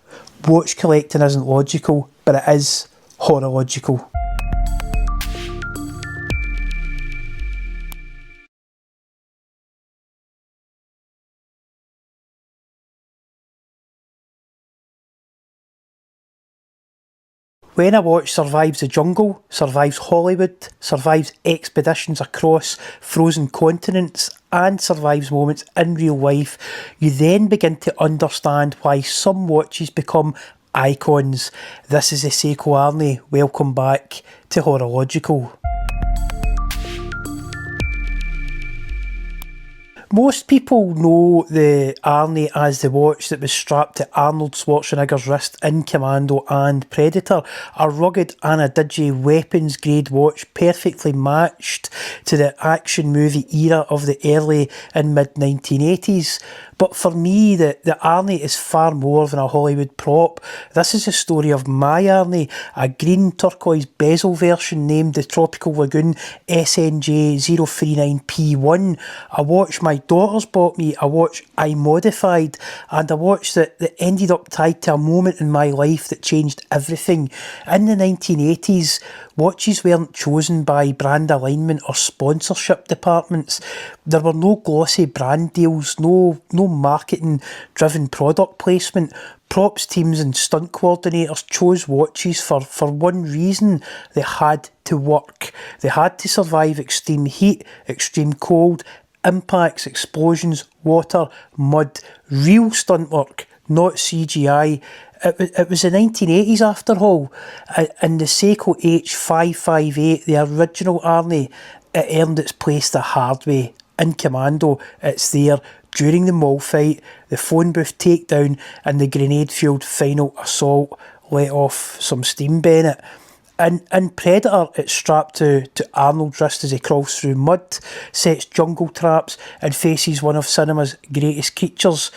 watch collecting isn't logical, but it is horological. When a watch survives the jungle, survives Hollywood, survives expeditions across frozen continents, and survives moments in real life, you then begin to understand why some watches become icons. This is the Seiko Arnie. Welcome back to HoroLogical. Most people know the Arnie as the watch that was strapped to Arnold Schwarzenegger's wrist in Commando and Predator, a rugged and a digi weapons grade watch perfectly matched to the action movie era of the early and mid 1980s. But for me, the Arnie is far more than a Hollywood prop. This is the story of my Arnie, a green turquoise bezel version named the Tropical Lagoon SNJ 039P1, a watch my daughters bought me, a watch I modified, and a watch that ended up tied to a moment in my life that changed everything. In the 1980s, watches weren't chosen by brand alignment or sponsorship departments. There were no glossy brand deals, no marketing driven product placement. Props teams and stunt coordinators chose watches for one reason: they had to work. They had to survive extreme heat, extreme cold, impacts, explosions, water, mud, real stunt work, not CGI. It was the 1980s after all, and the Seiko H558, the original Arnie, it earned its place the hard way. In Commando, it's there during the mall fight, the phone booth takedown and the grenade-fueled final assault. Let off some steam, Bennett. In Predator, it's strapped to Arnold's wrist as he crawls through mud, sets jungle traps and faces one of cinema's greatest creatures,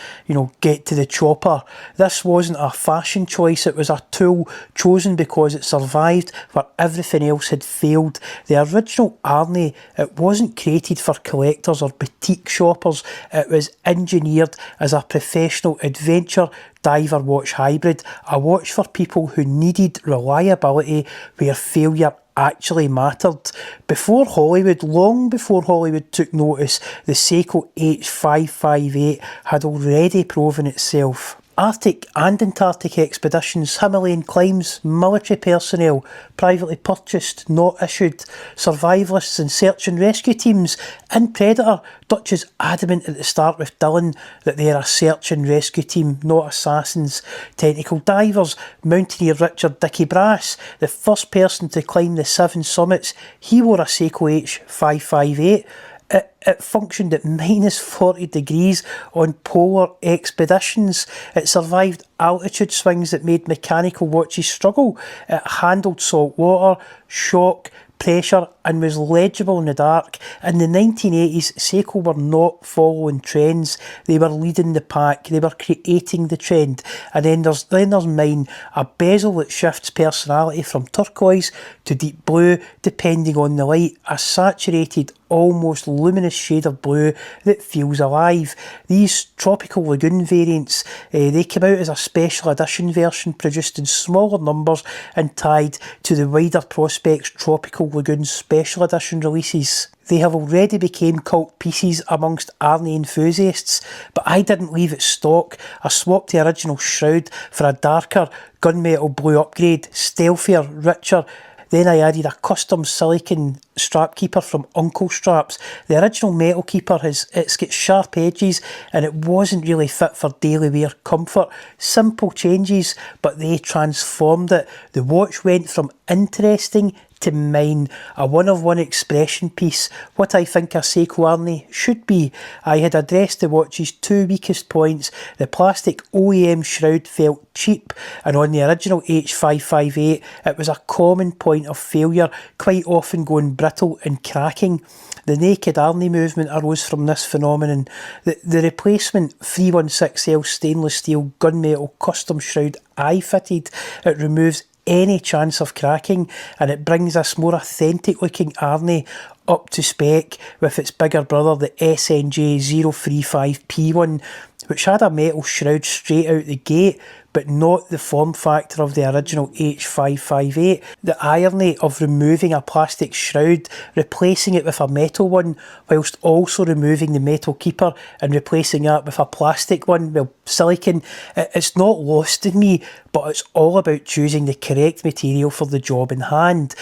get to the chopper. This wasn't a fashion choice, it was a tool chosen because it survived where everything else had failed. The original Arnie, it wasn't created for collectors or boutique shoppers, it was engineered as a professional adventure diver watch hybrid, a watch for people who needed reliability where failure actually mattered. Long before Hollywood took notice, the Seiko H558 had already proven itself. Arctic and Antarctic expeditions, Himalayan climbs, military personnel, privately purchased, not issued, survivalists and search and rescue teams. In Predator, Dutch is adamant at the start with Dylan that they're a search and rescue team, not assassins. Technical divers, mountaineer Richard Dickie Brass, the first person to climb the 7 summits, he wore a Seiko H558. It functioned at minus 40 degrees on polar expeditions. It survived altitude swings that made mechanical watches struggle. It handled salt water, shock, pressure, and was legible in the dark. In the 1980s, Seiko were not following trends. They were leading the pack. They were creating the trend. And then there's mine, a bezel that shifts personality from turquoise to deep blue, depending on the light. A saturated, almost luminous shade of blue that feels alive. These tropical lagoon variants, they came out as a special edition version produced in smaller numbers and tied to the wider Prospex tropical lagoon special edition releases. They have already become cult pieces amongst Arnie enthusiasts, but I didn't leave it stock. I swapped the original shroud for a darker gunmetal blue upgrade, stealthier, richer. Then I added a custom silicone strap keeper from Uncle Straps. The original metal keeper it's got sharp edges and it wasn't really fit for daily wear comfort. Simple changes, but they transformed it. The watch went from interesting to mine, a one-of-one expression piece, what I think a Seiko Arnie should be. I had addressed the watch's 2 weakest points. The plastic OEM shroud felt cheap, and on the original H558 it was a common point of failure, quite often going brittle and cracking. The naked Arnie movement arose from this phenomenon. The replacement 316L stainless steel gunmetal custom shroud I fitted, it removes any chance of cracking, and it brings this more authentic looking Arnie up to spec with its bigger brother, the SNJ 035P1, which had a metal shroud straight out the gate, but not the form factor of the original H558. The irony of removing a plastic shroud, replacing it with a metal one, whilst also removing the metal keeper and replacing that with a plastic one, well, silicone, it's not lost in me, but it's all about choosing the correct material for the job in hand.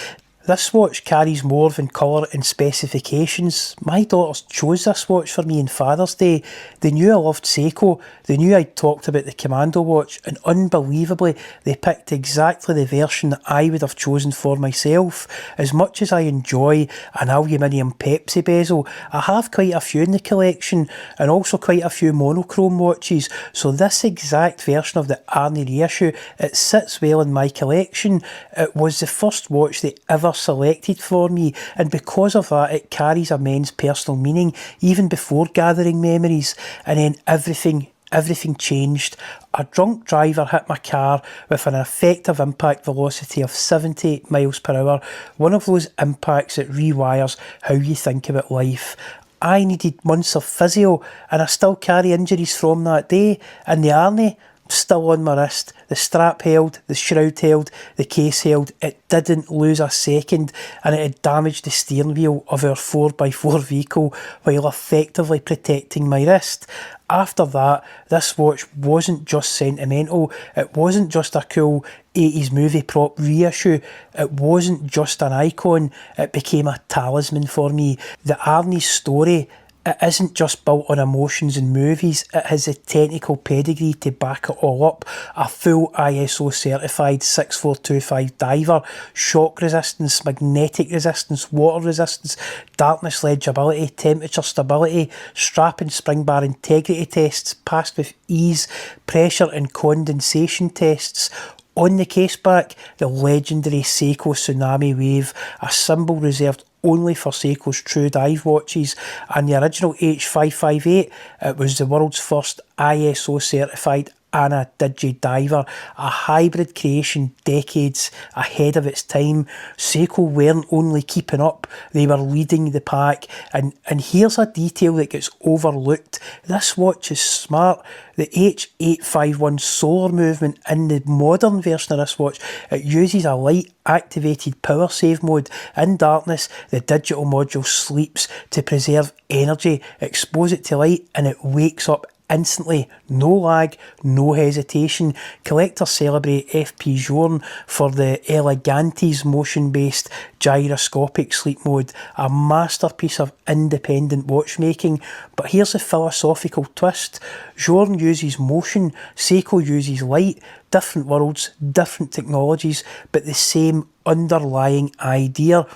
This watch carries more than colour and specifications. My daughters chose this watch for me on Father's Day. They knew I loved Seiko, they knew I'd talked about the Commando watch, and unbelievably they picked exactly the version that I would have chosen for myself. As much as I enjoy an aluminium Pepsi bezel, I have quite a few in the collection, and also quite a few monochrome watches, so this exact version of the Arnie reissue, it sits well in my collection. It was the first watch they ever selected for me, and because of that it carries immense personal meaning even before gathering memories. And then everything changed. A drunk driver hit my car with an effective impact velocity of 70 miles per hour, one of those impacts that rewires how you think about life. I needed months of physio, and I still carry injuries from that day, and the Arnie still on my wrist. The strap held, the shroud held, the case held. It didn't lose a second, and it had damaged the steering wheel of our 4x4 vehicle while effectively protecting my wrist. After that, this watch wasn't just sentimental, it wasn't just a cool 80s movie prop reissue, it wasn't just an icon, it became a talisman for me. The Arnie's story, it isn't just built on emotions and movies, it has a technical pedigree to back it all up. A full ISO certified 6425 diver, shock resistance, magnetic resistance, water resistance, darkness legibility, temperature stability, strap and spring bar integrity tests passed with ease, pressure and condensation tests. On the caseback, the legendary Seiko Tsunami Wave, a symbol reserved only for Seiko's true dive watches, and the original H558, it was the world's first ISO certified Anna Digi diver, a hybrid creation decades ahead of its time. Seiko weren't only keeping up, they were leading the pack, and here's a detail that gets overlooked. This watch is smart. The H851 solar movement in the modern version of this watch, it uses a light activated power save mode. In darkness, the digital module sleeps to preserve energy, expose it to light, and it wakes up instantly, no lag, no hesitation. Collectors celebrate FP Journe for the Elegante's motion-based gyroscopic sleep mode, a masterpiece of independent watchmaking. But here's a philosophical twist. Journe uses motion, Seiko uses light, different worlds, different technologies, but the same underlying idea.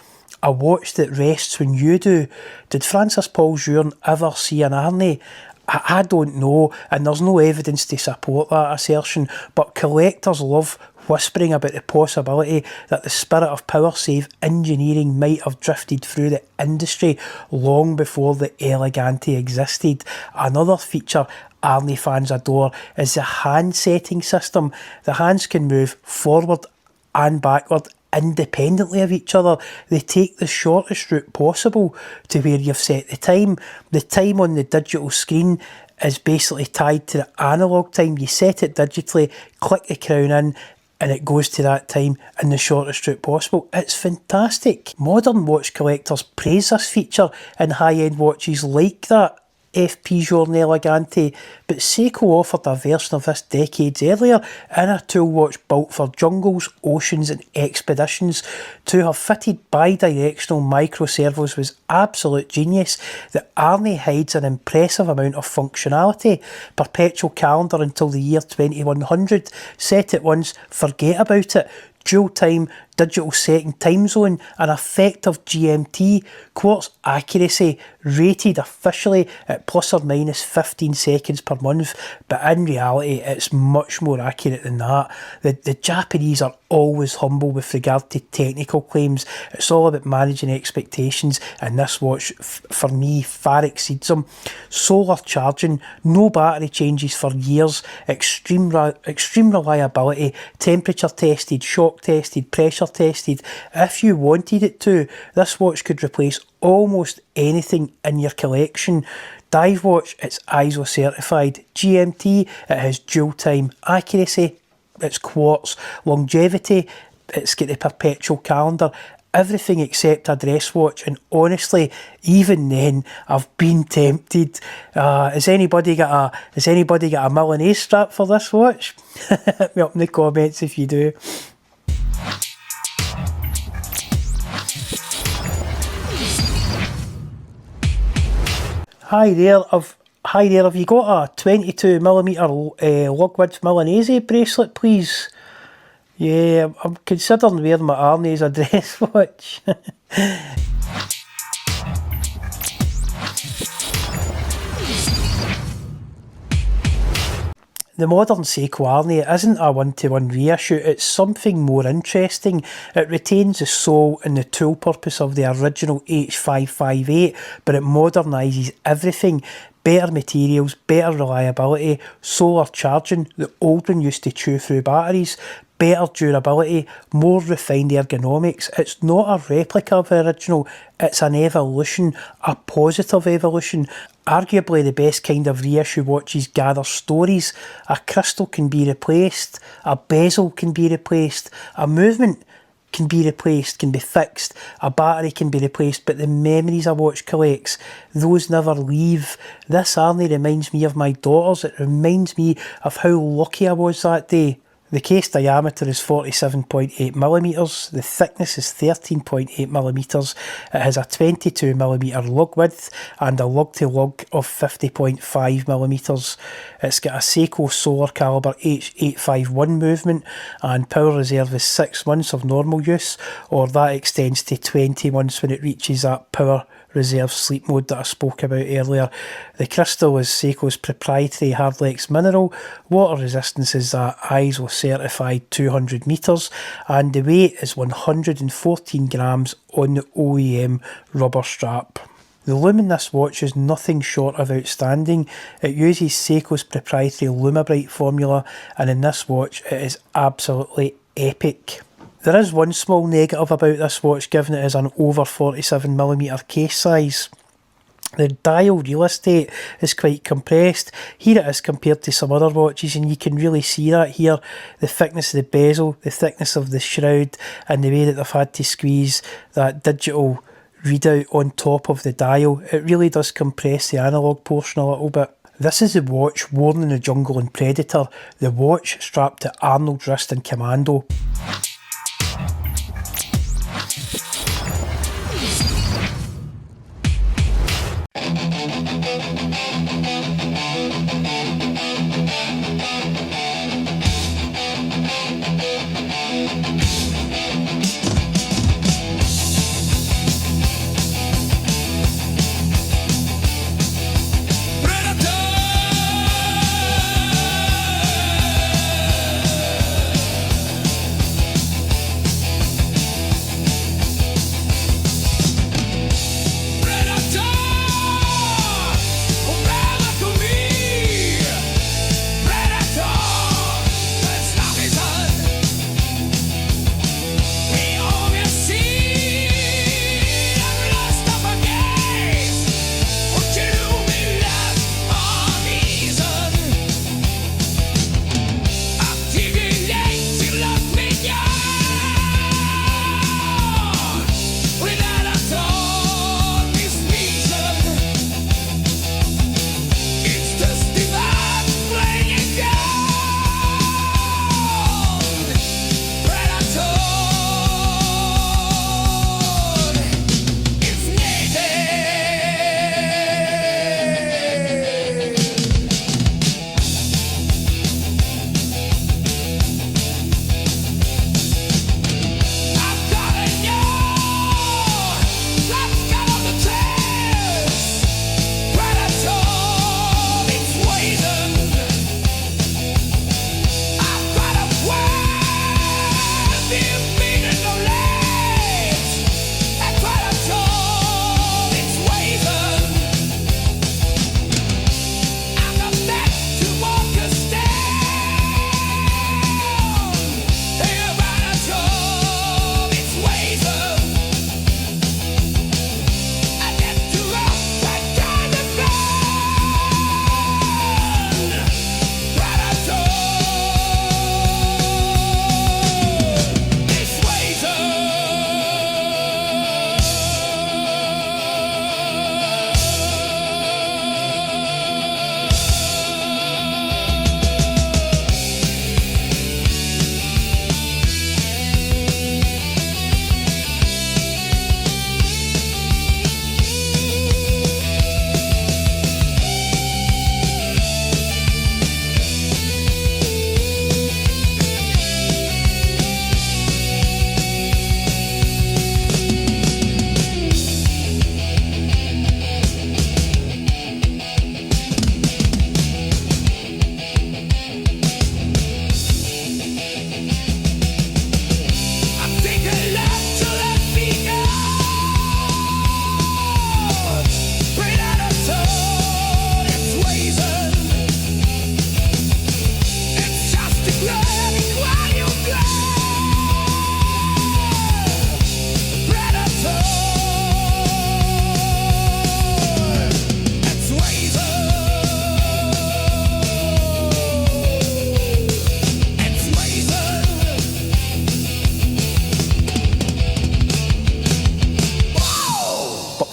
A watch that rests when you do. Did Francis Paul Journe ever see an Arnie? I don't know, and there's no evidence to support that assertion, but collectors love whispering about the possibility that the spirit of power save engineering might have drifted through the industry long before the Elegante existed. Another feature Arnie fans adore is the hand setting system. The hands can move forward and backward independently of each other. They take the shortest route possible to where you've set the time. The time on the digital screen is basically tied to the analogue time. You set it digitally, click the crown in, and it goes to that time in the shortest route possible. It's fantastic. Modern watch collectors praise this feature in high-end watches like that FP Journe Elegante, but Seiko offered a version of this decades earlier in a tool watch built for jungles, oceans and expeditions. To have fitted bi-directional micro servos was absolute genius. The Arnie hides an impressive amount of functionality. Perpetual calendar until the year 2100. Set it once, forget about it. Dual time, digital second time zone, an effective GMT, quartz accuracy, rated officially at plus or minus 15 seconds per month, but in reality it's much more accurate than that. The Japanese are always humble with regard to technical claims. It's all about managing expectations, and this watch for me far exceeds them. Solar charging, no battery changes for years, extreme reliability, temperature tested, shock tested, pressure tested. If you wanted it to, this watch could replace almost anything in your collection. Dive watch, it's ISO certified. GMT, it has dual time accuracy, it's quartz. Longevity, it's got the perpetual calendar. Everything except a dress watch, and honestly, even then, I've been tempted. Has anybody got a Milanese strap for this watch? Hit me up in the comments if you do. Hi there, have you got a 22mm lug width Milanese bracelet, please? Yeah, I'm considering wearing my Arnie as a dress watch. The modern Seiko Arnie isn't a one-to-one reissue, it's something more interesting. It retains the soul and the tool purpose of the original H558, but it modernises everything. Better materials, better reliability, solar charging, the old one used to chew through batteries, better durability, more refined ergonomics. It's not a replica of the original, it's an evolution, a positive evolution. Arguably the best kind of reissue watches gather stories. A crystal can be replaced, a bezel can be replaced, a movement can be replaced, can be fixed, a battery can be replaced, but the memories a watch collects, those never leave. This Arnie reminds me of my daughters. It reminds me of how lucky I was that day. The case diameter is 47.8mm, the thickness is 13.8mm, it has a 22mm lug width and a lug to lug of 50.5mm. It's got a Seiko Solar Caliber H851 movement, and power reserve is 6 months of normal use, or that extends to 20 months when it reaches that power reserve sleep mode that I spoke about earlier. The crystal is Seiko's proprietary Hardlex mineral. Water resistance is that ISO certified 200 metres, and the weight is 114 grams on the OEM rubber strap. The lume in this watch is nothing short of outstanding. It uses Seiko's proprietary Lumibrite formula, and in this watch it is absolutely epic. There is one small negative about this watch, given it is an over 47mm case size. The dial real estate is quite compressed. Here it is compared to some other watches, and you can really see that here. The thickness of the bezel, the thickness of the shroud, and the way that they've had to squeeze that digital readout on top of the dial. It really does compress the analogue portion a little bit. This is the watch worn in the Jungle and Predator, the watch strapped to Arnold's wrist in Commando.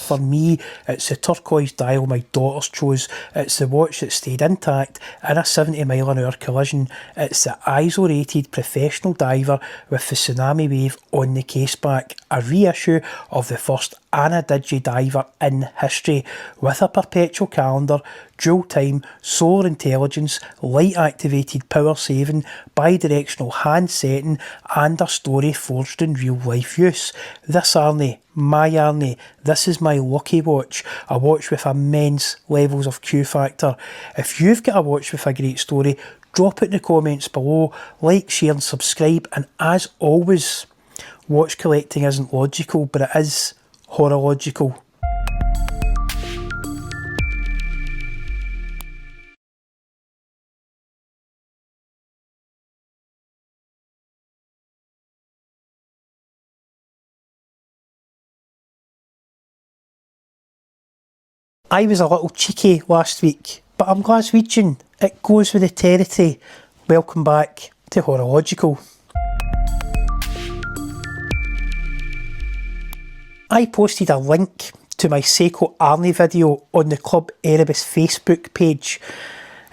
For me, it's the turquoise dial my daughters chose. It's the watch that stayed intact in a 70-mile-an-hour collision. It's the ISO-rated professional diver with the tsunami wave on the caseback, a reissue of the first Anna-Digi diver in history, with a perpetual calendar, dual time, solar intelligence, light activated power saving, bi-directional hand setting, and a story forged in real life use. This Arnie, my Arnie, this is my lucky watch, a watch with immense levels of Q factor. If you've got a watch with a great story, drop it in the comments below, like, share and subscribe, and as always, watch collecting isn't logical, but it is horological. I was a little cheeky last week, but I'm Glaswegian. It goes with the territory. Welcome back to HoroLogical. I posted a link to my Seiko Arnie video on the Club Erebus Facebook page.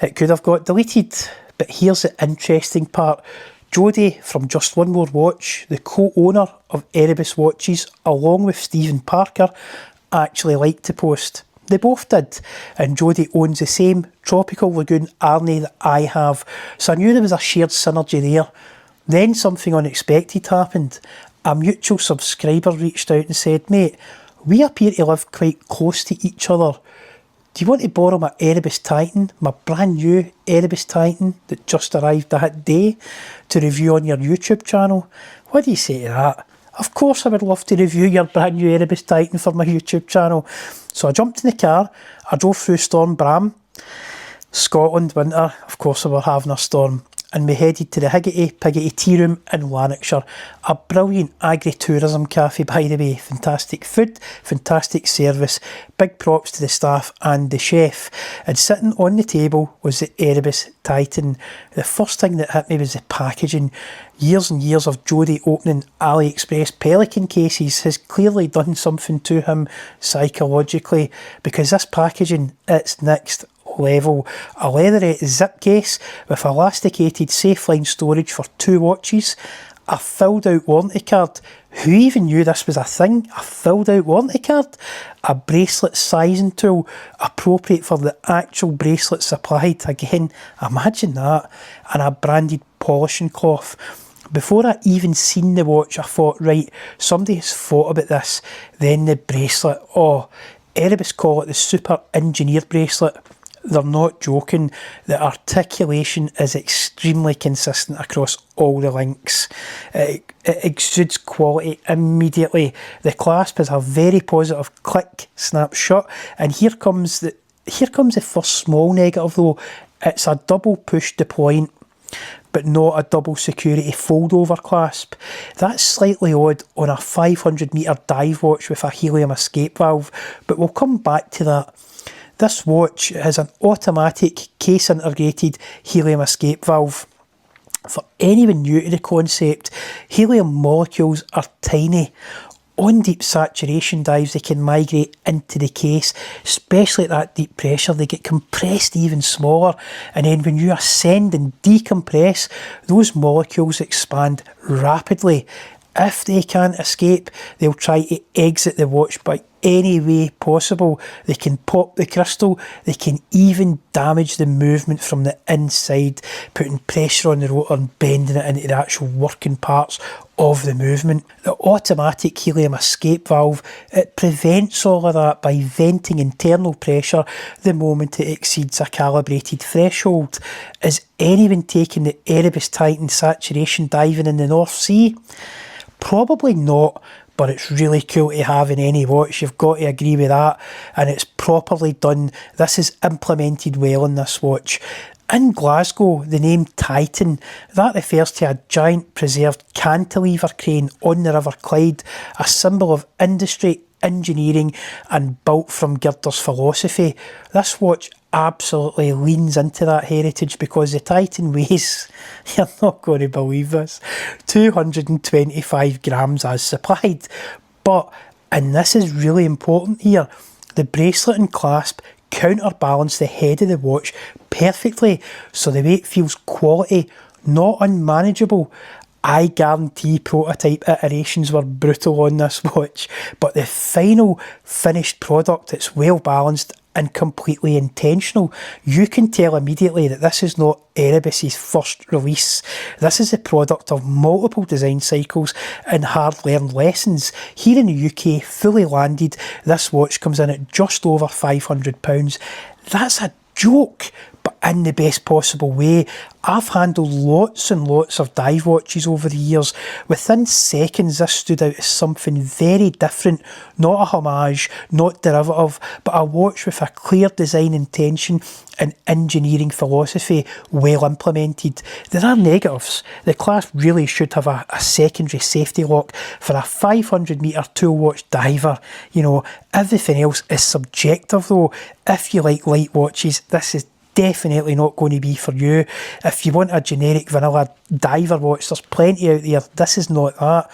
It could have got deleted, but here's the interesting part. Jodie from Just One More Watch, the co-owner of Erebus Watches, along with Stephen Parker, actually liked the post. They both did, and Jodie owns the same Tropical Lagoon Arnie that I have, so I knew there was a shared synergy there. Then something unexpected happened. A mutual subscriber reached out and said, "Mate, we appear to live quite close to each other. Do you want to borrow my Erebus Titan, my brand new Erebus Titan that just arrived that day, to review on your YouTube channel?" What do you say to that? Of course I would love to review your brand new Erebus Titan for my YouTube channel. So I jumped in the car, I drove through Storm Bram, Scotland winter, of course we were having a storm, and we headed to the Higgity Piggity Tea Room in Lanarkshire. A brilliant agri-tourism cafe, by the way. Fantastic food, fantastic service, big props to the staff and the chef. And sitting on the table was the Erebus Titan. The first thing that hit me was the packaging. Years and years of Jodie opening AliExpress Pelican cases has clearly done something to him psychologically, because this packaging, it's next level. A leatherette zip case with elasticated safe line storage for 2 watches, a filled out warranty card. Who even knew this was a thing? A filled out warranty card? A bracelet sizing tool appropriate for the actual bracelet supplied. Again, imagine that. And a branded polishing cloth. Before I even seen the watch, I thought, right, somebody has thought about this. Then the bracelet. Oh, Erebus call it the super engineered bracelet. They're not joking. The articulation is extremely consistent across all the links. It exudes quality immediately. The clasp has a very positive click, snap shut. And here comes the first small negative though. It's a double push to point, but not a double security fold over clasp. That's slightly odd on a 500 metre dive watch with a helium escape valve, but we'll come back to that. This watch has an automatic case integrated helium escape valve. For anyone new to the concept, helium molecules are tiny. On deep saturation dives, they can migrate into the case, especially at that deep pressure. They get compressed even smaller, and then when you ascend and decompress, those molecules expand rapidly. If they can't escape, they'll try to exit the watch by any way possible. They can pop the crystal, they can even damage the movement from the inside, putting pressure on the rotor and bending it into the actual working parts of the movement. The automatic helium escape valve, it prevents all of that by venting internal pressure the moment it exceeds a calibrated threshold. Is anyone taking the Erebus Titan saturation diving in the North Sea? Probably not, but it's really cool to have in any watch. You've got to agree with that, and it's properly done. This is implemented well in this watch. In Glasgow, the name Titan, that refers to a giant preserved cantilever crane on the River Clyde, a symbol of industry, engineering and built from Girder's philosophy. This watch absolutely leans into that heritage, because the Titan weighs, you're not going to believe this, 225 grams as supplied. But, and this is really important here, the bracelet and clasp counterbalance the head of the watch perfectly, so the weight feels quality, not unmanageable. I guarantee prototype iterations were brutal on this watch, but the final finished product, it's well balanced and completely intentional. You can tell immediately that this is not Erebus's first release. This is a product of multiple design cycles and hard-learned lessons. Here in the UK, fully landed, this watch comes in at just over £500. That's a joke, but in the best possible way. I've handled lots and lots of dive watches over the years. Within seconds, this stood out as something very different, not a homage, not derivative, but a watch with a clear design intention and engineering philosophy well implemented. There are negatives. The clasp really should have a secondary safety lock for a 500 metre tool watch diver. You know, everything else is subjective though. If you like light watches, this is definitely not going to be for you. If you want a generic vanilla diver watch, there's plenty out there. This is not that.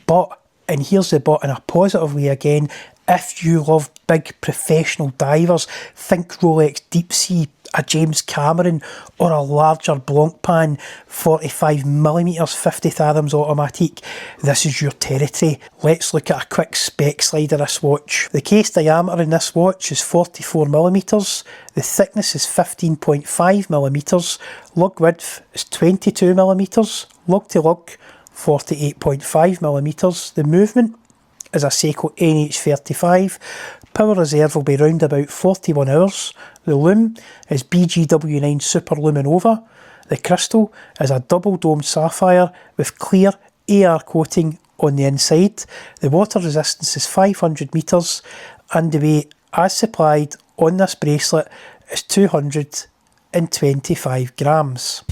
But, and here's the but in a positive way again, if you love big professional divers, think Rolex Deep Sea, a James Cameron, or a larger Blancpain 45mm 50 fathoms automatic, this is your territory. Let's look at a quick spec slide of this watch. The case diameter in this watch is 44mm, the thickness is 15.5mm, lug width is 22mm, lug to lug 48.5mm, the movement is a Seiko NH35, power reserve will be round about 41 hours, the lume is BGW9 Super Luminova, the crystal is a double domed sapphire with clear AR coating on the inside, the water resistance is 500 metres and the weight as supplied on this bracelet is 225 grams.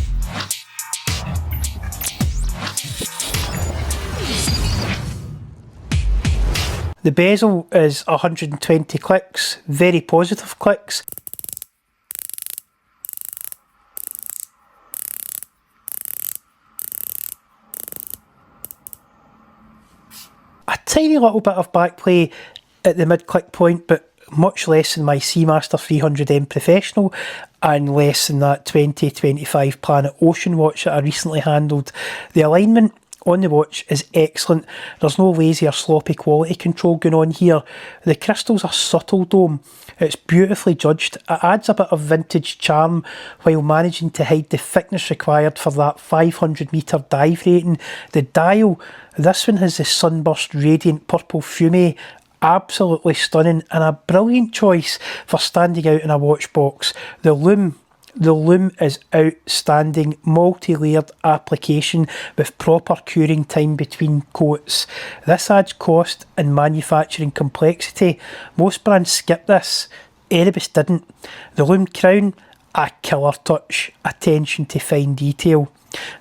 The bezel is 120 clicks, very positive clicks. A tiny little bit of backplay at the mid-click point, but much less than my Seamaster 300M Professional and less than that 2025 Planet Ocean watch that I recently handled. The alignment on the watch is excellent. There's no lazy or sloppy quality control going on here. The crystal's a subtle dome. It's beautifully judged. It adds a bit of vintage charm while managing to hide the thickness required for that 500 metre dive rating. The dial, this one has the sunburst radiant purple fume. Absolutely stunning and a brilliant choice for standing out in a watch box. The lume is outstanding, multi-layered application with proper curing time between coats. This adds cost and manufacturing complexity. Most brands skip this. Erebus didn't. The lume crown, a killer touch, attention to fine detail.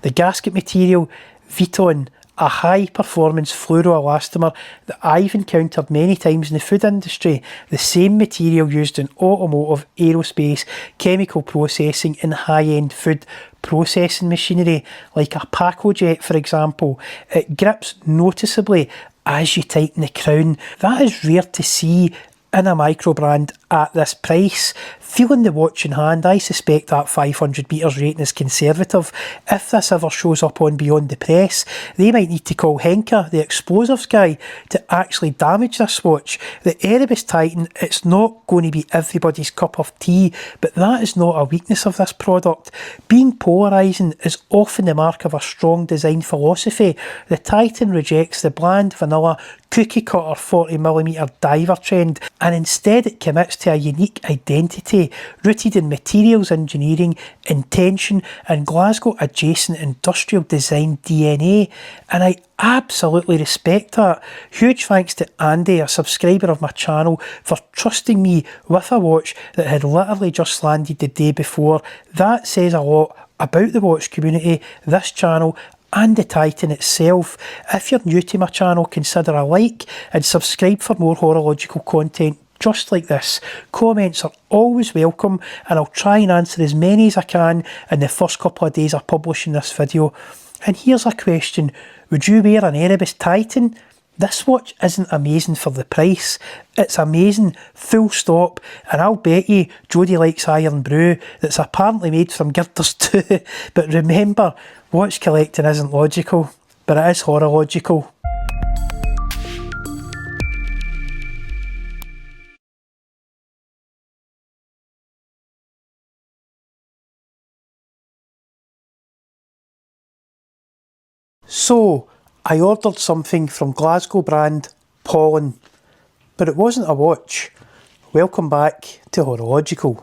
The gasket material, Vuitton, a high-performance fluoroelastomer that I've encountered many times in the food industry. The same material used in automotive, aerospace, chemical processing and high-end food processing machinery, like a Pacojet for example. It grips noticeably as you tighten the crown. That is rare to see in a micro brand at this price. Feeling the watch in hand, I suspect that 500 metres rating is conservative. If this ever shows up on Beyond the Press, they might need to call Henka, the explosives guy, to actually damage this watch. The Erebus Titan, it's not going to be everybody's cup of tea, but that is not a weakness of this product. Being polarising is often the mark of a strong design philosophy. The Titan rejects the bland, vanilla, cookie cutter 40mm diver trend, and instead it commits to a unique identity rooted in materials engineering, intention and Glasgow adjacent industrial design DNA, and I absolutely respect that. Huge thanks to Andy, a subscriber of my channel, for trusting me with a watch that had literally just landed the day before. That says a lot about the watch community, this channel and the Titan itself. If you're new to my channel, consider a like and subscribe for more horological content just like this. Comments are always welcome and I'll try and answer as many as I can in the first couple of days of publishing this video. And here's a question: would you wear an Erebus Titan? This watch isn't amazing for the price. It's amazing, full stop, and I'll bet you Jodie likes iron brew that's apparently made from girders too. But remember, watch collecting isn't logical, but it is horological. So, I ordered something from Glasgow brand Paulin, but it wasn't a watch. Welcome back to HoroLogical.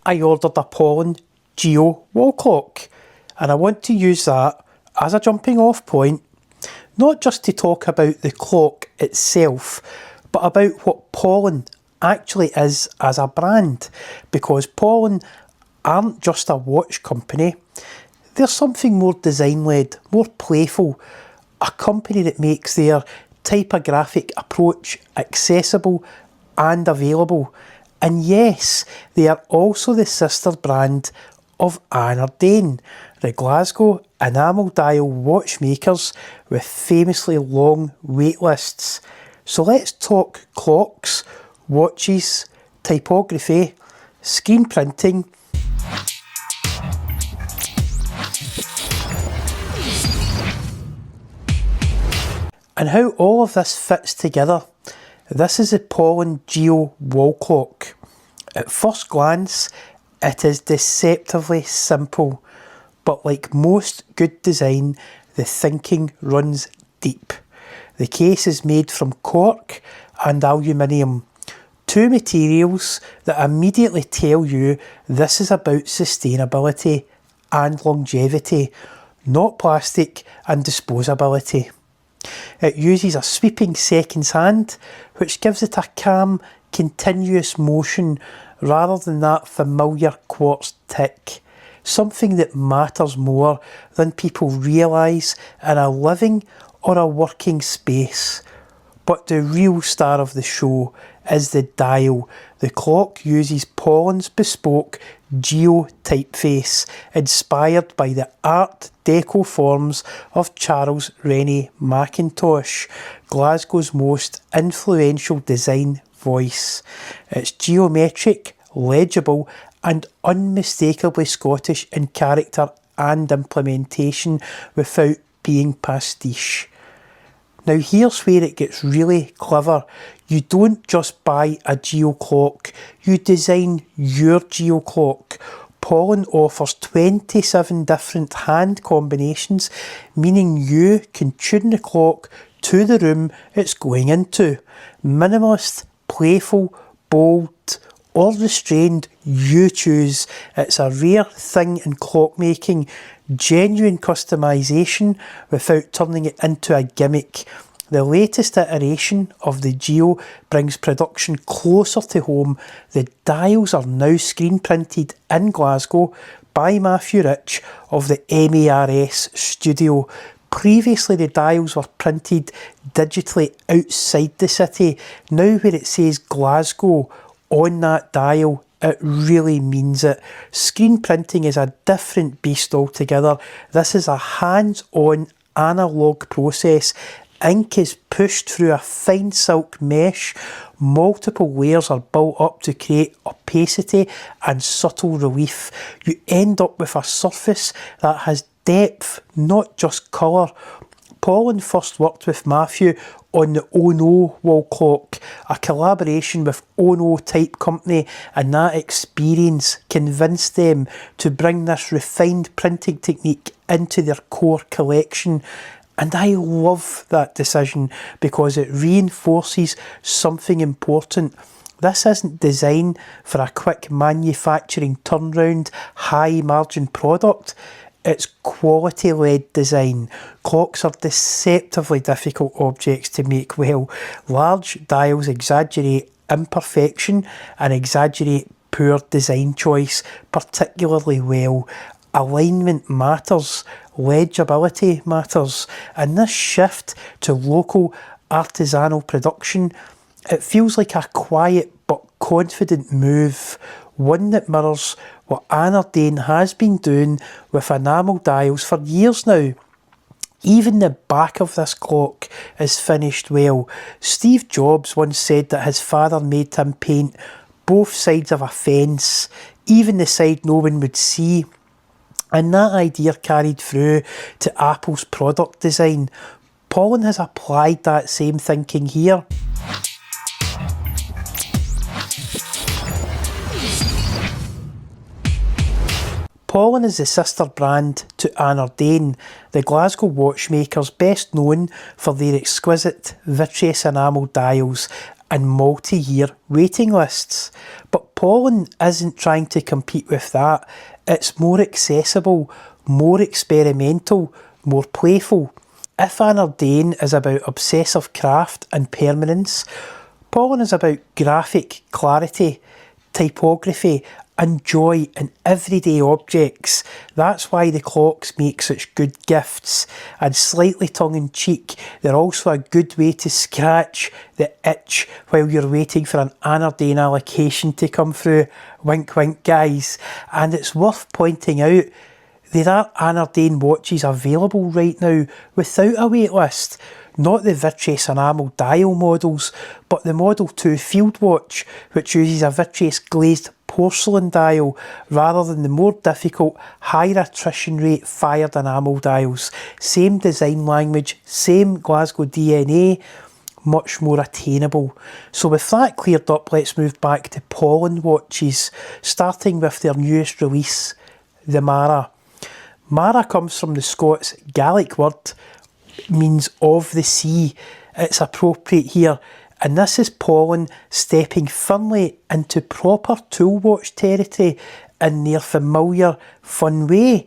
I ordered a Paulin Geo wall clock, and I want to use that as a jumping off point, not just to talk about the clock itself, but about what Paulin actually is as a brand, because Paulin aren't just a watch company. They're something more design-led, more playful, a company that makes their typographic approach accessible and available. And yes, they are also the sister brand of Anardane. the Glasgow enamel dial watchmakers with famously long wait lists. So let's talk clocks, watches, typography, screen printing, and how all of this fits together. This is the Paulin Geo wall clock. At first glance, it is deceptively simple, but like most good design, the thinking runs deep. The case is made from cork and aluminium, two materials that immediately tell you this is about sustainability and longevity, not plastic and disposability. It uses a sweeping seconds hand, which gives it a calm, continuous motion rather than that familiar quartz tick, something that matters more than people realise in a living or a working space. But the real star of the show is the dial. The clock uses Paulin's bespoke Geo typeface, inspired by the Art Deco forms of Charles Rennie Mackintosh, Glasgow's most influential design voice. It's geometric, legible, and unmistakably Scottish in character and implementation without being pastiche. Now here's where it gets really clever. You don't just buy a Geo clock, you design your Geo clock. Paulin offers 27 different hand combinations, meaning you can tune the clock to the room it's going into. Minimalist, playful, bold, or restrained, you choose. It's a rare thing in clockmaking, genuine customisation without turning it into a gimmick. The latest iteration of the Geo brings production closer to home. The dials are now screen printed in Glasgow by Matthew Rich of the MARS studio. Previously the dials were printed digitally outside the city. Now where it says Glasgow on that dial, it really means it. Screen printing is a different beast altogether. This is a hands-on analogue process. Ink is pushed through a fine silk mesh. Multiple layers are built up to create opacity and subtle relief. You end up with a surface that has depth, not just colour. Paulin first worked with Matthew on the Ono wall clock, a collaboration with Ono Type Company, and that experience convinced them to bring this refined printing technique into their core collection. And I love that decision because it reinforces something important. This isn't designed for a quick manufacturing turnaround, high margin product. It's quality-led design. Clocks are deceptively difficult objects to make well. Large dials exaggerate imperfection and exaggerate poor design choice particularly well. Alignment matters, legibility matters, and this shift to local artisanal production, it feels like a quiet but confident move, one that mirrors what Anniversary has been doing with enamel dials for years now. Even the back of this clock is finished well. Steve Jobs once said that his father made him paint both sides of a fence, even the side no one would see. And that idea carried through to Apple's product design. Paulin has applied that same thinking here. Paulin is the sister brand to Anniversary, the Glasgow watchmakers best known for their exquisite vitreous enamel dials and multi-year waiting lists. But Paulin isn't trying to compete with that. It's more accessible, more experimental, more playful. If Anniversary is about obsessive craft and permanence, Paulin is about graphic clarity, typography and joy in everyday objects. That's why the clocks make such good gifts, and slightly tongue-in-cheek, they're also a good way to scratch the itch while you're waiting for an Anniversary allocation to come through. Wink wink guys. And it's worth pointing out, There are Anardane watches available right now without a wait list. Not the vitreous enamel dial models, but the Model 2 field watch, which uses a vitreous glazed porcelain dial rather than the more difficult, higher attrition rate fired enamel dials. Same design language, same Glasgow DNA, much more attainable. So with that cleared up, let's move back to Paulin watches, starting with their newest release, the Mara. Mara comes from the Scots Gaelic word, means of the sea. It's appropriate here, and this is Paulin stepping firmly into proper tool watch territory in their familiar, fun way.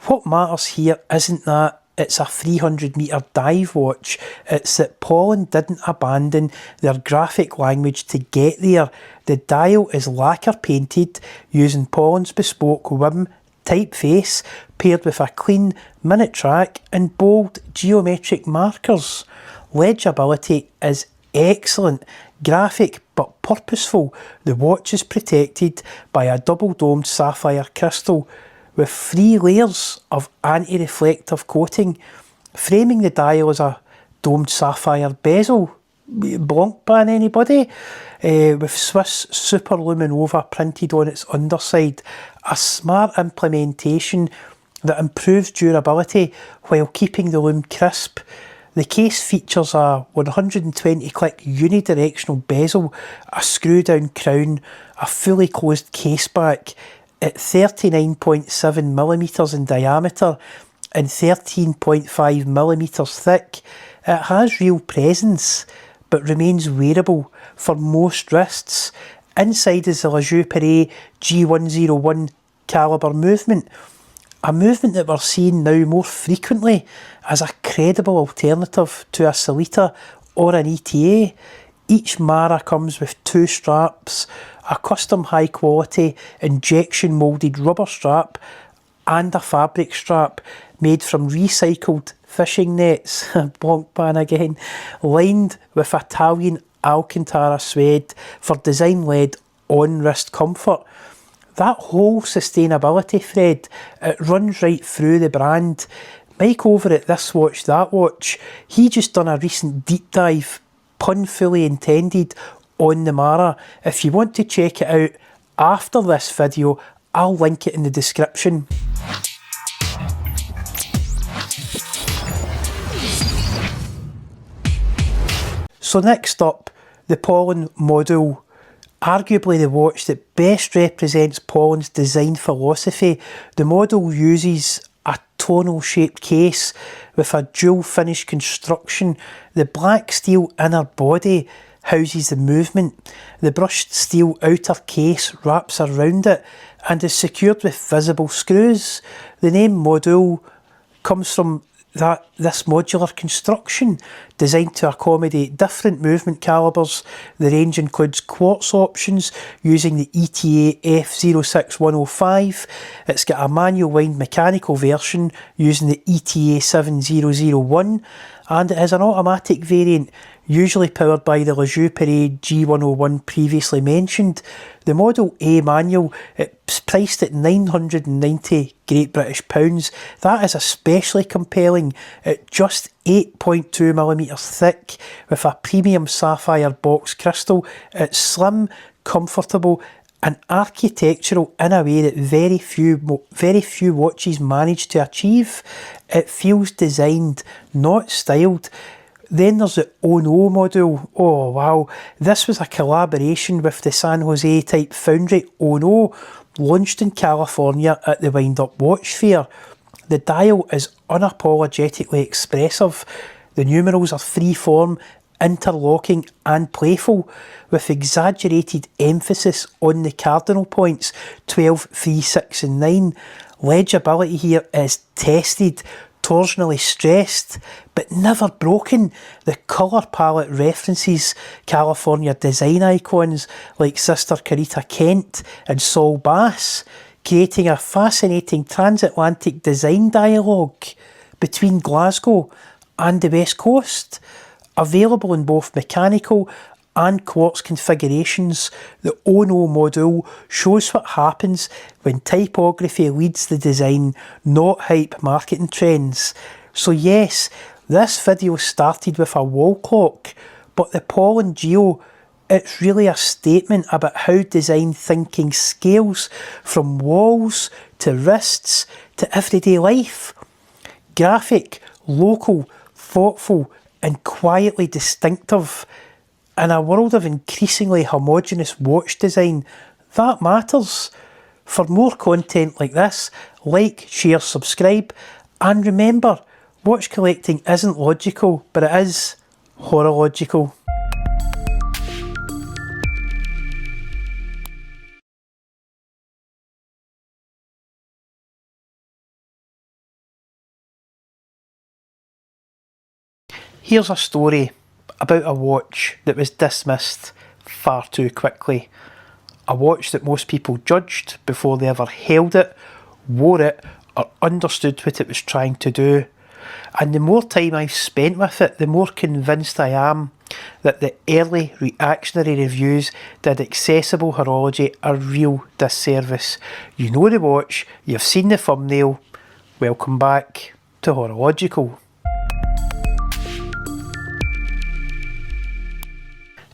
What matters here isn't that it's a 300 metre dive watch, it's that Paulin didn't abandon their graphic language to get there. The dial is lacquer painted using Paulin's bespoke Wim typeface paired with a clean minute track and bold geometric markers. Legibility is excellent, graphic but purposeful. The watch is protected by a double-domed sapphire crystal with 3 layers of anti-reflective coating. Framing the dial is a domed sapphire bezel. Blancpain anybody? With Swiss Superluminova printed on its underside. A smart implementation that improves durability while keeping the lume crisp. The case features a 120 click unidirectional bezel, a screw down crown, a fully closed case back at 39.7mm in diameter and 13.5mm thick. It has real presence but remains wearable for most wrists. Inside is the La Panerai G101 calibre movement, a movement that we're seeing now more frequently as a credible alternative to a Sellita or an ETA. Each Mara comes with 2 straps, a custom high quality injection moulded rubber strap and a fabric strap made from recycled fishing nets, Blancpain again, lined with Italian Alcantara suede for design-led on-wrist comfort. That whole sustainability thread, it runs right through the brand. Mike over at This Watch, That Watch, he just done a recent deep dive, pun fully intended, on the Mara. If you want to check it out after this video, I'll link it in the description. So next up, the Paulin model, arguably the watch that best represents Paulin's design philosophy. The model uses a tonal shaped case with a dual finish construction. The black steel inner body houses the movement. The brushed steel outer case wraps around it and is secured with visible screws. The name module comes from this modular construction designed to accommodate different movement calibers. The range includes quartz options using the ETA F06105. It's got a manual wind mechanical version using the ETA 7001, and it has an automatic variant usually powered by the La Panerai G101 previously mentioned. The Model A manual, it's priced at 990 Great British pounds. That is especially compelling at just 8.2mm thick with a premium sapphire box crystal. It's slim, comfortable and architectural in a way that very few watches manage to achieve. It feels designed, not styled. Then there's the Oh No model. Oh wow, this was a collaboration with the San Jose type foundry Oh No, launched in California at the Wind Up Watch Fair. The dial is unapologetically expressive. The numerals are free-form, interlocking and playful, with exaggerated emphasis on the cardinal points 12, 3, 6 and 9. Legibility here is tested, torsionally stressed, but never broken. The colour palette references California design icons like Sister Carita Kent and Saul Bass, creating a fascinating transatlantic design dialogue between Glasgow and the West Coast. Available in both mechanical and quartz configurations, the Ono module shows what happens when typography leads the design, not hype marketing trends. So yes, this video started with a wall clock, but the Paulin Geo, it's really a statement about how design thinking scales from walls to wrists to everyday life. Graphic, local, thoughtful and quietly distinctive. In a world of increasingly homogeneous watch design, that matters. For more content like this, like, share, subscribe, and remember, watch collecting isn't logical, but it is horological. Here's a story about a watch that was dismissed far too quickly. A watch that most people judged before they ever held it, wore it, or understood what it was trying to do. And the more time I've spent with it, the more convinced I am that the early reactionary reviews did accessible horology a real disservice. You know the watch, you've seen the thumbnail. Welcome back to HoroLogical.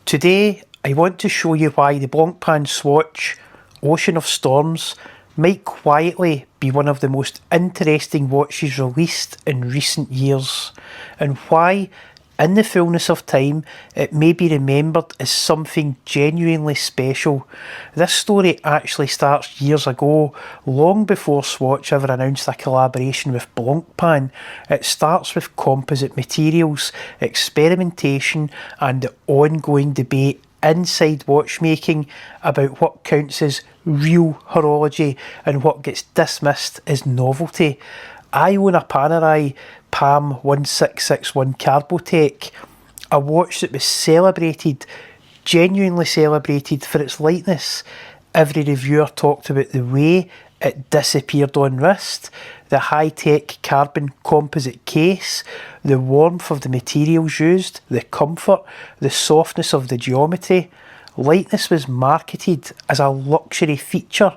Today, I want to show you why the Blancpain Swatch Ocean of Storms might quietly be one of the most interesting watches released in recent years, and why, in the fullness of time, it may be remembered as something genuinely special. This story actually starts years ago, long before Swatch ever announced a collaboration with Blancpain. It starts with composite materials, experimentation, and the ongoing debate inside watchmaking about what counts as real horology and what gets dismissed as novelty. I own a Panerai PAM 1661 carbotech, a watch that was celebrated, genuinely celebrated for its lightness. Every reviewer talked about the way it disappeared on wrist, the high-tech carbon composite case, the warmth of the materials used, the comfort, the softness of the geometry. Lightness was marketed as a luxury feature.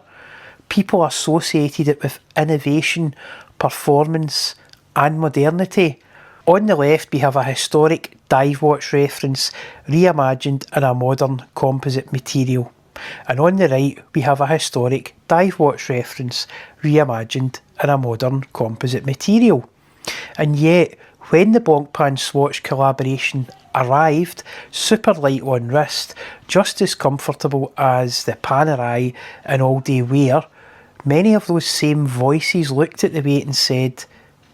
People associated it with innovation, performance and modernity. On the left we have a historic dive watch reference reimagined in a modern composite material. And on the right we have a historic dive watch reference reimagined in a modern composite material. And yet, when the Blancpain Swatch collaboration arrived, super light on wrist, just as comfortable as the Panerai in all-day wear, many of those same voices looked at the weight and said,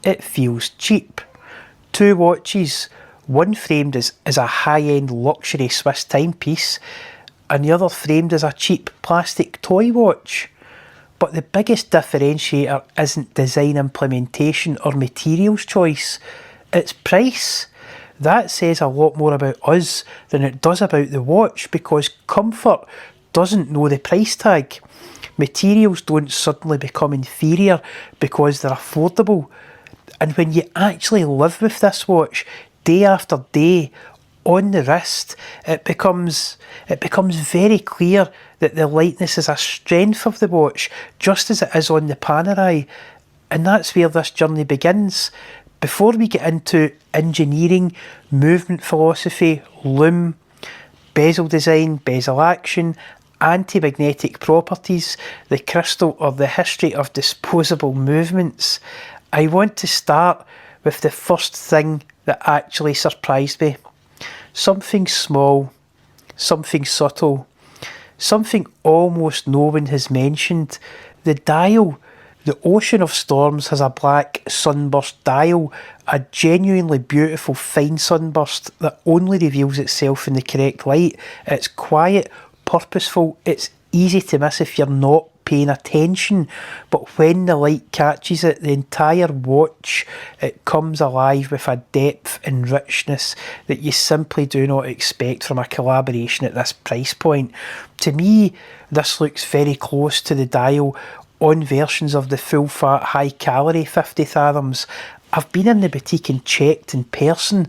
it feels cheap. Two watches, one framed as a high-end luxury Swiss timepiece, and the other framed as a cheap plastic toy watch. But the biggest differentiator isn't design implementation or materials choice, it's price. That says a lot more about us than it does about the watch, because comfort doesn't know the price tag. Materials don't suddenly become inferior because they're affordable. And when you actually live with this watch day after day on the wrist, it becomes very clear that the lightness is a strength of the watch, just as it is on the Panerai. And that's where this journey begins. Before we get into engineering, movement philosophy, loom, bezel design, bezel action, anti-magnetic properties, the crystal, or the history of disposable movements, I want to start with the first thing that actually surprised me. Something small, something subtle, something almost no one has mentioned. The dial. The Ocean of Storms has a black sunburst dial, a genuinely beautiful fine sunburst that only reveals itself in the correct light. It's quiet, purposeful, it's easy to miss if you're not paying attention, but when the light catches it, the entire watch, it comes alive with a depth and richness that you simply do not expect from a collaboration at this price point. To me, this looks very close to the dial on versions of the full fat high calorie 50 Fathoms. I've been in the boutique and checked in person.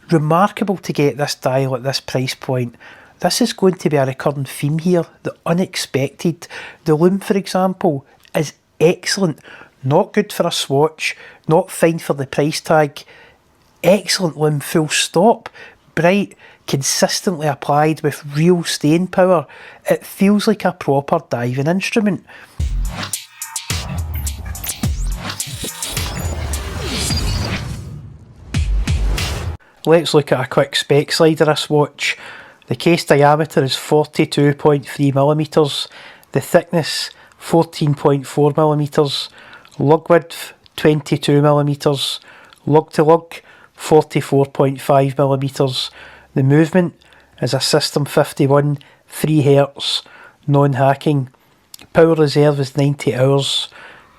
Remarkable to get this dial at this price point. This is going to be a recurring theme here, the unexpected. The loom, for example, is excellent. Not good for a swatch, not fine for the price tag. Excellent loom, full stop. Bright, consistently applied with real staying power. It feels like a proper diving instrument. Let's look at a quick spec slide of this watch. The case diameter is 42.3mm, the thickness 14.4mm, lug width 22mm, lug to lug 44.5mm. The movement is a System 51 3Hz non-hacking. Power reserve is 90 hours.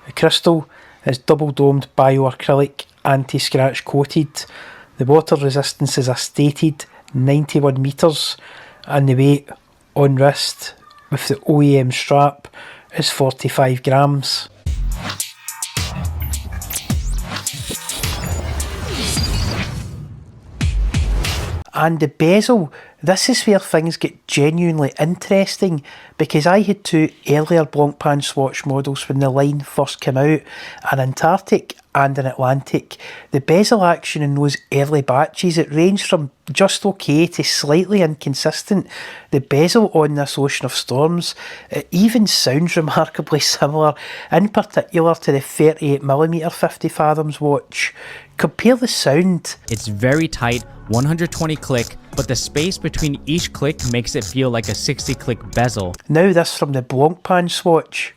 The crystal is double domed bioacrylic anti-scratch coated. The water resistance is a stated 91 metres, and the weight on wrist with the OEM strap is 45 grams. And the bezel, this is where things get genuinely interesting, because I had two earlier Blancpain Swatch models when the line first came out, an Antarctic and an Atlantic. The bezel action in those early batches, it ranged from just okay to slightly inconsistent. The bezel on this Ocean of Storms, it even sounds remarkably similar, in particular to the 38mm 50 Fathoms watch. Compare the sound. It's very tight, 120 click, but the space between each click makes it feel like a 60 click bezel. Now this from the Blancpain Swatch.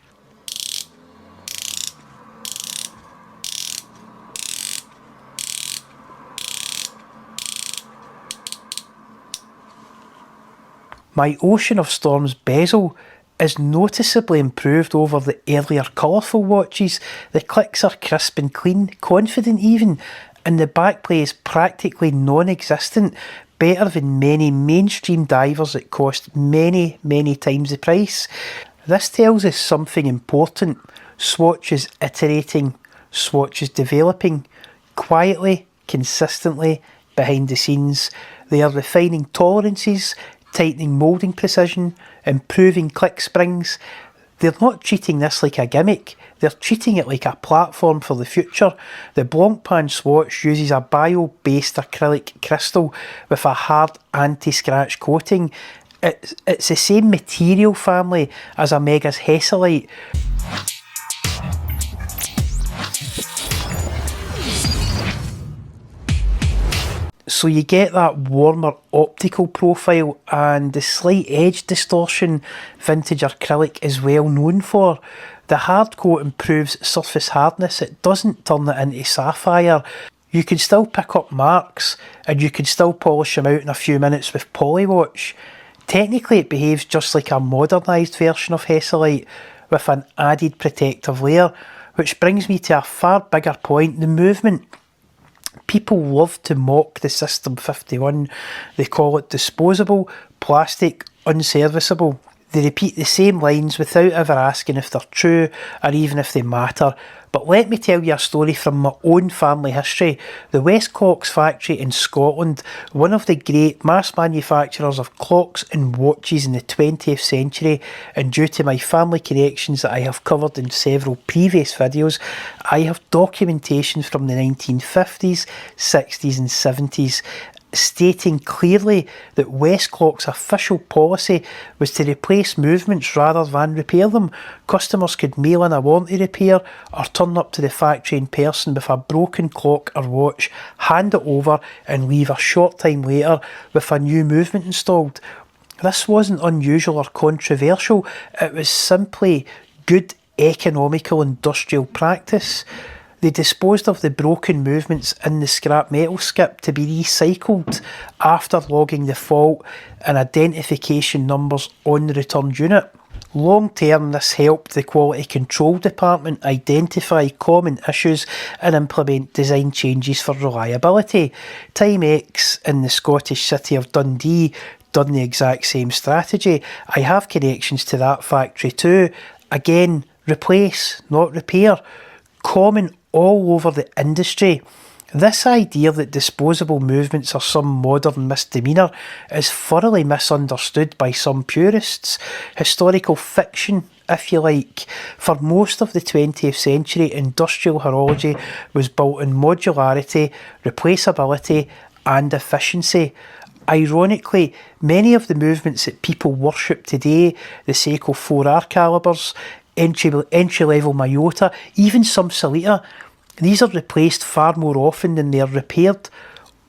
My Ocean of Storms bezel is noticeably improved over the earlier colourful watches. The clicks are crisp and clean, confident even, and the backplay is practically non-existent, better than many mainstream divers that cost many times the price. This tells us something important. Swatch is iterating, Swatch is developing, quietly, consistently, behind the scenes. They are refining tolerances, tightening moulding precision, improving click springs. They're not treating this like a gimmick, they're treating it like a platform for the future. The Blancpain Swatch uses a bio-based acrylic crystal with a hard anti-scratch coating. It's the same material family as Omega's Hesalite. So you get that warmer optical profile and the slight edge distortion vintage acrylic is well known for. The hard coat improves surface hardness, it doesn't turn it into sapphire. You can still pick up marks and you can still polish them out in a few minutes with Polywatch. Technically it behaves just like a modernised version of Hesalite with an added protective layer, which brings me to a far bigger point, the movement. People love to mock the System 51. They call it disposable, plastic, unserviceable. They repeat the same lines without ever asking if they're true or even if they matter. But let me tell you a story from my own family history. The Westclox factory in Scotland, one of the great mass manufacturers of clocks and watches in the 20th century, and due to my family connections that I have covered in several previous videos, I have documentations from the 1950s, 60s and 70s stating clearly that Westclox's official policy was to replace movements rather than repair them. Customers could mail in a warranty repair or turn up to the factory in person with a broken clock or watch, hand it over and leave a short time later with a new movement installed. This wasn't unusual or controversial, it was simply good economical industrial practice. They disposed of the broken movements in the scrap metal skip to be recycled after logging the fault and identification numbers on the returned unit. Long term, this helped the quality control department identify common issues and implement design changes for reliability. Timex in the Scottish city of Dundee done the exact same strategy. I have connections to that factory too. Again, replace, not repair. Common all over the industry. This idea that disposable movements are some modern misdemeanour is thoroughly misunderstood by some purists. Historical fiction, if you like. For most of the 20th century, industrial horology was built on modularity, replaceability and efficiency. Ironically, many of the movements that people worship today, the Seiko 4R calibers, entry-level Miyota, even some Celita, these are replaced far more often than they are repaired.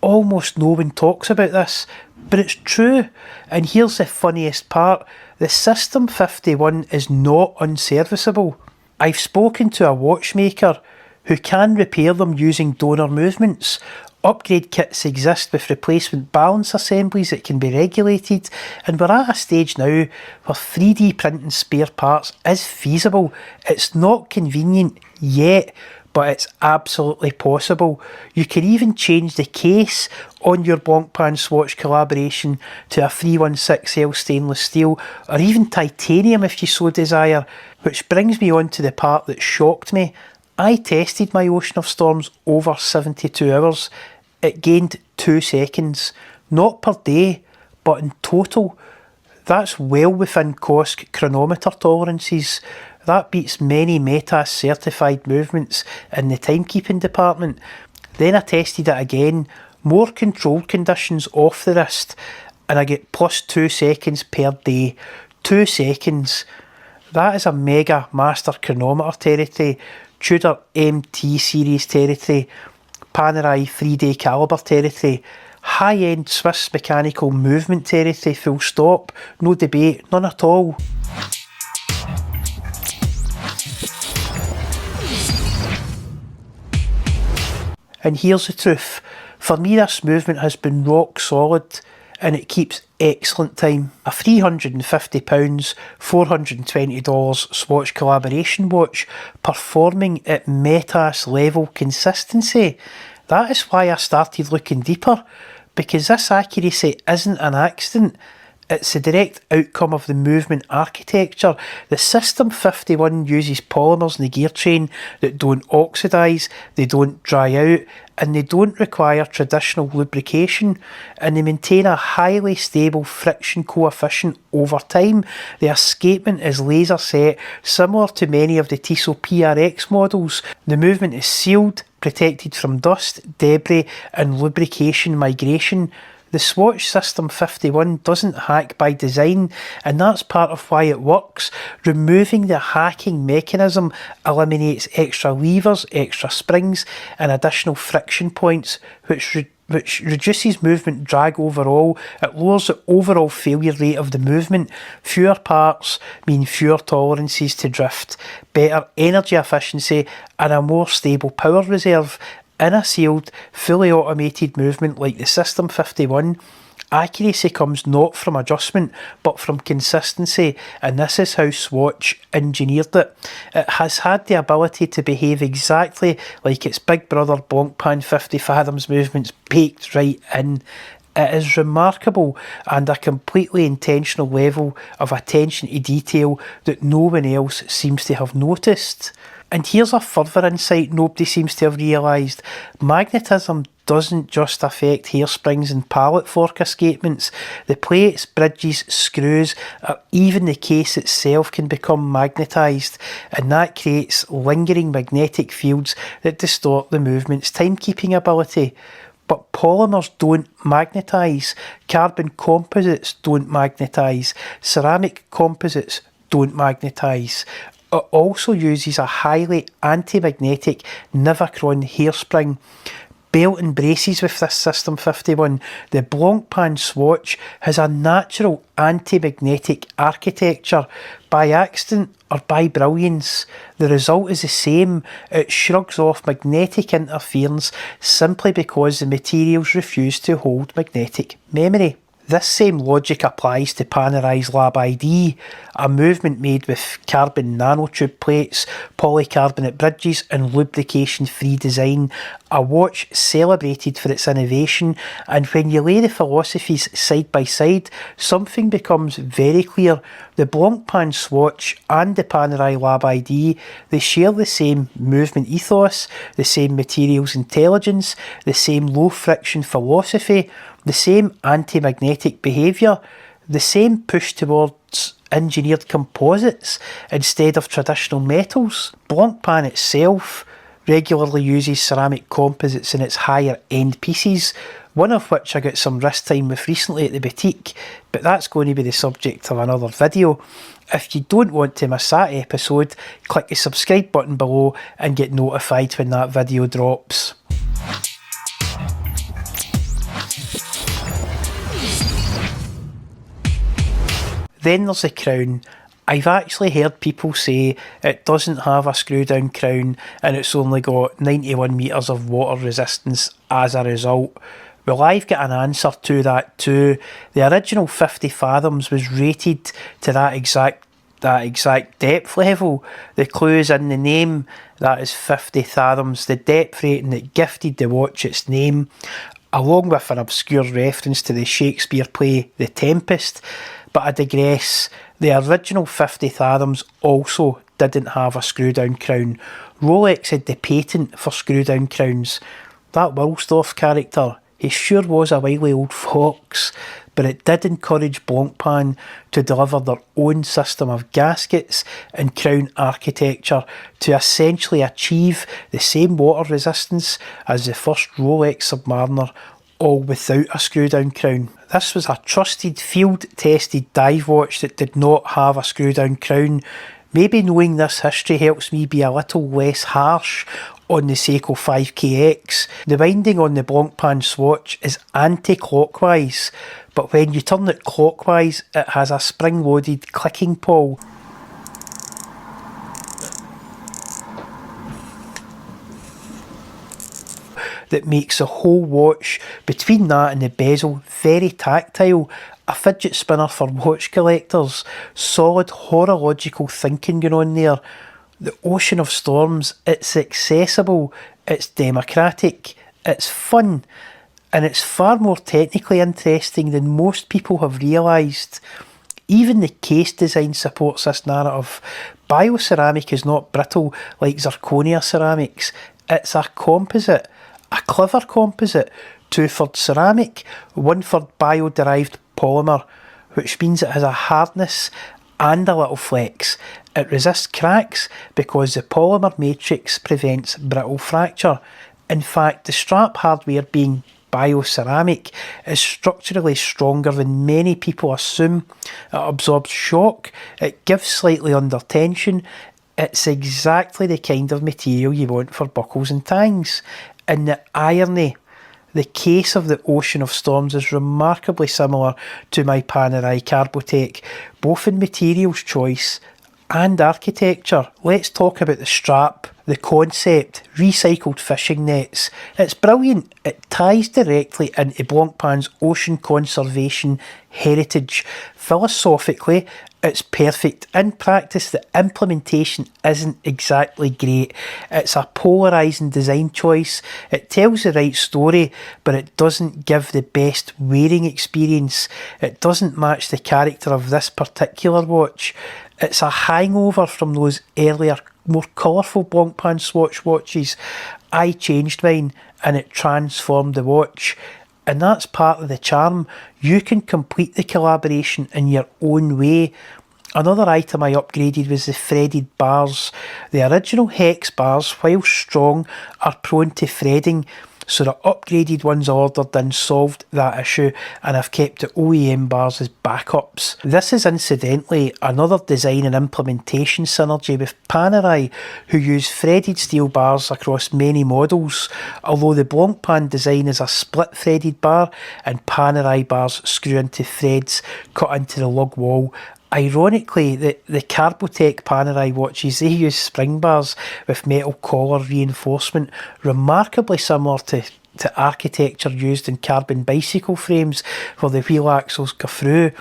Almost no one talks about this, but it's true. And here's the funniest part. The System 51 is not unserviceable. I've spoken to a watchmaker who can repair them using donor movements. Upgrade kits exist with replacement balance assemblies that can be regulated, and we're at a stage now where 3D printing spare parts is feasible. It's not convenient yet, but it's absolutely possible. You can even change the case on your Blancpain Swatch collaboration to a 316L stainless steel, or even titanium if you so desire. Which brings me on to the part that shocked me. I tested my Ocean of Storms over 72 hours. It gained 2 seconds, not per day, but in total. That's well within COSC chronometer tolerances. That beats many METAS certified movements in the timekeeping department. Then I tested it again, more controlled conditions off the wrist, and I get plus 2 seconds per day. 2 seconds. That is a mega master chronometer territory, Tudor MT series territory, Panerai 3-day caliber territory, high-end Swiss mechanical movement territory, full stop, no debate, none at all. And here's the truth. For me, this movement has been rock solid and it keeps excellent time. A £350, $420 Swatch collaboration watch performing at METAS level consistency. That is why I started looking deeper, because this accuracy isn't an accident. It's the direct outcome of the movement architecture. The System 51 uses polymers in the gear train that don't oxidise, they don't dry out, and they don't require traditional lubrication, and they maintain a highly stable friction coefficient over time. The escapement is laser set, similar to many of the Tissot PRX models. The movement is sealed, protected from dust, debris, and lubrication migration. The Swatch System 51 doesn't hack by design, and that's part of why it works. Removing the hacking mechanism eliminates extra levers, extra springs, and additional friction points, which reduces movement drag overall. It lowers the overall failure rate of the movement. Fewer parts mean fewer tolerances to drift, better energy efficiency, and a more stable power reserve. In a sealed, fully automated movement like the System 51, accuracy comes not from adjustment, but from consistency, and this is how Swatch engineered it. It has had the ability to behave exactly like its big brother Blancpain 50 Fathoms movements baked right in. It is remarkable, and a completely intentional level of attention to detail that no one else seems to have noticed. And here's a further insight nobody seems to have realised. Magnetism doesn't just affect hairsprings and pallet fork escapements. The plates, bridges, screws, or even the case itself can become magnetised, and that creates lingering magnetic fields that distort the movement's timekeeping ability. But polymers don't magnetise, carbon composites don't magnetise, ceramic composites don't magnetise. It also uses a highly anti-magnetic Nivacron hairspring. Belt and braces with this System 51. The Blancpain Swatch has a natural anti-magnetic architecture. By accident or by brilliance, the result is the same. It shrugs off magnetic interference simply because the materials refuse to hold magnetic memory. This same logic applies to Panerai's Lab ID, a movement made with carbon nanotube plates, polycarbonate bridges and lubrication-free design, a watch celebrated for its innovation, and when you lay the philosophies side by side, something becomes very clear. The Blancpain Swatch and the Panerai Lab ID, they share the same movement ethos, the same materials intelligence, the same low friction philosophy, the same anti-magnetic behaviour, the same push towards engineered composites instead of traditional metals. Blancpain itself regularly uses ceramic composites in its higher end pieces, one of which I got some wrist time with recently at the boutique, but that's going to be the subject of another video. If you don't want to miss that episode, click the subscribe button below and get notified when that video drops. Then there's the crown. I've actually heard people say it doesn't have a screw down crown and it's only got 91 metres of water resistance as a result. Well, I've got an answer to that too. The original 50 fathoms was rated to that exact depth level. The clue is in the name, that is 50 fathoms, the depth rating that gifted the watch its name, along with an obscure reference to the Shakespeare play The Tempest. But I digress. The original 50 fathoms also didn't have a screw down crown. Rolex had the patent for screw down crowns. That Wilsdorf character, he sure was a wily old fox, but it did encourage Blancpain to deliver their own system of gaskets and crown architecture to essentially achieve the same water resistance as the first Rolex Submariner, all without a screw down crown. This was a trusted field tested dive watch that did not have a screw down crown. Maybe knowing this history helps me be a little less harsh on the Seiko 5KX. The winding on the Blancpain Swatch is anti-clockwise, but when you turn it clockwise it has a spring-loaded clicking pawl. That makes the whole watch, between that and the bezel, very tactile. A fidget spinner for watch collectors. Solid horological thinking going on there. The ocean of storms, it's accessible, it's democratic, it's fun, and it's far more technically interesting than most people have realised. Even the case design supports this narrative. Bioceramic is not brittle like zirconia ceramics, it's a composite. A clever composite, 2/3 ceramic, 1/3 bio-derived polymer, which means it has a hardness and a little flex. It resists cracks because the polymer matrix prevents brittle fracture. In fact, the strap hardware being bioceramic is structurally stronger than many people assume. It absorbs shock, it gives slightly under tension. It's exactly the kind of material you want for buckles and tangs. And the irony, the case of the Ocean of Storms is remarkably similar to my Panerai carbotech, both in materials choice and architecture. Let's talk about the strap, the concept, recycled fishing nets. It's brilliant. It ties directly into Blancpain's ocean conservation heritage. Philosophically, it's perfect. In practice, the implementation isn't exactly great. It's a polarising design choice. It tells the right story, but it doesn't give the best wearing experience. It doesn't match the character of this particular watch. It's a hangover from those earlier, more colourful Blancpain Swatch watches. I changed mine and it transformed the watch. And that's part of the charm. You can complete the collaboration in your own way. Another item I upgraded was the threaded bars. The original hex bars, while strong, are prone to threading, so the upgraded ones I ordered then solved that issue, and I've kept the OEM bars as backups. This is incidentally another design and implementation synergy with Panerai, who use threaded steel bars across many models, although the Blancpain design is a split threaded bar and Panerai bars screw into threads cut into the lug wall. Ironically, the carbotech Panerai watches, they use spring bars with metal collar reinforcement, remarkably similar to architecture used in carbon bicycle frames where the wheel axles go through,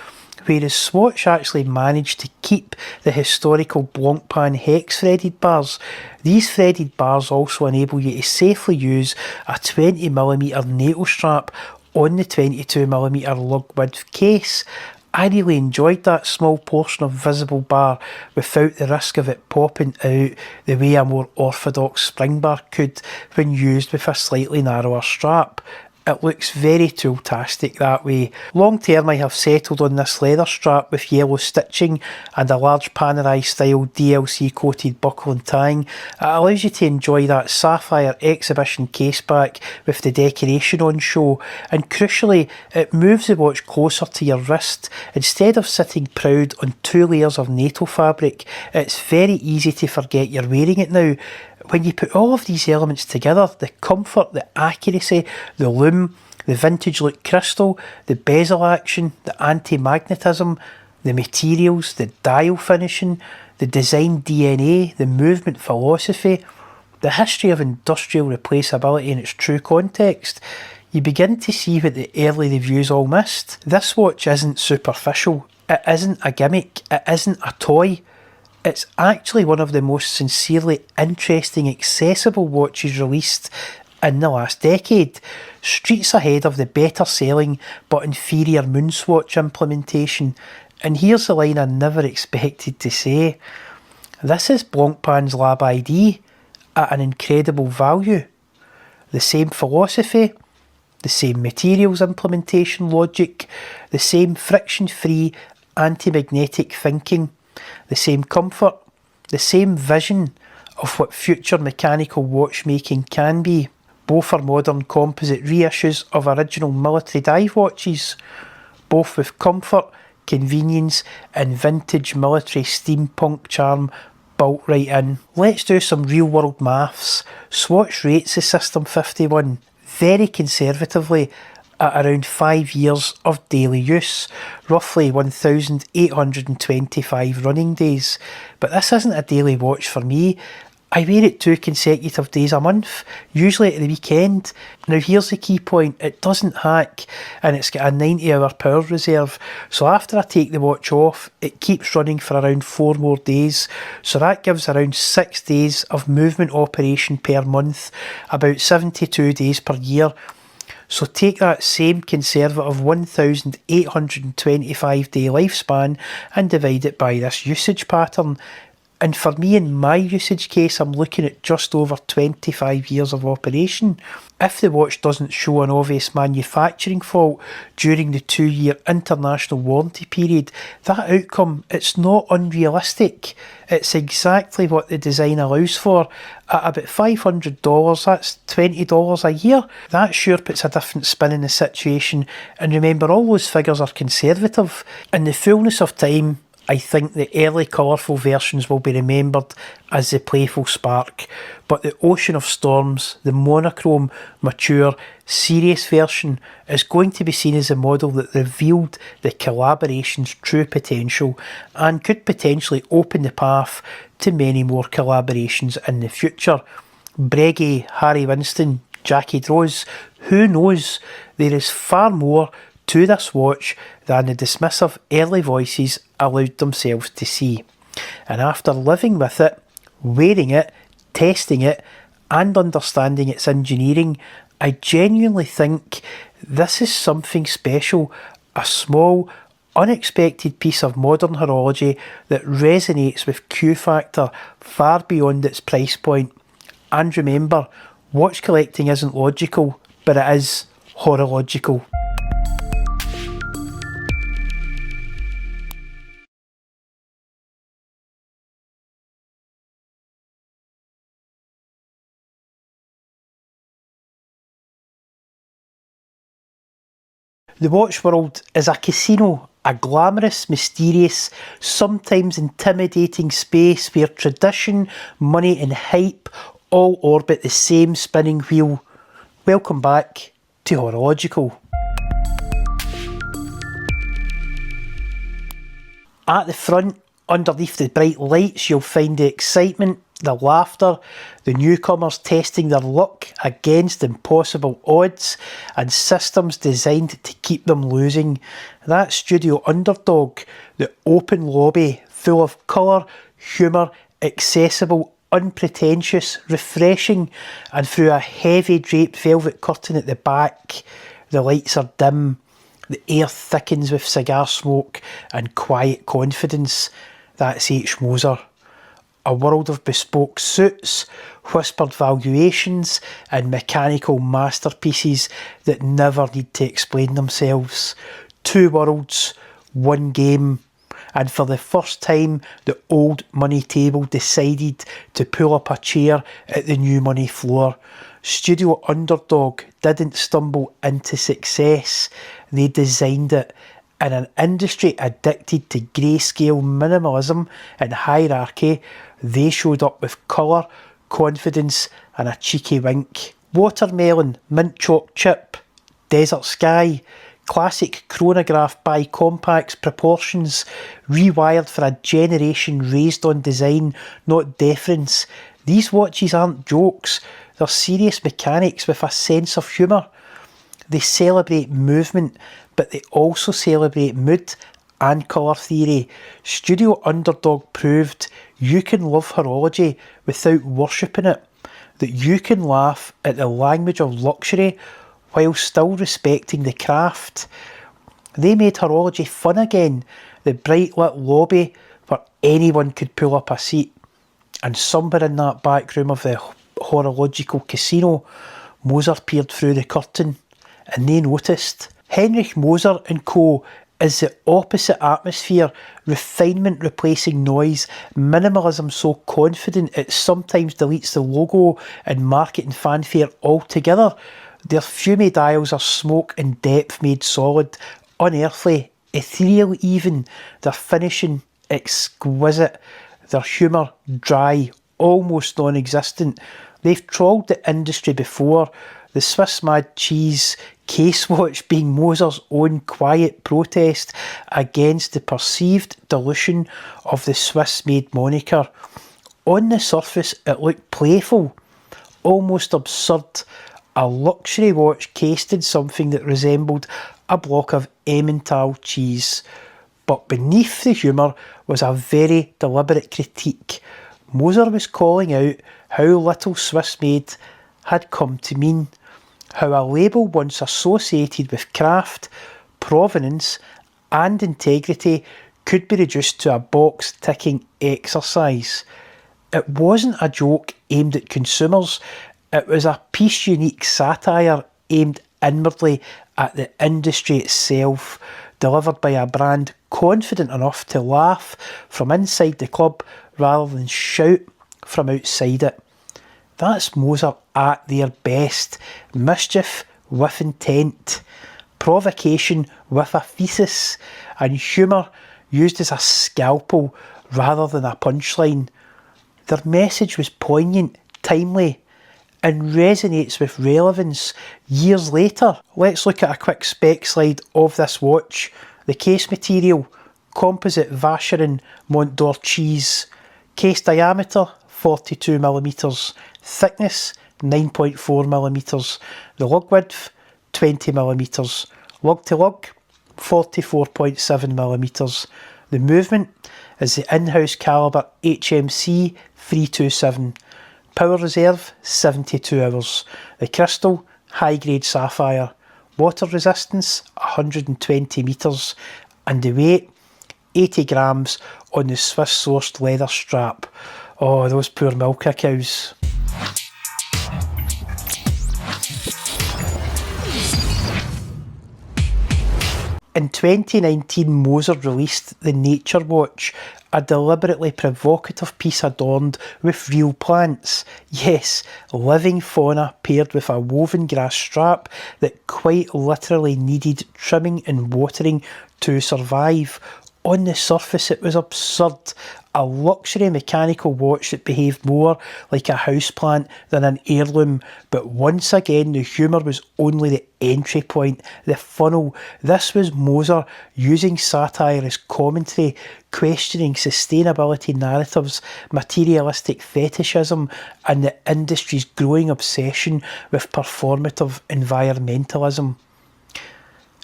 whereas Swatch actually managed to keep the historical Blancpain hex threaded bars. These threaded bars also enable you to safely use a 20mm NATO strap on the 22mm lug width case. I really enjoyed that small portion of visible bar without the risk of it popping out the way a more orthodox spring bar could when used with a slightly narrower strap. It looks very tool-tastic that way. Long term I have settled on this leather strap with yellow stitching and a large Panerai style DLC coated buckle and tying. It allows you to enjoy that sapphire exhibition caseback with the decoration on show, and crucially it moves the watch closer to your wrist instead of sitting proud on 2 layers of NATO fabric. It's very easy to forget you're wearing it now. When you put all of these elements together, the comfort, the accuracy, the lume, the vintage look crystal, the bezel action, the anti-magnetism, the materials, the dial finishing, the design DNA, the movement philosophy, the history of industrial replaceability in its true context, you begin to see what the early reviews all missed. This watch isn't superficial, it isn't a gimmick, it isn't a toy. It's actually one of the most sincerely interesting, accessible watches released in the last decade, streets ahead of the better selling but inferior Moonswatch implementation. And here's the line I never expected to say. This is Blancpain's Lab ID at an incredible value. The same philosophy, the same materials implementation logic, the same friction-free anti-magnetic thinking, the same comfort, the same vision of what future mechanical watchmaking can be. Both are modern composite reissues of original military dive watches, both with comfort, convenience and vintage military steampunk charm built right in. Let's do some real world maths. Swatch rates the System 51 very conservatively at around 5 years of daily use, roughly 1,825 running days. But this isn't a daily watch for me. I wear it 2 consecutive days a month, usually at the weekend. Now here's the key point, it doesn't hack and it's got a 90-hour power reserve, so after I take the watch off it keeps running for around 4 more days, so that gives around 6 days of movement operation per month, about 72 days per year. So take that same conservative 1,825 day lifespan and divide it by this usage pattern. And for me, in my usage case, I'm looking at just over 25 years of operation. If the watch doesn't show an obvious manufacturing fault during the 2-year international warranty period, that outcome, it's not unrealistic. It's exactly what the design allows for. At about $500, that's $20 a year. That sure puts a different spin in the situation. And remember, all those figures are conservative. In the fullness of time, I think the early colourful versions will be remembered as the playful spark, but the Ocean of Storms, the monochrome, mature, serious version is going to be seen as a model that revealed the collaboration's true potential and could potentially open the path to many more collaborations in the future. Breguet, Harry Winston, Jackie Rose, who knows? There is far more to this watch than the dismissive early voices allowed themselves to see. And after living with it, wearing it, testing it, and understanding its engineering, I genuinely think this is something special, a small, unexpected piece of modern horology that resonates with Q Factor far beyond its price point. And remember, watch collecting isn't logical, but it is horological. The watch world is a casino, a glamorous, mysterious, sometimes intimidating space where tradition, money and hype all orbit the same spinning wheel. Welcome back to HoroLogical. At the front, underneath the bright lights, you'll find the excitement, the laughter, the newcomers testing their luck against impossible odds and systems designed to keep them losing. That studio underdog, the open lobby, full of colour, humour, accessible, unpretentious, refreshing, and through a heavy draped velvet curtain at the back, the lights are dim. The air thickens with cigar smoke and quiet confidence. That's H. Moser. A world of bespoke suits, whispered valuations, and mechanical masterpieces that never need to explain themselves. Two worlds, one game. And for the first time, the old money table decided to pull up a chair at the new money floor. Studio Underdog didn't stumble into success, they designed it. In an industry addicted to grayscale minimalism and hierarchy, they showed up with colour, confidence and a cheeky wink. Watermelon, mint chalk chip, desert sky, classic chronograph by compact's proportions, rewired for a generation raised on design, not deference. These watches aren't jokes, they're serious mechanics with a sense of humour. They celebrate movement, but they also celebrate mood and colour theory. Studio Underdog proved you can love horology without worshipping it, that you can laugh at the language of luxury while still respecting the craft. They made horology fun again, the bright lit lobby where anyone could pull up a seat. And somewhere in that back room of the HoroLogical casino, Moser peered through the curtain, and they noticed. Heinrich Moser & Co. is the opposite atmosphere, refinement replacing noise, minimalism so confident it sometimes deletes the logo and marketing fanfare altogether. Their fume dials are smoke and depth made solid, unearthly, ethereal even, their finishing exquisite, their humour dry, almost non-existent. They've trawled the industry before, the Swiss Mad Cheese case watch being Moser's own quiet protest against the perceived dilution of the Swiss-made moniker. On the surface it looked playful, almost absurd, a luxury watch cased in something that resembled a block of Emmental cheese. But beneath the humour was a very deliberate critique. Moser was calling out how little Swiss-made had come to mean, how a label once associated with craft, provenance and integrity could be reduced to a box-ticking exercise. It wasn't a joke aimed at consumers, it was a piece-unique satire aimed inwardly at the industry itself, delivered by a brand confident enough to laugh from inside the club rather than shout from outside it. That's Moser at their best. Mischief with intent, provocation with a thesis, and humour used as a scalpel rather than a punchline. Their message was poignant, timely, and resonates with relevance years later. Let's look at a quick spec slide of this watch. The case material, composite Vacheron Mont d'Or cheese. Case diameter 42mm, thickness 9.4mm, the lug width 20mm, lug to lug 44.7mm. The movement is the in-house calibre HMC 327. Power reserve 72 hours. The crystal high grade sapphire. Water resistance 120 metres, and the weight 80 grams on the Swiss sourced leather strap. Oh, those poor milker cows. In 2019, Moser released the Nature Watch, a deliberately provocative piece adorned with real plants. Yes, living fauna paired with a woven grass strap that quite literally needed trimming and watering to survive. On the surface it was absurd, a luxury mechanical watch that behaved more like a houseplant than an heirloom, but once again the humour was only the entry point, the funnel. This was Moser using satire as commentary, questioning sustainability narratives, materialistic fetishism, and the industry's growing obsession with performative environmentalism.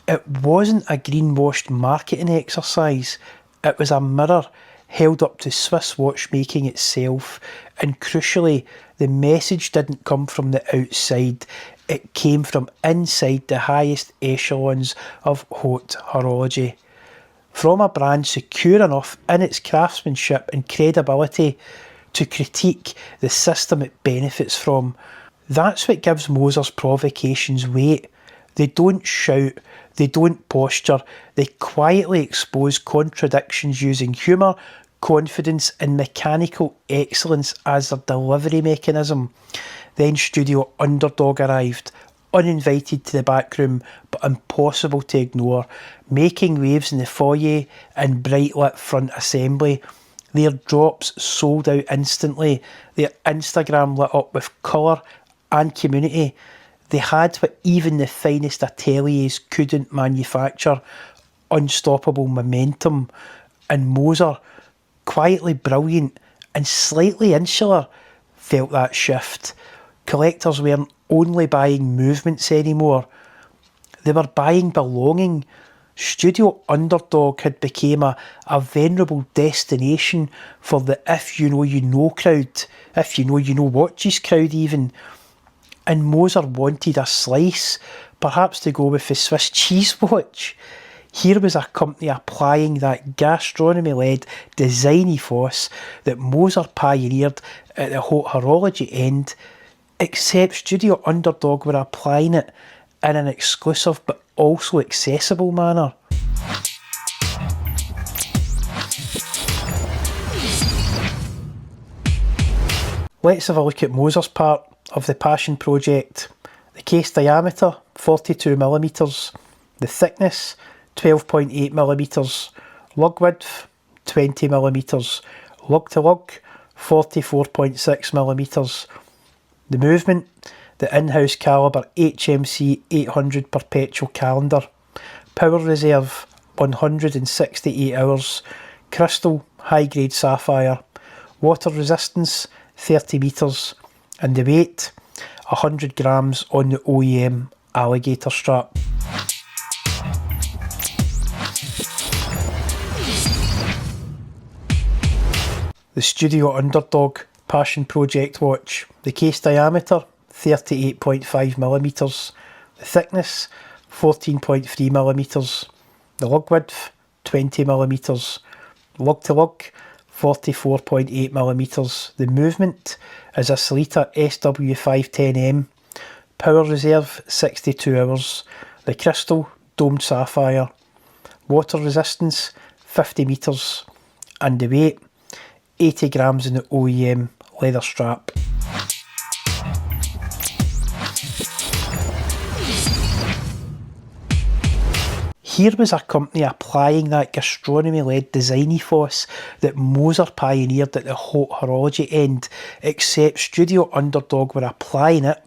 It wasn't a greenwashed marketing exercise, it was a mirror held up to Swiss watchmaking itself, and crucially, the message didn't come from the outside, It came from inside the highest echelons of haute horology. From a brand secure enough in its craftsmanship and credibility to critique the system it benefits from. That's what gives Moser's provocations weight. They don't shout, they don't posture, they quietly expose contradictions using humour, confidence and mechanical excellence as their delivery mechanism. Then Studio Underdog arrived, uninvited to the back room but impossible to ignore, making waves in the foyer and bright lit front assembly. Their drops sold out instantly, their Instagram lit up with colour and community. They had what even the finest ateliers couldn't manufacture, unstoppable momentum. And Moser, quietly brilliant and slightly insular, felt that shift. Collectors weren't only buying movements anymore, they were buying belonging. Studio Underdog had become a venerable destination for the if you know you know crowd, if you know watches crowd even. And Moser wanted a slice, perhaps to go with the Swiss cheese watch. Here was a company applying that gastronomy-led design ethos that Moser pioneered at the haute horology end, except Studio Underdog were applying it in an exclusive but also accessible manner. Let's have a look at Moser's part of the passion project. The case diameter 42mm, the thickness 12.8mm, lug width 20mm, lug to lug 44.6mm. The movement, the in-house calibre HMC 800 perpetual calendar, power reserve 168 hours, crystal high grade sapphire, water resistance 30 metres, and the weight 100 grams on the OEM alligator strap. The Studio Underdog Passion Project watch. The case diameter 38.5mm, the thickness 14.3mm, the lug width 20mm, lug to lug 44.8mm. The movement is a Sellita SW510M, power reserve 62 hours, the crystal domed sapphire, water resistance 50 metres, and the weight 80 grams in the OEM leather strap. Here was a company applying that gastronomy-led design ethos that Moser pioneered at the haute horology end, except Studio Underdog were applying it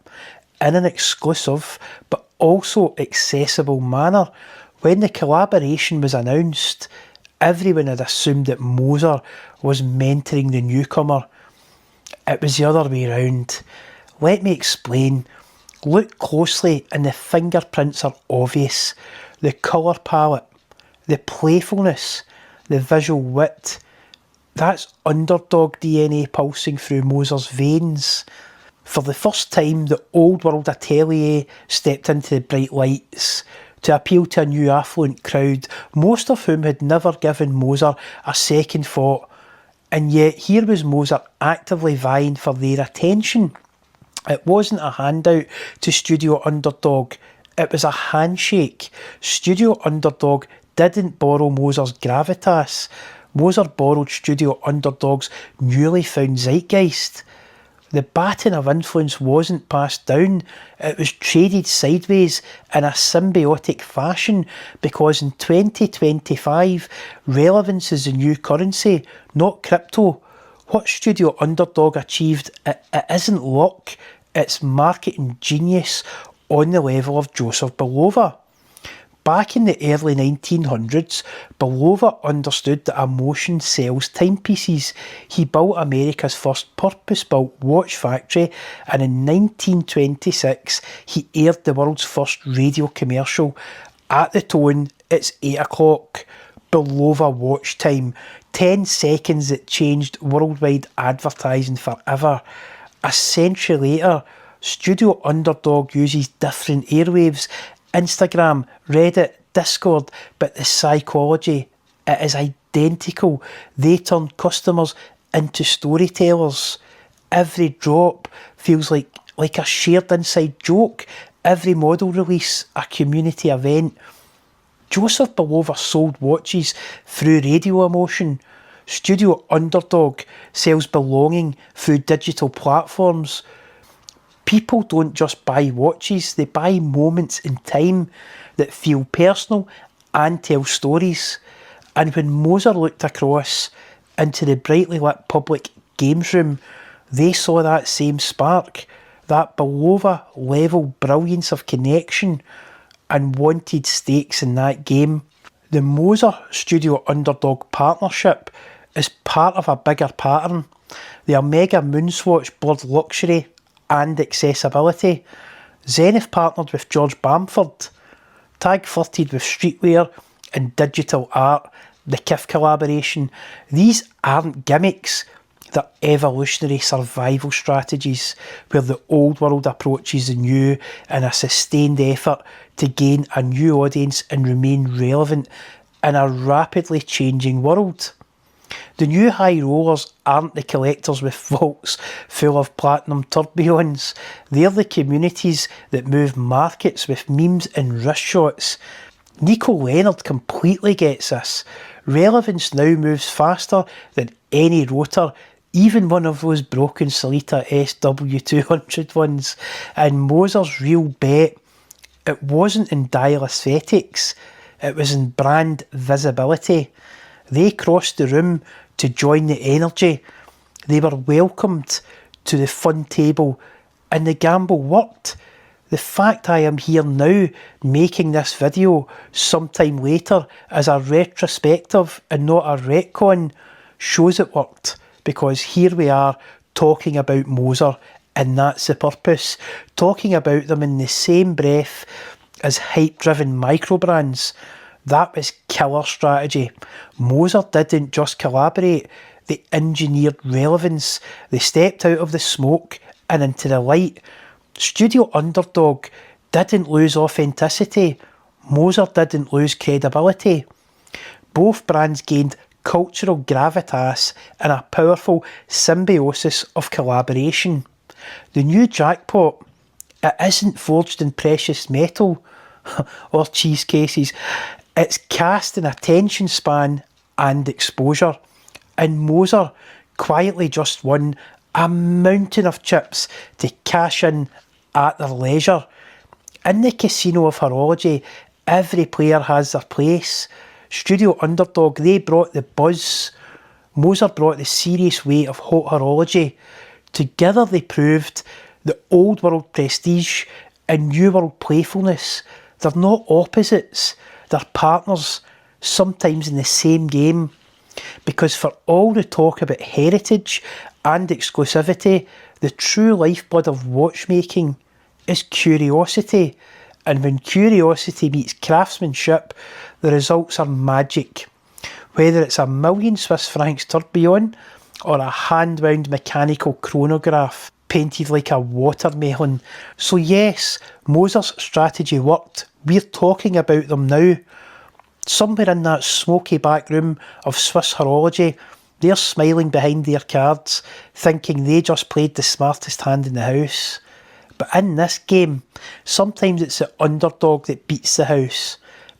in an exclusive but also accessible manner. When the collaboration was announced, everyone had assumed that Moser was mentoring the newcomer. It was the other way round. Let me explain. Look closely and the fingerprints are obvious. The colour palette, the playfulness, the visual wit. That's Underdog DNA pulsing through Moser's veins. For the first time, the old world atelier stepped into the bright lights to appeal to a new affluent crowd, most of whom had never given Moser a second thought. And yet here was Moser actively vying for their attention. It wasn't a handout to Studio Underdog, it was a handshake. Studio Underdog didn't borrow Moser's gravitas. Moser borrowed Studio Underdog's newly found zeitgeist. The baton of influence wasn't passed down, it was traded sideways in a symbiotic fashion, because in 2025, relevance is the new currency, not crypto. What Studio Underdog achieved, it isn't luck, it's marketing genius on the level of Joseph Bulova. Back in the early 1900s, Bulova understood that emotion sells timepieces. He built America's first purpose-built watch factory, and in 1926 he aired the world's first radio commercial. At the tone, it's 8 o'clock. Bulova watch time. 10 seconds that changed worldwide advertising forever. A century later, Studio Underdog uses different airwaves, Instagram, Reddit, Discord, but the psychology, it is identical. They turn customers into storytellers. Every drop feels like a shared inside joke. Every model release, a community event. Joseph Bulova sold watches through radio emotion. Studio Underdog sells belonging through digital platforms. People don't just buy watches, they buy moments in time that feel personal and tell stories. And when Moser looked across into the brightly lit public games room, they saw that same spark, that Bulova level brilliance of connection, and wanted stakes in that game. The Moser Studio Underdog partnership is part of a bigger pattern. The Omega Moonswatch blurred luxury and accessibility. Zenith partnered with George Bamford. Tag flirted with streetwear and digital art. The Kif collaboration. These aren't gimmicks. They're evolutionary survival strategies where the old world approaches the new in a sustained effort to gain a new audience and remain relevant in a rapidly changing world. The new high rollers aren't the collectors with vaults full of platinum tourbillons. They're the communities that move markets with memes and wrist shots. Nico Leonard completely gets this. Relevance now moves faster than any rotor, even one of those broken Salita SW200 ones. And Moser's real bet, it wasn't in dial aesthetics, it was in brand visibility. They crossed the room to join the energy. They were welcomed to the fun table, and the gamble worked. The fact I am here now making this video sometime later as a retrospective and not a retcon shows it worked, because here we are talking about Moser, and that's the purpose. Talking about them in the same breath as hype-driven micro-brands. That was killer strategy. Moser didn't just collaborate, they engineered relevance. They stepped out of the smoke and into the light. Studio Underdog didn't lose authenticity. Moser didn't lose credibility. Both brands gained cultural gravitas and a powerful symbiosis of collaboration. The new jackpot, it isn't forged in precious metal or cheese cases. It's cast in attention span and exposure. And Moser quietly just won a mountain of chips to cash in at their leisure. In the casino of horology, every player has their place. Studio Underdog, they brought the buzz. Moser brought the serious weight of hot horology. Together they proved the old world prestige and new world playfulness. They're not opposites, they're partners, sometimes in the same game. Because for all the talk about heritage and exclusivity, the true lifeblood of watchmaking is curiosity. And when curiosity meets craftsmanship, the results are magic. Whether it's a million Swiss francs tourbillon or a hand-wound mechanical chronograph painted like a watermelon. So yes, Moser's strategy worked. We're talking about them now. Somewhere in that smoky back room of Swiss horology, they're smiling behind their cards, thinking they just played the smartest hand in the house. But in this game, sometimes it's the underdog that beats the house.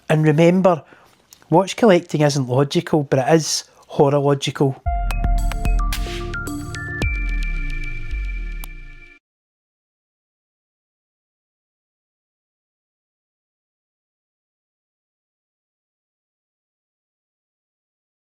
And remember, watch collecting isn't logical, but it is horological.